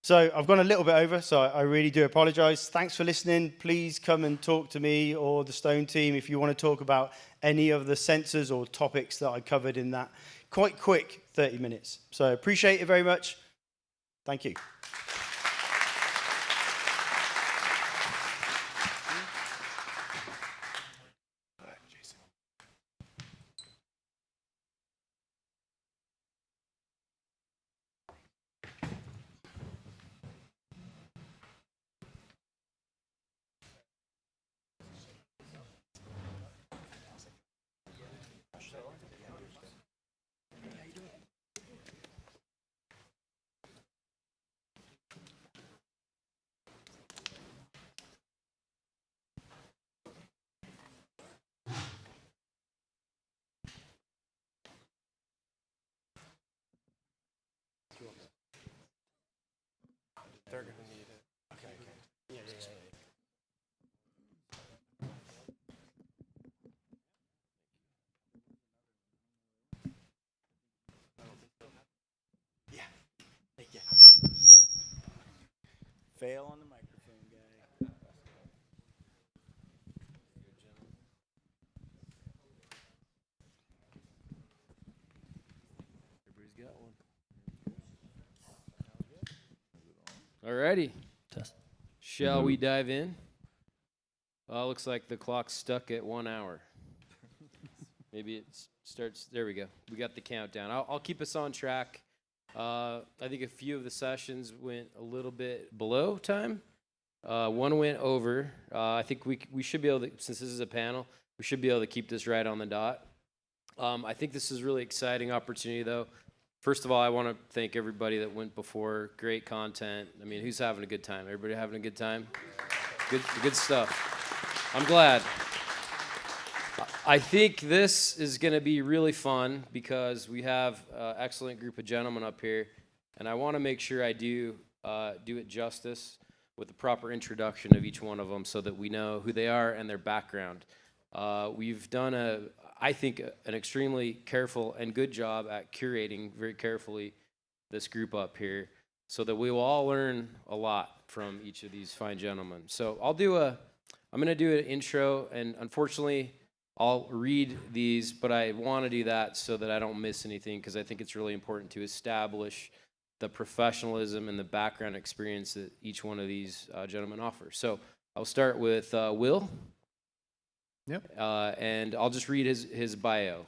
So I've gone a little bit over, so I really do apologize. Thanks for listening. Please come and talk to me or the Stone team if you want to talk about any of the sensors or topics that I covered in that quite quick 30 minutes. So appreciate it very much. Thank you. They're going to need it. Okay. Yeah. Yeah. Thank you. Fail on the microphone, guy. Everybody's got one. Alrighty. Shall we dive in? Looks like the clock's stuck at 1 hour. Maybe it starts. There we go. We got the countdown. I'll keep us on track. I think a few of the sessions went a little bit below time. One went over. I think we should be able to, since this is a panel, we should be able to keep this right on the dot. I think this is a really exciting opportunity, though. First of all, I want to thank everybody that went before. Great content. I mean, who's having a good time? Everybody having a good time? Good stuff. I'm glad. I think this is going to be really fun because we have an excellent group of gentlemen up here, and I want to make sure I do it justice with the proper introduction of each one of them so that we know who they are and their background. We've done I think, an extremely careful and good job at curating very carefully this group up here so that we will all learn a lot from each of these fine gentlemen. So I'm going to do an intro, and unfortunately, I'll read these, but I want to do that so that I don't miss anything because I think it's really important to establish the professionalism and the background experience that each one of these gentlemen offers. So I'll start with Will. Yep. And I'll just read his bio.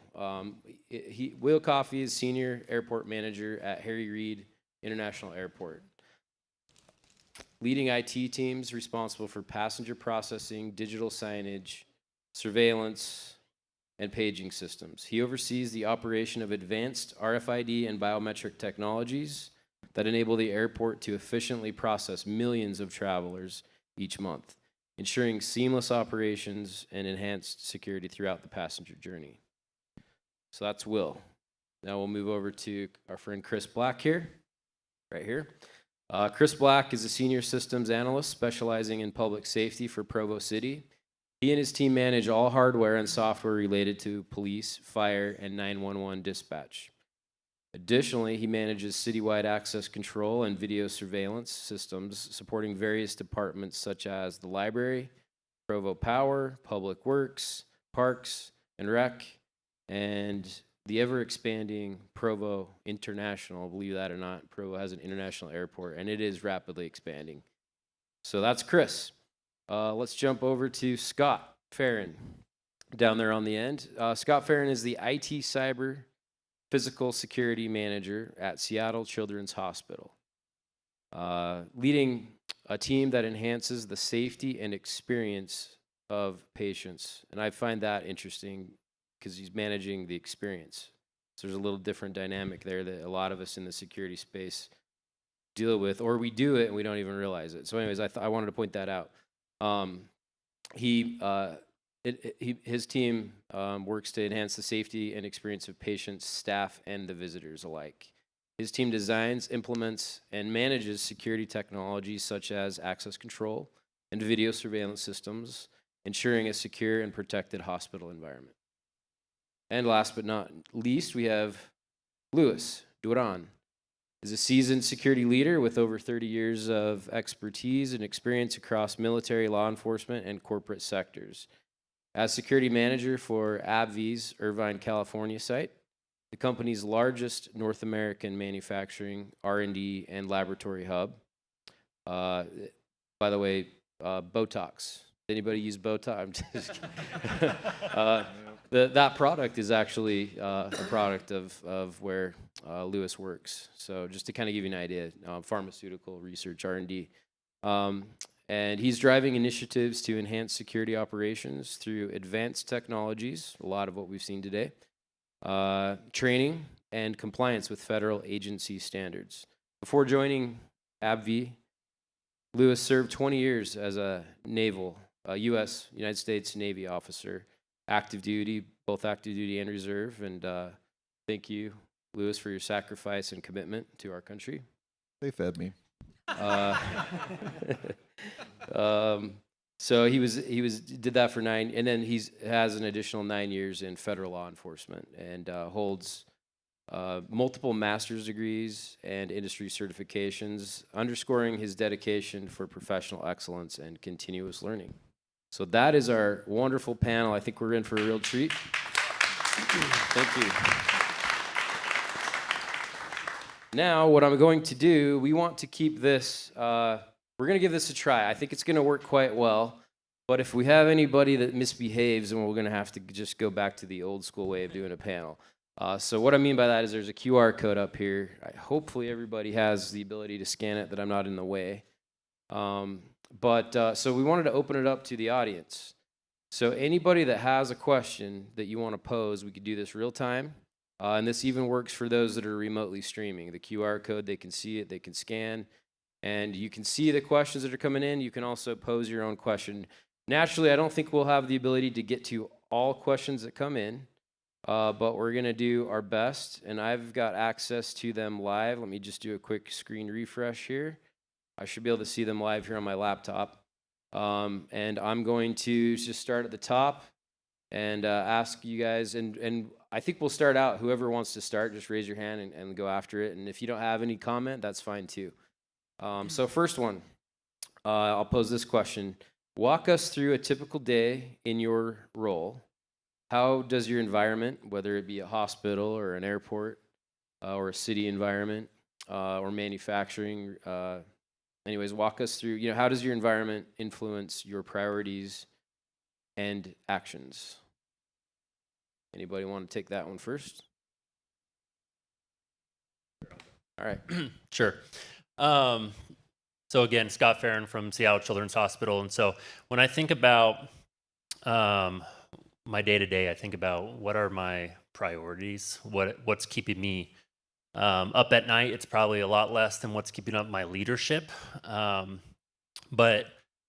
Will Coffey is Senior Airport Manager at Harry Reid International Airport. Leading IT teams responsible for passenger processing, digital signage, surveillance, and paging systems. He oversees the operation of advanced RFID and biometric technologies that enable the airport to efficiently process millions of travelers each month, ensuring seamless operations and enhanced security throughout the passenger journey. So that's Will. Now we'll move over to our friend Chris Black here, right here. Chris Black is a senior systems analyst specializing in public safety for Provo City. He and his team manage all hardware and software related to police, fire, and 911 dispatch. Additionally, he manages citywide access control and video surveillance systems supporting various departments such as the library, Provo Power, Public Works, Parks and Rec, and the ever-expanding Provo International. Believe that or not, Provo has an international airport, and it is rapidly expanding. So that's Chris. Let's jump over to Scott Farron down there on the end. Scott Farron is the IT Cyber Physical Security Manager at Seattle Children's Hospital, leading a team that enhances the safety and experience of patients. And I find that interesting because he's managing the experience. So there's a little different dynamic there that a lot of us in the security space deal with, or we do it and we don't even realize it. So anyways, I wanted to point that out. His team works to enhance the safety and experience of patients, staff, and the visitors alike. His team designs, implements, and manages security technologies such as access control and video surveillance systems, ensuring a secure and protected hospital environment. And last but not least, we have Luis Duran. He's a seasoned security leader with over 30 years of expertise and experience across military, law enforcement, and corporate sectors. As security manager for AbbVie's Irvine, California site, the company's largest North American manufacturing, R&D, and laboratory hub. By the way, Botox. Anybody use Botox? I'm just kidding. That product is actually a product of where Lewis works. So just to kind of give you an idea, pharmaceutical research, R&D. And he's driving initiatives to enhance security operations through advanced technologies, a lot of what we've seen today, training, and compliance with federal agency standards. Before joining AbbVie, Lewis served 20 years as a U.S. United States Navy officer, active duty, both active duty and reserve. And thank you, Lewis, for your sacrifice and commitment to our country. They fed me. So he did that for 9, and then has an additional 9 years in federal law enforcement, and holds multiple master's degrees and industry certifications, underscoring his dedication for professional excellence and continuous learning. So that is our wonderful panel. I think we're in for a real treat. Thank you. Now, what I'm going to do, we want to keep this, we're going to give this a try. I think it's going to work quite well. But if we have anybody that misbehaves, then we're going to have to just go back to the old school way of doing a panel. So what I mean by that is there's a QR code up here. Hopefully everybody has the ability to scan it, that I'm not in the way. So we wanted to open it up to the audience. So anybody that has a question that you want to pose, we could do this real time. And this even works for those that are remotely streaming. The QR code, they can see it, they can scan, and you can see the questions that are coming in. You can also pose your own question. Naturally, I don't think we'll have the ability to get to all questions that come in, but we're going to do our best, and I've got access to them live. Let me just do a quick screen refresh here. I should be able to see them live here on my laptop. And I'm going to just start at the top and ask you guys, and I think we'll start out, whoever wants to start, just raise your hand and go after it. And if you don't have any comment, that's fine too. So first one, I'll pose this question. Walk us through a typical day in your role. How does your environment, whether it be a hospital or an airport or a city environment or manufacturing, anyways, walk us through, how does your environment influence your priorities and actions? Anybody want to take that one first? All right, sure. So again, Scott Farron from Seattle Children's Hospital. And so when I think about my day-to-day, I think about what are my priorities, what's keeping me up at night. It's probably a lot less than what's keeping up my leadership. But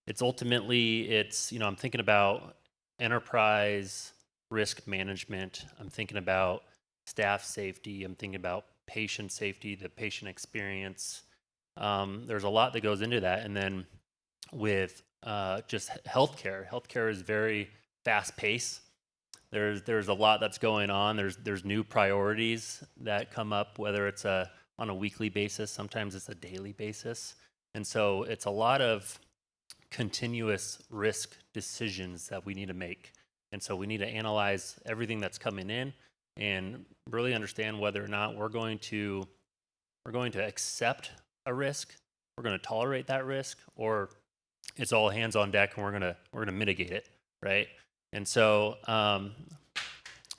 it's ultimately, I'm thinking about enterprise risk management. I'm thinking about staff safety. I'm thinking about patient safety, the patient experience. There's a lot that goes into that. And then with just healthcare is very fast paced. There's a lot that's going on. There's new priorities that come up, whether it's on a weekly basis, sometimes it's a daily basis. And so it's a lot of continuous risk decisions that we need to make. And so we need to analyze everything that's coming in and really understand whether or not we're going to accept a risk, we're going to tolerate that risk, or it's all hands on deck and we're going to mitigate it, right? And so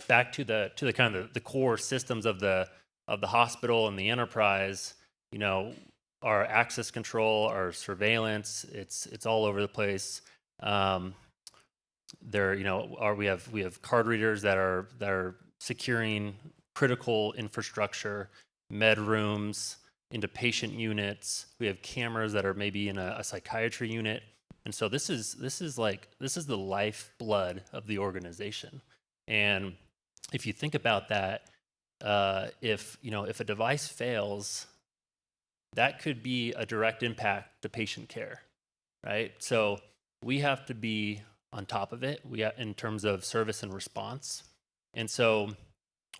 back to the kind of the core systems of the hospital and the enterprise, you know, our access control, our surveillance, it's all over the place. There, you know, we have card readers that are securing critical infrastructure, med rooms, into patient units. We have cameras that are maybe in a psychiatry unit. And so this is the lifeblood of the organization. And if you think about that, if a device fails, that could be a direct impact to patient care, right? So we have to be on top of it. In terms of service and response. And so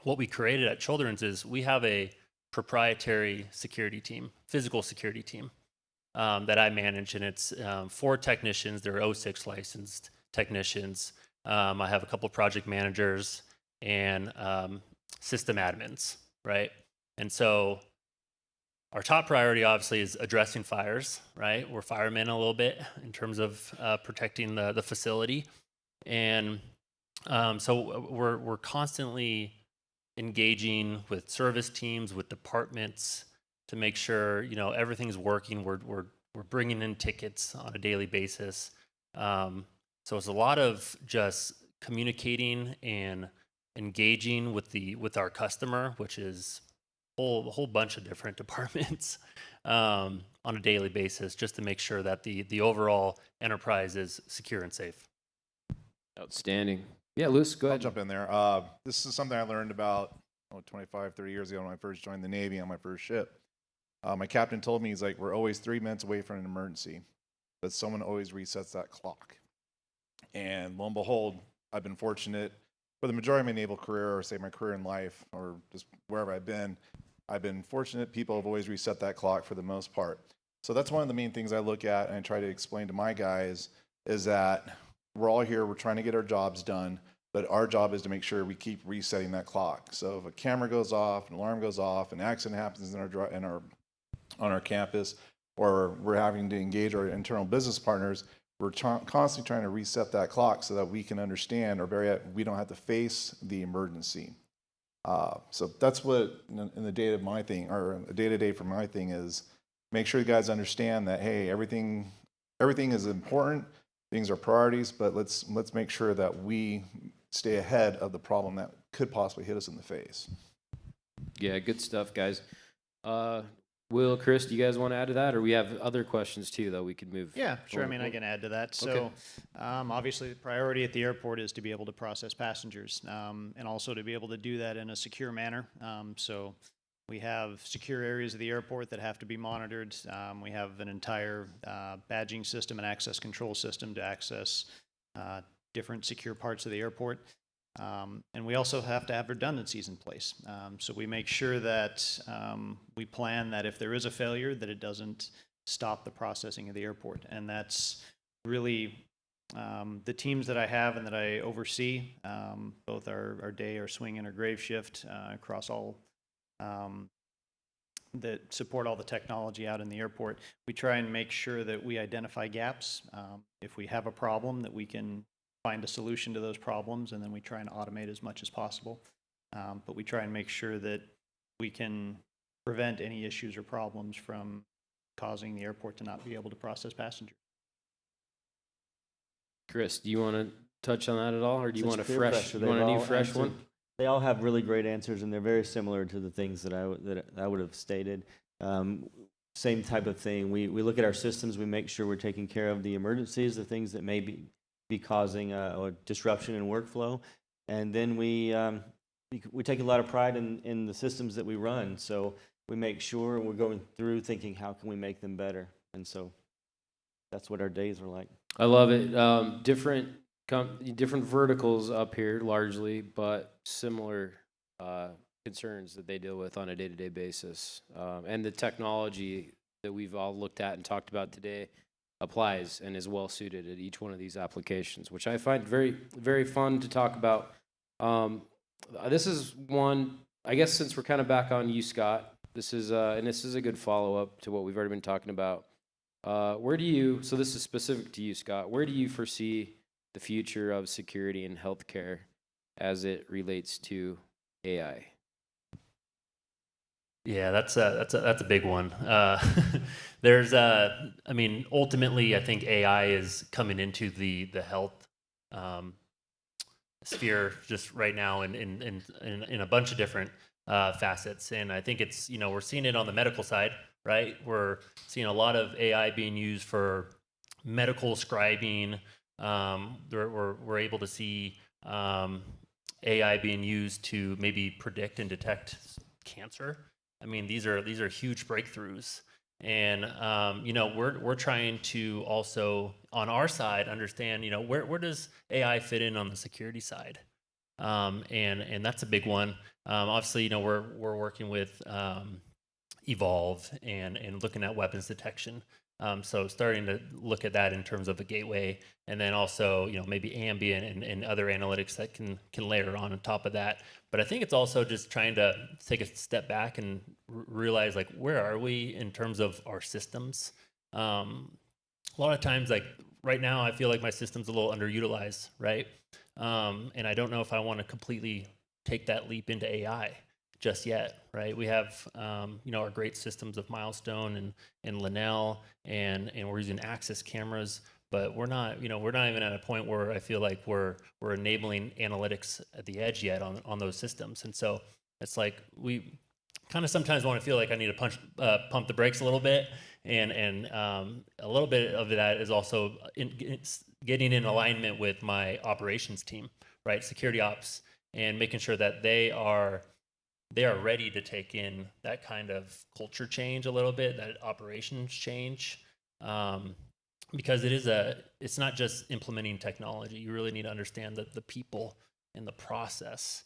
what we created at Children's is we have a proprietary security team, physical security team that I manage, and it's 4 technicians. They're 06 licensed technicians. I have a couple project managers and system admins, right? And so our top priority obviously is addressing fires, right? We're firemen a little bit in terms of protecting the facility. And so we're constantly engaging with service teams, with departments to make sure, you know, everything's working. We're bringing in tickets on a daily basis. So it's a lot of just communicating and engaging with our customer, which is a whole bunch of different departments on a daily basis, just to make sure that the overall enterprise is secure and safe. Outstanding. Yeah, Luce, go ahead. I'll jump in there. This is something I learned about 25, 30 years ago when I first joined the Navy on my first ship. My captain told me, he's like, we're always 3 minutes away from an emergency, but someone always resets that clock. And lo and behold, I've been fortunate for the majority of my naval career, or say my career in life, or just wherever I've been fortunate. People have always reset that clock for the most part. So that's one of the main things I look at and I try to explain to my guys is that we're all here, we're trying to get our jobs done, but our job is to make sure we keep resetting that clock. So if a camera goes off, an alarm goes off, an accident happens on our campus, or we're having to engage our internal business partners, we're constantly trying to reset that clock so that we can understand, or we don't have to face the emergency. So that's what in the day of my thing, or a day-to-day for my thing, is make sure you guys understand that, hey, everything is important, things are priorities, but let's make sure that we stay ahead of the problem that could possibly hit us in the face. Yeah, good stuff, guys. Will, Chris, do you guys want to add to that, or we have other questions too that we could move? Yeah, sure. I mean, I can add to that. So, obviously, the priority at the airport is to be able to process passengers, and also to be able to do that in a secure manner. So, we have secure areas of the airport that have to be monitored. We have an entire badging system and access control system to access different secure parts of the airport. And we also have to have redundancies in place. So we make sure that we plan that if there is a failure, that it doesn't stop the processing of the airport. And that's really the teams that I have and that I oversee, both our day, our swing, and our grave shift across all that support all the technology out in the airport. We try and make sure that we identify gaps. If we have a problem, that we can find a solution to those problems, and then we try and automate as much as possible. But we try and make sure that we can prevent any issues or problems from causing the airport to not be able to process passengers. Chris, do you want to touch on that at all, or do you want a fresh? You want a new fresh one? They all have really great answers, and they're very similar to the things that I would have stated. Same type of thing. We look at our systems. We make sure we're taking care of the emergencies, the things that may be causing a disruption in workflow, and then we take a lot of pride in the systems that we run. So we make sure we're going through thinking how can we make them better. And so that's what our days are like. I love it. Different verticals up here largely, but similar concerns that they deal with on a day-to-day basis. And the technology that we've all looked at and talked about today applies and is well suited at each one of these applications, which I find very, very fun to talk about. This is one, I guess, since we're kind of back on you, Scott. This is a good follow-up to what we've already been talking about. So this is specific to you, Scott. Where do you foresee the future of security and healthcare as it relates to AI? Yeah, that's a big one. Ultimately, I think AI is coming into the health sphere just right now in a bunch of different facets, and I think it's, we're seeing it on the medical side, right? We're seeing a lot of AI being used for medical scribing. We're able to see AI being used to maybe predict and detect cancer. I mean, these are huge breakthroughs, and we're trying to also on our side understand where does AI fit in on the security side, and that's a big one. Obviously, we're working with Evolve and looking at weapons detection. So starting to look at that in terms of a gateway, and then also maybe ambient and other analytics that can layer on top of that. But I think it's also just trying to take a step back and realize, like, where are we in terms of our systems? A lot of times, like right now, I feel like my system's a little underutilized, right? And I don't know if I want to completely take that leap into AI just yet, right? We have our great systems of Milestone and Linnell, and we're using Axis cameras, but we're not even at a point where I feel like we're enabling analytics at the edge yet on those systems. And so it's like we kind of sometimes want to feel like I need to pump the brakes a little bit, and a little bit of that is also getting in alignment with my operations team, right? Security ops, and making sure that they are ready to take in that kind of culture change a little bit, that operations change, because it's not just implementing technology. You really need to understand the people and the process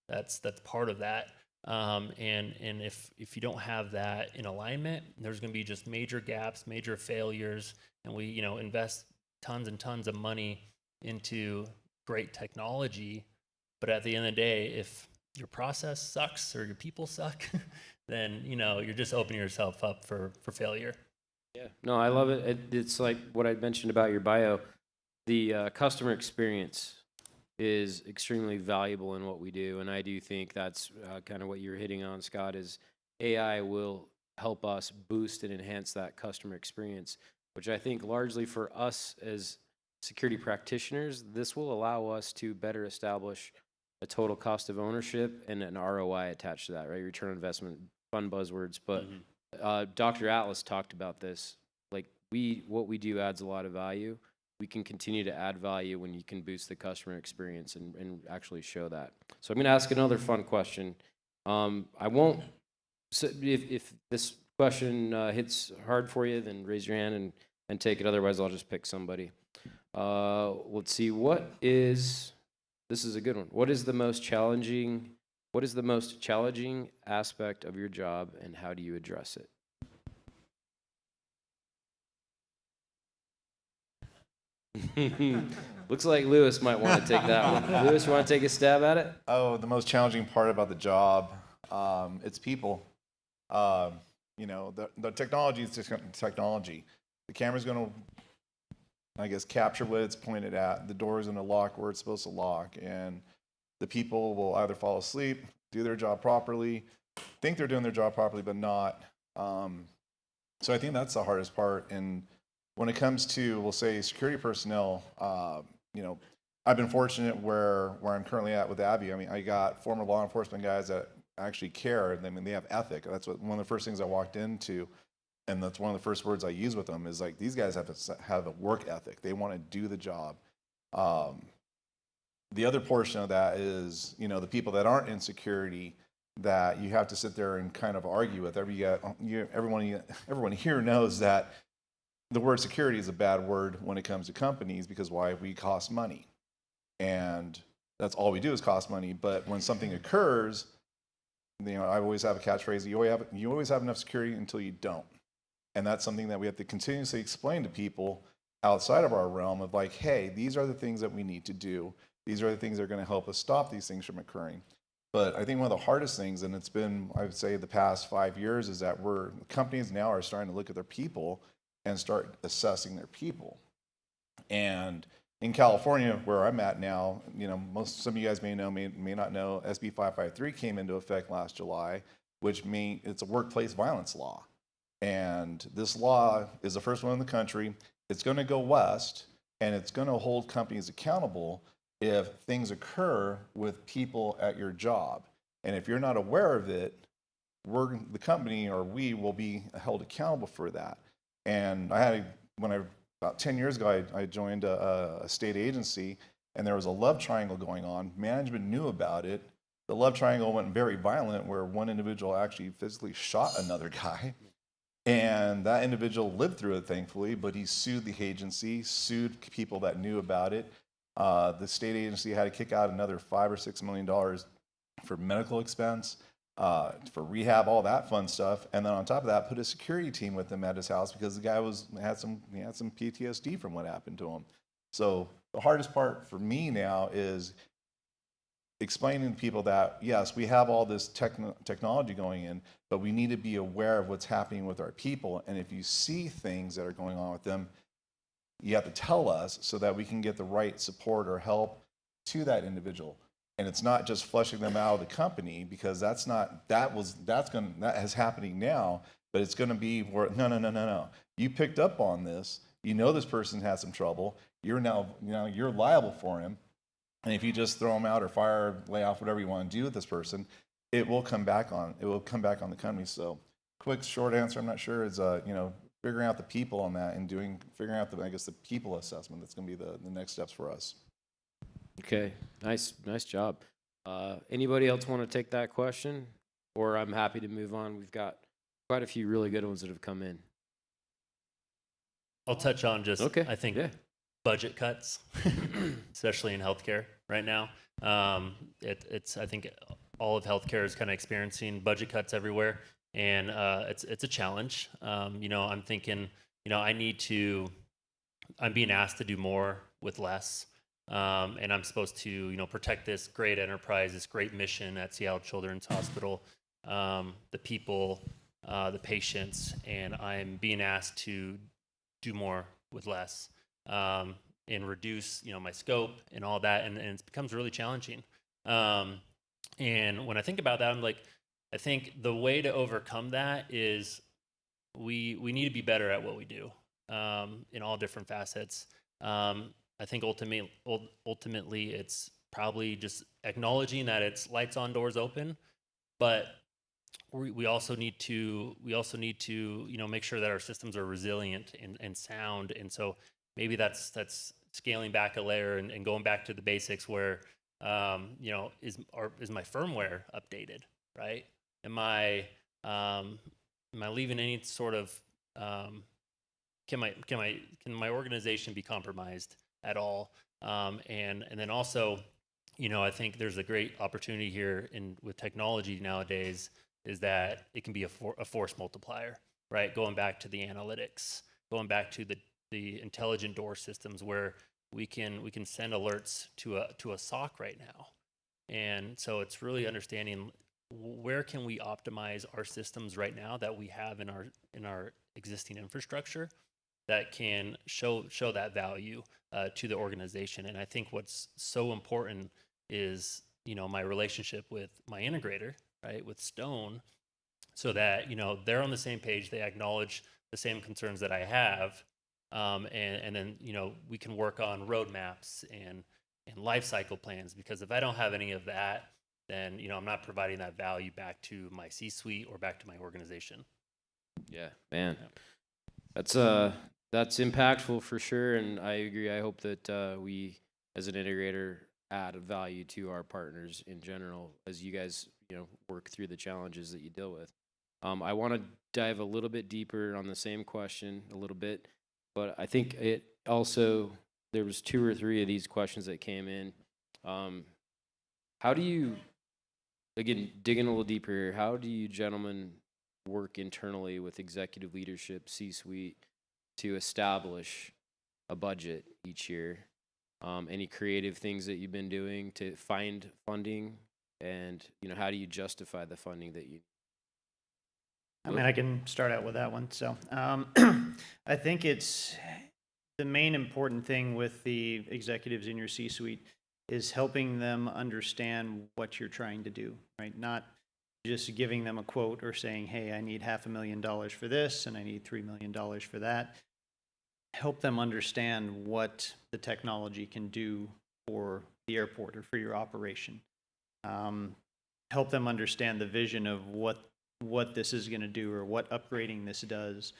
that's part of that. And if you don't have that in alignment, there's going to be just major gaps, major failures, and we invest tons and tons of money into great technology, but at the end of the day, if your process sucks or your people suck, then you're just opening yourself up for failure. Yeah, no, I love it. It's like what I mentioned about your bio. The customer experience is extremely valuable in what we do, and I do think that's kind of what you're hitting on, Scott, is AI will help us boost and enhance that customer experience, which I think largely for us as security practitioners, this will allow us to better establish a total cost of ownership and an ROI attached to that, right? Return on investment, fun buzzwords. But Dr. Atlas talked about this. Like what we do adds a lot of value. We can continue to add value when you can boost the customer experience and actually show that. So I'm going to ask another fun question. I won't, so if this question hits hard for you, then raise your hand and take it. Otherwise, I'll just pick somebody. Let's see. This is a good one. What is the most challenging aspect of your job, and how do you address it? Looks like Lewis might want to take that one. Lewis, you want to take a stab at it? Oh, the most challenging part about the job, it's people. The technology is just technology. The camera's going to, I guess, capture what it's pointed at. The door is going to lock where it's supposed to lock, and the people will either fall asleep, do their job properly, think they're doing their job properly, but not. So I think that's the hardest part. And when it comes to, we'll say, security personnel, I've been fortunate where I'm currently at with Abby. I mean, I got former law enforcement guys that actually care. I mean, they have ethic. That's one of the first things I walked into. And that's one of the first words I use with them is like, these guys have a work ethic. They want to do the job. The other portion of that is, the people that aren't in security, that you have to sit there and kind of argue with. Everyone here knows that the word security is a bad word when it comes to companies, because why? We cost money. And that's all we do is cost money. But when something occurs, I always have a catchphrase, you always have enough security until you don't. And that's something that we have to continuously explain to people outside of our realm of like, hey, these are the things that we need to do. These are the things that are going to help us stop these things from occurring. But I think one of the hardest things, and it's been, I would say, the past 5 years, is that companies now are starting to look at their people and start assessing their people. And in California, where I'm at now, some of you guys may not know, SB 553 came into effect last July, which means it's a workplace violence law. And this law is the first one in the country. It's going to go west, and it's going to hold companies accountable if things occur with people at your job. And if you're not aware of it, the company or we will be held accountable for that. And about 10 years ago, I joined a state agency, and there was a love triangle going on. Management knew about it. The love triangle went very violent, where one individual actually physically shot another guy. And that individual lived through it, thankfully, but he sued the agency, sued people that knew about it. The state agency had to kick out another $5 or $6 million for medical expense, for rehab, all that fun stuff. And then on top of that, put a security team with him at his house because the guy had some PTSD from what happened to him. So the hardest part for me now is explaining to people that, yes, we have all this technology going in, but we need to be aware of what's happening with our people. And if you see things that are going on with them, you have to tell us so that we can get the right support or help to that individual. And it's not just flushing them out of the company, because that is happening now, but it's going to be where no. You picked up on this. You know this person has some trouble. You're you're liable for him. And if you just throw them out or fire, lay off, whatever you want to do with this person, it will come back on the company. So, quick short answer, I'm not sure, is figuring out the people on that and figuring out the people assessment. That's going to be the next steps for us. Okay, nice job. Anybody else want to take that question? Or I'm happy to move on. We've got quite a few really good ones that have come in. I'll touch on I think, budget cuts, especially in healthcare right now. I think all of healthcare is kind of experiencing budget cuts everywhere, and it's a challenge. I'm thinking, I'm being asked to do more with less. And I'm supposed to, protect this great enterprise, this great mission at Seattle Children's Hospital, the people, the patients, and I'm being asked to do more with less, and reduce, my scope and all that, and it becomes really challenging. And when I think about that, I'm like, I think the way to overcome that is we need to be better at what we do, in all different facets. I think ultimately it's probably just acknowledging that it's lights on, doors open, but we also need to make sure that our systems are resilient and sound. And so maybe that's scaling back a layer and going back to the basics where is my firmware updated, right? Am I leaving any sort of can my organization be compromised at all? And then also, I think there's a great opportunity here with technology nowadays, is that it can be a force multiplier, right? Going back to the analytics, going back to the intelligent door systems where we can send alerts to a SOC right now. And so it's really understanding where can we optimize our systems right now that we have in our existing infrastructure that can show that value to the organization. And I think what's so important is, my relationship with my integrator, right, with Stone, so that, they're on the same page, they acknowledge the same concerns that I have, and then, we can work on roadmaps and life cycle plans, because if I don't have any of that, then, I'm not providing that value back to my C-suite or back to my organization. Yeah, man. That's impactful for sure, and I agree. I hope that we, as an integrator, add a value to our partners in general. As you guys, work through the challenges that you deal with. I want to dive a little bit deeper on the same question a little bit, but I think it also, there was 2 or 3 of these questions that came in. How do you, again, digging a little deeper here, how do you gentlemen work internally with executive leadership, C-suite, to establish a budget each year? Any creative things that you've been doing to find funding, and how do you justify the funding that you? I mean, I can start out with that one. So I think it's the main important thing with the executives in your C-suite is helping them understand what you're trying to do, right? Not just giving them a quote or saying, hey, I need $500,000 for this and I need $3 million for that. Help them understand what the technology can do for the airport or for your operation. Help them understand the vision of what this is going to do or what upgrading this does,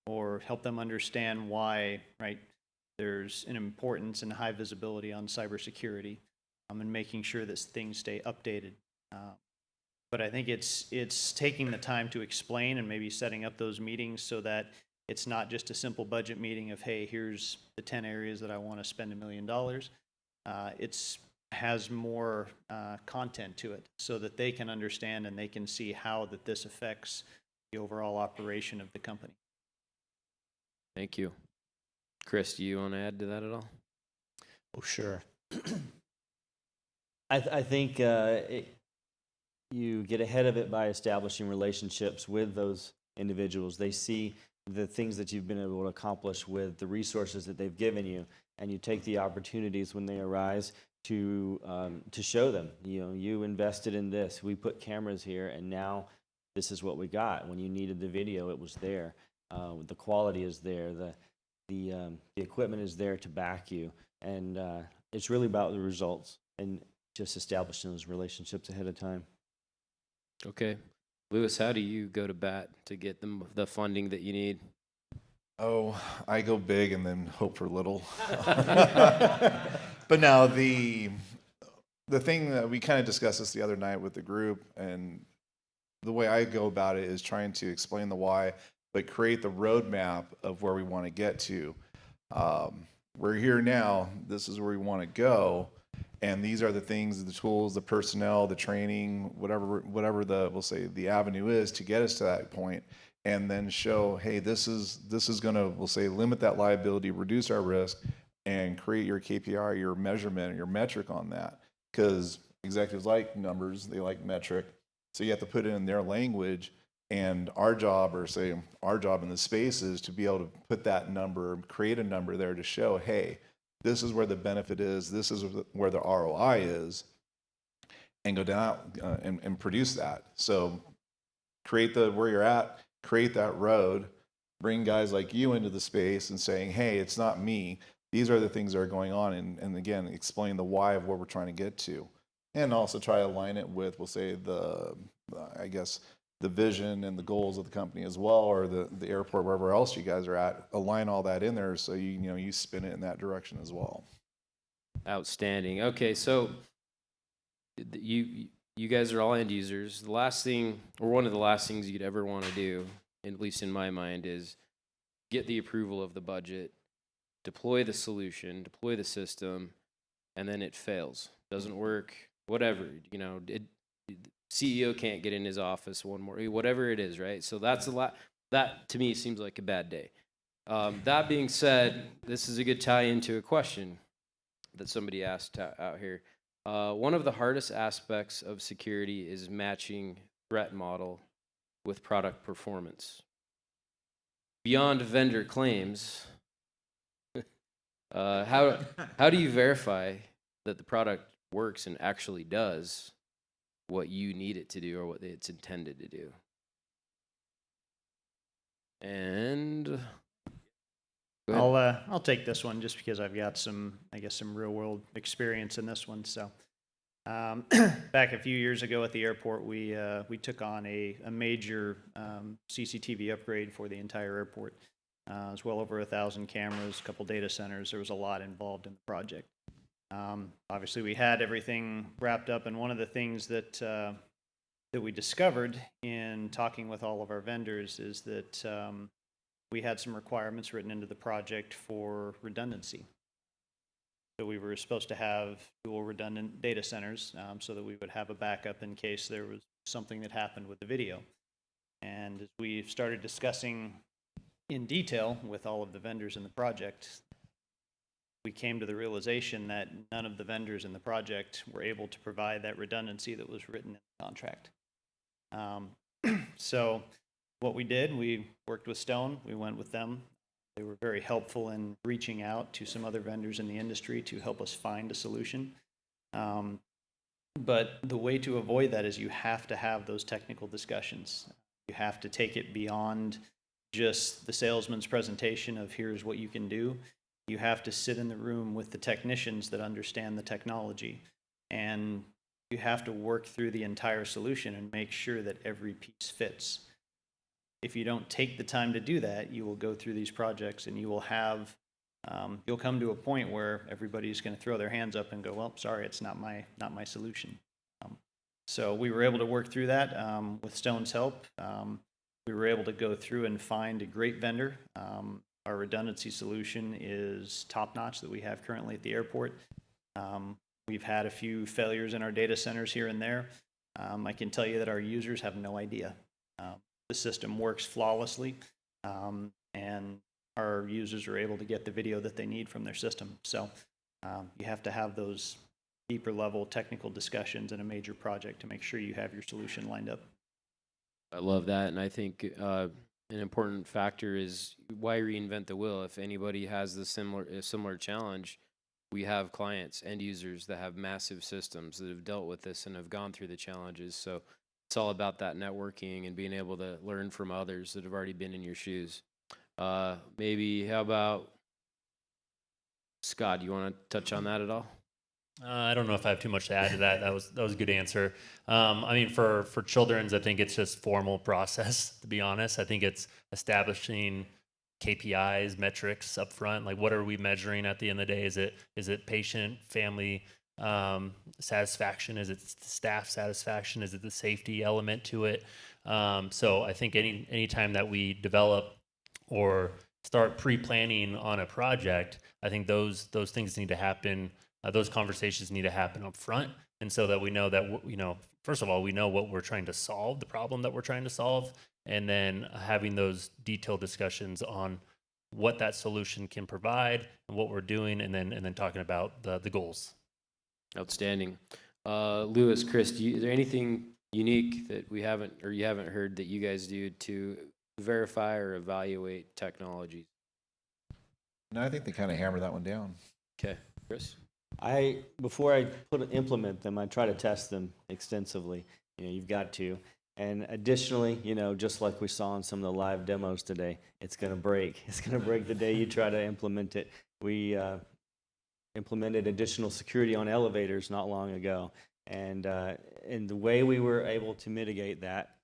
or help them understand why, right, there's an importance and high visibility on cybersecurity, and making sure that things stay updated. But I think it's taking the time to explain and maybe setting up those meetings so that it's not just a simple budget meeting of, hey, here's the 10 areas that I want to spend $1 million. It's has more content to it so that they can understand and they can see how that this affects the overall operation of the company. Thank you. Chris, do you want to add to that at all? Oh, sure. I think you get ahead of it by establishing relationships with those individuals. They see the things that you've been able to accomplish with the resources that they've given you, and you take the opportunities when they arise to show them, you invested in this. We put cameras here, and now this is what we got. When you needed the video, it was there. The quality is there. The equipment is there to back you, and it's really about the results and just establishing those relationships ahead of time. Okay. Lewis, how do you go to bat to get the funding that you need? Oh, I go big and then hope for little. But now the thing that we kind of discussed this the other night with the group, and the way I go about it is trying to explain the why, but create the roadmap of where we want to get to. We're here now. This is where we want to go. And these are the things, the tools, the personnel, the training, whatever we'll say the avenue is to get us to that point, and then show, hey, this is going to, we'll say, limit that liability, reduce our risk, and create your KPI, your measurement, your metric on that. Because executives like numbers, they like metric, so you have to put it in their language. And our job, our job in the space is to be able to put that number, create a number there to show, hey, this is where the benefit is, this is where the ROI is, and go down and produce that. So create where you're at, create that road, bring guys like you into the space and saying, hey, it's not me. These are the things that are going on. And again, explain the why of where we're trying to get to. And also try to align it with, we'll say, I guess, the vision and the goals of the company as well, or the airport, wherever else you guys are at. Align all that in there so you spin it in that direction as well. Outstanding. Okay, so you guys are all end users. The last thing, or one of the last things you'd ever want to do, at least in my mind, is get the approval of the budget, deploy the solution, deploy the system, and then it fails, doesn't work, whatever. CEO can't get in his office whatever it is, right? So that's a lot. That to me seems like a bad day. That being said, this is a good tie into a question that somebody asked out here. One of the hardest aspects of security is matching threat model with product performance. Beyond vendor claims, how do you verify that the product works and actually does what you need it to do or what it's intended to do? And I'll take this one just because I've got some real world experience in this one. So back a few years ago at the airport, we took on a major CCTV upgrade for the entire airport. It was well over 1,000 cameras, a couple data centers. There was a lot involved in the project. Obviously, we had everything wrapped up, and one of the things that that we discovered in talking with all of our vendors is that we had some requirements written into the project for redundancy. So we were supposed to have dual redundant data centers so that we would have a backup in case there was something that happened with the video. And as we started discussing in detail with all of the vendors in the project, we came to the realization that none of the vendors in the project were able to provide that redundancy that was written in the contract. So what we did, we worked with Stone, we went with them. They were very helpful in reaching out to some other vendors in the industry to help us find a solution. But the way to avoid that is you have to have those technical discussions. You have to take it beyond just the salesman's presentation of here's what you can do. You have to sit in the room with the technicians that understand the technology, and you have to work through the entire solution and make sure that every piece fits. If you don't take the time to do that, you will go through these projects and you will have, you'll come to a point where everybody's going to throw their hands up and go, well, sorry, it's not my solution. So we were able to work through that with Stone's help. We were able to go through and find a great vendor. Our redundancy solution is top-notch that we have currently at the airport. We've had a few failures in our data centers here and there. I can tell you that our users have no idea. The system works flawlessly, and our users are able to get the video that they need from their system. So you have to have those deeper level technical discussions in a major project to make sure you have your solution lined up. I love that, and I think an important factor is why reinvent the wheel. If anybody has a similar challenge, we have clients, end users that have massive systems that have dealt with this and have gone through the challenges. So it's all about that networking and being able to learn from others that have already been in your shoes. Maybe, how about Scott? Do you want to touch on that at all? I don't know if I have too much to add to that. That was a good answer. I mean, for children's, I think it's just formal process, to be honest. I think it's establishing KPIs, metrics up front. Like, what are we measuring at the end of the day? Is it patient, family satisfaction? Is it staff satisfaction? Is it the safety element to it? So I think any time that we develop or start pre-planning on a project, I think those things need to happen. Those conversations need to happen up front, and so that we know that, first of all, we know what we're trying to solve, the problem that we're trying to solve, and then having those detailed discussions on what that solution can provide and what we're doing, and then talking about the goals. Outstanding. Lewis, Chris, is there anything unique that we haven't or you haven't heard that you guys do to verify or evaluate technologies? No, I think they kind of hammer that one down. Okay, Chris? Before I implement them, I try to test them extensively. You've got to. And additionally, just like we saw in some of the live demos today, it's going to break. It's going to break the day you try to implement it. We implemented additional security on elevators not long ago. And the way we were able to mitigate that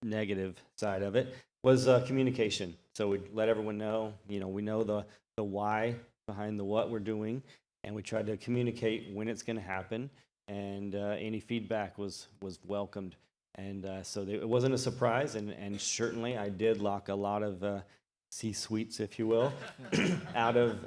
negative side of it was communication. So we let everyone know, we know the why behind the what we're doing. And we tried to communicate when it's going to happen, and any feedback was welcomed. And so it wasn't a surprise, and certainly I did lock a lot of C-suites, if you will, out of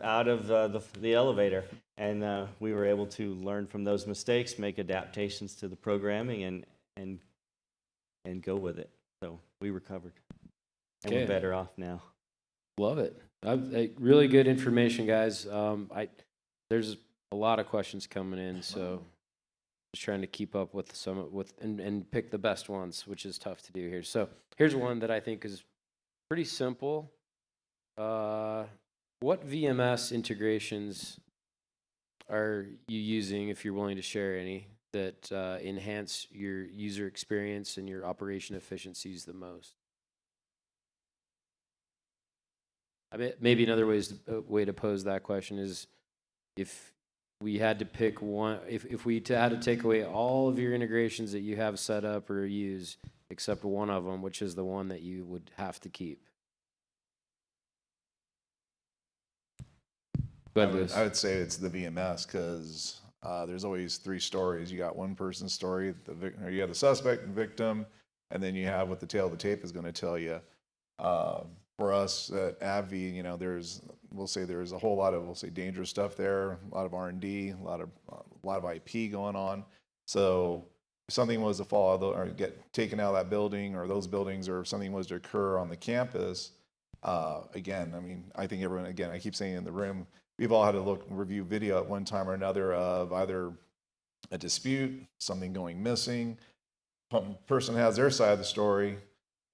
the elevator. And we were able to learn from those mistakes, make adaptations to the programming, and go with it. So we recovered, and we're better off now. Love it. Really good information, guys. There's a lot of questions coming in, so just trying to keep up with and pick the best ones, which is tough to do here. So here's one that I think is pretty simple. What VMS integrations are you using, if you're willing to share any, that enhance your user experience and your operation efficiencies the most? I mean, maybe another way to pose that question is, if we had to pick one, if we had to take away all of your integrations that you have set up or use, except one of them, which is the one that you would have to keep? I would say it's the VMS, because there's always three stories. You got one person's story, or you have the suspect and victim, and then you have what the tail of the tape is going to tell you. For us at AbbVie, you know, we'll say there's a whole lot of, dangerous stuff there, a lot of R&D, a lot of IP going on. So if something was to fall out or get taken out of that building or those buildings, or if something was to occur on the campus, again, I mean, I think everyone, again, I keep saying in the room, we've all had to review video at one time or another of either a dispute, something going missing, person has their side of the story,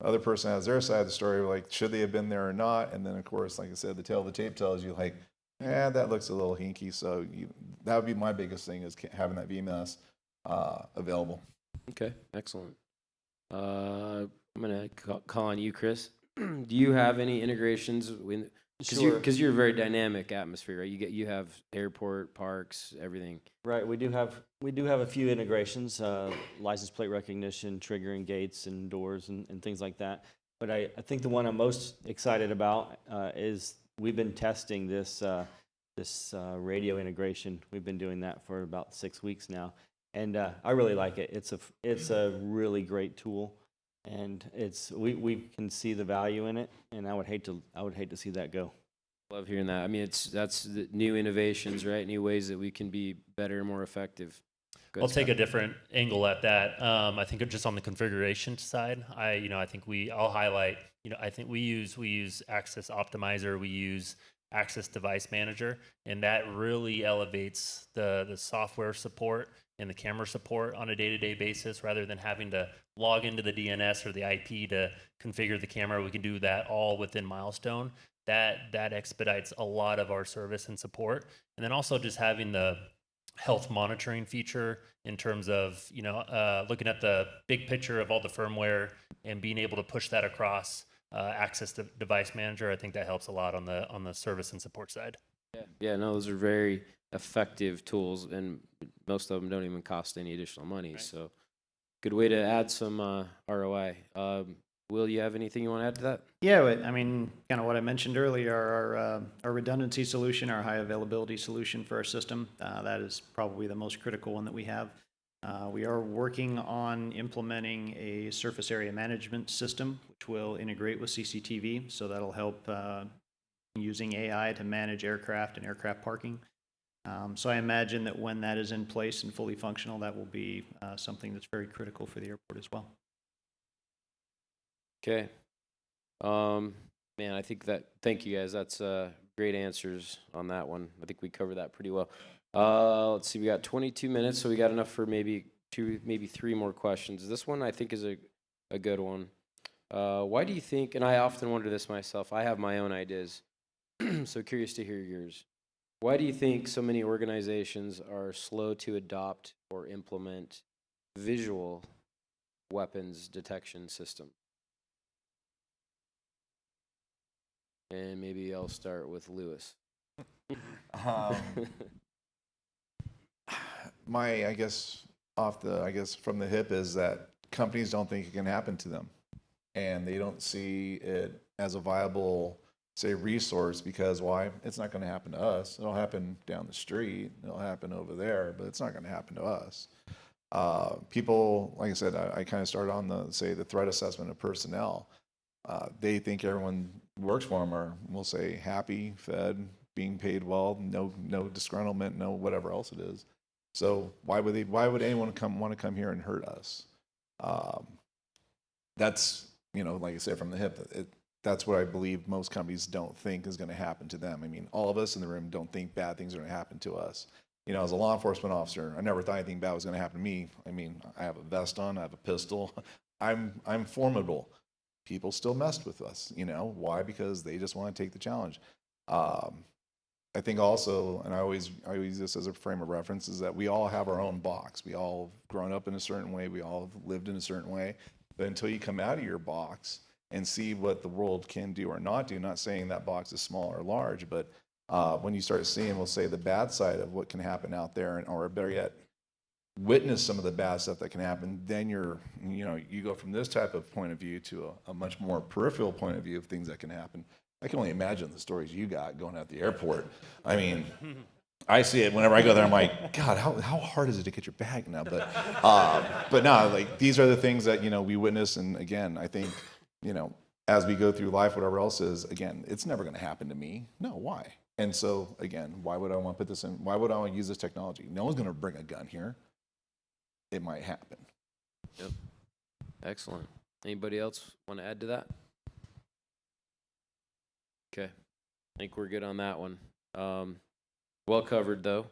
other person has their side of the story, like, should they have been there or not? And then, of course, like I said, the tail of the tape tells you, like, that looks a little hinky. So that would be my biggest thing, is having that VMS available. Okay, excellent. I'm going to call on you, Chris. Do you have any integrations? Because you're a very dynamic atmosphere, right? You have airport, parks, everything. Right. We do have a few integrations, license plate recognition, triggering gates and doors and things like that. But I think the one I'm most excited about is we've been testing this radio integration. We've been doing that for about 6 weeks now, and I really like it. It's a really great tool, and we can see the value in it, and I would hate to see that go. Love hearing that. I mean, that's the new innovations, right? New ways that we can be better and more effective. I'll take a different angle at that. I think just on the configuration side, I think I'll highlight, I think we use Access Optimizer, we use Access Device Manager, and that really elevates the software support and the camera support on a day-to-day basis, rather than having to log into the DNS or the IP to configure the camera. We can do that all within Milestone. That expedites a lot of our service and support. And then also just having the health monitoring feature in terms of, looking at the big picture of all the firmware and being able to push that across Access Device Manager. I think that helps a lot on the service and support side. Yeah, no, those are very effective tools, and most of them don't even cost any additional money. Right. So good way to add some ROI. Will, you have anything you want to add to that? Yeah, I mean, kind of what I mentioned earlier, our redundancy solution, our high availability solution for our system, that is probably the most critical one that we have. We are working on implementing a surface area management system, which will integrate with CCTV, so that'll help using AI to manage aircraft and aircraft parking. So I imagine that when that is in place and fully functional, that will be something that's very critical for the airport as well. Okay. Man, I think thank you guys. That's great answers on that one. I think we covered that pretty well. Let's see, we got 22 minutes, so we got enough for maybe 2, maybe 3 more questions. This one I think is a good one. Why do you think, and I often wonder this myself, I have my own ideas, so curious to hear yours. Why do you think so many organizations are slow to adopt or implement visual weapons detection systems? And maybe I'll start with Lewis. I guess from the hip is that companies don't think it can happen to them, and they don't see it as a viable, say, resource, because why? It's not going to happen to us. It'll happen down the street. It'll happen over there, but it's not going to happen to us. People, like I said, I kind of started on the threat assessment of personnel. They think everyone works for them are, we'll say, happy, fed, being paid well, no disgruntlement, no whatever else it is. So why would anyone want to come here and hurt us? That's, like I said, from the hip, that's what I believe most companies don't think is going to happen to them. I mean, all of us in the room don't think bad things are going to happen to us. As a law enforcement officer, I never thought anything bad was going to happen to me. I mean, I have a vest on, I have a pistol, I'm formidable. People still messed with us, why? Because they just want to take the challenge. I think also, and I always use this as a frame of reference, is that we all have our own box. We all have grown up in a certain way. We all have lived in a certain way. But until you come out of your box and see what the world can do or not do, not saying that box is small or large, but when you start seeing, we'll say, the bad side of what can happen out there, or better yet, witness some of the bad stuff that can happen, then you go from this type of point of view to a much more peripheral point of view of things that can happen. I can only imagine the stories you got going out the airport. I mean, I see it whenever I go there. I'm like, God, how hard is it to get your bag now? But no, like these are the things that we witness, and again, I think as we go through life, whatever else is, again, it's never going to happen to me. No, why? And so again, why would I want to put this in? Why would I want to use this technology? No one's going to bring a gun here. It might happen. Yep. Excellent. Anybody else want to add to that? Okay. I think we're good on that one. Well covered, though.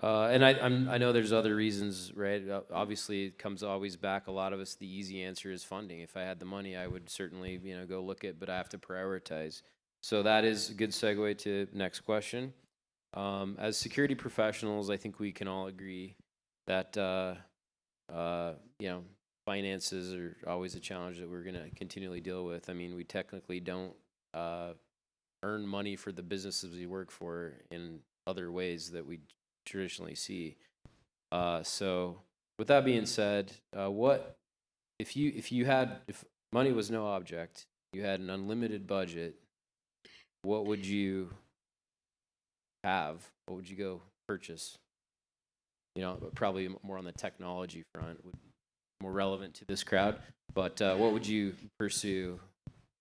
And I know there's other reasons, right? Obviously, it comes always back. A lot of us, the easy answer is funding. If I had the money, I would certainly, go look at, but I have to prioritize. So that is a good segue to next question. As security professionals, I think we can all agree that, finances are always a challenge that we're going to continually deal with. I mean, we technically don't earn money for the businesses we work for in other ways that we traditionally see. So with that being said, what if money was no object, you had an unlimited budget, what would you have? What would you go purchase? Probably more on the technology front, more relevant to this crowd, but what would you pursue,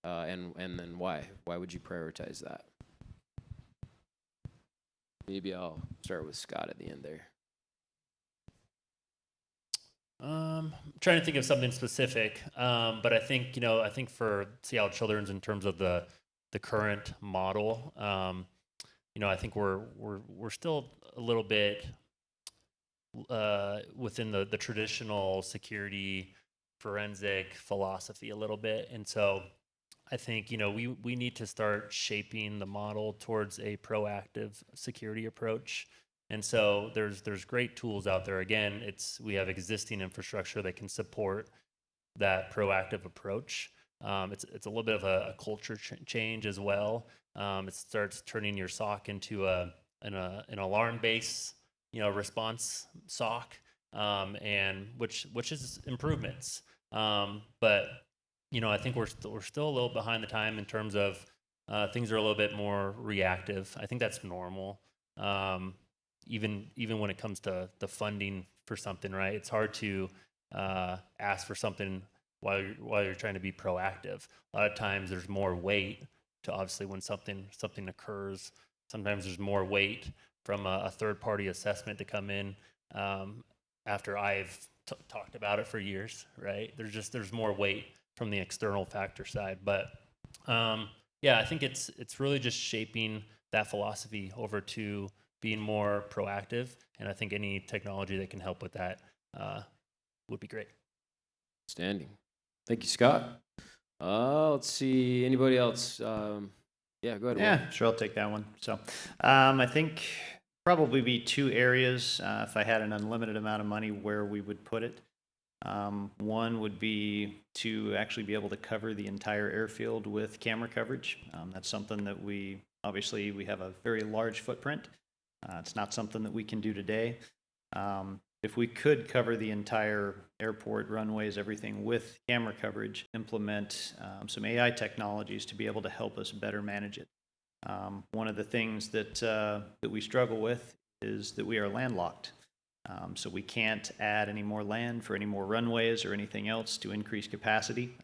and then why? Why would you prioritize that? Maybe I'll start with Scott at the end there. I'm trying to think of something specific, but I think for Seattle Children's, in terms of the current model, I think we're still a little bit within the traditional security forensic philosophy a little bit, and so I think we need to start shaping the model towards a proactive security approach. And so there's great tools out there. Again, we have existing infrastructure that can support that proactive approach. It's a little bit of a culture change as well. It starts turning your SOC into an alarm-based response SOC, and which is improvements. But I think we're still a little behind the time in terms of things are a little bit more reactive. I think that's normal. Even when it comes to the funding for something, right? It's hard to ask for something while you're trying to be proactive. A lot of times there's more weight to obviously when something occurs. Sometimes there's more weight from a third-party assessment to come in after I've talked about it for years, right? There's more weight from the external factor side, but I think it's really just shaping that philosophy over to being more proactive, and I think any technology that can help with that would be great. Standing. Thank you, Scott. Let's see. Anybody else? Yeah, go ahead. Yeah, sure. I'll take that one. So I think probably be two areas if I had an unlimited amount of money where we would put it. One would be to actually be able to cover the entire airfield with camera coverage. That's something that we have a very large footprint. It's not something that we can do today. If we could cover the entire airport, runways, everything with camera coverage, implement some AI technologies to be able to help us better manage it. One of the things that we struggle with is that we are landlocked. So we can't add any more land for any more runways or anything else to increase capacity.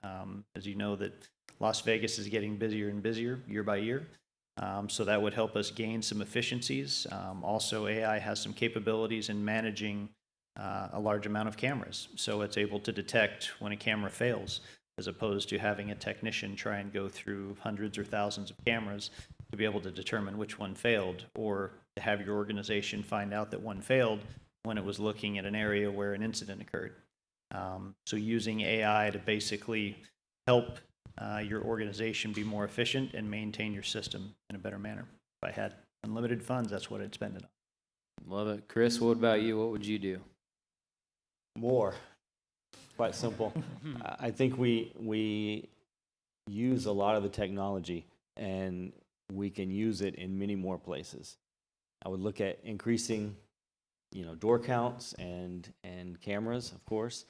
As you know, that Las Vegas is getting busier and busier year by year. So that would help us gain some efficiencies. Also, AI has some capabilities in managing a large amount of cameras. So it's able to detect when a camera fails, as opposed to having a technician try and go through hundreds or thousands of cameras to be able to determine which one failed, or to have your organization find out that one failed when it was looking at an area where an incident occurred. So using AI to basically help your organization be more efficient and maintain your system in a better manner. If I had unlimited funds, that's what I'd spend it on. Love it. Chris, what about you? What would you do? More. Quite simple. I think we use a lot of the technology, and we can use it in many more places. I would look at increasing door counts and cameras, of course.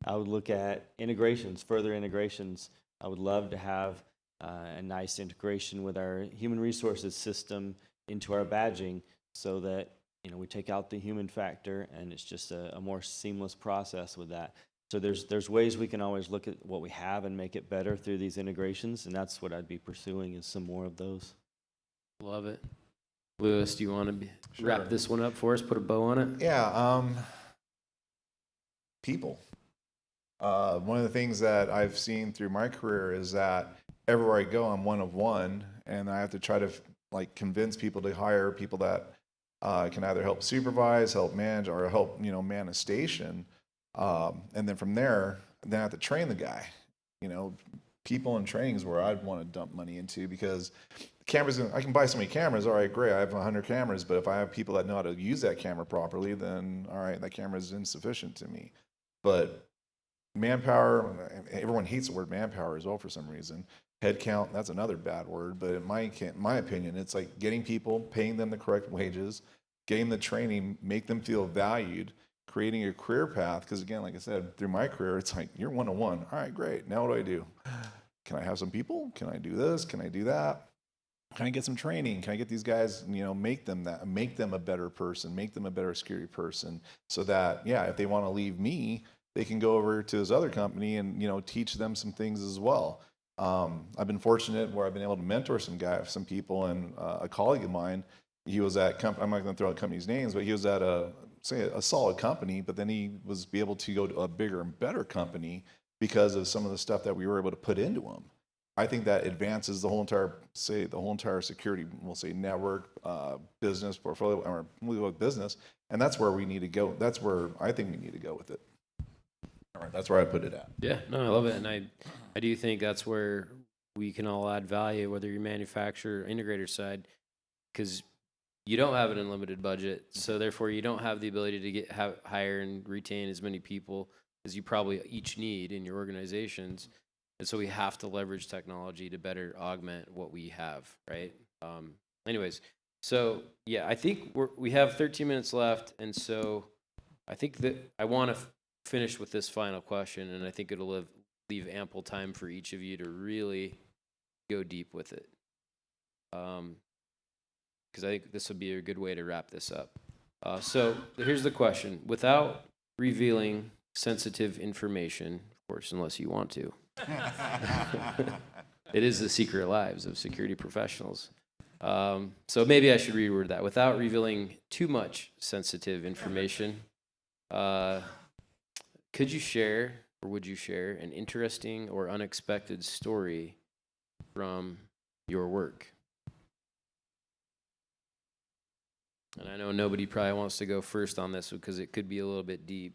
I would look at integrations, further integrations. I would love to have a nice integration with our human resources system into our badging, so that we take out the human factor, and it's just a more seamless process with that. So there's ways we can always look at what we have and make it better through these integrations, and that's what I'd be pursuing, is some more of those. Love it. Lewis, do you want to wrap this one up for us, put a bow on it? Yeah, people. One of the things that I've seen through my career is that everywhere I go, I'm one of one, and I have to try to convince people to hire people that can either help supervise, help manage, or help man a station. And then from there, then I have to train the guy. People and training is where I'd want to dump money into, because cameras, I can buy so many cameras. All right, great. I have 100 cameras, but if I have people that know how to use that camera properly, then all right, that camera is insufficient to me. But manpower, everyone hates the word manpower as well for some reason. Headcount, that's another bad word. But in my opinion, it's like getting people, paying them the correct wages, getting the training, make them feel valued, creating a career path. Because again, like I said, through my career, it's like you're one-on-one. All right, great. Now what do? Can I have some people? Can I do this? Can I do that? Can I get some training? Can I get these guys, make them a better person, make them a better security person, so that, yeah, if they want to leave me, they can go over to this other company and, teach them some things as well. I've been fortunate where I've been able to mentor some people, and a colleague of mine, he was at, I'm not going to throw out companies' names, but he was at a solid company, but then he was able to go to a bigger and better company because of some of the stuff that we were able to put into him. I think that advances the whole entire security, we'll say network, business, portfolio, or business, and that's where we need to go. That's where I think we need to go with it. All right, that's where I put it at. Yeah, no, I love it, and I do think that's where we can all add value, whether you're manufacturer or integrator side, because you don't have an unlimited budget, so therefore you don't have the ability to hire and retain as many people as you probably each need in your organizations. And so we have to leverage technology to better augment what we have, right? Anyways, so yeah, I think we have 13 minutes left, and so I think that I want to finish with this final question, and I think it'll leave ample time for each of you to really go deep with it. Because I think this would be a good way to wrap this up. So here's the question. Without revealing sensitive information, of course, unless you want to. It is the secret lives of security professionals. So maybe I should reword that. Without revealing too much sensitive information, could you share, or would you share, an interesting or unexpected story from your work? And I know nobody probably wants to go first on this because it could be a little bit deep.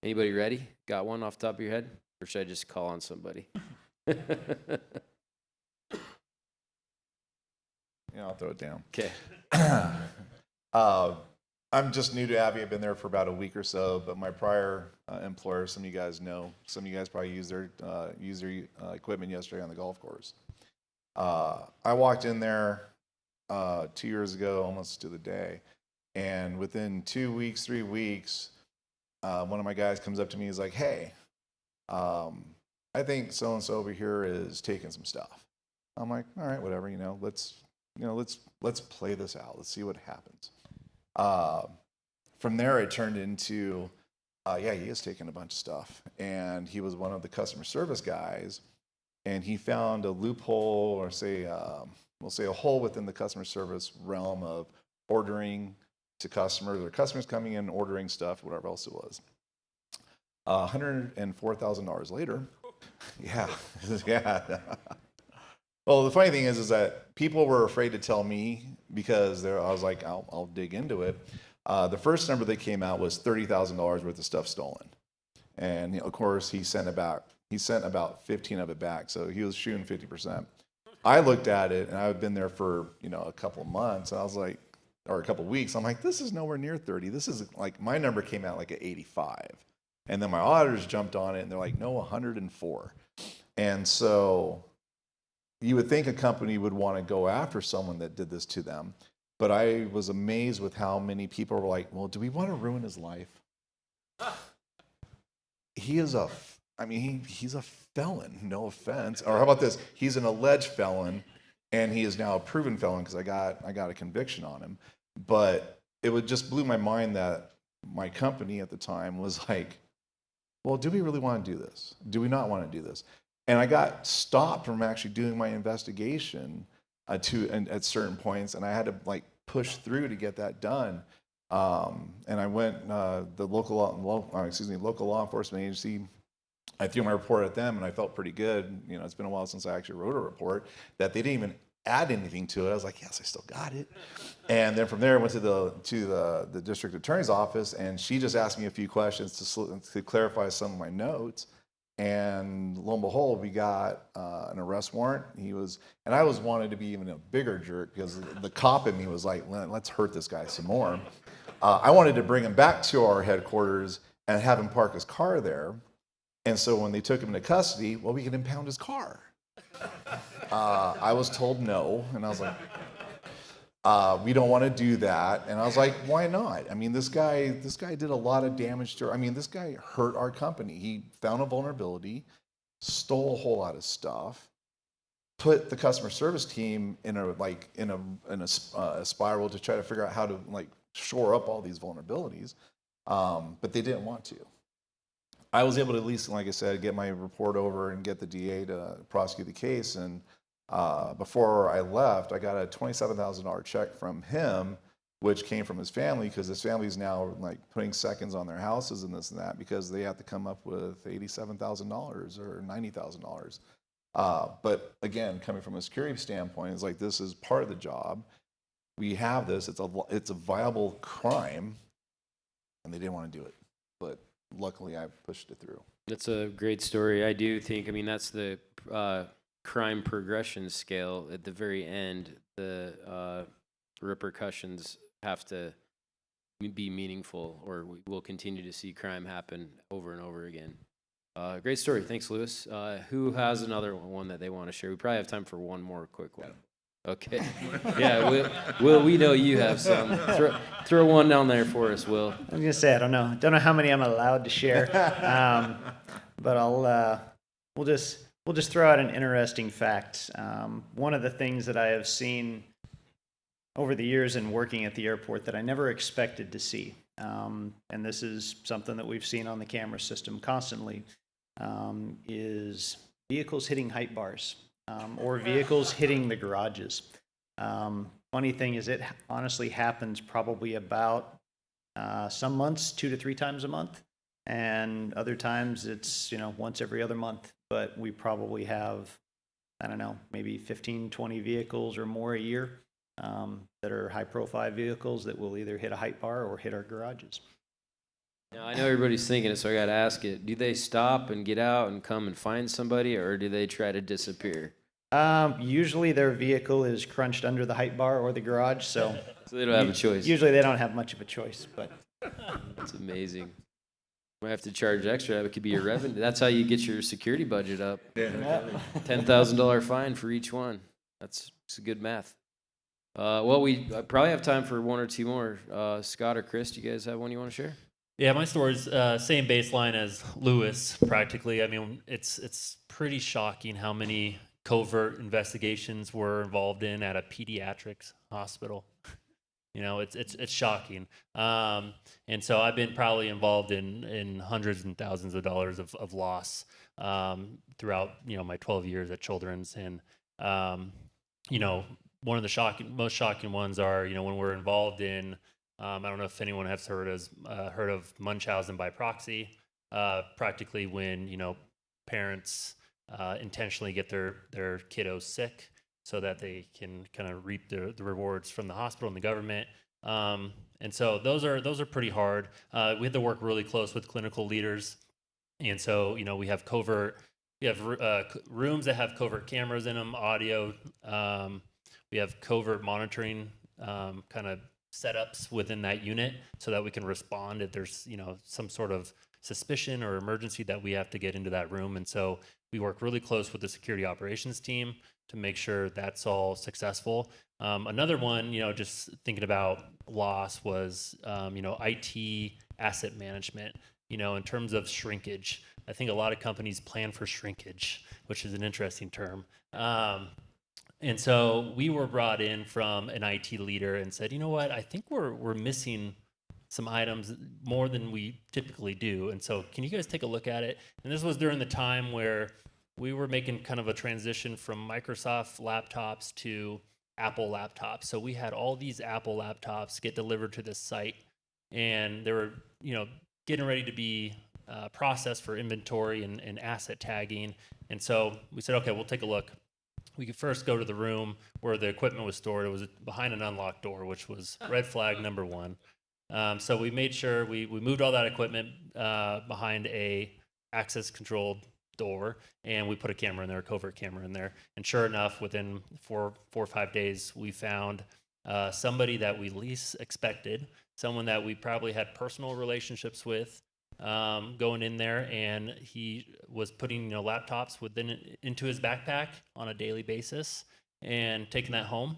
Anybody ready? Got one off the top of your head? Or should I just call on somebody? Yeah, I'll throw it down. Okay. I'm just new to Avi. I've been there for about a week or so, but my prior employer, some of you guys know, some of you guys probably used their equipment yesterday on the golf course. I walked in there 2 years ago, almost to the day, and within 2 weeks, 3 weeks, one of my guys comes up to me. He's like, "Hey, I think so and so over here is taking some stuff." I'm like, "All right, whatever. Let's play this out. Let's see what happens." From there, it turned into, yeah, he is taking a bunch of stuff, and he was one of the customer service guys, and he found a loophole, or we'll say a hole within the customer service realm of ordering to customers, or customers coming in and ordering stuff, whatever else it was. $104,000 later, yeah. Well, the funny thing is that people were afraid to tell me because I was like, I'll dig into it. The first number that came out was $30,000 worth of stuff stolen, and of course he sent about 15 of it back, so he was shooting 50%. I looked at it, and I've been there for a couple of months, and I was like, or a couple of weeks. I'm like, this is nowhere near 30. This is like, my number came out like at 85, and then my auditors jumped on it, and they're like, no, 104. And so you would think a company would want to go after someone that did this to them, but I was amazed with how many people were like, well, do we want to ruin his life? He's a felon, no offense. Or how about this? He's an alleged felon, and he is now a proven felon because I got a conviction on him. But it would just blew my mind that my company at the time was like, well, do we really want to do this? Do we not want to do this? And I got stopped from actually doing my investigation at certain points, and I had to like push through to get that done. And I went the local law enforcement agency. I threw my report at them, and I felt pretty good. You know, it's been a while since I actually wrote a report that they didn't even add anything to it. I was like, yes, I still got it. And then from there, I went to the district attorney's office, and she just asked me a few questions to clarify some of my notes. And lo and behold, we got an arrest warrant. And I was wanted to be even a bigger jerk because the cop in me was like, let's hurt this guy some more. I wanted to bring him back to our headquarters and have him park his car there. And so when they took him into custody, well, we could impound his car. I was told no, and I was like, we don't want to do that. And I was like, why not? I mean, this guy did a lot of damage to, this guy hurt our company. He found a vulnerability, stole a whole lot of stuff, put the customer service team in a spiral to try to figure out how to like shore up all these vulnerabilities. But they didn't want to. I was able to at least, like I said, get my report over and get the DA to prosecute the case. And before I left, I got a $27,000 check from him, which came from his family, because his family is now like putting seconds on their houses and this and that because they have to come up with $87,000 or $90,000. But again, coming from a security standpoint, it's like this is part of the job. We have this. It's a viable crime, and they didn't want to do it. But luckily, I pushed it through. That's a great story. I do think, that's the crime progression scale. At the very end, the repercussions have to be meaningful, or we will continue to see crime happen over and over again. Great story. Thanks, Lewis. Who has another one that they want to share? We probably have time for one more quick one. Okay. Yeah, Will, we know you have some. Throw one down there for us, Will. I was gonna say I don't know how many I'm allowed to share, but we'll just throw out an interesting fact. One of the things that I have seen over the years in working at the airport that I never expected to see, and this is something that we've seen on the camera system constantly, is vehicles hitting height bars. Or vehicles hitting the garages. Funny thing is, it honestly happens probably about some months 2 to 3 times a month, and other times it's once every other month. But we probably have, I don't know, maybe 15, 20 vehicles or more a year that are high-profile vehicles that will either hit a height bar or hit our garages. Now, I know everybody's thinking it, so I got to ask it. Do they stop and get out and come and find somebody, or do they try to disappear? Usually their vehicle is crunched under the height bar or the garage, so they don't have a choice. Usually they don't have much of a choice, but that's amazing. Might have to charge extra. It could be your revenue. That's how you get your security budget up. Yeah. $10,000 fine for each one. That's good math. Well, we probably have time for one or two more. Scott or Chris, do you guys have one you want to share? Yeah, my story's same baseline as Lewis, practically. It's pretty shocking how many covert investigations we're involved in at a pediatrics hospital. It's shocking. And so I've been probably involved in hundreds and thousands of dollars of loss throughout my 12 years at Children's. And one of the most shocking ones are when we're involved in I don't know if anyone has heard of Munchausen by proxy. Practically when parents intentionally get their kiddos sick so that they can kind of reap the rewards from the hospital and the government. And so those are pretty hard. We have to work really close with clinical leaders, and so we have rooms that have covert cameras in them, audio. We have covert monitoring kind of setups within that unit so that we can respond if there's some sort of suspicion or emergency that we have to get into that room. And so we work really close with the security operations team to make sure that's all successful. Another one, just thinking about loss was, IT asset management, in terms of shrinkage. I think a lot of companies plan for shrinkage, which is an interesting term. And so we were brought in from an IT leader and said, you know what, I think we're missing some items more than we typically do. And so can you guys take a look at it? And this was during the time where we were making kind of a transition from Microsoft laptops to Apple laptops. So we had all these Apple laptops get delivered to this site, and they were, getting ready to be processed for inventory and asset tagging. And so we said, okay, we'll take a look. We could first go to the room where the equipment was stored. It was behind an unlocked door, which was red flag number one. So we made sure we moved all that equipment behind a access controlled door, and we put a camera in there, a covert camera in there. And sure enough, within four or 5 days, we found somebody that we least expected, someone that we probably had personal relationships with, going in there, and he was putting laptops into his backpack on a daily basis and taking that home.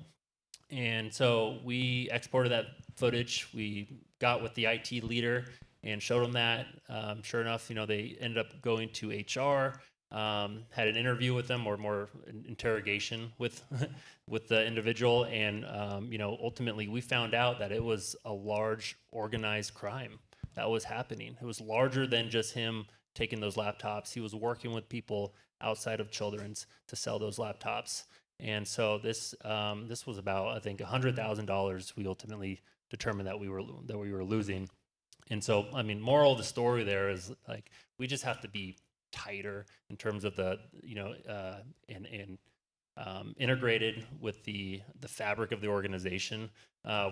And so we exported that footage. We got with the IT leader and showed them that. Sure enough, they ended up going to HR, had an interview with them, or more interrogation with with the individual, and ultimately we found out that it was a large organized crime that was happening. It was larger than just him taking those laptops. He was working with people outside of Children's to sell those laptops. And so this was about, I think, $100,000. We ultimately determined that we were losing. And so, I mean, moral of the story there is, like, we just have to be tighter in terms of the integrated with the fabric of the organization,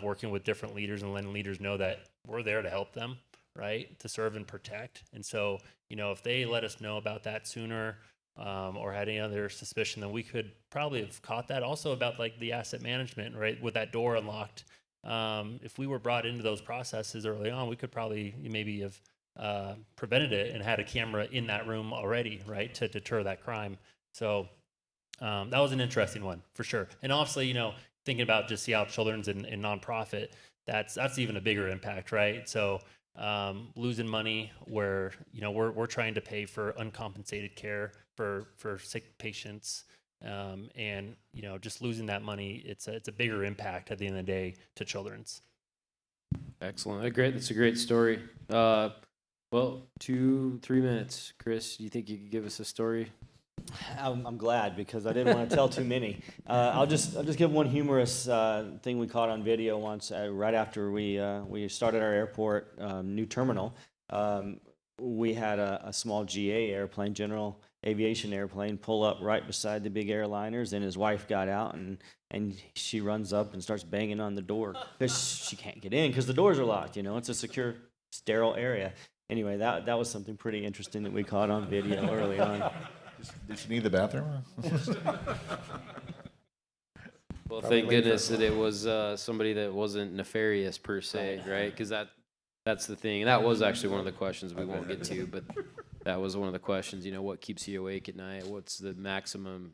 working with different leaders and letting leaders know that we're there to help them, right, to serve and protect. And so, if they let us know about that sooner, or had any other suspicion, then we could probably have caught that. Also about, like, the asset management, right, with that door unlocked. If we were brought into those processes early on, we could probably maybe have prevented it and had a camera in that room already, right, to deter that crime. So that was an interesting one for sure. And obviously, thinking about just Seattle Children's and nonprofit, that's even a bigger impact, right? So losing money where we're trying to pay for uncompensated care for sick patients, and just losing that money, it's a bigger impact at the end of the day to Children's. Excellent. Great. That's a great story. Well, 2-3 minutes. Chris, do you think you could give us a story? I'm glad, because I didn't want to tell too many. I'll just give one humorous thing we caught on video once, right after we started our airport new terminal. We had a small GA airplane, general aviation airplane, pull up right beside the big airliners, and his wife got out, and she runs up and starts banging on the door because she can't get in because the doors are locked. It's a secure, sterile area. Anyway, that was something pretty interesting that we caught on video early on. Did she need the bathroom? Well, thank goodness that it was somebody that wasn't nefarious per se, right? Because that's the thing. And that was actually one of the questions we won't get to, but that was one of the questions. What keeps you awake at night? What's the maximum,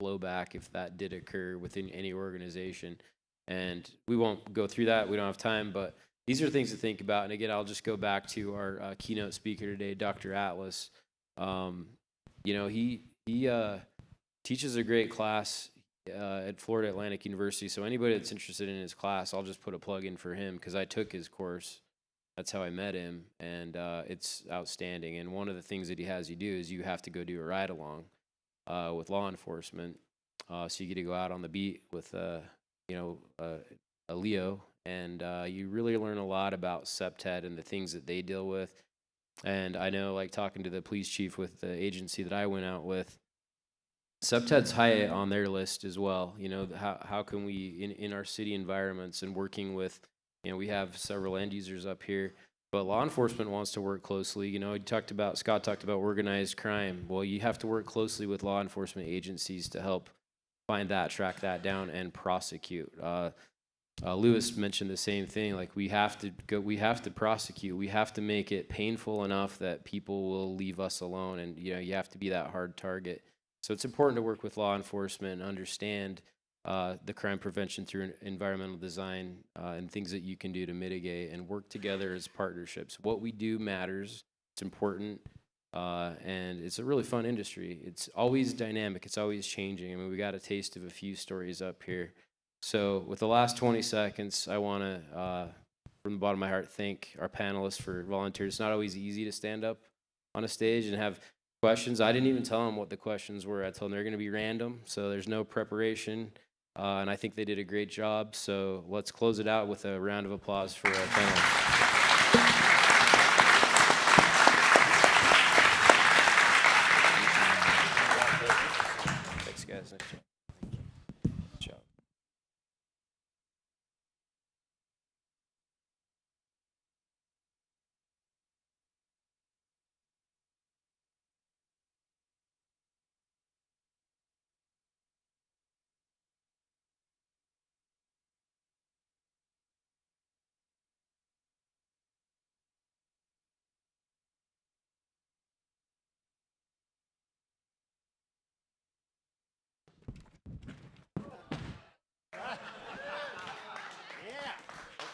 blowback if that did occur within any organization? And we won't go through that. We don't have time, but these are things to think about. And again, I'll just go back to our keynote speaker today, Dr. Atlas. He teaches a great class at Florida Atlantic University. So anybody that's interested in his class, I'll just put a plug in for him because I took his course. That's how I met him, and it's outstanding. And one of the things that he has you do is you have to go do a ride along with law enforcement. So you get to go out on the beat with a Leo, and you really learn a lot about SEPTED and the things that they deal with. And I know, like, talking to the police chief with the agency that I went out with, SEPTED's high on their list as well. How can we, in our city environments and working with, we have several end users up here, but law enforcement wants to work closely. Scott talked about organized crime. Well, you have to work closely with law enforcement agencies to help find that, track that down, and prosecute. Lewis mentioned the same thing. Like, we have to prosecute. We have to make it painful enough that people will leave us alone, and you have to be that hard target. So it's important to work with law enforcement and understand the crime prevention through environmental design and things that you can do to mitigate and work together as partnerships. What we do matters. It's important. And it's a really fun industry. It's always dynamic. It's always changing. I mean, we got a taste of a few stories up here. So with the last 20 seconds, I want to, from the bottom of my heart, thank our panelists for volunteering. It's not always easy to stand up on a stage and have questions. I didn't even tell them what the questions were. I told them they're going to be random, so there's no preparation. And I think they did a great job. So let's close it out with a round of applause for our panelists. Thanks, guys. Nice job. Good job.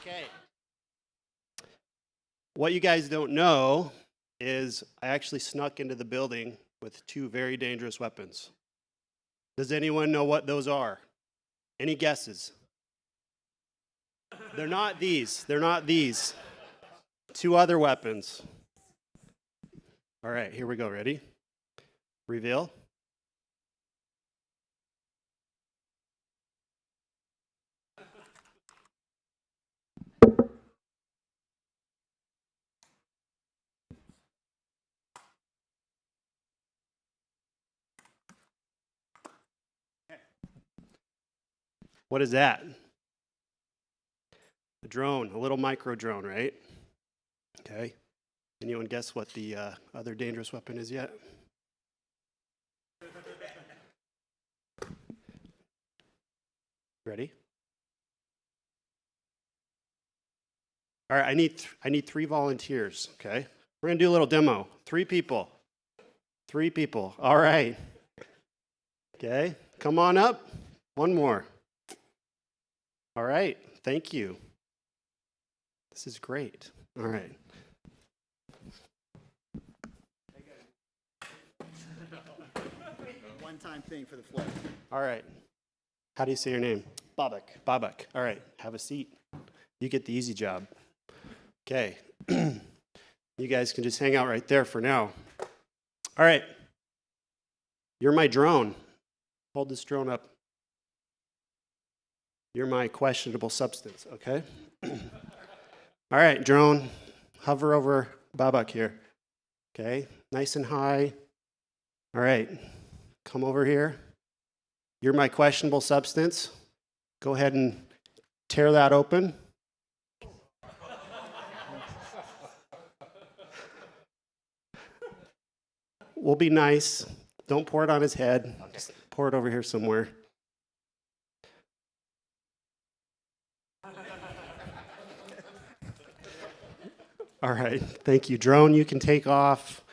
Okay. What you guys don't know is I actually snuck into the building with 2 very dangerous weapons. Does anyone know what those are? Any guesses? They're not these. They're not these. 2 other weapons. All right, here we go. Ready? Reveal. What is that? A drone, a little micro drone, right? Okay. Anyone guess what the other dangerous weapon is yet? Ready? All right, I need 3 volunteers, okay? We're gonna do a little demo. 3 people. 3 people. All right. Okay, come on up. 1 more. All right, thank you. This is great. All right. One-time thing for the float. All right. How do you say your name? Babak. Babak. All right, have a seat. You get the easy job. Okay. You guys can just hang out right there for now. All right. You're my drone. Hold this drone up. You're my questionable substance, okay? All right, drone, hover over Babak here. Okay, nice and high. All right, come over here. You're my questionable substance. Go ahead and tear that open. We'll be nice. Don't pour it on his head. Just pour it over here somewhere. All right, thank you. Drone, you can take off.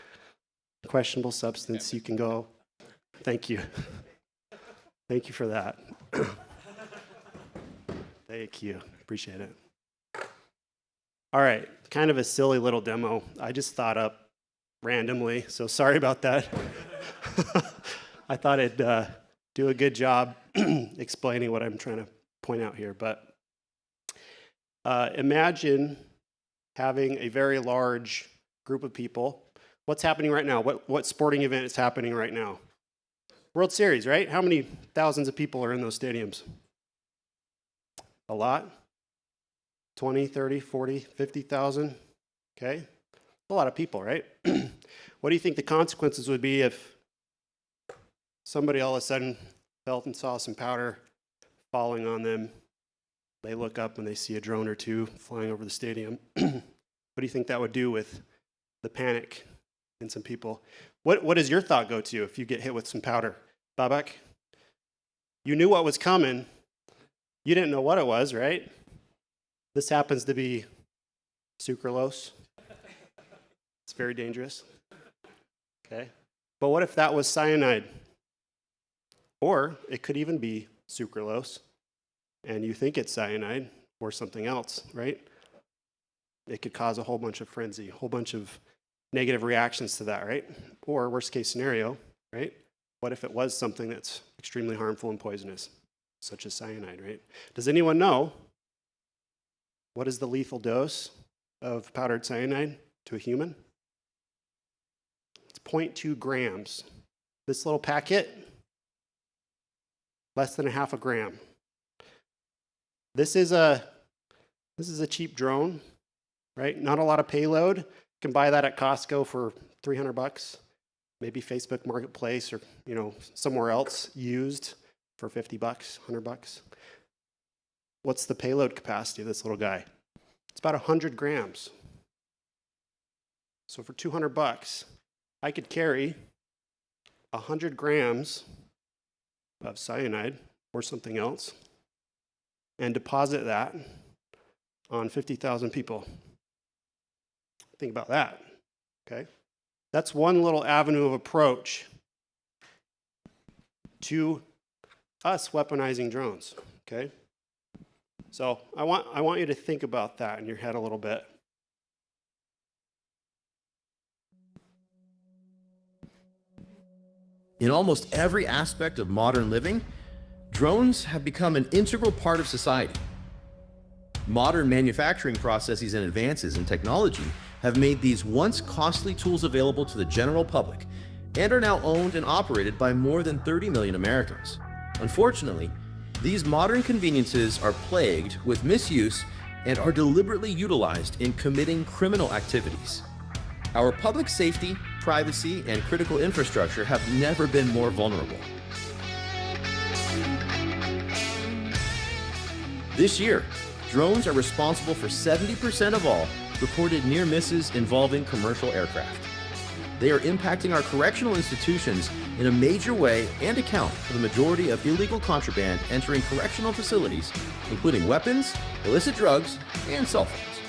Questionable substance, you can go. Thank you. Thank you for that. Thank you. Appreciate it. All right, kind of a silly little demo. I just thought up randomly, so sorry about that. I thought I'd do a good job explaining what I'm trying to point out here. But imagine having a very large group of people. What's happening right now? What sporting event is happening right now? World Series, right? How many thousands of people are in those stadiums? A lot? 20, 30, 40, 50,000? Okay. A lot of people, right? What do you think the consequences would be if somebody all of a sudden felt and saw some powder falling on them? They look up and they see a drone or 2 flying over the stadium. What do you think that would do with the panic in some people? What does your thought go to if you get hit with some powder? Babak? You knew what was coming. You didn't know what it was, right? This happens to be sucralose. It's very dangerous. Okay. But what if that was cyanide? Or it could even be sucralose, and you think it's cyanide or something else, right? It could cause a whole bunch of frenzy, a whole bunch of negative reactions to that, right? Or worst case scenario, right? What if it was something that's extremely harmful and poisonous, such as cyanide, right? Does anyone know what is the lethal dose of powdered cyanide to a human? It's 0.2 grams. This little packet, less than a half a gram. This is a cheap drone, right? Not a lot of payload. You can buy that at Costco for $300, maybe Facebook Marketplace or somewhere else used for $50, $100. What's the payload capacity of this little guy? It's about 100 grams. So for $200, I could carry 100 grams of cyanide or something else and deposit that on 50,000 people. Think about that, okay? That's one little avenue of approach to us weaponizing drones, okay? So I want you to think about that in your head a little bit. In almost every aspect of modern living, drones have become an integral part of society. Modern manufacturing processes and advances in technology have made these once costly tools available to the general public and are now owned and operated by more than 30 million Americans. Unfortunately, these modern conveniences are plagued with misuse and are deliberately utilized in committing criminal activities. Our public safety, privacy, and critical infrastructure have never been more vulnerable. This year, drones are responsible for 70% of all reported near misses involving commercial aircraft. They are impacting our correctional institutions in a major way and account for the majority of illegal contraband entering correctional facilities, including weapons, illicit drugs, and cell phones.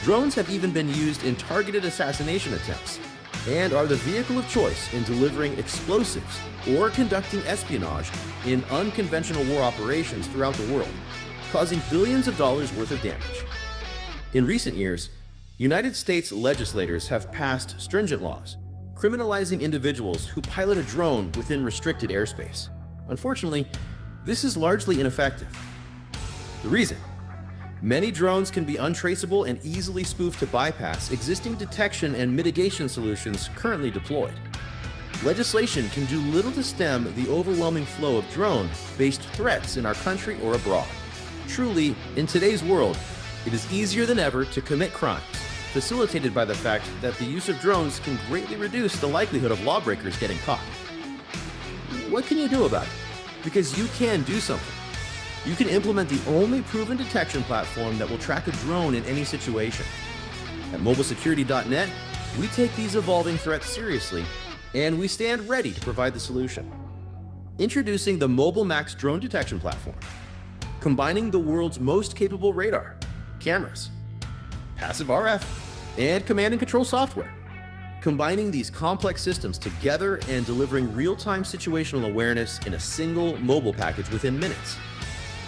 Drones have even been used in targeted assassination attempts and are the vehicle of choice in delivering explosives or conducting espionage in unconventional war operations throughout the world, causing billions of dollars worth of damage. In recent years, United States legislators have passed stringent laws criminalizing individuals who pilot a drone within restricted airspace. Unfortunately, this is largely ineffective. The reason? Many drones can be untraceable and easily spoofed to bypass existing detection and mitigation solutions currently deployed. Legislation can do little to stem the overwhelming flow of drone-based threats in our country or abroad. Truly, in today's world, it is easier than ever to commit crimes, facilitated by the fact that the use of drones can greatly reduce the likelihood of lawbreakers getting caught. What can you do about it? Because you can do something. You can implement the only proven detection platform that will track a drone in any situation. At mobilesecurity.net, we take these evolving threats seriously, and we stand ready to provide the solution. Introducing the Mobile Max Drone Detection Platform, combining the world's most capable radar, cameras, passive RF, and command and control software. Combining these complex systems together and delivering real-time situational awareness in a single mobile package within minutes.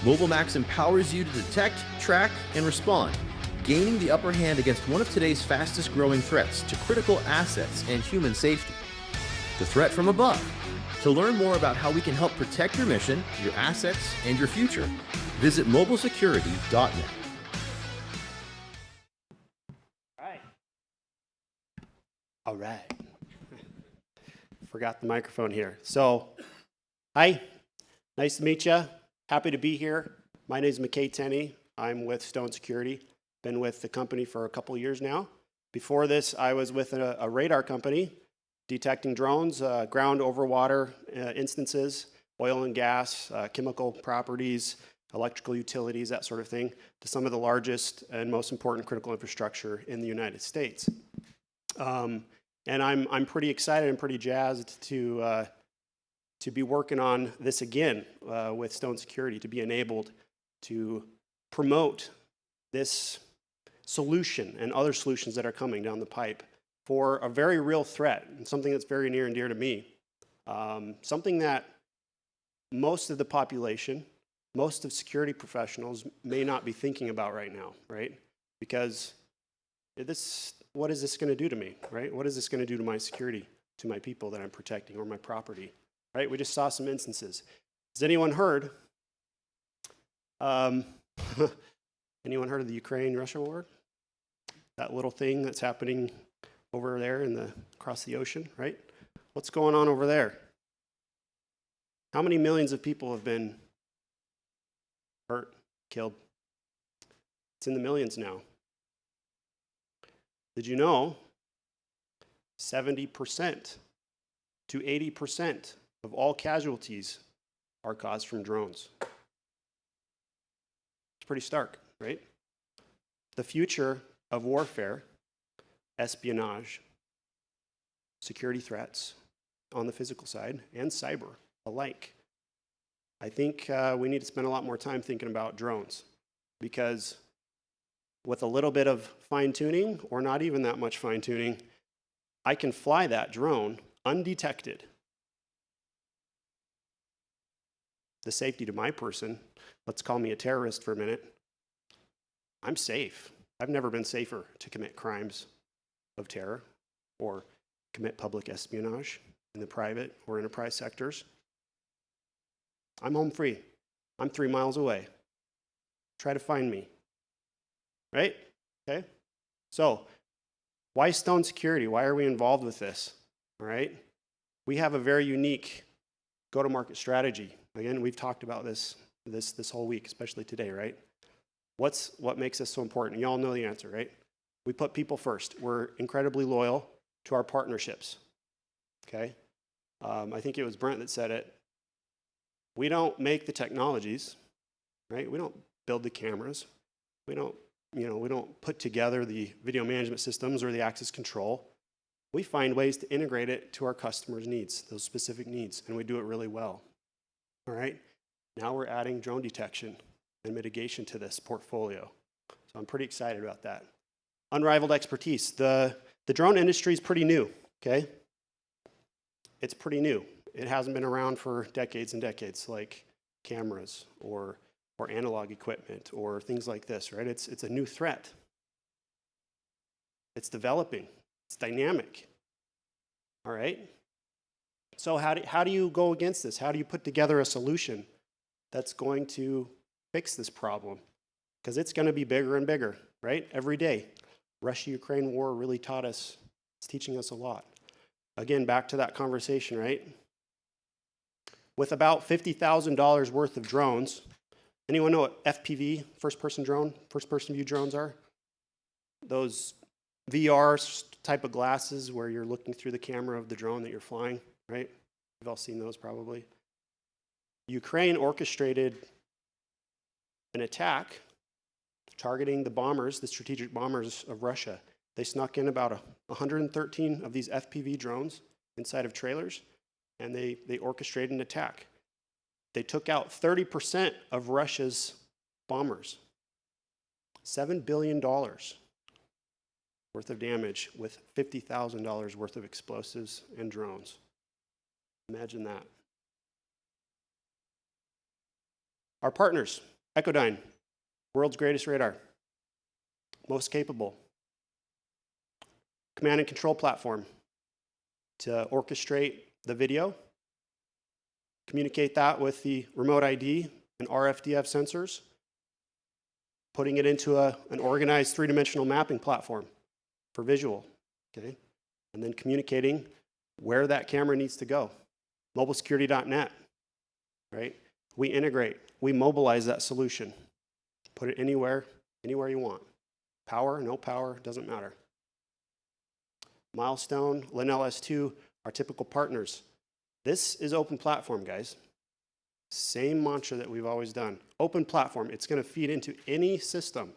Mobile Max empowers you to detect, track, and respond, gaining the upper hand against one of today's fastest growing threats to critical assets and human safety, the threat from above. To learn more about how we can help protect your mission, your assets, and your future, visit mobilesecurity.net. All right. Forgot the microphone here. So, hi, nice to meet you. Happy to be here. My name is McKay Tenney. I'm with Stone Security. Been with the company for a couple years now. Before this, I was with a radar company detecting drones, ground over water instances, oil and gas, chemical properties, electrical utilities, that sort of thing, to some of the largest and most important critical infrastructure in the United States. And I'm pretty excited and pretty jazzed to be working on this again with Stone Security, to be enabled to promote this solution and other solutions that are coming down the pipe for a very real threat, and something that's very near and dear to me. Something that most of the population, most of security professionals may not be thinking about right now, right? Because this what is this going to do to me, right? What is this going to do to my security, to my people that I'm protecting, or my property, right? We just saw some instances. Has anyone heard? Anyone heard of the Ukraine-Russia war? That little thing that's happening over there across the ocean, right? What's going on over there? How many millions of people have been hurt, killed? It's in the millions now. Did you know 70% to 80% of all casualties are caused from drones? It's pretty stark, right? The future of warfare, espionage, security threats on the physical side, and cyber alike. I think we need to spend a lot more time thinking about drones, because with a little bit of fine-tuning, or not even that much fine-tuning, I can fly that drone undetected. The safety to my person, let's call me a terrorist for a minute, I'm safe. I've never been safer to commit crimes of terror or commit public espionage in the private or enterprise sectors. I'm home free. I'm 3 miles away. Try to find me. Right? Okay? So, why Stone Security? Why are we involved with this? All right? We have a very unique go-to-market strategy. Again, we've talked about this whole week, especially today, right? What makes us so important? You all know the answer, right? We put people first. We're incredibly loyal to our partnerships. Okay? I think it was Brent that said it. We don't make the technologies, right? We don't build the cameras. We don't put together the video management systems or the access control. We find ways to integrate it to our customers' needs, those specific needs, and we do it really well. All right? Now we're adding drone detection and mitigation to this portfolio. So I'm pretty excited about that. Unrivaled expertise. The drone industry is pretty new, okay? It's pretty new. It hasn't been around for decades and decades, like cameras or analog equipment or things like this, right? It's a new threat. It's developing. It's dynamic. All right? So how do you go against this? How do you put together a solution that's going to fix this problem? Because it's going to be bigger and bigger, right? Every day. Russia-Ukraine war really taught us, it's teaching us a lot. Again, back to that conversation, right? With about $50,000 worth of drones, anyone know what FPV, first-person view drones are? Those VR type of glasses where you're looking through the camera of the drone that you're flying, right? You've all seen those probably. Ukraine orchestrated an attack targeting the bombers, the strategic bombers of Russia. They snuck in about 113 of these FPV drones inside of trailers, and they orchestrated an attack. They took out 30% of Russia's bombers. $7 billion worth of damage with $50,000 worth of explosives and drones. Imagine that. Our partners, Echodyne, world's greatest radar, most capable. Command and control platform to orchestrate the video, communicate that with the remote ID and RFDF sensors, putting it into an organized three-dimensional mapping platform for visual, okay? And then communicating where that camera needs to go. Mobilesecurity.net, right? We integrate, we mobilize that solution. Put it anywhere you want. Power, no power, doesn't matter. Milestone, Linnell S2, our typical partners. This is open platform, guys. Same mantra that we've always done. Open platform, it's going to feed into any system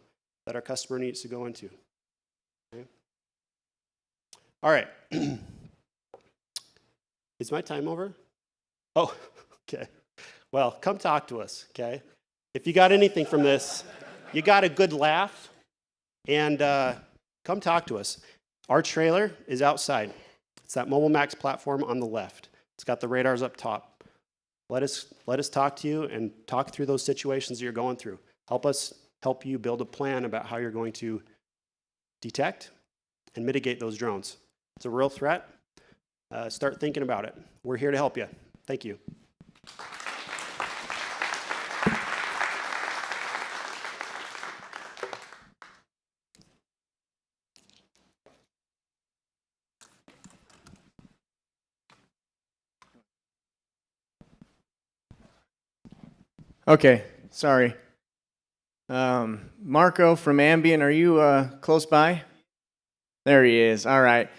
that our customer needs to go into. Okay. All right. Is my time over? Oh, okay. Well, come talk to us, okay? If you got anything from this, you got a good laugh, and come talk to us. Our trailer is outside. It's that Mobile Max platform on the left. It's got the radars up top. Let us talk to you and talk through those situations that you're going through. Help you build a plan about how you're going to detect and mitigate those drones. It's a real threat. Start thinking about it. We're here to help you. Thank you. Okay, sorry. Marco from Ambient, are you close by? There he is. All right.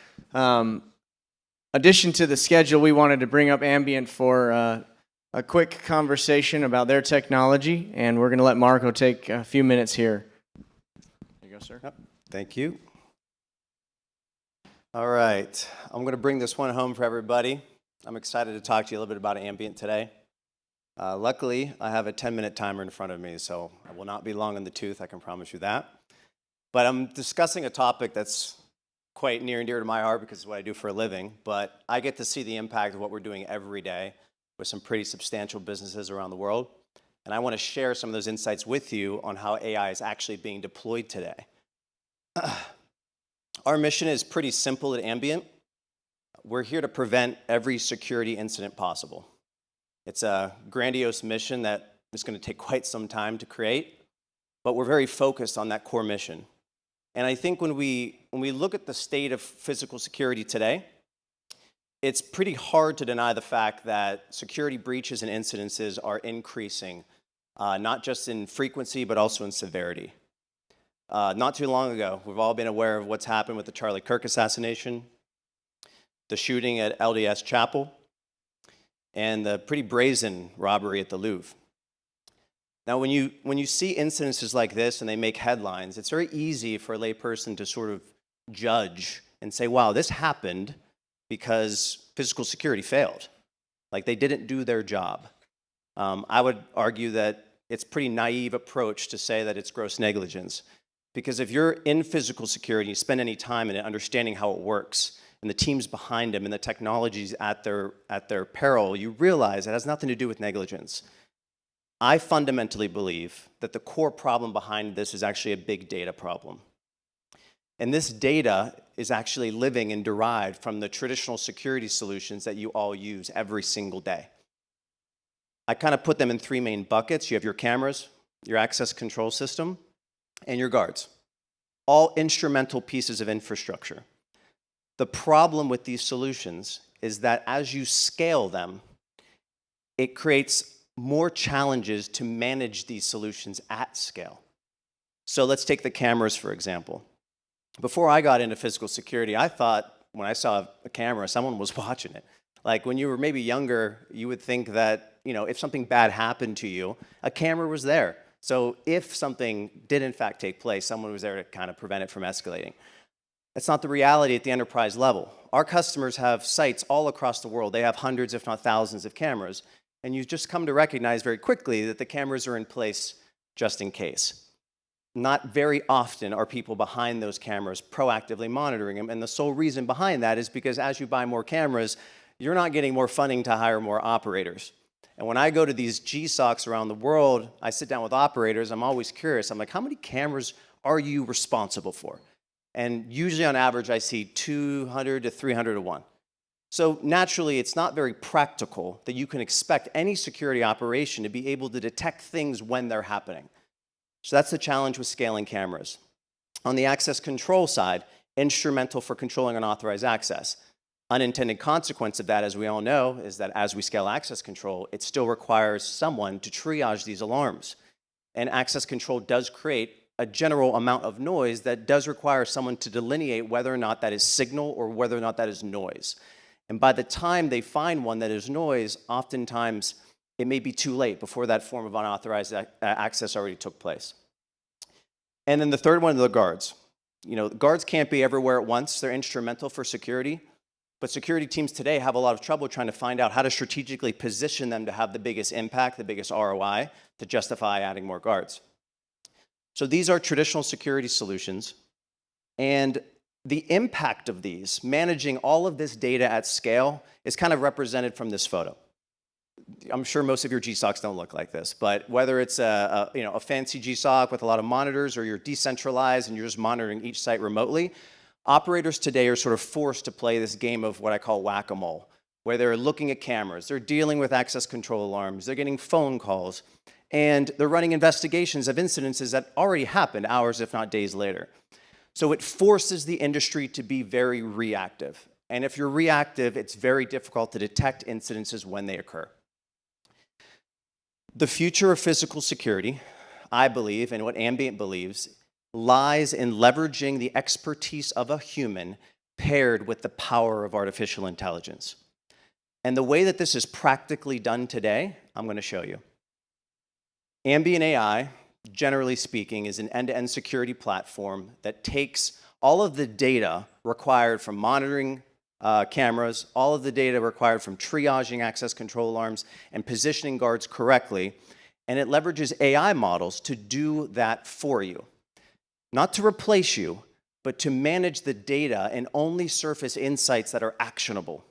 Addition to the schedule, we wanted to bring up Ambient for a quick conversation about their technology, and we're going to let Marco take a few minutes here. There you go, sir. Yep. Thank you. All right. I'm going to bring this one home for everybody. I'm excited to talk to you a little bit about Ambient today. Luckily, I have a 10-minute timer in front of me, so I will not be long in the tooth, I can promise you that. But I'm discussing a topic that's quite near and dear to my heart because it's what I do for a living, but I get to see the impact of what we're doing every day with some pretty substantial businesses around the world. And I want to share some of those insights with you on how AI is actually being deployed today. Our mission is pretty simple at Ambient. We're here to prevent every security incident possible. It's a grandiose mission that is going to take quite some time to create, but we're very focused on that core mission. And I think when we look at the state of physical security today, it's pretty hard to deny the fact that security breaches and incidences are increasing, not just in frequency, but also in severity. Not too long ago, we've all been aware of what's happened with the Charlie Kirk assassination, the shooting at LDS Chapel, and the pretty brazen robbery at the Louvre. Now, when you see incidences like this and they make headlines, it's very easy for a layperson to sort of judge and say, wow, this happened because physical security failed. Like they didn't do their job. I would argue that it's a pretty naive approach to say that it's gross negligence. Because if you're in physical security, you spend any time in it understanding how it works, and the teams behind them and the technologies at their peril, you realize it has nothing to do with negligence. I fundamentally believe that the core problem behind this is actually a big data problem. And this data is actually living and derived from the traditional security solutions that you all use every single day. I kind of put them in three main buckets. You have your cameras, your access control system, and your guards. All instrumental pieces of infrastructure. The problem with these solutions is that as you scale them, it creates more challenges to manage these solutions at scale. So let's take the cameras, for example. Before I got into physical security, I thought when I saw a camera, someone was watching it. Like when you were maybe younger, you would think that, if something bad happened to you, a camera was there. So if something did in fact take place, someone was there to kind of prevent it from escalating. That's not the reality at the enterprise level. Our customers have sites all across the world. They have hundreds, if not thousands, of cameras. And you've just come to recognize very quickly that the cameras are in place just in case. Not very often are people behind those cameras proactively monitoring them. And the sole reason behind that is because as you buy more cameras, you're not getting more funding to hire more operators. And when I go to these GSOCs around the world, I sit down with operators, I'm always curious. I'm like, how many cameras are you responsible for? And usually on average, I see 200 to 300 to 1. So naturally, it's not very practical that you can expect any security operation to be able to detect things when they're happening. So that's the challenge with scaling cameras. On the access control side, instrumental for controlling unauthorized access. Unintended consequence of that, as we all know, is that as we scale access control, it still requires someone to triage these alarms. And access control does create a general amount of noise that does require someone to delineate whether or not that is signal or whether or not that is noise. And by the time they find one that is noise, oftentimes it may be too late before that form of unauthorized access already took place. And then the third one are the guards. Guards can't be everywhere at once. They're instrumental for security. But security teams today have a lot of trouble trying to find out how to strategically position them to have the biggest impact, the biggest ROI, to justify adding more guards. So these are traditional security solutions. And the impact of these, managing all of this data at scale, is kind of represented from this photo. I'm sure most of your GSOCs don't look like this, but whether it's a fancy GSOC with a lot of monitors or you're decentralized and you're just monitoring each site remotely, Operators today are sort of forced to play this game of what I call whack-a-mole, where they're looking at cameras, they're dealing with access control alarms, they're getting phone calls, and they're running investigations of incidences that already happened hours, if not days later. So it forces the industry to be very reactive. And if you're reactive, it's very difficult to detect incidences when they occur. The future of physical security, I believe, and what Ambient believes, lies in leveraging the expertise of a human paired with the power of artificial intelligence. And the way that this is practically done today, I'm going to show you. Ambient AI, generally speaking, is an end-to-end security platform that takes all of the data required from monitoring cameras, all of the data required from triaging access control alarms and positioning guards correctly, and it leverages AI models to do that for you. Not to replace you, but to manage the data and only surface insights that are actionable.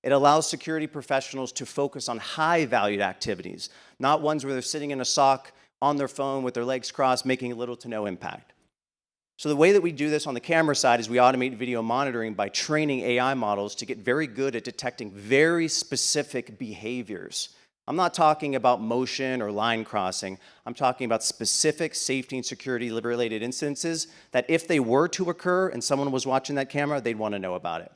It allows security professionals to focus on high-valued activities, not ones where they're sitting in a SOC on their phone with their legs crossed, making little to no impact. So the way that we do this on the camera side is we automate video monitoring by training AI models to get very good at detecting very specific behaviors. I'm not talking about motion or line crossing. I'm talking about specific safety and security related incidences that if they were to occur and someone was watching that camera, they'd want to know about it.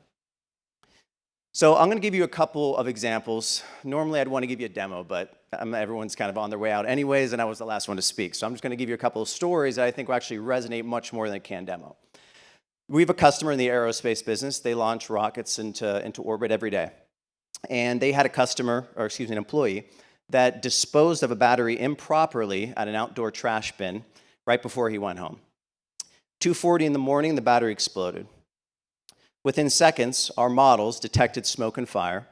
So I'm going to give you a couple of examples. Normally I'd want to give you a demo, but everyone's kind of on their way out anyways, and I was the last one to speak. So I'm just going to give you a couple of stories that I think will actually resonate much more than a can demo. We have a customer in the aerospace business. They launch rockets into orbit every day. And they had an employee that disposed of a battery improperly at an outdoor trash bin right before he went home. 2:40 in the morning, the battery exploded. Within seconds, our models detected smoke and fire.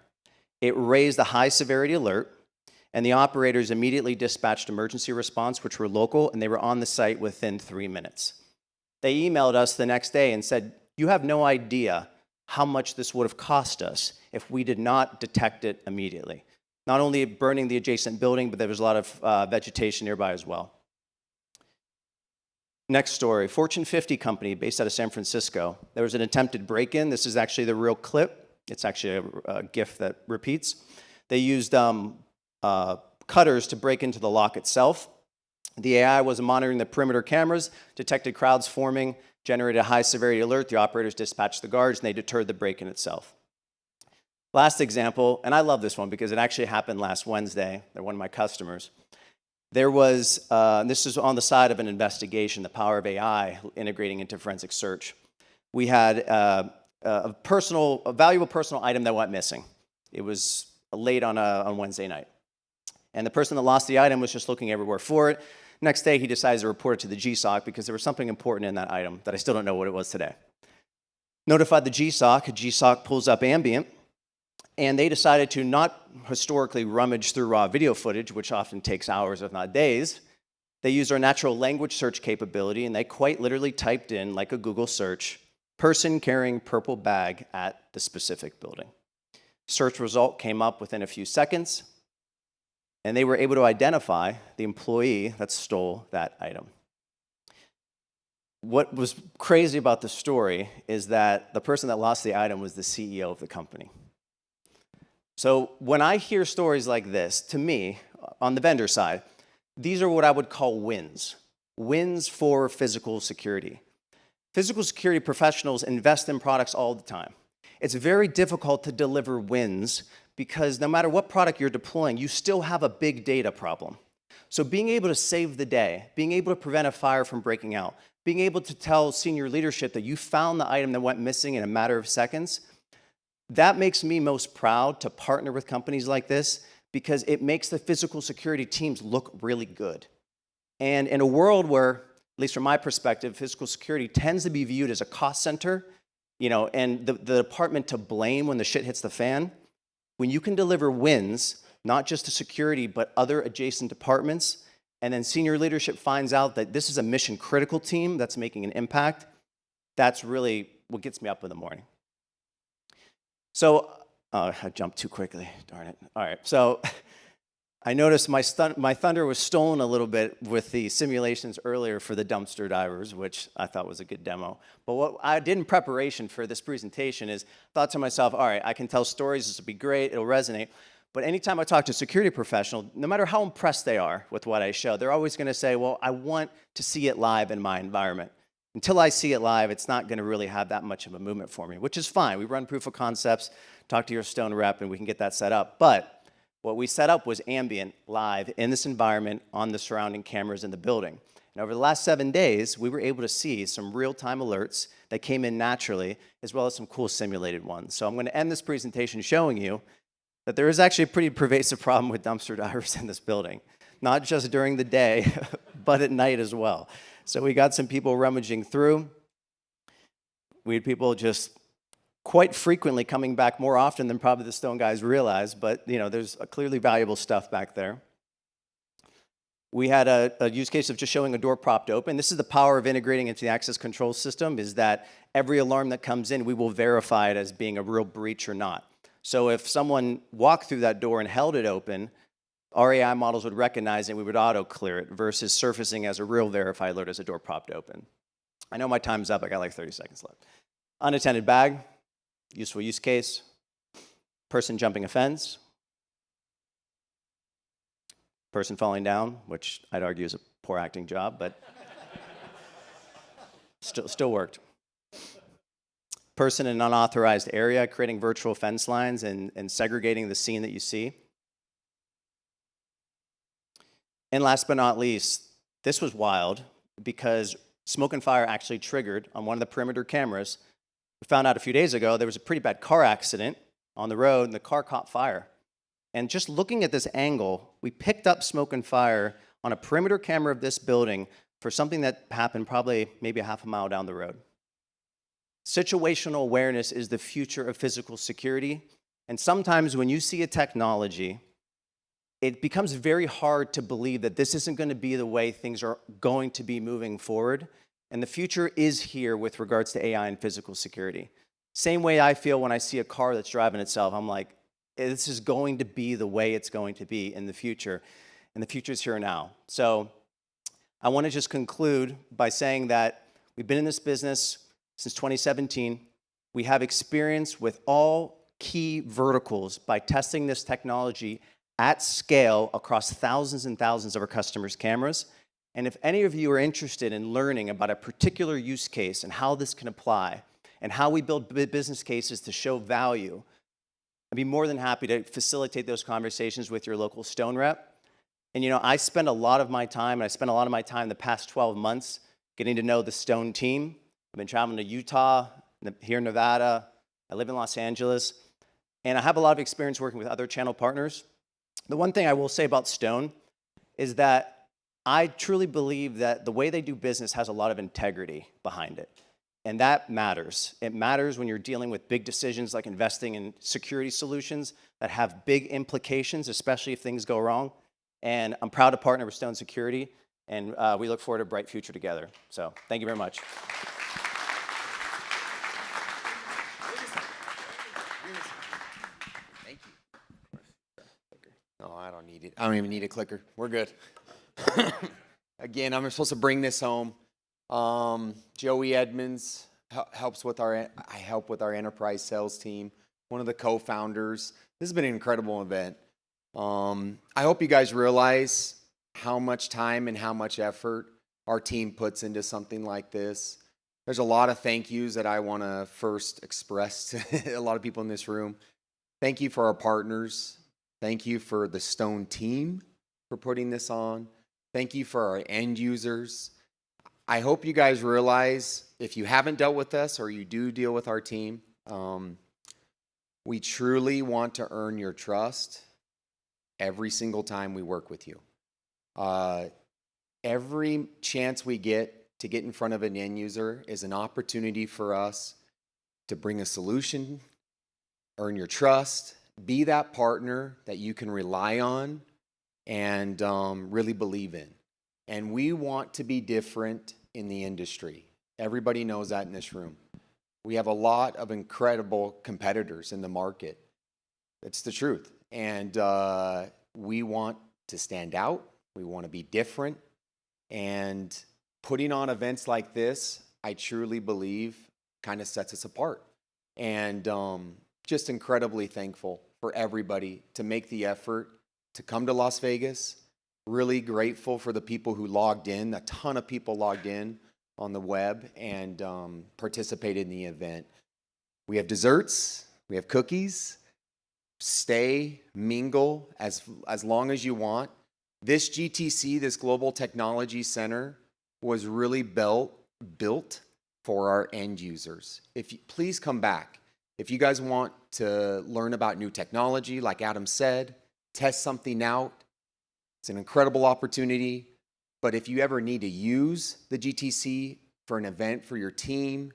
It raised a high severity alert, and the operators immediately dispatched emergency response, which were local, and they were on the site within 3 minutes. They emailed us the next day and said, "You have no idea how much this would have cost us if we did not detect it immediately." Not only burning the adjacent building, but there was a lot of vegetation nearby as well. Next story, Fortune 50 company based out of San Francisco. There was an attempted break-in. This is actually the real clip. It's actually a GIF that repeats. They used cutters to break into the lock itself. The AI was monitoring the perimeter cameras, detected crowds forming, generated a high severity alert. The operators dispatched the guards, and they deterred the break-in itself. Last example, and I love this one because it actually happened last Wednesday. They're one of my customers. There was, this is on the side of an investigation, the power of AI integrating into forensic search. We had a valuable personal item that went missing. It was late on Wednesday night. And the person that lost the item was just looking everywhere for it. Next day, he decides to report it to the GSOC because there was something important in that item that I still don't know what it was today. Notified the GSOC pulls up Ambient, and they decided to not historically rummage through raw video footage, which often takes hours, if not days. They used our natural language search capability, and they quite literally typed in, like a Google search, "person carrying purple bag at the specific building." Search result came up within a few seconds, and they were able to identify the employee that stole that item. What was crazy about the story is that the person that lost the item was the CEO of the company. So when I hear stories like this, to me, on the vendor side, these are what I would call wins. Wins for physical security. Physical security professionals invest in products all the time. It's very difficult to deliver wins because no matter what product you're deploying, you still have a big data problem. So being able to save the day, being able to prevent a fire from breaking out, being able to tell senior leadership that you found the item that went missing in a matter of seconds, that makes me most proud to partner with companies like this because it makes the physical security teams look really good. And in a world where, at least from my perspective, physical security tends to be viewed as a cost center, and the department to blame when the shit hits the fan, when you can deliver wins, not just to security, but other adjacent departments, and then senior leadership finds out that this is a mission critical team that's making an impact, that's really what gets me up in the morning. So, I jumped too quickly, darn it. All right, so I noticed my thunder was stolen a little bit with the simulations earlier for the dumpster divers, which I thought was a good demo. But what I did in preparation for this presentation is thought to myself, all right, I can tell stories, this will be great, it'll resonate. But anytime I talk to a security professional, no matter how impressed they are with what I show, they're always going to say, well, I want to see it live in my environment. Until I see it live, it's not going to really have that much of a movement for me, which is fine. We run proof of concepts, talk to your Stone rep, and we can get that set up. But what we set up was ambient, live, in this environment, on the surrounding cameras in the building. And over the last 7 days, we were able to see some real-time alerts that came in naturally, as well as some cool simulated ones. So I'm going to end this presentation showing you that there is actually a pretty pervasive problem with dumpster divers in this building, not just during the day, but at night as well. So we got some people rummaging through. We had people just quite frequently coming back, more often than probably the Stone guys realize, but there's clearly valuable stuff back there. We had a use case of just showing a door propped open. This is the power of integrating into the access control system, is that every alarm that comes in, we will verify it as being a real breach or not. So if someone walked through that door and held it open, our AI models would recognize it and we would auto-clear it versus surfacing as a real verify alert as a door propped open. I know my time's up. I got like 30 seconds left. Unattended bag. Useful use case, person jumping a fence, person falling down, which I'd argue is a poor acting job, but still worked. Person in an unauthorized area, creating virtual fence lines and segregating the scene that you see. And last but not least, this was wild because smoke and fire actually triggered on one of the perimeter cameras. We found out a few days ago there was a pretty bad car accident on the road and the car caught fire. And just looking at this angle, we picked up smoke and fire on a perimeter camera of this building for something that happened probably maybe a half a mile down the road. Situational awareness is the future of physical security. And sometimes when you see a technology, it becomes very hard to believe that this isn't going to be the way things are going to be moving forward. And the future is here with regards to AI and physical security. Same way I feel when I see a car that's driving itself. I'm like, this is going to be the way it's going to be in the future. And the future is here now. So I want to just conclude by saying that we've been in this business since 2017. We have experience with all key verticals by testing this technology at scale across thousands and thousands of our customers' cameras. And if any of you are interested in learning about a particular use case and how this can apply and how we build business cases to show value, I'd be more than happy to facilitate those conversations with your local Stone rep. And I spend a lot of my time, and I spent a lot of my time the past 12 months getting to know the Stone team. I've been traveling to Utah, here in Nevada. I live in Los Angeles. And I have a lot of experience working with other channel partners. The one thing I will say about Stone is that I truly believe that the way they do business has a lot of integrity behind it. And that matters. It matters when you're dealing with big decisions like investing in security solutions that have big implications, especially if things go wrong. And I'm proud to partner with Stone Security, and we look forward to a bright future together. So thank you very much. Thank you. No, I don't need it. I don't even need a clicker. We're good. Again, I'm supposed to bring this home. Joey Edmonds helps with I help with our enterprise sales team, one of the co-founders. This has been an incredible event. I hope you guys realize how much time and how much effort our team puts into something like this. There's a lot of thank yous that I want to first express to a lot of people in this room. Thank you for our partners. Thank you for the Stone team for putting this on. Thank you for our end users. I hope you guys realize if you haven't dealt with us or you do deal with our team, we truly want to earn your trust every single time we work with you. Every chance we get to get in front of an end user is an opportunity for us to bring a solution, earn your trust, be that partner that you can rely on and really believe in. And we want to be different in the industry. Everybody knows that in this room. We have a lot of incredible competitors in the market. It's the truth. And we want to stand out. We want to be different. And putting on events like this, I truly believe, kind of sets us apart. And just incredibly thankful for everybody to make the effort to come to Las Vegas. Really grateful for the people who logged in. A ton of people logged in on the web and participated in the event. We have desserts, we have cookies. Stay, mingle as long as you want. This GTC, this Global Technology Center, was really built for our end users. Please come back. If you guys want to learn about new technology, like Adam said, test something out, it's an incredible opportunity. But if you ever need to use the GTC for an event for your team,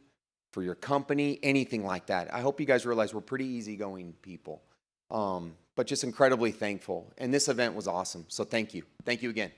for your company, anything like that, I hope you guys realize we're pretty easygoing people. But just incredibly thankful. And this event was awesome. So thank you. Thank you again.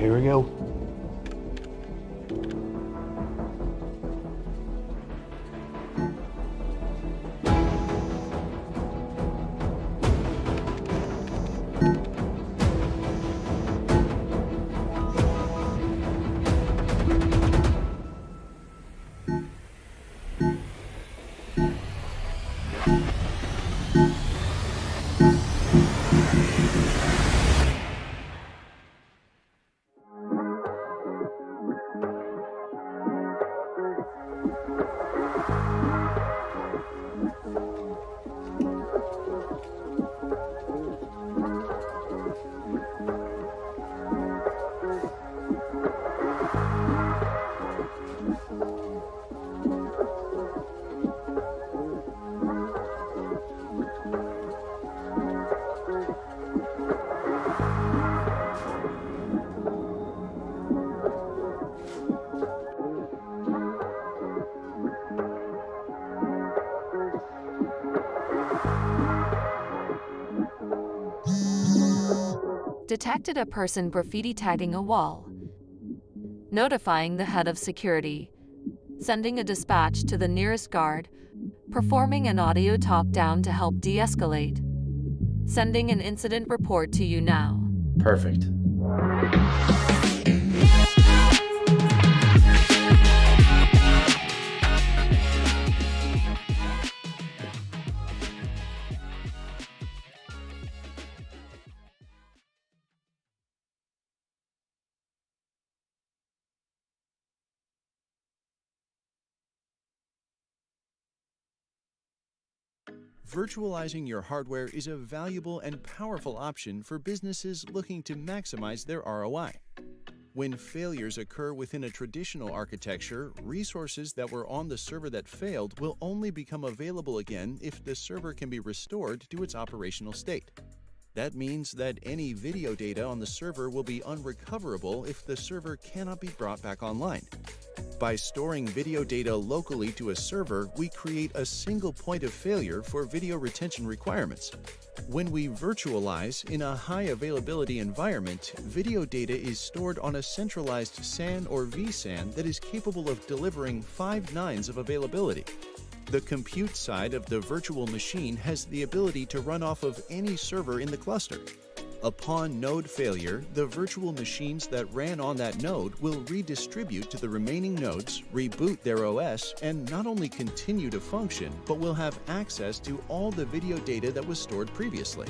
Here we go. Detected a person graffiti tagging a wall. Notifying the head of security. Sending a dispatch to the nearest guard. Performing an audio top-down to help de-escalate. Sending an incident report to you now. Perfect. Virtualizing your hardware is a valuable and powerful option for businesses looking to maximize their ROI. When failures occur within a traditional architecture, resources that were on the server that failed will only become available again if the server can be restored to its operational state. That means that any video data on the server will be unrecoverable if the server cannot be brought back online. By storing video data locally to a server, we create a single point of failure for video retention requirements. When we virtualize in a high availability environment, video data is stored on a centralized SAN or vSAN that is capable of delivering 5 nines of availability. The compute side of the virtual machine has the ability to run off of any server in the cluster. Upon node failure, the virtual machines that ran on that node will redistribute to the remaining nodes, reboot their OS, and not only continue to function, but will have access to all the video data that was stored previously.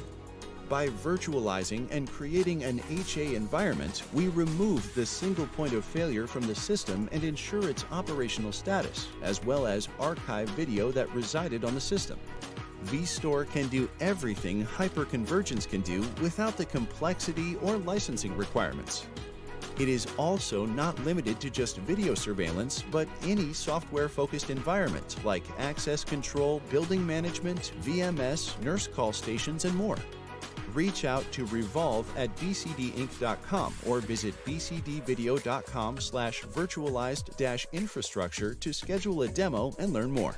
By virtualizing and creating an HA environment, we remove the single point of failure from the system and ensure its operational status, as well as archive video that resided on the system. vStore can do everything hyperconvergence can do without the complexity or licensing requirements. It is also not limited to just video surveillance, but any software-focused environment like access control, building management, VMS, nurse call stations, and more. Reach out to Revolve at bcdinc.com or visit bcdvideo.com/virtualized-infrastructure to schedule a demo and learn more.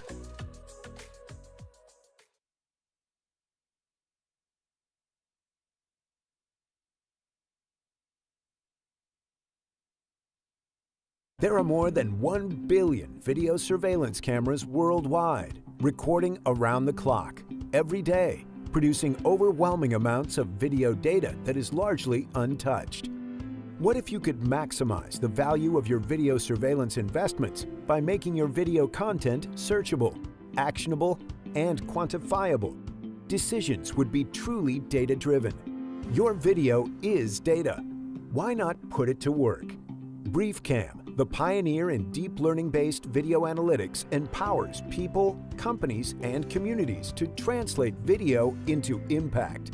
There are more than 1 billion video surveillance cameras worldwide, recording around the clock, every day, producing overwhelming amounts of video data that is largely untouched. What if you could maximize the value of your video surveillance investments by making your video content searchable, actionable, and quantifiable? Decisions would be truly data-driven. Your video is data. Why not put it to work? BriefCam, the pioneer in deep learning-based video analytics, empowers people, companies, and communities to translate video into impact,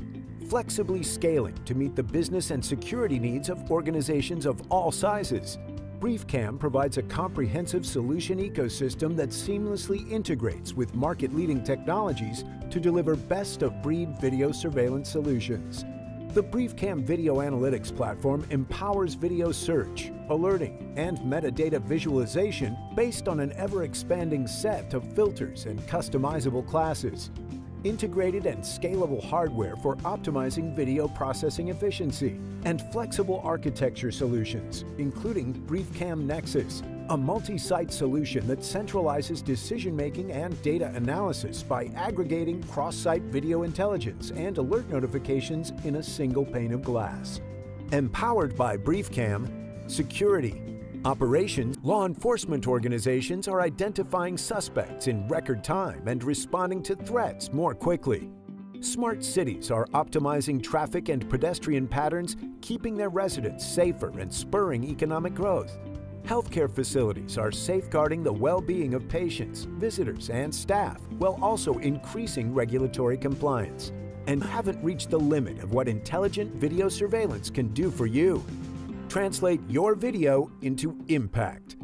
flexibly scaling to meet the business and security needs of organizations of all sizes. BriefCam provides a comprehensive solution ecosystem that seamlessly integrates with market-leading technologies to deliver best-of-breed video surveillance solutions. The BriefCam Video Analytics platform empowers video search, alerting, and metadata visualization based on an ever-expanding set of filters and customizable classes. integrated and scalable hardware for optimizing video processing efficiency, and flexible architecture solutions, including BriefCam Nexus, a multi-site solution that centralizes decision-making and data analysis by aggregating cross-site video intelligence and alert notifications in a single pane of glass. Empowered by BriefCam, security, operations, law enforcement organizations are identifying suspects in record time and responding to threats more quickly. Smart cities are optimizing traffic and pedestrian patterns, keeping their residents safer and spurring economic growth. Healthcare facilities are safeguarding the well-being of patients, visitors, and staff, while also increasing regulatory compliance. And haven't reached the limit of what intelligent video surveillance can do for you. Translate your video into impact.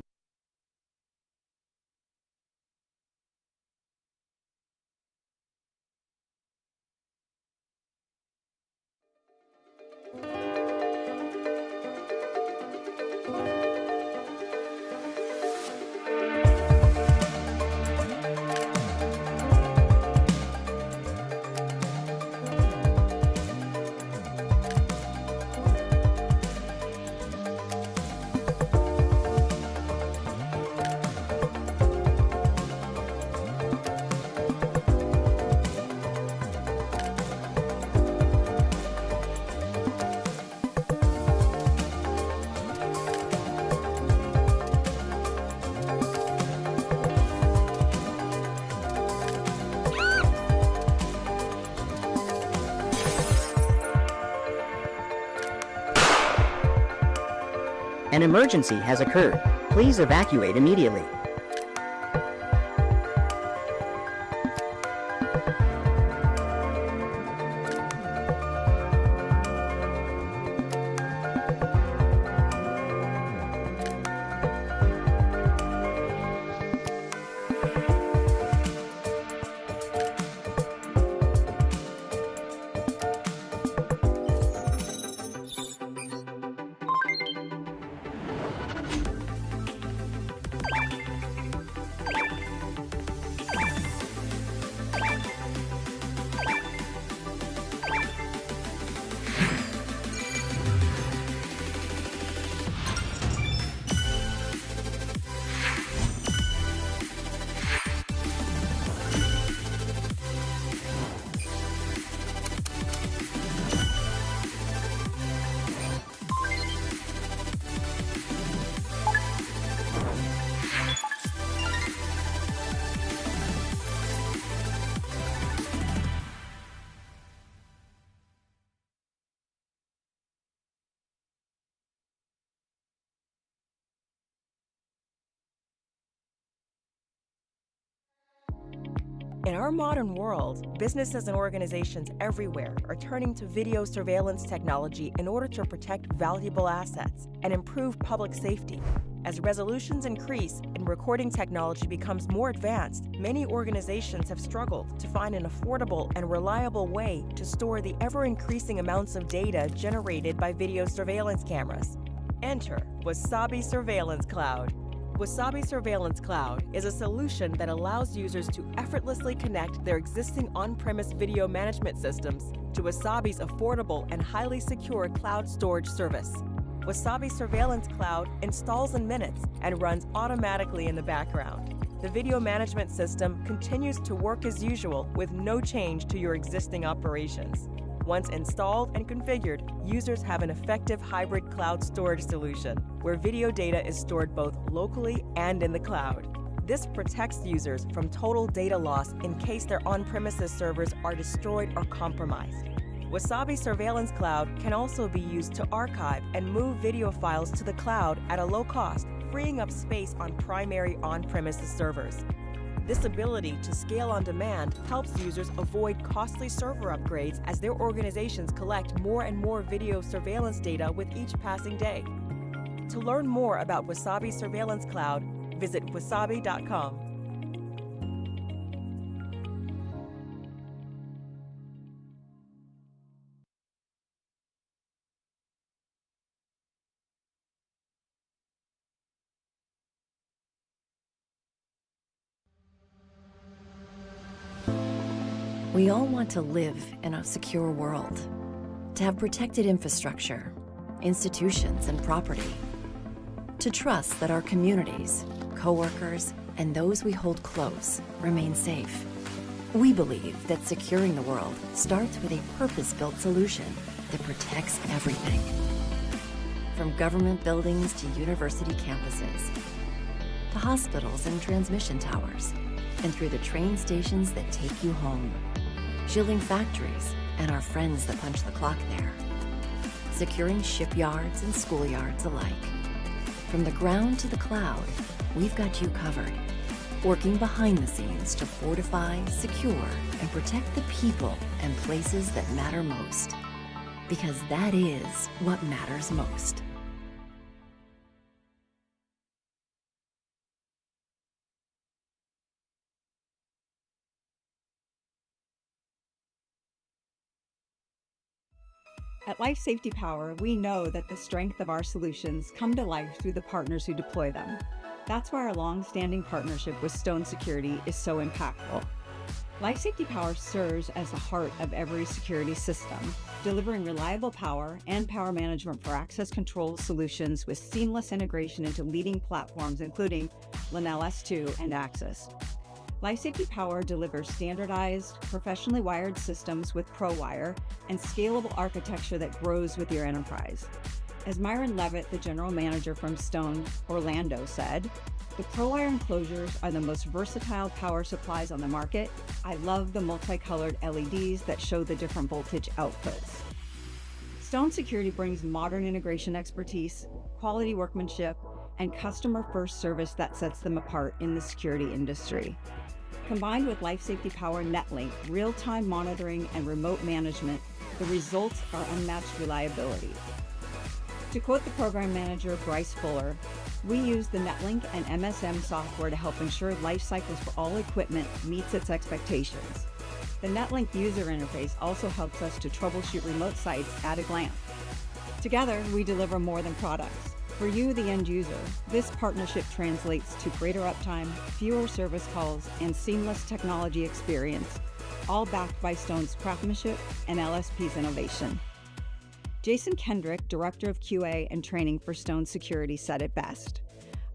An emergency has occurred. Please evacuate immediately. In our modern world, businesses and organizations everywhere are turning to video surveillance technology in order to protect valuable assets and improve public safety. As resolutions increase and recording technology becomes more advanced, many organizations have struggled to find an affordable and reliable way to store the ever-increasing amounts of data generated by video surveillance cameras. Enter Wasabi Surveillance Cloud. Wasabi Surveillance Cloud is a solution that allows users to effortlessly connect their existing on-premise video management systems to Wasabi's affordable and highly secure cloud storage service. Wasabi Surveillance Cloud installs in minutes and runs automatically in the background. The video management system continues to work as usual with no change to your existing operations. Once installed and configured, users have an effective hybrid cloud storage solution where video data is stored both locally and in the cloud. This protects users from total data loss in case their on-premises servers are destroyed or compromised. Wasabi Surveillance Cloud can also be used to archive and move video files to the cloud at a low cost, freeing up space on primary on-premises servers. This ability to scale on demand helps users avoid costly server upgrades as their organizations collect more and more video surveillance data with each passing day. To learn more about Wasabi Surveillance Cloud, visit wasabi.com. We all want to live in a secure world, to have protected infrastructure, institutions, and property, to trust that our communities, coworkers, and those we hold close remain safe. We believe that securing the world starts with a purpose-built solution that protects everything. From government buildings to university campuses, to hospitals and transmission towers, and through the train stations that take you home, shielding factories and our friends that punch the clock there, securing shipyards and schoolyards alike. From the ground to the cloud, we've got you covered, working behind the scenes to fortify, secure, and protect the people and places that matter most. Because that is what matters most. At Life Safety Power, we know that the strength of our solutions come to life through the partners who deploy them. That's why our long-standing partnership with Stone Security is so impactful. Life Safety Power serves as the heart of every security system, delivering reliable power and power management for access control solutions with seamless integration into leading platforms including Lenel S2 and Axis. Life Safety Power delivers standardized, professionally wired systems with ProWire and scalable architecture that grows with your enterprise. As Myron Levitt, the general manager from Stone Orlando, said, "The ProWire enclosures are the most versatile power supplies on the market. I love the multicolored LEDs that show the different voltage outputs." Stone Security brings modern integration expertise, quality workmanship, and customer-first service that sets them apart in the security industry. Combined with Life Safety Power NetLink, real-time monitoring, and remote management, the results are unmatched reliability. To quote the program manager, Bryce Fuller, "We use the NetLink and MSM software to help ensure life cycles for all equipment meets its expectations. The NetLink user interface also helps us to troubleshoot remote sites at a glance. Together, we deliver more than products. For you, the end user, this partnership translates to greater uptime, fewer service calls, and seamless technology experience, all backed by Stone's craftsmanship and LSP's innovation." Jason Kendrick, Director of QA and Training for Stone Security, said it best.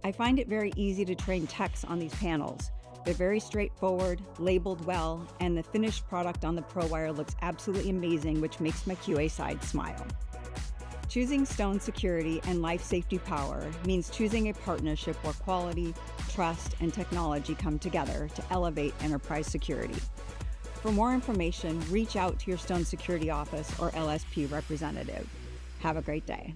"I find it very easy to train techs on these panels. They're very straightforward, labeled well, and the finished product on the ProWire looks absolutely amazing, which makes my QA side smile." Choosing Stone Security and Life Safety Power means choosing a partnership where quality, trust, and technology come together to elevate enterprise security. For more information, reach out to your Stone Security office or LSP representative. Have a great day.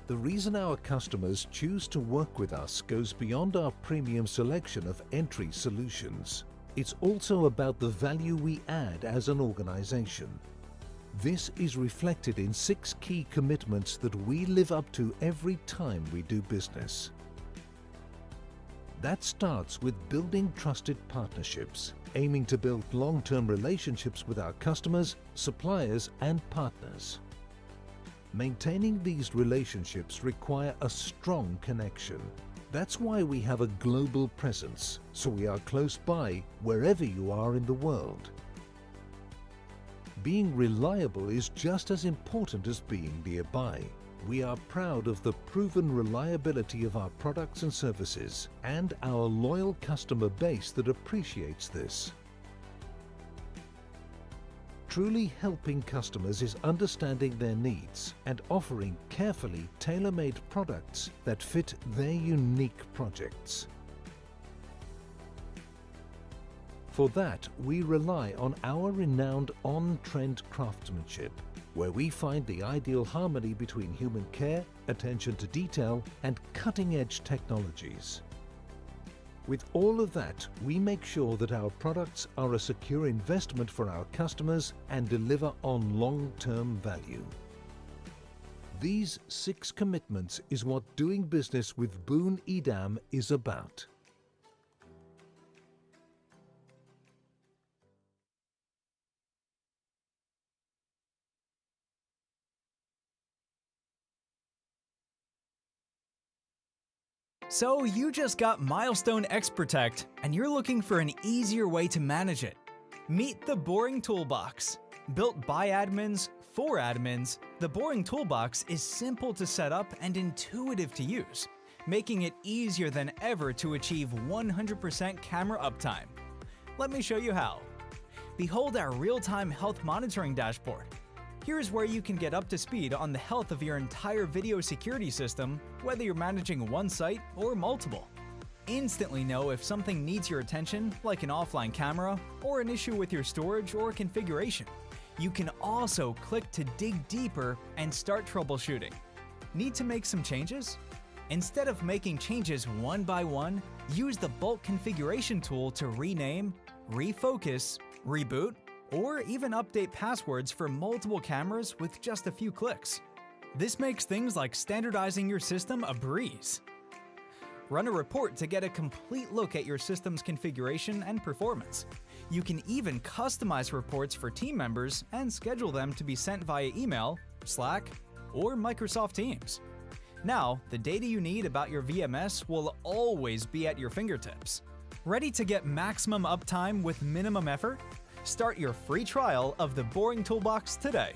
The reason our customers choose to work with us goes beyond our premium selection of entry solutions. It's also about the value we add as an organization. This is reflected in 6 key commitments that we live up to every time we do business. That starts with building trusted partnerships, aiming to build long-term relationships with our customers, suppliers, and partners. Maintaining these relationships require a strong connection. That's why we have a global presence, so we are close by wherever you are in the world. Being reliable is just as important as being nearby. We are proud of the proven reliability of our products and services and our loyal customer base that appreciates this. Truly helping customers is understanding their needs and offering carefully tailor-made products that fit their unique projects. For that, we rely on our renowned on-trend craftsmanship, where we find the ideal harmony between human care, attention to detail, and cutting-edge technologies. With all of that, we make sure that our products are a secure investment for our customers and deliver on long-term value. These 6 commitments is what doing business with Boone Edam is about. So you just got Milestone XProtect, and you're looking for an easier way to manage it. Meet the Boring Toolbox. Built by admins, for admins, the Boring Toolbox is simple to set up and intuitive to use, making it easier than ever to achieve 100% camera uptime. Let me show you how. Behold our real-time health monitoring dashboard. Here's where you can get up to speed on the health of your entire video security system, whether you're managing one site or multiple. Instantly know if something needs your attention, like an offline camera, or an issue with your storage or configuration. You can also click to dig deeper and start troubleshooting. Need to make some changes? Instead of making changes one by one, use the bulk configuration tool to rename, refocus, reboot, or even update passwords for multiple cameras with just a few clicks. This makes things like standardizing your system a breeze. Run a report to get a complete look at your system's configuration and performance. You can even customize reports for team members and schedule them to be sent via email, Slack, or Microsoft Teams. Now, the data you need about your VMS will always be at your fingertips. Ready to get maximum uptime with minimum effort? Start your free trial of the Boring Toolbox today.